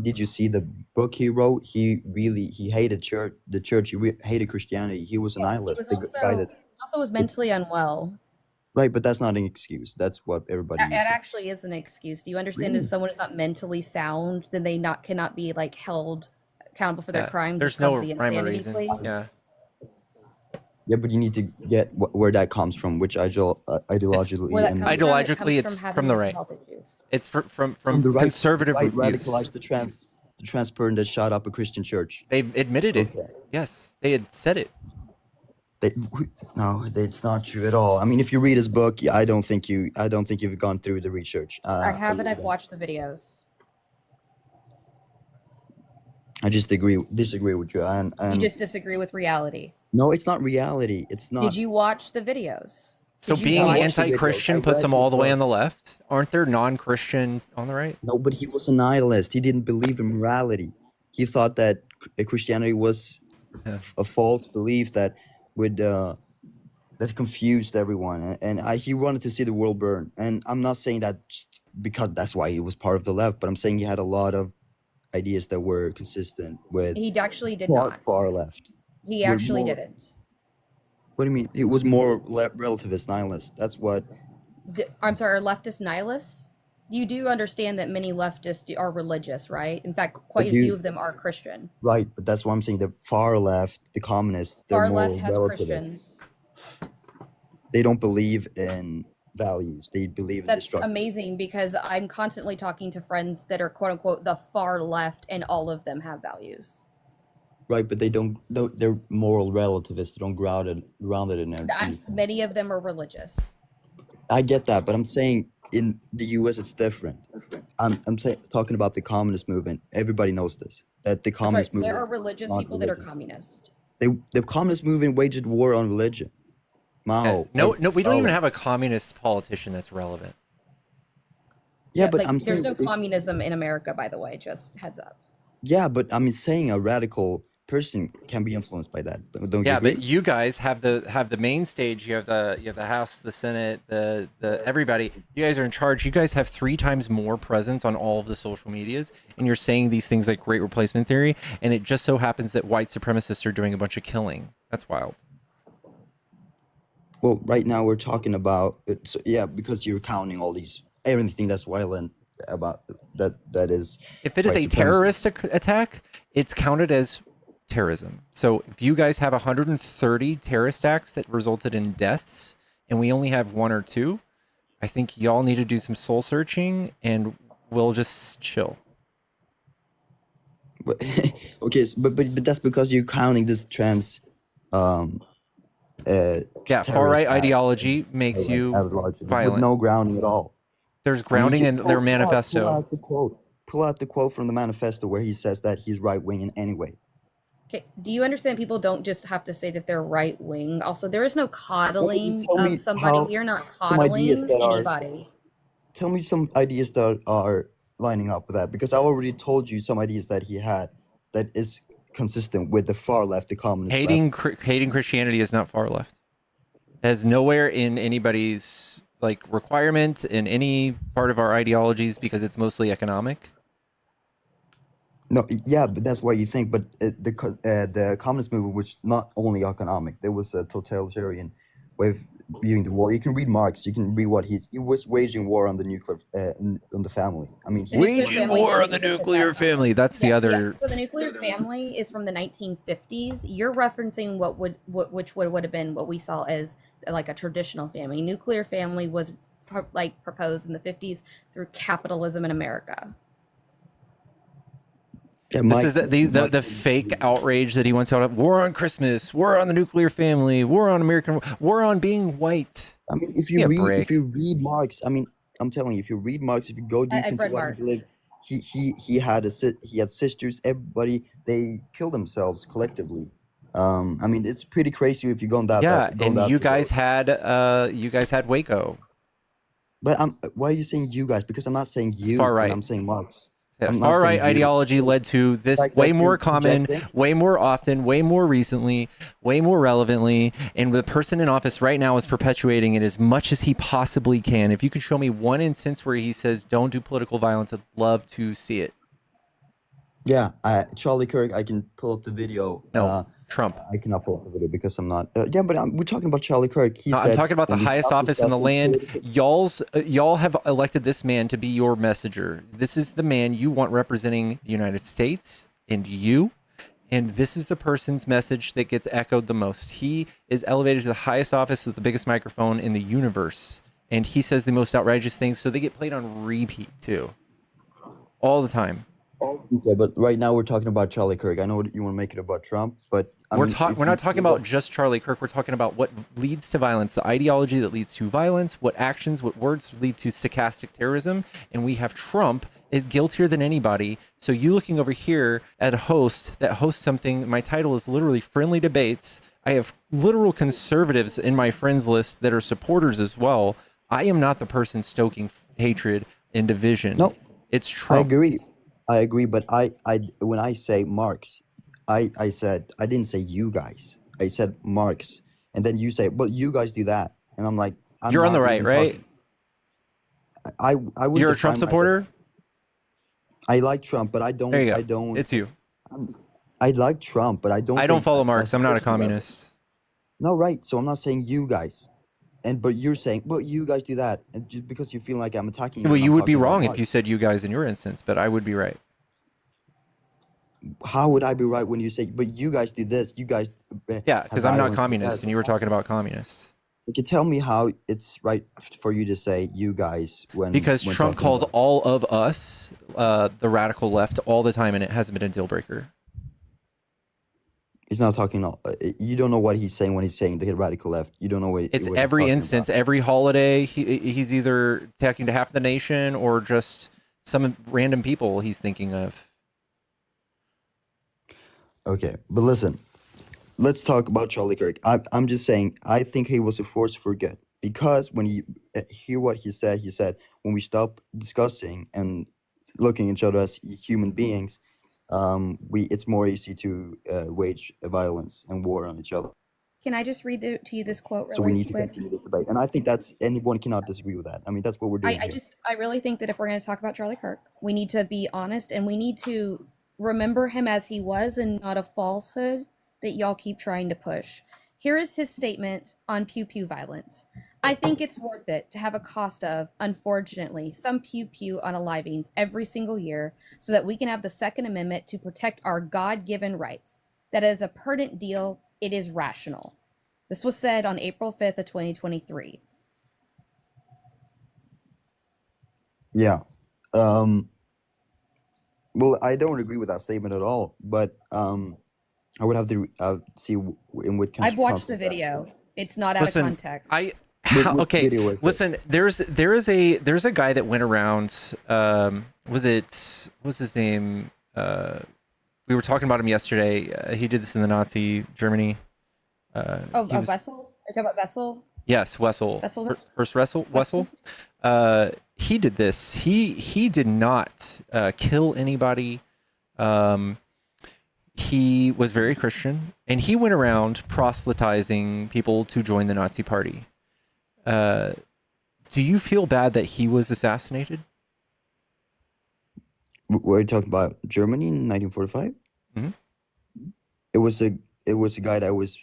Speaker 3: did you see the book he wrote? He hated the church. He hated Christianity. He was a nihilist.
Speaker 4: He also was mentally unwell.
Speaker 3: Right, but that's not an excuse. That's what everybody uses.
Speaker 4: It actually is an excuse. Do you understand? If someone is not mentally sound, then they cannot be like held accountable for their crime.
Speaker 1: There's no rhyme or reason. Yeah.
Speaker 3: Yeah, but you need to get where that comes from, which ideologically.
Speaker 1: Ideologically, it's from the right. It's from the right, conservative
Speaker 3: right radicalized the trans person that shot up a Christian church.
Speaker 1: They admitted it. Okay. Yes, they had said it.
Speaker 3: No, it's not true at all. I mean, if you read his book, I don't think you've gone through the research.
Speaker 4: I haven't. I've watched the videos.
Speaker 3: I just disagree with you. And
Speaker 4: you just disagree with reality.
Speaker 3: No, it's not reality. It's not.
Speaker 4: Did you watch the videos?
Speaker 1: So being anti-Christian puts him all the way on the left? Aren't there non-Christian on the right?
Speaker 3: No, but he was a nihilist. He didn't believe in morality. He thought that Christianity was a false belief that confused everyone, and he wanted to see the world burn. And I'm not saying that just because that's why he was part of the left, but I'm saying he had a lot of ideas that were consistent with.
Speaker 4: He actually did not.
Speaker 3: Far left.
Speaker 4: He actually didn't.
Speaker 3: What do you mean? It was more relativist nihilist. That's what.
Speaker 4: I'm sorry, are leftist nihilists? You do understand that many leftists are religious, right? In fact, quite a few of them are Christian.
Speaker 3: Right, but that's what I'm saying. The far left, the communists, they're more relativists. Far left has Christians. They don't believe in values. They believe in destruction.
Speaker 4: That's amazing, because I'm constantly talking to friends that are quote unquote the far left, and all of them have values.
Speaker 3: Right, but they're moral relativists. They don't ground it in everything.
Speaker 4: Many of them are religious.
Speaker 3: I get that, but I'm saying in the U.S. it's different. I'm talking about the communist movement. Everybody knows this. That the communist movement.
Speaker 4: There are religious people that are communist.
Speaker 3: The communist movement waged war on religion. Mao.
Speaker 1: No, we don't even have a communist politician that's relevant.
Speaker 3: Yeah, but I'm saying
Speaker 4: there's no communism in America, by the way. Just heads up.
Speaker 3: Yeah, but I'm saying a radical person can be influenced by that. Don't you agree?
Speaker 1: But you guys have the main stage. You have the House, the Senate, the everybody. You guys are in charge. You guys have 3 times more presence on all of the social medias, and you're saying these things like great replacement theory, and it just so happens that white supremacists are doing a bunch of killing. That's wild.
Speaker 3: Well, right now we're talking about it. So, yeah, because you're counting all these everything that's violent about that is.
Speaker 1: If it is a terrorist attack, it's counted as terrorism. So if you guys have 130 terrorist acts that resulted in deaths, and we only have 1 or 2, I think y'all need to do some soul searching, and we'll just chill.
Speaker 3: Okay, but that's because you're counting this trans.
Speaker 1: Far right ideology makes you violent.
Speaker 3: With no grounding at all.
Speaker 1: There's grounding in their manifesto.
Speaker 3: pull out the quote from the manifesto where he says that he's right wing in any way.
Speaker 4: Okay, do you understand people don't just have to say that they're right wing? Also, there is no
Speaker 3: No, but just
Speaker 4: coddling
Speaker 3: tell me
Speaker 4: of somebody.
Speaker 3: how
Speaker 4: We are not
Speaker 3: some ideas
Speaker 4: coddling
Speaker 3: that are.
Speaker 4: anybody.
Speaker 3: Tell me some ideas that are lining up with that, because I already told you some ideas that he had that is consistent with the far left, the communist left.
Speaker 1: Hating Christianity is not far left. It has nowhere in anybody's like requirement in any part of our ideologies because it's mostly economic.
Speaker 3: No, yeah, but that's what you think. But the communist movement was not only economic; there was a totalitarian way of viewing the world. You can read Marx. You can read what he was waging war on the nuclear, on the family. I mean,
Speaker 4: The nuclear
Speaker 1: Waging
Speaker 4: family
Speaker 1: war
Speaker 4: didn't
Speaker 1: on the
Speaker 4: exist at
Speaker 1: nuclear
Speaker 4: that time.
Speaker 1: family. That's the
Speaker 4: Yeah,
Speaker 1: other.
Speaker 4: So the nuclear family is from the 1950s. You're referencing which would have been what we saw as like a traditional family. Nuclear family was proposed in the 50s through capitalism in America.
Speaker 3: yeah,
Speaker 1: This is the fake outrage that he wants out of. War on Christmas, war on the nuclear family, war on American, war on being white.
Speaker 3: I mean, if
Speaker 1: Give me a
Speaker 3: you
Speaker 1: break.
Speaker 3: read Marx, I mean, I'm telling you, if you read Marx, if you go deep
Speaker 4: I've
Speaker 3: into
Speaker 4: read
Speaker 3: what
Speaker 4: Marx.
Speaker 3: he believed, he had sisters. Everybody, they killed themselves collectively. I mean, it's pretty crazy if you go on that.
Speaker 1: Yeah,
Speaker 3: Go
Speaker 1: and
Speaker 3: that
Speaker 1: you
Speaker 3: road.
Speaker 1: guys had Waco.
Speaker 3: But why are you saying you guys? Because I'm not saying
Speaker 1: It's
Speaker 3: you,
Speaker 1: far
Speaker 3: and
Speaker 1: right.
Speaker 3: I'm saying Marx.
Speaker 1: Yeah,
Speaker 3: I'm not
Speaker 1: far right
Speaker 3: saying you.
Speaker 1: ideology
Speaker 3: So
Speaker 1: led to this
Speaker 3: like
Speaker 1: way
Speaker 3: that
Speaker 1: more
Speaker 3: you're
Speaker 1: common,
Speaker 3: projecting.
Speaker 1: way more often, way more recently, way more relevantly, and the person in office right now is perpetuating it as much as he possibly can. If you could show me one instance where he says don't do political violence, I'd love to see it.
Speaker 3: Yeah, Charlie Kirk. I can pull up the video.
Speaker 1: No, Trump.
Speaker 3: I cannot pull up the video because I'm not. Yeah, but we're talking about Charlie Kirk. He
Speaker 1: No,
Speaker 3: said
Speaker 1: I'm talking about the
Speaker 3: when we
Speaker 1: highest
Speaker 3: stop
Speaker 1: office in the
Speaker 3: discussing
Speaker 1: land.
Speaker 3: political.
Speaker 1: Y'all have elected this man to be your messenger. This is the man you want representing the United States and you. And this is the person's message that gets echoed the most. He is elevated to the highest office with the biggest microphone in the universe. And he says the most outrageous things. So they get played on repeat too. All the time.
Speaker 3: Okay, but right now we're talking about Charlie Kirk. I know you want to make it about Trump, but I
Speaker 1: We're
Speaker 3: mean,
Speaker 1: not
Speaker 3: if
Speaker 1: talking
Speaker 3: you
Speaker 1: about
Speaker 3: look-
Speaker 1: just Charlie Kirk. We're talking about what leads to violence, the ideology that leads to violence, what actions, what words lead to stochastic terrorism. And we have Trump is guiltier than anybody. So you looking over here at a host that hosts something, my title is literally Friendly Debates. I have literal conservatives in my friends list that are supporters as well. I am not the person stoking hatred and division.
Speaker 3: No,
Speaker 1: it's Trump.
Speaker 3: I agree, but I when I say Marx, I said I didn't say you guys. I said Marx, and then you say, "Well, you guys do that," and I'm like,
Speaker 1: You're on the right,
Speaker 3: even
Speaker 1: right?
Speaker 3: talking. I would.
Speaker 1: You're a Trump supporter?
Speaker 3: I like Trump, but I don't.
Speaker 1: There you go.
Speaker 3: I don't.
Speaker 1: It's you.
Speaker 3: I like Trump, but I don't.
Speaker 1: I don't
Speaker 3: think
Speaker 1: follow
Speaker 3: a
Speaker 1: Marx. I'm not a
Speaker 3: social rebel-
Speaker 1: communist.
Speaker 3: No, right. So I'm not saying you guys, but you're saying, "Well, you guys do that," and just because you feel like I'm attacking you.
Speaker 1: Well,
Speaker 3: when
Speaker 1: you
Speaker 3: I'm
Speaker 1: would be
Speaker 3: talking about
Speaker 1: wrong if
Speaker 3: Marx.
Speaker 1: you said you guys in your instance, but I would be right.
Speaker 3: How would I be right when you say, "But you guys do this"? You guys.
Speaker 1: Yeah, because I'm not communist, and you were talking about communists.
Speaker 3: You can tell me how it's right for you to say "you guys"
Speaker 1: Because
Speaker 3: when
Speaker 1: Trump
Speaker 3: talking
Speaker 1: calls
Speaker 3: about-
Speaker 1: all of us the radical left all the time, and it hasn't been a deal breaker.
Speaker 3: He's not talking. You don't know what he's saying when he's saying the radical left. You don't know what.
Speaker 1: It's
Speaker 3: what he's
Speaker 1: every
Speaker 3: talking
Speaker 1: instance,
Speaker 3: about.
Speaker 1: every holiday. He's either attacking to half the nation or just some random people he's thinking of.
Speaker 3: Okay, but listen, let's talk about Charlie Kirk. I'm just saying, I think he was a force for good because when you hear what he said when we stop discussing and looking at each other as human beings, it's more easy to wage violence and war on each other.
Speaker 4: Can I just read to you this quote
Speaker 3: So we
Speaker 4: really
Speaker 3: need to
Speaker 4: quick?
Speaker 3: continue this debate, and I think that's anyone cannot disagree with that. I mean, that's what we're doing here.
Speaker 4: I really think that if we're going to talk about Charlie Kirk, we need to be honest and we need to remember him as he was and not a falsehood that y'all keep trying to push. Here is his statement on pew pew violence. I think it's worth it to have a cost of, unfortunately, some pew pew on unalivings every single year so that we can have the Second Amendment to protect our God-given rights. That is a pertinent deal. It is rational. This was said on April 5th of 2023.
Speaker 3: Yeah. Well, I don't agree with that statement at all, but I would have to see in what
Speaker 4: I've watched the
Speaker 3: context that-
Speaker 4: video. It's not out
Speaker 1: Listen,
Speaker 4: of context.
Speaker 3: Which
Speaker 1: Okay,
Speaker 3: video was it?
Speaker 1: listen. There's a guy that went around. What's his name? We were talking about him yesterday. He did this in the Nazi Germany.
Speaker 4: Wessel? Are you talking about Wessel?
Speaker 1: Yes, Wessel. Horst Wessel. He did this. He did not kill anybody. He was very Christian, and he went around proselytizing people to join the Nazi Party. Do you feel bad that he was assassinated?
Speaker 3: Were you talking about Germany in 1945?
Speaker 1: Mm-hmm.
Speaker 3: It was a guy that was.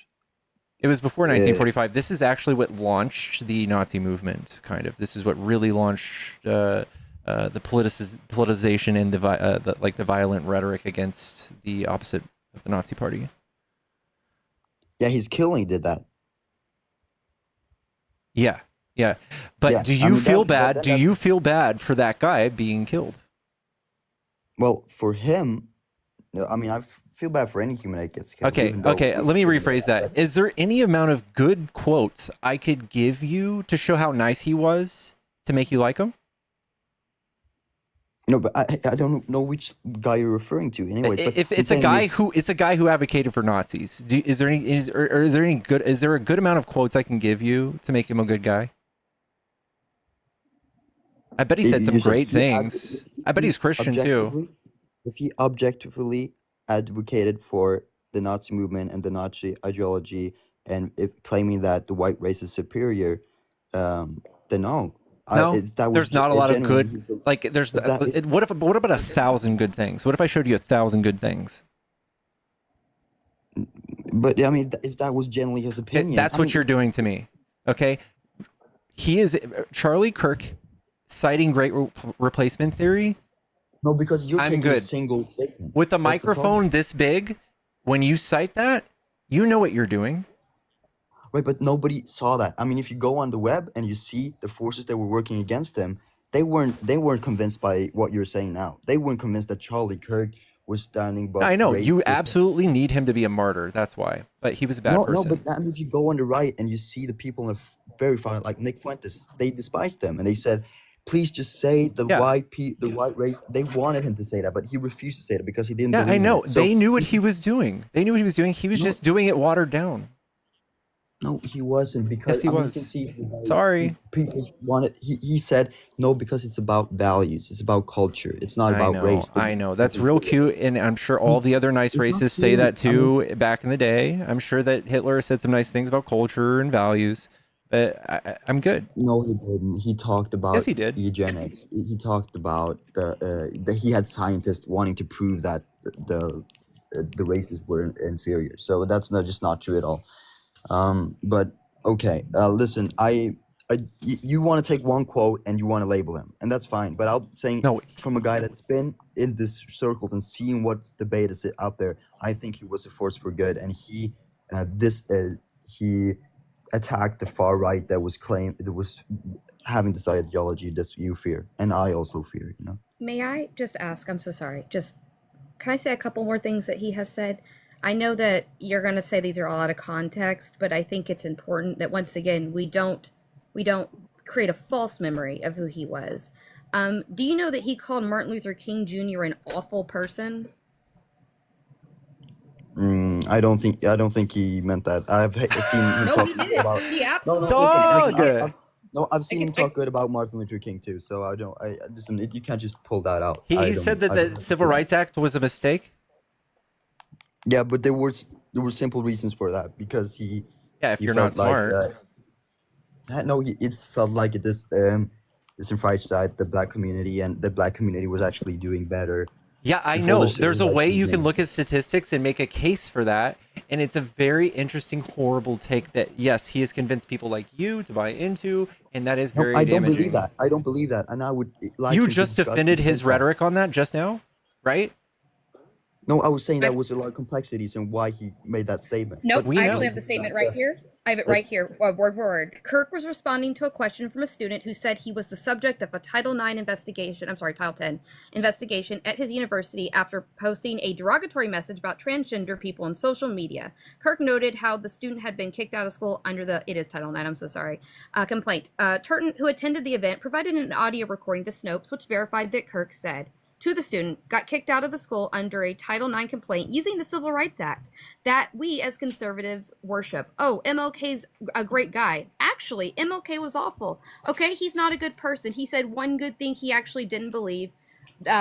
Speaker 1: It was before 1945. This is actually what launched the Nazi movement. Kind of. This is what really launched the politicization and the violent rhetoric against the opposite of the Nazi Party.
Speaker 3: Yeah, his killing did that.
Speaker 1: Yeah. But
Speaker 3: Yeah,
Speaker 1: do you feel bad? Do
Speaker 3: that's-
Speaker 1: you feel bad for that guy being killed?
Speaker 3: Well, for him, no, I mean, I feel bad for any human that gets killed.
Speaker 1: Okay.
Speaker 3: even though-
Speaker 1: Let me rephrase that. Is there any amount of good quotes I could give you to show how nice he was to make you like him?
Speaker 3: No, but I don't know which guy you're referring to. Anyway, but
Speaker 1: If
Speaker 3: I'm
Speaker 1: it's a
Speaker 3: saying
Speaker 1: guy
Speaker 3: that-
Speaker 1: who advocated for Nazis, is there a good amount of quotes I can give you to make him a good guy? I bet he said some
Speaker 3: you said
Speaker 1: great
Speaker 3: he
Speaker 1: things. I bet he's Christian too.
Speaker 3: objectively- If he objectively advocated for the Nazi movement and the Nazi ideology, and claiming that the white race is superior, then no.
Speaker 1: No,
Speaker 3: If that was
Speaker 1: there's not a lot of
Speaker 3: genuinely
Speaker 1: good. Like, there's.
Speaker 3: if that-
Speaker 1: What about 1,000 good things? What if I showed you 1,000 good things?
Speaker 3: But I mean, if that was generally his opinion,
Speaker 1: That's
Speaker 3: I
Speaker 1: what
Speaker 3: mean,
Speaker 1: you're doing to me. Okay, he is Charlie Kirk citing great replacement theory.
Speaker 3: No, because you're
Speaker 1: I'm
Speaker 3: taking a
Speaker 1: good.
Speaker 3: single statement.
Speaker 1: With a
Speaker 3: That's the
Speaker 1: microphone
Speaker 3: problem.
Speaker 1: this big, when you cite that, you know what you're doing.
Speaker 3: Right, but nobody saw that. I mean, if you go on the web and you see the forces that were working against them, they weren't convinced by what you're saying now. They weren't convinced that Charlie Kirk was standing by.
Speaker 1: I know you absolutely need him to be a martyr. That's why. But he was a bad
Speaker 3: No,
Speaker 1: person.
Speaker 3: but I mean, if you go on the right and you see the people in the very far, like Nick Fuentes, they despised them and they said, "Please just say the white race." They wanted him to say that, but he refused to say that because he didn't.
Speaker 1: Yeah,
Speaker 3: believe
Speaker 1: I
Speaker 3: in
Speaker 1: know.
Speaker 3: it. So
Speaker 1: They knew what he was doing. They knew what he was doing. He was just doing it watered down.
Speaker 3: No, he wasn't, because
Speaker 1: Yes, he
Speaker 3: I mean,
Speaker 1: was.
Speaker 3: you can see the-
Speaker 1: Sorry.
Speaker 3: people wanted. He said no because it's about values. It's about culture. It's not about race.
Speaker 1: I know. That's real cute, and I'm sure all the other nice
Speaker 3: It's not
Speaker 1: racists say
Speaker 3: cute.
Speaker 1: that too. Back in the day, I'm sure that Hitler said some nice things about culture and values. But I'm good.
Speaker 3: No, he didn't. He talked about
Speaker 1: Yes, he did.
Speaker 3: eugenics. He talked about that he had scientists wanting to prove that the races were inferior. So that's just not true at all. But okay, listen, you want to take one quote and you want to label him, and that's fine. But I'm saying from a guy that's been in this circles and seeing what debate is out there, I think he was a force for good, and he attacked the far right that was having this ideology that you fear, and I also fear. You know.
Speaker 4: May I just ask? I'm so sorry. Just can I say a couple more things that he has said? I know that you're going to say these are all out of context, but I think it's important that once again we don't create a false memory of who he was. Do you know that he called Martin Luther King Jr. an awful person?
Speaker 3: I don't think he meant that. I've seen him
Speaker 4: No,
Speaker 3: talk
Speaker 4: he
Speaker 3: good
Speaker 4: did.
Speaker 3: about.
Speaker 4: He
Speaker 3: No,
Speaker 4: absolutely
Speaker 3: listen,
Speaker 4: did.
Speaker 3: I've seen him talk good about Martin Luther King too. So I don't. Listen, you can't just pull that out.
Speaker 1: He said that the Civil Rights Act was a mistake.
Speaker 3: Yeah, but there were simple reasons for that, because he.
Speaker 1: Yeah, if
Speaker 3: he
Speaker 1: you're
Speaker 3: felt
Speaker 1: not smart.
Speaker 3: It felt like it disenfranchised the black community, and the black community was actually doing better.
Speaker 1: Yeah, I
Speaker 3: before
Speaker 1: know.
Speaker 3: the
Speaker 1: There's a
Speaker 3: civil
Speaker 1: way
Speaker 3: rights
Speaker 1: you can
Speaker 3: movement.
Speaker 1: look at statistics and make a case for that. And it's a very interesting, horrible take that, yes, he has convinced people like you to buy into. And that is very
Speaker 3: I don't
Speaker 1: damaging.
Speaker 3: believe that. I don't believe that. And I would like
Speaker 1: You
Speaker 3: him to
Speaker 1: just
Speaker 3: discuss
Speaker 1: defended
Speaker 3: the
Speaker 1: his
Speaker 3: impact.
Speaker 1: rhetoric on that just now, right?
Speaker 3: No, I was saying that was a lot of complexities and why he made that statement.
Speaker 15: Nope,
Speaker 3: But
Speaker 15: I actually have the statement right here. I have it right here, word for word. Kirk was responding to a question from a student who said he was the subject of a Title Title X investigation at his university after posting a derogatory message about transgender people on social media. Kirk noted how the student had been kicked out of school under the, it is Title IX, I'm so sorry, complaint. Turton, who attended the event, provided an audio recording to Snopes, which verified that Kirk said, to the student, got kicked out of the school under a Title IX complaint using the Civil Rights Act that we as conservatives worship. Oh, MLK's a great guy. Actually, MLK was awful. Okay, he's not a good person. He said one good thing he actually didn't believe.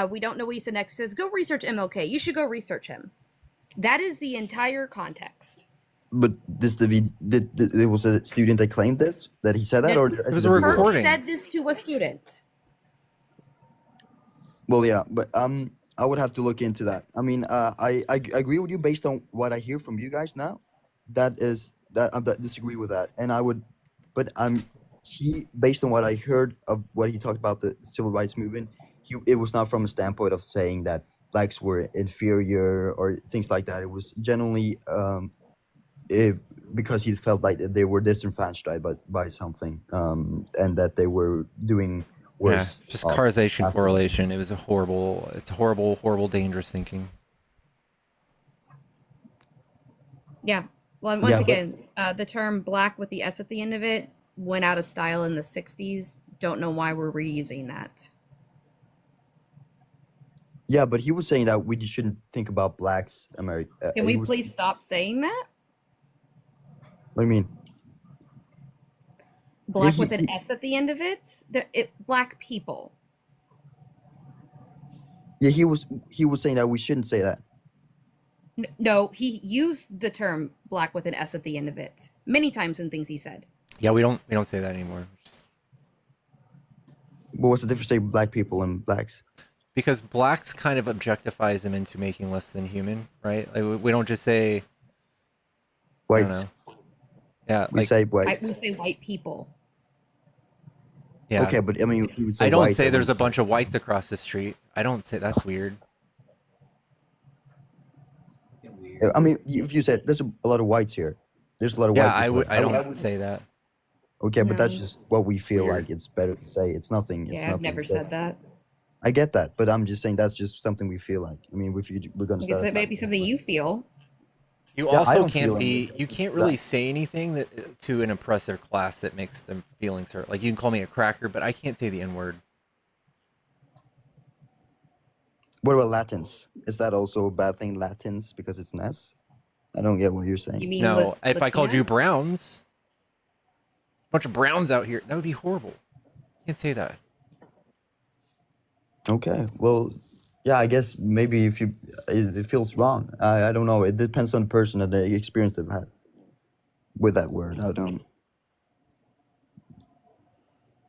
Speaker 15: We don't know what he said next. Says, go research MLK. You should go research him. That is the entire context.
Speaker 3: But there was a student that claimed this, that he said that, or
Speaker 1: it was a recording.
Speaker 15: Kirk said this to a student.
Speaker 3: Well, yeah, but I would have to look into that. I mean, I agree with you based on what I hear from you guys now. I disagree with that, and I would, but based on what I heard of what he talked about the civil rights movement, it was not from a standpoint of saying that blacks were inferior or things like that. It was generally because he felt like they were disenfranchised by something, and that they were doing worse.
Speaker 1: Yeah, just causation correlation. It was it's horrible, dangerous thinking.
Speaker 15: Yeah. Well, once again, the term black with the S at the end of it went out of style in the 60s. Don't know why we're reusing that.
Speaker 3: Yeah, but he was saying that we shouldn't think about blacks.
Speaker 15: Can we please stop saying that?
Speaker 3: What do you mean?
Speaker 15: Black with an S at the end of it? Black people.
Speaker 3: Yeah, he was saying that we shouldn't say that.
Speaker 15: No, he used the term black with an S at the end of it many times in things he said.
Speaker 1: Yeah, we don't say that anymore.
Speaker 3: But what's the difference between black people and blacks?
Speaker 1: Because blacks kind of objectifies them into making less than human, right? Like, we don't just say
Speaker 3: whites.
Speaker 1: Yeah,
Speaker 3: we say whites.
Speaker 15: We say white people.
Speaker 1: Yeah.
Speaker 3: Okay, but I mean, you would say
Speaker 1: I don't
Speaker 3: whites,
Speaker 1: say there's a bunch of whites across the street. I don't say that's weird.
Speaker 3: I mean, if you said there's a lot of whites here, there's a lot of white people.
Speaker 1: I don't say that.
Speaker 3: Okay, but that's just what we feel like. It's better to say. It's nothing.
Speaker 15: Yeah, I've never said that.
Speaker 3: I get that, but I'm just saying that's just something we feel like. I mean, we're going to start.
Speaker 15: It may be something you feel.
Speaker 1: You also can't be. You can't really say anything that to an oppressor class that makes them feelings hurt. Like, you can call me a cracker, but I can't say the N-word.
Speaker 3: What about Latins? Is that also a bad thing, Latins, because it's an S? I don't get what you're saying.
Speaker 15: You mean
Speaker 1: no? If I called you Browns, a bunch of Browns out here, that would be horrible. Can't say that.
Speaker 3: Okay, well, yeah, I guess maybe if it feels wrong. I don't know. It depends on the person and the experience they've had with that word. I don't.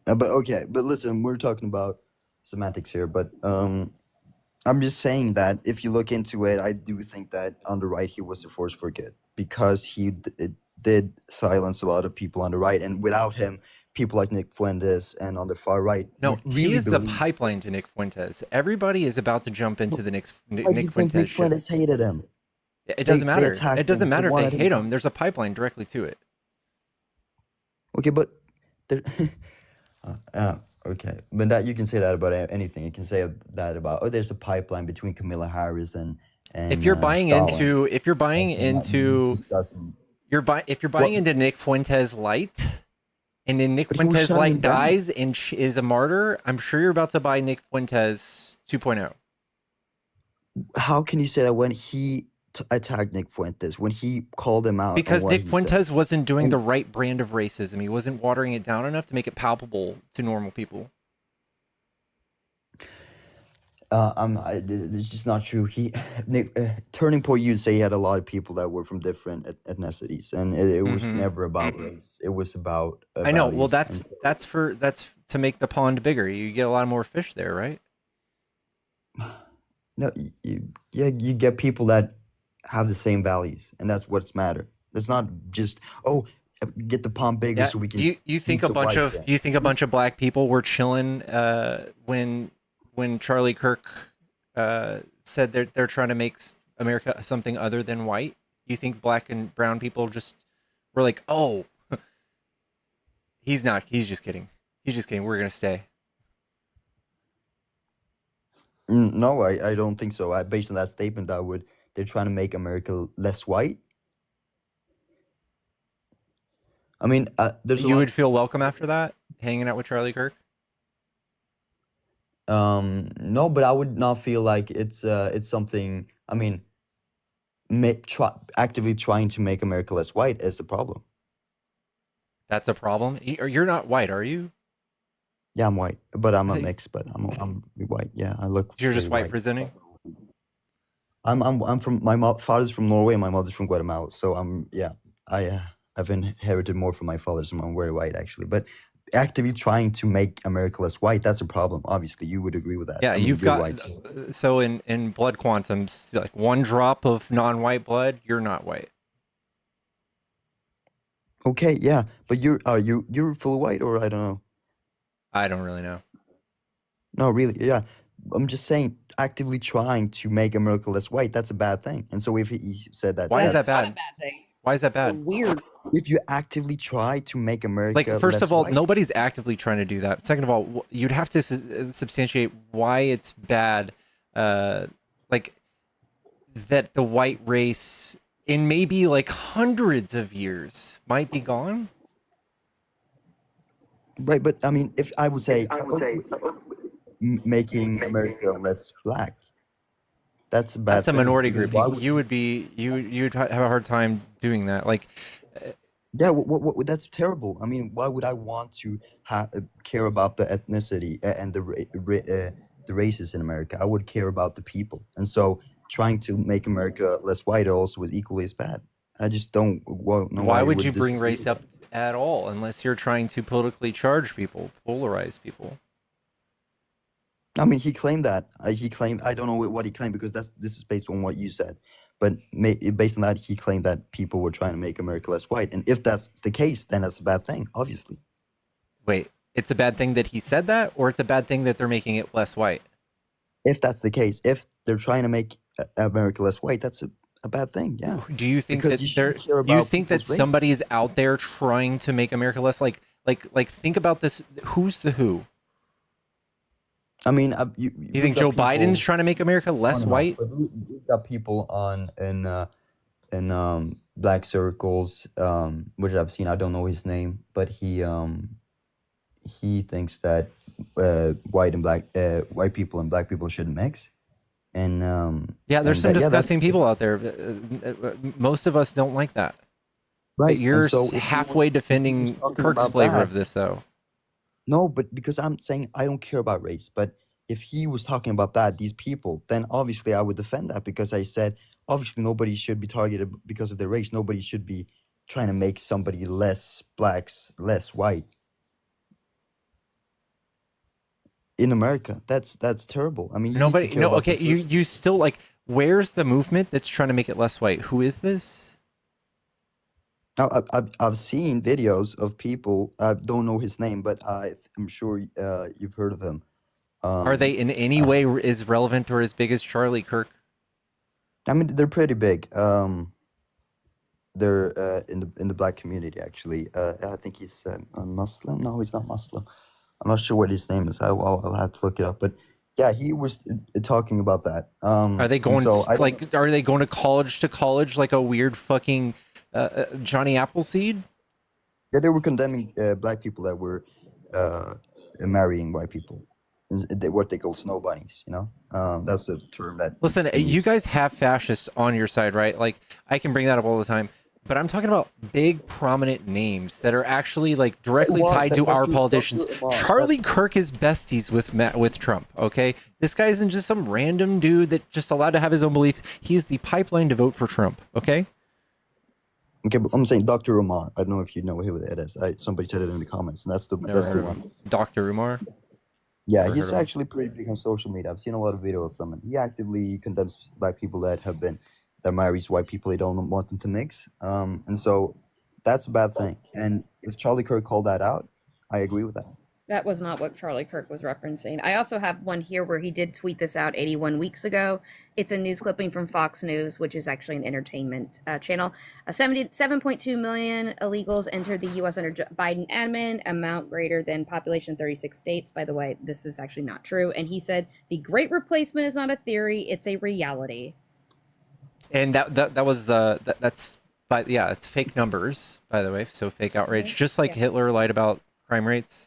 Speaker 3: But okay, but listen, we're talking about semantics here. But I'm just saying that if you look into it, I do think that on the right he was a force for good because he did silence a lot of people on the right, and without him, people like Nick Fuentes and on the far right.
Speaker 1: No, he is the pipeline to Nick Fuentes. Everybody is about to jump into the Nick Fuentes.
Speaker 3: Nick Fuentes hated him.
Speaker 1: It doesn't matter. It doesn't matter if they hate him. There's a pipeline directly to it.
Speaker 3: Okay, but there, okay, but that you can say that about anything. You can say that about there's a pipeline between Kamala Harris and
Speaker 1: if you're buying
Speaker 3: Stalin.
Speaker 1: if you're buying into Nick Fuentes light. And then Nick Fuentes light dies and is a martyr. I'm sure you're about to buy Nick Fuentes 2.0.
Speaker 3: How can you say that when he attacked Nick Fuentes, when he called him out?
Speaker 1: Because Nick Fuentes wasn't doing the right brand of racism. He wasn't watering it down enough to make it palpable to normal people.
Speaker 3: It's just not true. Turning Point, you'd say he had a lot of people that were from different ethnicities, and it was never about race. It was about.
Speaker 1: I know. Well, that's to make the pond bigger. You get a lot more fish there, right?
Speaker 3: No, you get people that have the same values, and that's what's matter. It's not just get the pond bigger so we can.
Speaker 1: You think a bunch of black people were chilling when Charlie Kirk said they're trying to make America something other than white? You think black and brown people just were like, oh, he's not, he's just kidding. He's just kidding. We're going to stay.
Speaker 3: No, I don't think so. Based on that statement, they're trying to make America less white. I mean, there's
Speaker 1: You would feel welcome after that, hanging out with Charlie Kirk?
Speaker 3: No, but I would not feel like it's something. I mean, actively trying to make America less white is a problem.
Speaker 1: That's a problem. You're not white, are you?
Speaker 3: Yeah, I'm white, but I'm a mix. But I'm white. Yeah, I look.
Speaker 1: You're just
Speaker 3: very
Speaker 1: white presenting.
Speaker 3: I'm from father's from Norway and my mother's from Guatemala. So I've inherited more from my father, so I'm very white actually. But actively trying to make America less white, that's a problem. Obviously, you would agree with that.
Speaker 1: Yeah,
Speaker 3: I mean,
Speaker 1: you've
Speaker 3: you're
Speaker 1: got
Speaker 3: white, so.
Speaker 1: so in blood quantums, like one drop of non-white blood, you're not white.
Speaker 3: Okay, yeah, but you're full white, or I don't know.
Speaker 1: I don't really know.
Speaker 3: No, really, yeah. I'm just saying, actively trying to make America less white, that's a bad thing. And so if he said that,
Speaker 1: Why is that
Speaker 3: that's
Speaker 1: bad?
Speaker 5: Not a bad thing.
Speaker 1: Why is that bad?
Speaker 5: Weird.
Speaker 3: if you actively try to make America
Speaker 1: Like, first
Speaker 3: less
Speaker 1: of all,
Speaker 3: white,
Speaker 1: nobody's actively trying to do that. Second of all, you'd have to substantiate why it's bad. Like that the white race in maybe like hundreds of years might be gone.
Speaker 3: right? But I mean, if I would say making America less black, that's a bad
Speaker 1: That's a
Speaker 3: thing,
Speaker 1: minority
Speaker 3: because
Speaker 1: group.
Speaker 3: why would-
Speaker 1: You'd have a hard time doing that. Like,
Speaker 3: Yeah, that's terrible. I mean, why would I want to care about the ethnicity and the races in America? I would care about the people. And so trying to make America less white also is equally as bad. I just don't know
Speaker 1: why would
Speaker 3: would
Speaker 1: you bring
Speaker 3: disagree
Speaker 1: race
Speaker 3: with
Speaker 1: up at all unless you're trying to politically charge people, polarize people?
Speaker 3: that. I mean, he claimed that. He claimed, I don't know what he claimed, because this is based on what you said. But based on that, he claimed that people were trying to make America less white. And if that's the case, then that's a bad thing, obviously.
Speaker 1: Wait, it's a bad thing that he said that, or it's a bad thing that they're making it less white?
Speaker 3: If that's the case, if they're trying to make America less white, that's a bad thing, yeah.
Speaker 1: Do you think
Speaker 3: Because
Speaker 1: that
Speaker 3: you shouldn't care
Speaker 1: do you
Speaker 3: about
Speaker 1: think that
Speaker 3: people's race.
Speaker 1: somebody is out there trying to make America less like think about this? Who's the who?
Speaker 3: I mean,
Speaker 1: You think Joe Biden's trying to make America less white?
Speaker 3: You've got people in black circles, which I've seen. I don't know his name, but he thinks that white people and black people shouldn't mix. And
Speaker 1: Yeah, there's
Speaker 3: and
Speaker 1: some
Speaker 3: that- yeah, that's-
Speaker 1: disgusting people out there. Most of us don't like that.
Speaker 3: Right.
Speaker 1: But you're
Speaker 3: and so if he
Speaker 1: halfway
Speaker 3: was
Speaker 1: defending
Speaker 3: talking
Speaker 1: Kirk's
Speaker 3: about
Speaker 1: flavor
Speaker 3: that-
Speaker 1: of this, though.
Speaker 3: No, but because I'm saying I don't care about race, but if he was talking about these people, then obviously I would defend that, because I said obviously nobody should be targeted because of their race. Nobody should be trying to make somebody less less white. In America, that's terrible. I mean, you need to
Speaker 1: Nobody.
Speaker 3: care
Speaker 1: No.
Speaker 3: about
Speaker 1: Okay.
Speaker 3: the
Speaker 1: You still like. Where's the movement that's trying to make it less white? Who is this?
Speaker 3: Now, I've seen videos of people. I don't know his name, but I'm sure you've heard of him.
Speaker 1: Are they in any way as relevant or as big as Charlie Kirk?
Speaker 3: I mean, they're pretty big. They're in the black community, actually. I think he's a Muslim. No, he's not Muslim. I'm not sure what his name is. I'll have to look it up. But yeah, he was talking about that.
Speaker 1: Are they
Speaker 3: and
Speaker 1: going
Speaker 3: so I don't-
Speaker 1: like? Are they going to college like a weird fucking Johnny Appleseed?
Speaker 3: Yeah, they were condemning black people that were marrying white people. What they call snow bunnies, you know? That's the term that...
Speaker 1: Listen, you guys have fascists on your side, right? Like, I can bring that up all the time, but I'm talking about big, prominent names that are actually like directly
Speaker 3: Well,
Speaker 1: tied to our
Speaker 3: Dr.
Speaker 1: politicians.
Speaker 3: Umar,
Speaker 1: Charlie Kirk is besties with Trump. Okay, this guy isn't just some random dude that just allowed to have his own beliefs. He is the pipeline to vote for Trump. Okay.
Speaker 3: Okay, but I'm saying Dr. Umar. I don't know if you know who it is. Somebody said it in the comments, and that's the one.
Speaker 1: Dr. Umar.
Speaker 3: Yeah,
Speaker 1: Never
Speaker 3: he's
Speaker 1: heard of him.
Speaker 3: actually pretty big on social media. I've seen a lot of videos from him. He actively condemns black people that marries white people. They don't want them to mix. And so that's a bad thing. And if Charlie Kirk called that out, I agree with that.
Speaker 4: That was not what Charlie Kirk was referencing. I also have one here where he did tweet this out 81 weeks ago. It's a news clipping from Fox News, which is actually an entertainment channel. 7.2 million illegals entered the U.S. under Biden admin, amount greater than population 36 states. By the way, this is actually not true. And he said, the Great Replacement is not a theory, it's a reality.
Speaker 1: And that was that's, but yeah, it's fake numbers, by the way. So fake outrage, just like Hitler lied about crime rates.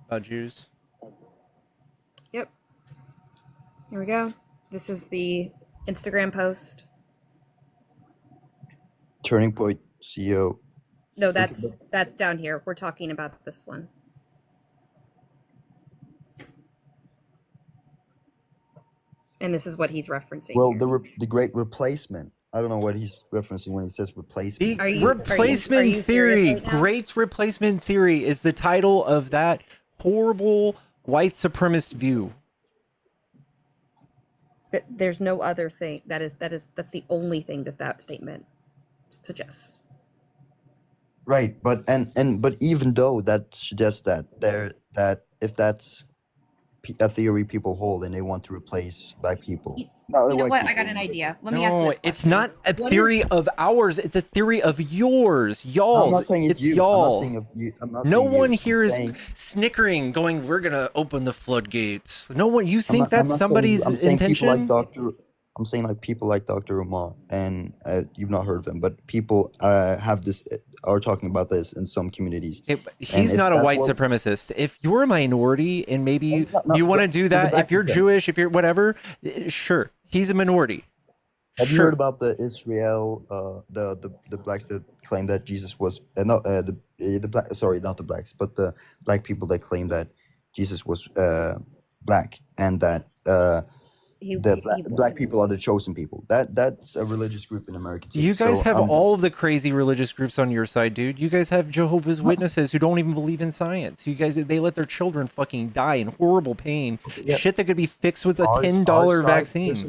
Speaker 1: About Jews.
Speaker 4: Yep. Here we go. This is the Instagram post.
Speaker 3: Turning Point CEO.
Speaker 4: No, that's down here. We're talking about this one. And this is what he's referencing.
Speaker 3: Well,
Speaker 4: here.
Speaker 3: the Great Replacement. I don't know what he's referencing when he says replacement.
Speaker 1: The replacement theory, right, Great Replacement Theory is the title of that horrible white supremacist view.
Speaker 4: There's no other thing. That's the only thing that statement suggests.
Speaker 3: Right, but but even though that suggests that if that's a theory people hold and they want to replace black people.
Speaker 4: You know what? I got an idea. Let me ask this question.
Speaker 1: It's not a theory of ours. It's a theory of yours. Y'all.
Speaker 3: I'm not saying it's you.
Speaker 1: Y'all.
Speaker 3: I'm not saying you. I'm not
Speaker 1: no
Speaker 3: saying
Speaker 1: one
Speaker 3: you.
Speaker 1: here is snickering, going, we're going to open the floodgates. No one. You think that's somebody's intention?
Speaker 3: I'm saying like people like Dr. Umar, and you've not heard of him, but people are talking about this in some communities.
Speaker 1: He's not a white supremacist. If you're a minority and maybe you want to do that, if you're Jewish, if you're whatever, sure, he's a minority.
Speaker 3: Have you heard about the Israel, the blacks that claim that Jesus was not the black? Sorry, not the blacks, but the black people that claim that Jesus was black and that. Black people are the chosen people. That's a religious group in America too.
Speaker 1: You guys have all of the crazy religious groups on your side, dude. You guys have Jehovah's Witnesses who don't even believe in science. You guys, they let their children fucking die in horrible pain. Yeah. Shit that could be fixed with a $10 vaccine.
Speaker 3: There's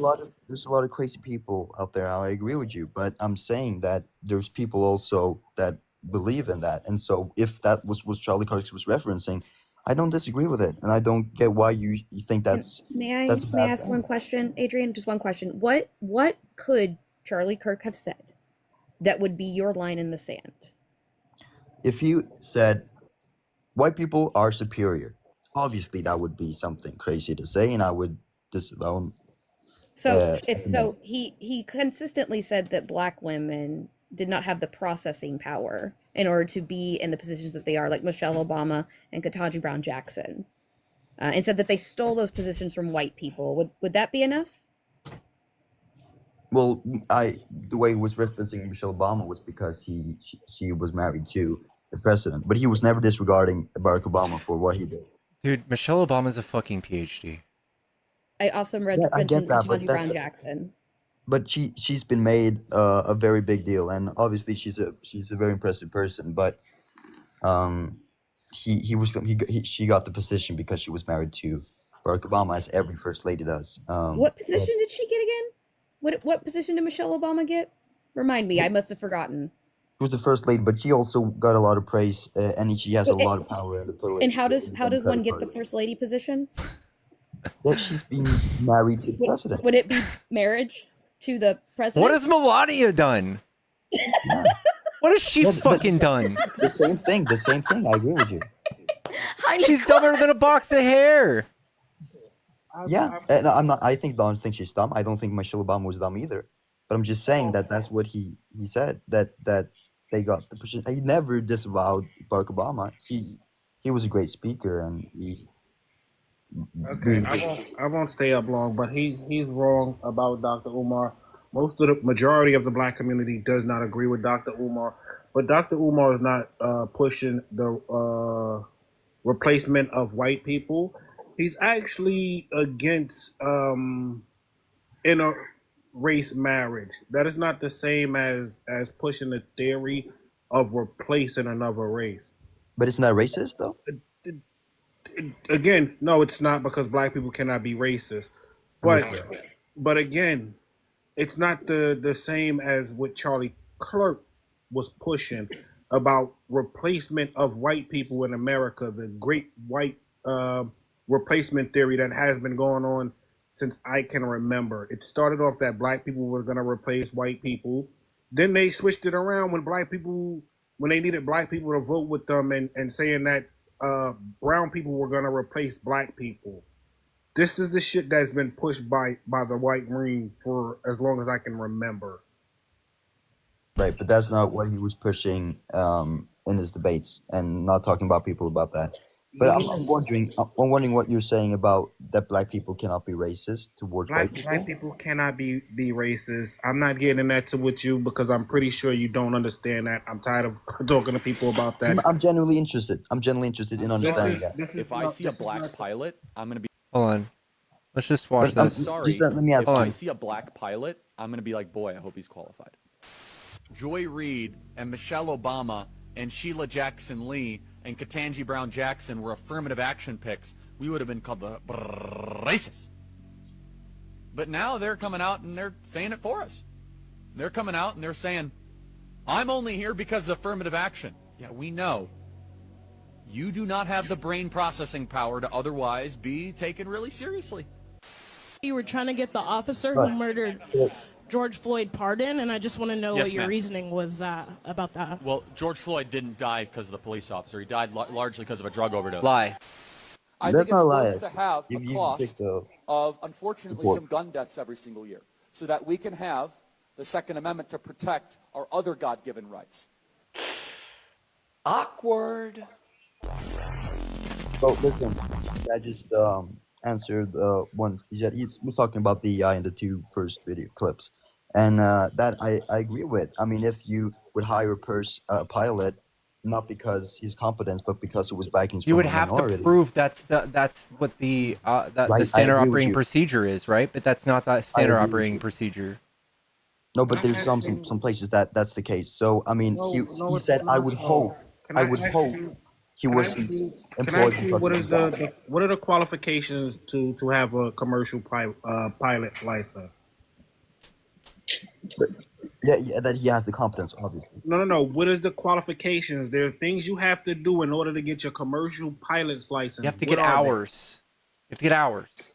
Speaker 3: a lot of crazy people out there. I agree with you, but I'm saying that there's people also that believe in that. And so if that was what Charlie Kirk was referencing, I don't disagree with it, and I don't get why you think that's.
Speaker 4: May I ask one question, Adrian? Just one question. What could Charlie Kirk have said that would be your line in the sand?
Speaker 3: If he said, "White people are superior," obviously that would be something crazy to say, and I would disavow him.
Speaker 4: So he consistently said that black women did not have the processing power in order to be in the positions that they are, like Michelle Obama and Ketanji Brown Jackson, and said that they stole those positions from white people. Would that be enough?
Speaker 3: Well, the way he was referencing Michelle Obama was because she was married to the president, but he was never disregarding Barack Obama for what he did.
Speaker 1: Dude, Michelle Obama's a fucking PhD.
Speaker 4: I also mentioned Ketanji Brown Jackson.
Speaker 3: But she's been made a very big deal, and obviously she's a very impressive person. But she got the position because she was married to Barack Obama, as every first lady does.
Speaker 4: What position did she get again? What position did Michelle Obama get? Remind me, I must have forgotten.
Speaker 3: She was the first lady, but she also got a lot of praise, and she has a lot of power in the political.
Speaker 4: And how does one get the first lady position?
Speaker 3: Yeah, she's been married to the president.
Speaker 4: Would it be marriage to the president?
Speaker 1: What has Melania done?
Speaker 3: Yeah.
Speaker 1: What has she fucking done?
Speaker 3: The same thing. I agree with you.
Speaker 1: She's dumber than a box of hair.
Speaker 3: Yeah, and I'm not. I don't think she's dumb. I don't think Michelle Obama was dumb either. But I'm just saying that's what he said. That they got the position. He never disavowed Barack Obama. He was a great speaker, and he.
Speaker 16: Okay, I won't stay up long, but he's wrong about Dr. Umar. The majority of the black community does not agree with Dr. Umar, but Dr. Umar is not pushing the replacement of white people. He's actually against inter-race marriage. That is not the same as pushing the theory of replacing another race.
Speaker 3: But isn't that racist, though?
Speaker 16: Again, no, it's not, because black people cannot be racist. But again, it's not the same as what Charlie Kirk was pushing. about replacement of white people in America, the great white replacement theory that has been going on since I can remember. It started off that black people were going to replace white people. Then they switched it around when they needed black people to vote with them and saying that brown people were going to replace black people. This is the shit that's been pushed by the white wing for as long as I can remember.
Speaker 3: Right, but that's not what he was pushing in his debates, and not talking about people about that. But I'm wondering what you're saying about that black people cannot be racist towards white people.
Speaker 16: Black people cannot be racist. I'm not getting that to with you because I'm pretty sure you don't understand that. I'm tired of talking to people about that.
Speaker 3: I'm genuinely interested. I'm genuinely interested in understanding that.
Speaker 5: If I see a black pilot, I'm gonna be.
Speaker 1: Hold on. Let's just watch
Speaker 3: But,
Speaker 1: this.
Speaker 5: Sorry.
Speaker 3: let me ask
Speaker 5: If I
Speaker 3: you.
Speaker 5: see a black pilot, I'm gonna be like, boy, I hope he's qualified. Joy Reid and Michelle Obama and Sheila Jackson Lee and Ketanji Brown Jackson were affirmative action picks, we would have been called the racist. But now they're coming out and they're saying it for us. They're coming out and they're saying, I'm only here because of affirmative action. Yeah, we know. You do not have the brain processing power to otherwise be taken really seriously.
Speaker 6: You were trying to get the officer who murdered George Floyd pardoned, and I just want to know what your reasoning was about that.
Speaker 5: Well, George Floyd didn't die because of the police officer. He died largely because of a drug overdose.
Speaker 1: Lie.
Speaker 9: I think it's worth to have a cost of, unfortunately, some gun deaths every single year so that we can have the Second Amendment to protect our other God-given rights. Awkward.
Speaker 3: So listen, I just answered one. He was talking about DEI in the two first video clips, and that I agree with. I mean, if you would hire a pilot, not because his competence, but because he was black and
Speaker 1: you would have to prove that's what the standard operating procedure is, right? But that's not the standard operating procedure.
Speaker 3: No, but there's some places that's the case. So I mean, he said, I would hope he wasn't employed.
Speaker 16: What are the qualifications to have a commercial pilot license?
Speaker 3: Yeah, that he has the competence, obviously.
Speaker 16: No. What is the qualifications? There are things you have to do in order to get your commercial pilot's license.
Speaker 1: You have to get hours. You have to get hours.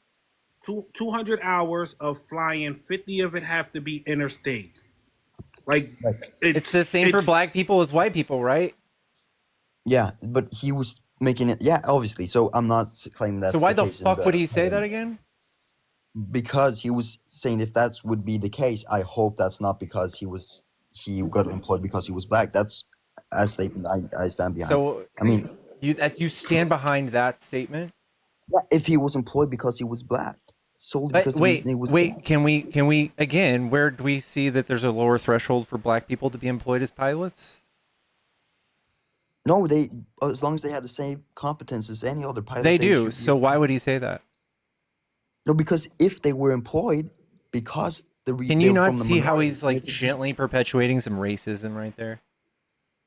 Speaker 16: 200 hours of flying. 50 of it have to be interstate. Like
Speaker 1: it's the same for black people as white people, right?
Speaker 3: Yeah, but he was making it. Yeah, obviously. So I'm not claiming that.
Speaker 1: So why the fuck would he say that again?
Speaker 3: Because he was saying if that would be the case, I hope that's not because he got employed because he was black. That's a statement I stand behind.
Speaker 1: So
Speaker 3: I mean,
Speaker 1: you stand behind that statement?
Speaker 3: Yeah, if he was employed because he was black, solely because he was black.
Speaker 1: Can we again? Where do we see that there's a lower threshold for black people to be employed as pilots?
Speaker 3: No, as long as they have the same competence as any other pilot.
Speaker 1: They do. So why would he say that?
Speaker 3: No, because if they were employed, because
Speaker 1: can you not see how he's like gently perpetuating some racism right there?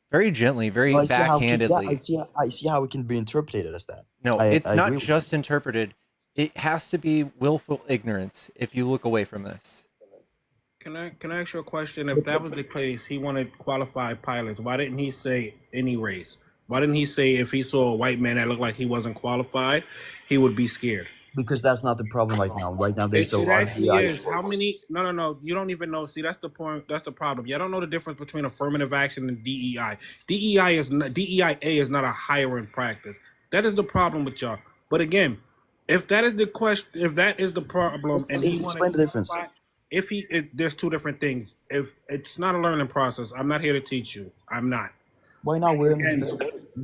Speaker 1: Very gently, very backhandedly.
Speaker 3: I see how it can be interpreted as that.
Speaker 1: No, it's not just interpreted. It has to be willful ignorance if you look away from this.
Speaker 16: Can I ask you a question? If that was the case, he wanted qualified pilots. Why didn't he say any race? Why didn't he say if he saw a white man that looked like he wasn't qualified, he would be scared?
Speaker 3: Because that's not the problem right now. Right now, there's
Speaker 16: it actually is. How many? No. You don't even know. See, that's the point. That's the problem. You don't know the difference between affirmative action and DEI. DEIA is not a hiring practice. That is the problem with y'all. But again, if that is the question, if that is the problem, and he
Speaker 3: explain the difference.
Speaker 16: There's two different things. If it's not a learning process, I'm not here to teach you. I'm not.
Speaker 3: Why not?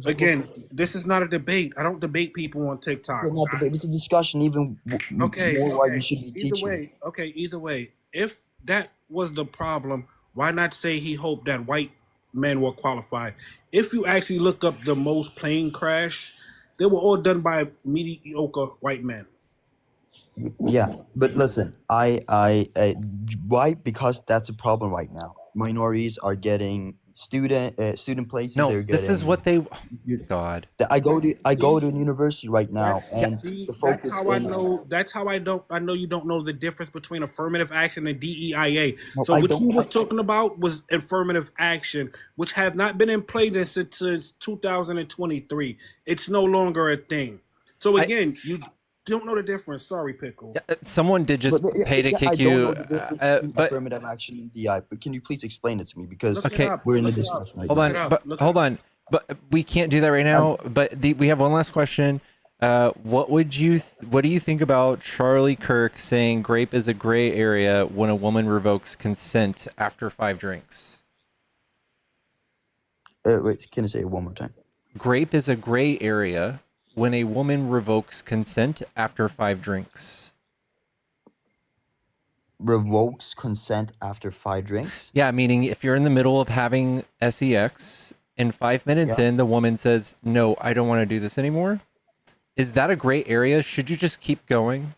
Speaker 16: Again, this is not a debate. I don't debate people on TikTok.
Speaker 3: It's a discussion. Even more why we should be teaching.
Speaker 16: Either way, if that was the problem, why not say he hoped that white men were qualified? If you actually look up the most plane crash, they were all done by mediocre white men.
Speaker 3: Yeah, but listen, why? Because that's a problem right now. Minorities are getting student places
Speaker 1: No,
Speaker 3: they're
Speaker 1: this is
Speaker 3: getting.
Speaker 1: what they. God.
Speaker 3: I go to
Speaker 16: See,
Speaker 3: university right now, and
Speaker 16: see,
Speaker 3: the
Speaker 16: that's
Speaker 3: focus
Speaker 16: how I
Speaker 3: in
Speaker 16: know. That's how I know you don't know the difference between affirmative action and DEIA.
Speaker 3: no,
Speaker 16: So
Speaker 3: I
Speaker 16: what
Speaker 3: don't.
Speaker 16: you was talking about was affirmative action, which have not been in play since 2023. It's no longer a thing. So again, you don't know the difference. Sorry, Pickles.
Speaker 1: Someone did just pay to
Speaker 3: Yeah, I
Speaker 1: kick
Speaker 3: don't
Speaker 1: you,
Speaker 3: know the difference between
Speaker 1: but
Speaker 3: affirmative action and DI. But can you please explain it to me, because
Speaker 16: Look it
Speaker 1: okay.
Speaker 16: up.
Speaker 3: we're in a
Speaker 16: Look it up.
Speaker 3: discussion right
Speaker 1: Hold
Speaker 3: now.
Speaker 16: Look it
Speaker 1: on,
Speaker 16: up.
Speaker 1: but
Speaker 16: Look it
Speaker 1: hold
Speaker 16: up.
Speaker 1: on, but we can't do that right now. But we have one last question. What do you think about Charlie Kirk saying grape is a gray area when a woman revokes consent after 5 drinks?
Speaker 3: Wait, can you say it one more time?
Speaker 1: Grape is a gray area when a woman revokes consent after 5 drinks.
Speaker 3: Revokes consent after 5 drinks?
Speaker 1: Yeah, meaning if you're in the middle of having sex and 5 minutes
Speaker 3: Yeah.
Speaker 1: in, the woman says, "No, I don't want to do this anymore." Is that a gray area? Should you just keep going?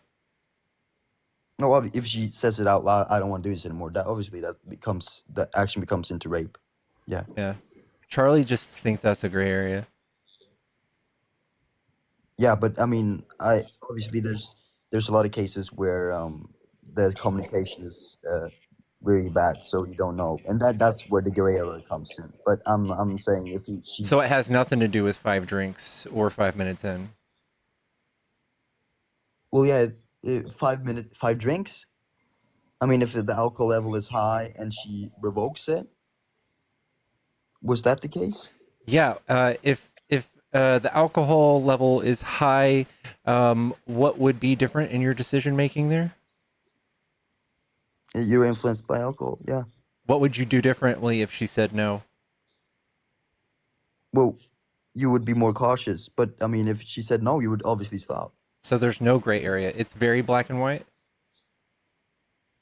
Speaker 3: No, if she says it out loud, I don't want to do this anymore. That obviously that action becomes into rape. Yeah.
Speaker 1: Yeah. Charlie just thinks that's a gray area.
Speaker 3: Yeah, but I mean, obviously there's a lot of cases where the communication is really bad, so you don't know, and that's where the gray area comes in. But I'm saying if she
Speaker 1: So it has nothing to do with 5 drinks or 5 minutes in.
Speaker 3: well, yeah, 5 drinks. I mean, if the alcohol level is high and she revokes it, was that the case?
Speaker 1: Yeah, if the alcohol level is high, what would be different in your decision making there?
Speaker 3: You're influenced by alcohol, yeah.
Speaker 1: What would you do differently if she said no?
Speaker 3: Well, you would be more cautious, but I mean, if she said no, you would obviously stop.
Speaker 1: So there's no gray area. It's very black and white.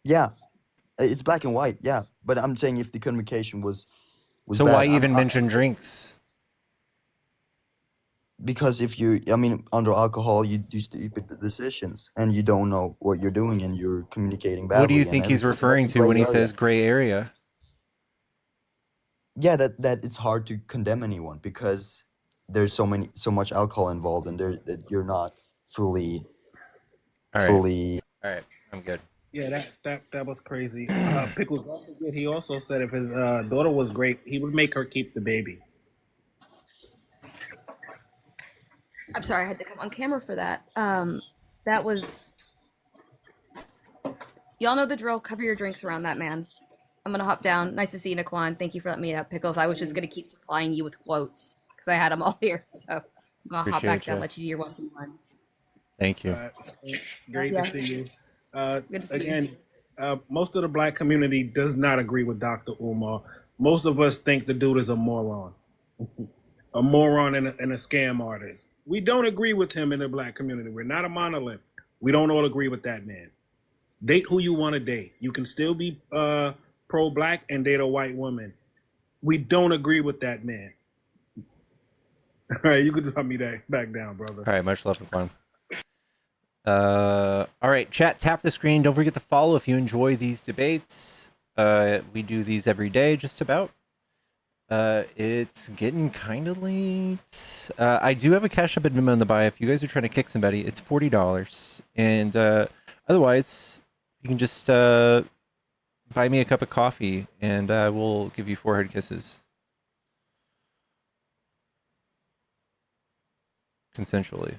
Speaker 3: Yeah, it's black and white. Yeah, but I'm saying if the communication was
Speaker 1: So
Speaker 3: bad,
Speaker 1: why even mention drinks?
Speaker 3: Because I mean, under alcohol, you do stupid decisions, and you don't know what you're doing, and you're communicating badly.
Speaker 1: What do you
Speaker 3: and
Speaker 1: think he's
Speaker 3: everything.
Speaker 1: referring
Speaker 3: That's a
Speaker 1: to when
Speaker 3: gray
Speaker 1: he
Speaker 3: area.
Speaker 1: says gray area?
Speaker 3: Yeah, that it's hard to condemn anyone because there's so much alcohol involved, and that you're not fully.
Speaker 1: All right, I'm good.
Speaker 16: Yeah, that was crazy. Pickles, don't forget, he also said if his daughter was great, he would make her keep the baby.
Speaker 15: I'm sorry, I had to come on camera for that. That was. Y'all know the drill. Cover your drinks around that man. I'm gonna hop down. Nice to see you, Naquan. Thank you for letting me up, Pickles. I was just gonna keep supplying you with quotes because I had them all here. So I'm gonna hop back down, let you do your 1v1s.
Speaker 1: Thank you.
Speaker 16: Great
Speaker 15: Yeah.
Speaker 16: to see you.
Speaker 15: Good to see
Speaker 16: Again, most of the black community does not agree with Dr. Umar. Most of us think the dude is a moron. A moron and a scam artist. We don't agree with him in the black community. We're not a monolith. We don't all agree with that man. Date who you want to date. You can still be pro-black and date a white woman. We don't agree with that man. All right, you can drop me that back down, brother.
Speaker 1: All right, much love and fun. All right, chat, tap the screen. Don't forget to follow if you enjoy these debates. We do these every day, just about. It's getting kind of late. I do have a Cash App at minimum in the bio. If you guys are trying to kick somebody, it's $40. And otherwise, you can just buy me a cup of coffee, and we'll give you forehead kisses. Consensually.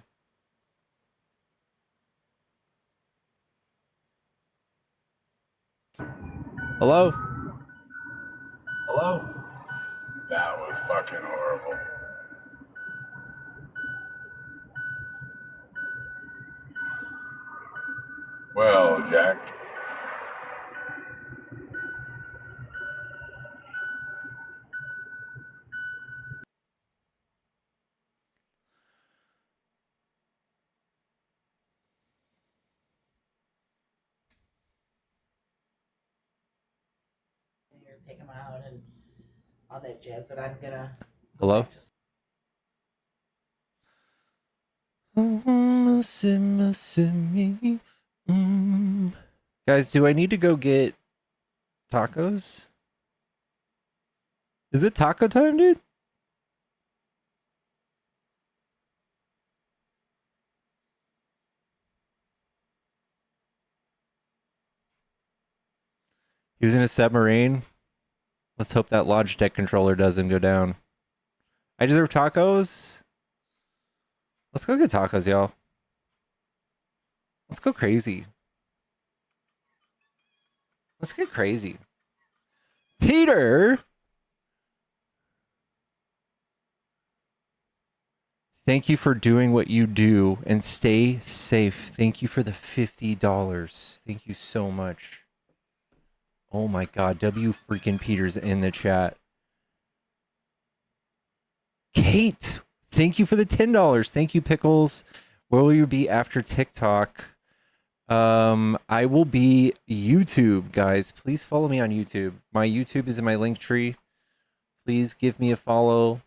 Speaker 1: Hello?
Speaker 7: Hello? That was fucking horrible. Well, Jack.
Speaker 8: Take them out and all that jazz, but I'm gonna.
Speaker 1: Hello? Guys, do I need to go get tacos? Is it taco time, dude? He was in a submarine. Let's hope that Logitech controller doesn't go down. I deserve tacos. Let's go get tacos, y'all. Let's go crazy. Let's get crazy. Peter! Thank you for doing what you do and stay safe. Thank you for the $50. Thank you so much. Oh my God, W freaking Peters in the chat. Kate, thank you for the $10. Thank you, Pickles. Where will you be after TikTok? I will be YouTube, guys. Please follow me on YouTube. My YouTube is in my link tree. Please give me a follow.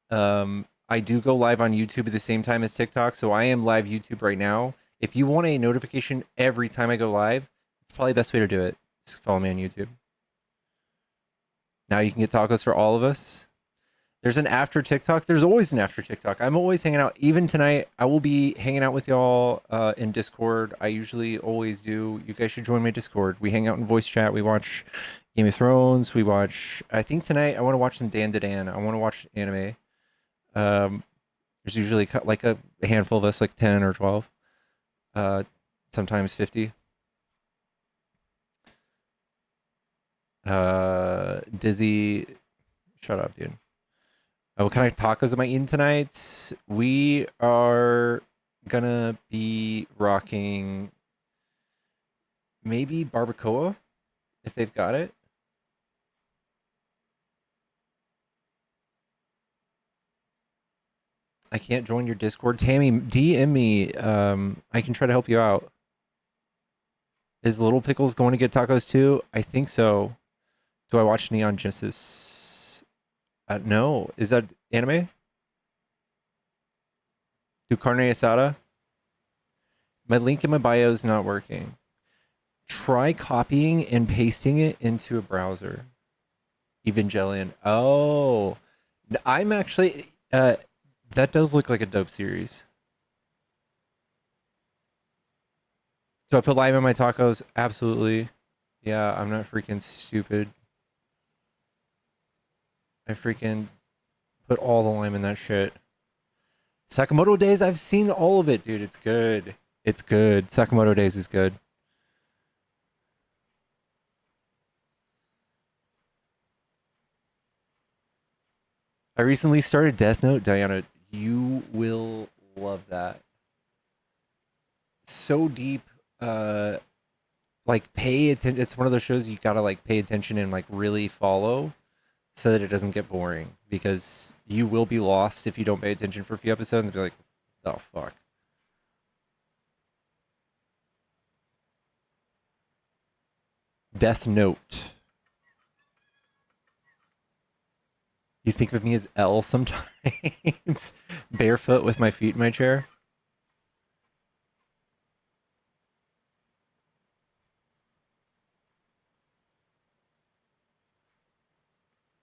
Speaker 1: I do go live on YouTube at the same time as TikTok, so I am live YouTube right now. If you want a notification every time I go live, it's probably the best way to do it. Just follow me on YouTube. Now you can get tacos for all of us. There's an after TikTok. There's always an after TikTok. I'm always hanging out. Even tonight, I will be hanging out with y'all in Discord. I usually always do. You guys should join my Discord. We hang out in voice chat. We watch Game of Thrones. We watch... I think tonight I want to watch some Dan to Dan. I want to watch anime. There's usually like a handful of us, like 10 or 12. Sometimes 50. Dizzy... Shut up, dude. What kind of tacos am I eating tonight? We are gonna be rocking maybe barbacoa, if they've got it. I can't join your Discord. Tammy, DM me. I can try to help you out. Is Little Pickles going to get tacos too? I think so. Do I watch Neon Genesis? No. Is that anime? Do carne asada? My link in my bio is not working. Try copying and pasting it into a browser. Evangelion. Oh. I'm actually... that does look like a dope series. So I put lime in my tacos? Absolutely. Yeah, I'm not freaking stupid. I freaking put all the lime in that shit. Sakamoto Days, I've seen all of it, dude. It's good. It's good. Sakamoto Days is good. I recently started Death Note, Diana. You will love that. So deep. Like, pay attention. It's one of those shows you gotta like pay attention and like really follow, so that it doesn't get boring, because you will be lost if you don't pay attention for a few episodes and be like, oh fuck. Death Note. You think of me as L sometimes? Barefoot with my feet in my chair?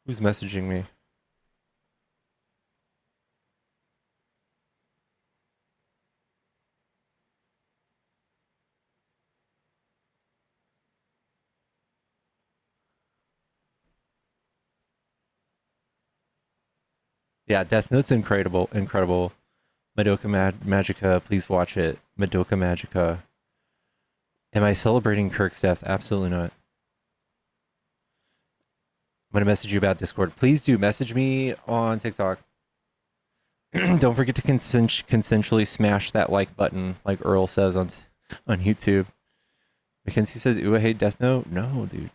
Speaker 1: Who's messaging me? Yeah, Death Note's incredible. Incredible. Madoka Magica, please watch it. Madoka Magica. Am I celebrating Kirk's death? Absolutely not. I'm going to message you about Discord. Please do message me on TikTok. Don't forget to consensually smash that like button, like Earl says on YouTube. Mackenzie says, ooh, I hate Death Note. No, dude.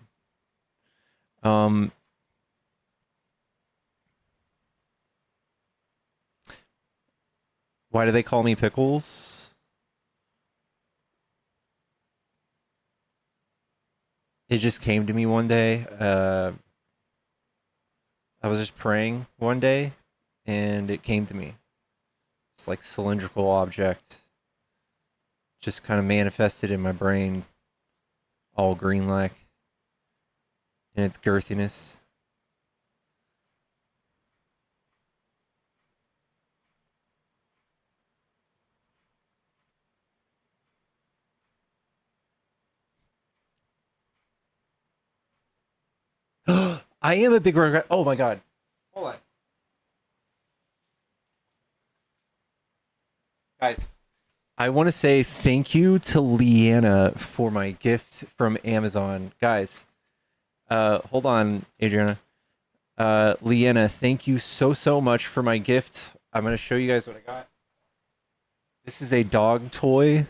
Speaker 1: Why do they call me Pickles? It just came to me one day. I was just praying one day, and it came to me. It's like cylindrical object. Just kind of manifested in my brain, all green-like, and its girthiness. I am a big regret. Oh my god. Hold on. Guys, I want to say thank you to Leanna for my gift from Amazon. Guys, hold on, Adriana. Leanna, thank you so much for my gift. I'm going to show you guys what I got. This is a dog toy,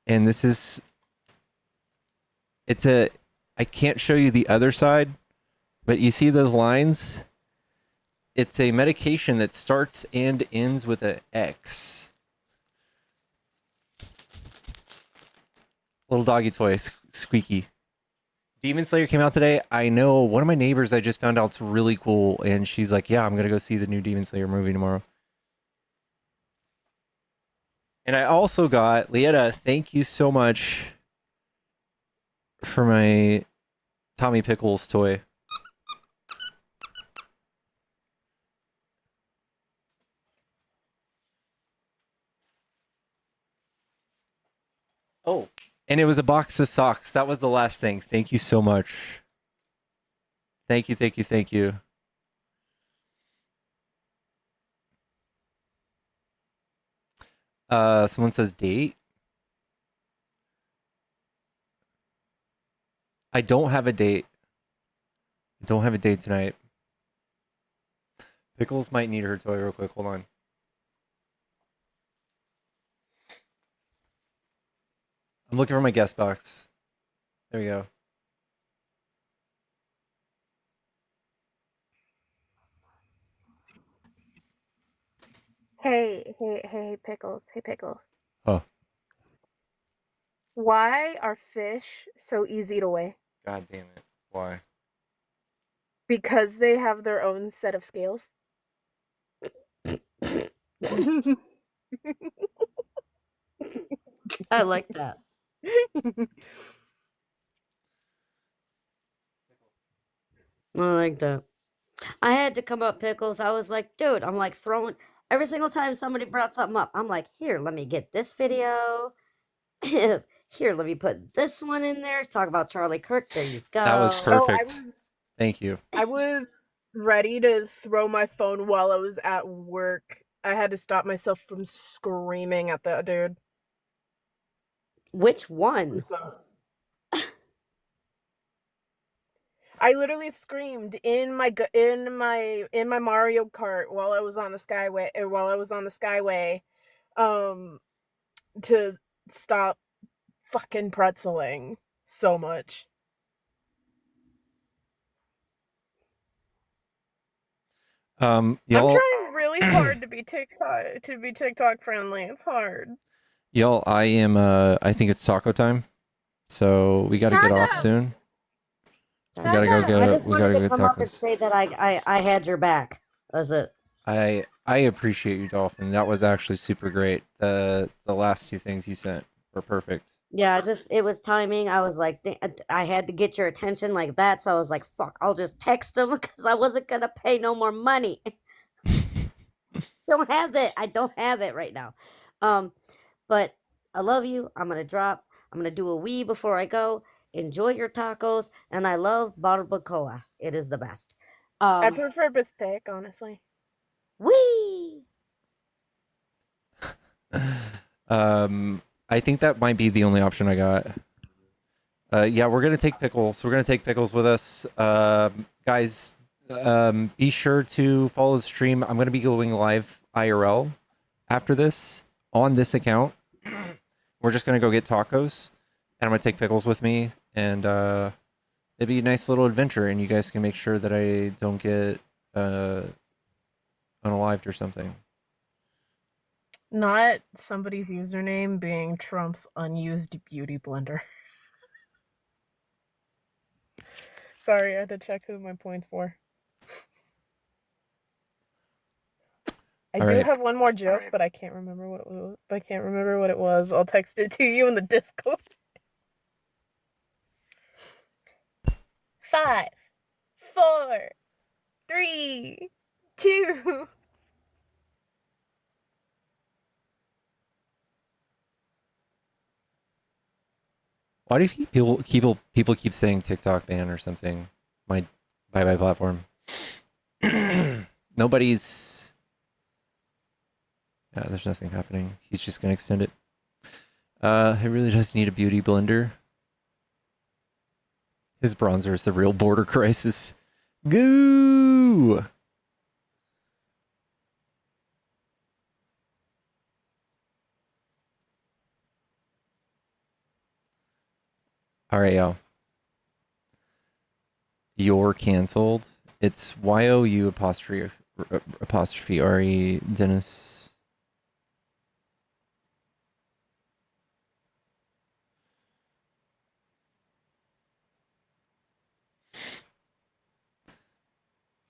Speaker 1: and this is, I can't show you the other side, but you see those lines? It's a medication that starts and ends with an X. Little doggy toy, squeaky. Demon Slayer came out today. I know one of my neighbors I just found out's really cool, and she's like, yeah, I'm going to go see the new Demon Slayer movie tomorrow. And I also got, Lieta, thank you so much for my Tommy Pickles toy. Oh, and it was a box of socks. That was the last thing. Thank you so much. Thank you, thank you, thank you. Someone says date. I don't have a date. I don't have a date tonight. Pickles might need her toy real quick. Hold on. I'm looking for my guest box. There we go.
Speaker 10: Hey, Pickles. Hey, Pickles.
Speaker 1: Oh.
Speaker 10: Why are fish so easy to weigh?
Speaker 1: God damn it. Why?
Speaker 10: Because they have their own set of scales.
Speaker 11: I like that. I like that. I had to come up, Pickles. I was like, dude, I'm like throwing every single time somebody brought something up. I'm like, here, let me get this video. Here, let me put this one in there. Talk about Charlie Kirk. There you go.
Speaker 1: That was perfect. Thank you.
Speaker 10: I was ready to throw my phone while I was at work. I had to stop myself from screaming at that dude.
Speaker 11: Which one?
Speaker 10: I literally screamed in my Mario Kart while I was on the Skyway, to stop fucking pretzeling so much.
Speaker 1: Y'all,
Speaker 10: I'm trying really hard to be TikTok friendly. It's hard.
Speaker 1: Y'all, I am I think it's taco time. So we gotta get off soon. We gotta go get
Speaker 11: I just
Speaker 1: we
Speaker 11: wanted
Speaker 1: gotta
Speaker 11: to
Speaker 1: go get
Speaker 11: come up and
Speaker 1: tacos.
Speaker 11: say that I had your back. That's it.
Speaker 1: I appreciate you, Dolphin. That was actually super great. The last two things you sent were perfect.
Speaker 11: Yeah, it was timing. I was like, I had to get your attention like that, so I was like, fuck, I'll just text him because I wasn't gonna pay no more money. Don't have that. I don't have it right now. But I love you. I'm gonna do a wee before I go. Enjoy your tacos, and I love barbacoa. It is the best.
Speaker 10: I prefer bistec, honestly.
Speaker 11: Wee.
Speaker 1: I think that might be the only option I got. Yeah, we're gonna take pickles. We're gonna take pickles with us. Guys, be sure to follow the stream. I'm gonna be going live IRL after this on this account. We're just gonna go get tacos, and I'm gonna take pickles with me, and it'd be a nice little adventure. And you guys can make sure that I don't get unalived or something.
Speaker 10: Not somebody's username being Trump's unused beauty blender. Sorry, I had to check who my points were. I do have one more joke, but I can't remember what it was. I'll text it to you in the Discord. 5, 4, 3, 2.
Speaker 1: Why do people keep saying TikTok ban or something? My Bye platform. Nobody's. Yeah, there's nothing happening. He's just gonna extend it. He really does need a beauty blender. His bronzer is the real border crisis. Goo! All right, y'all. You're canceled. It's YOU apostrophe RE Dennis.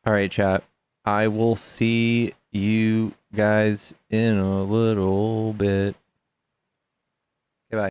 Speaker 1: All right, chat. I will see you guys in a little bit.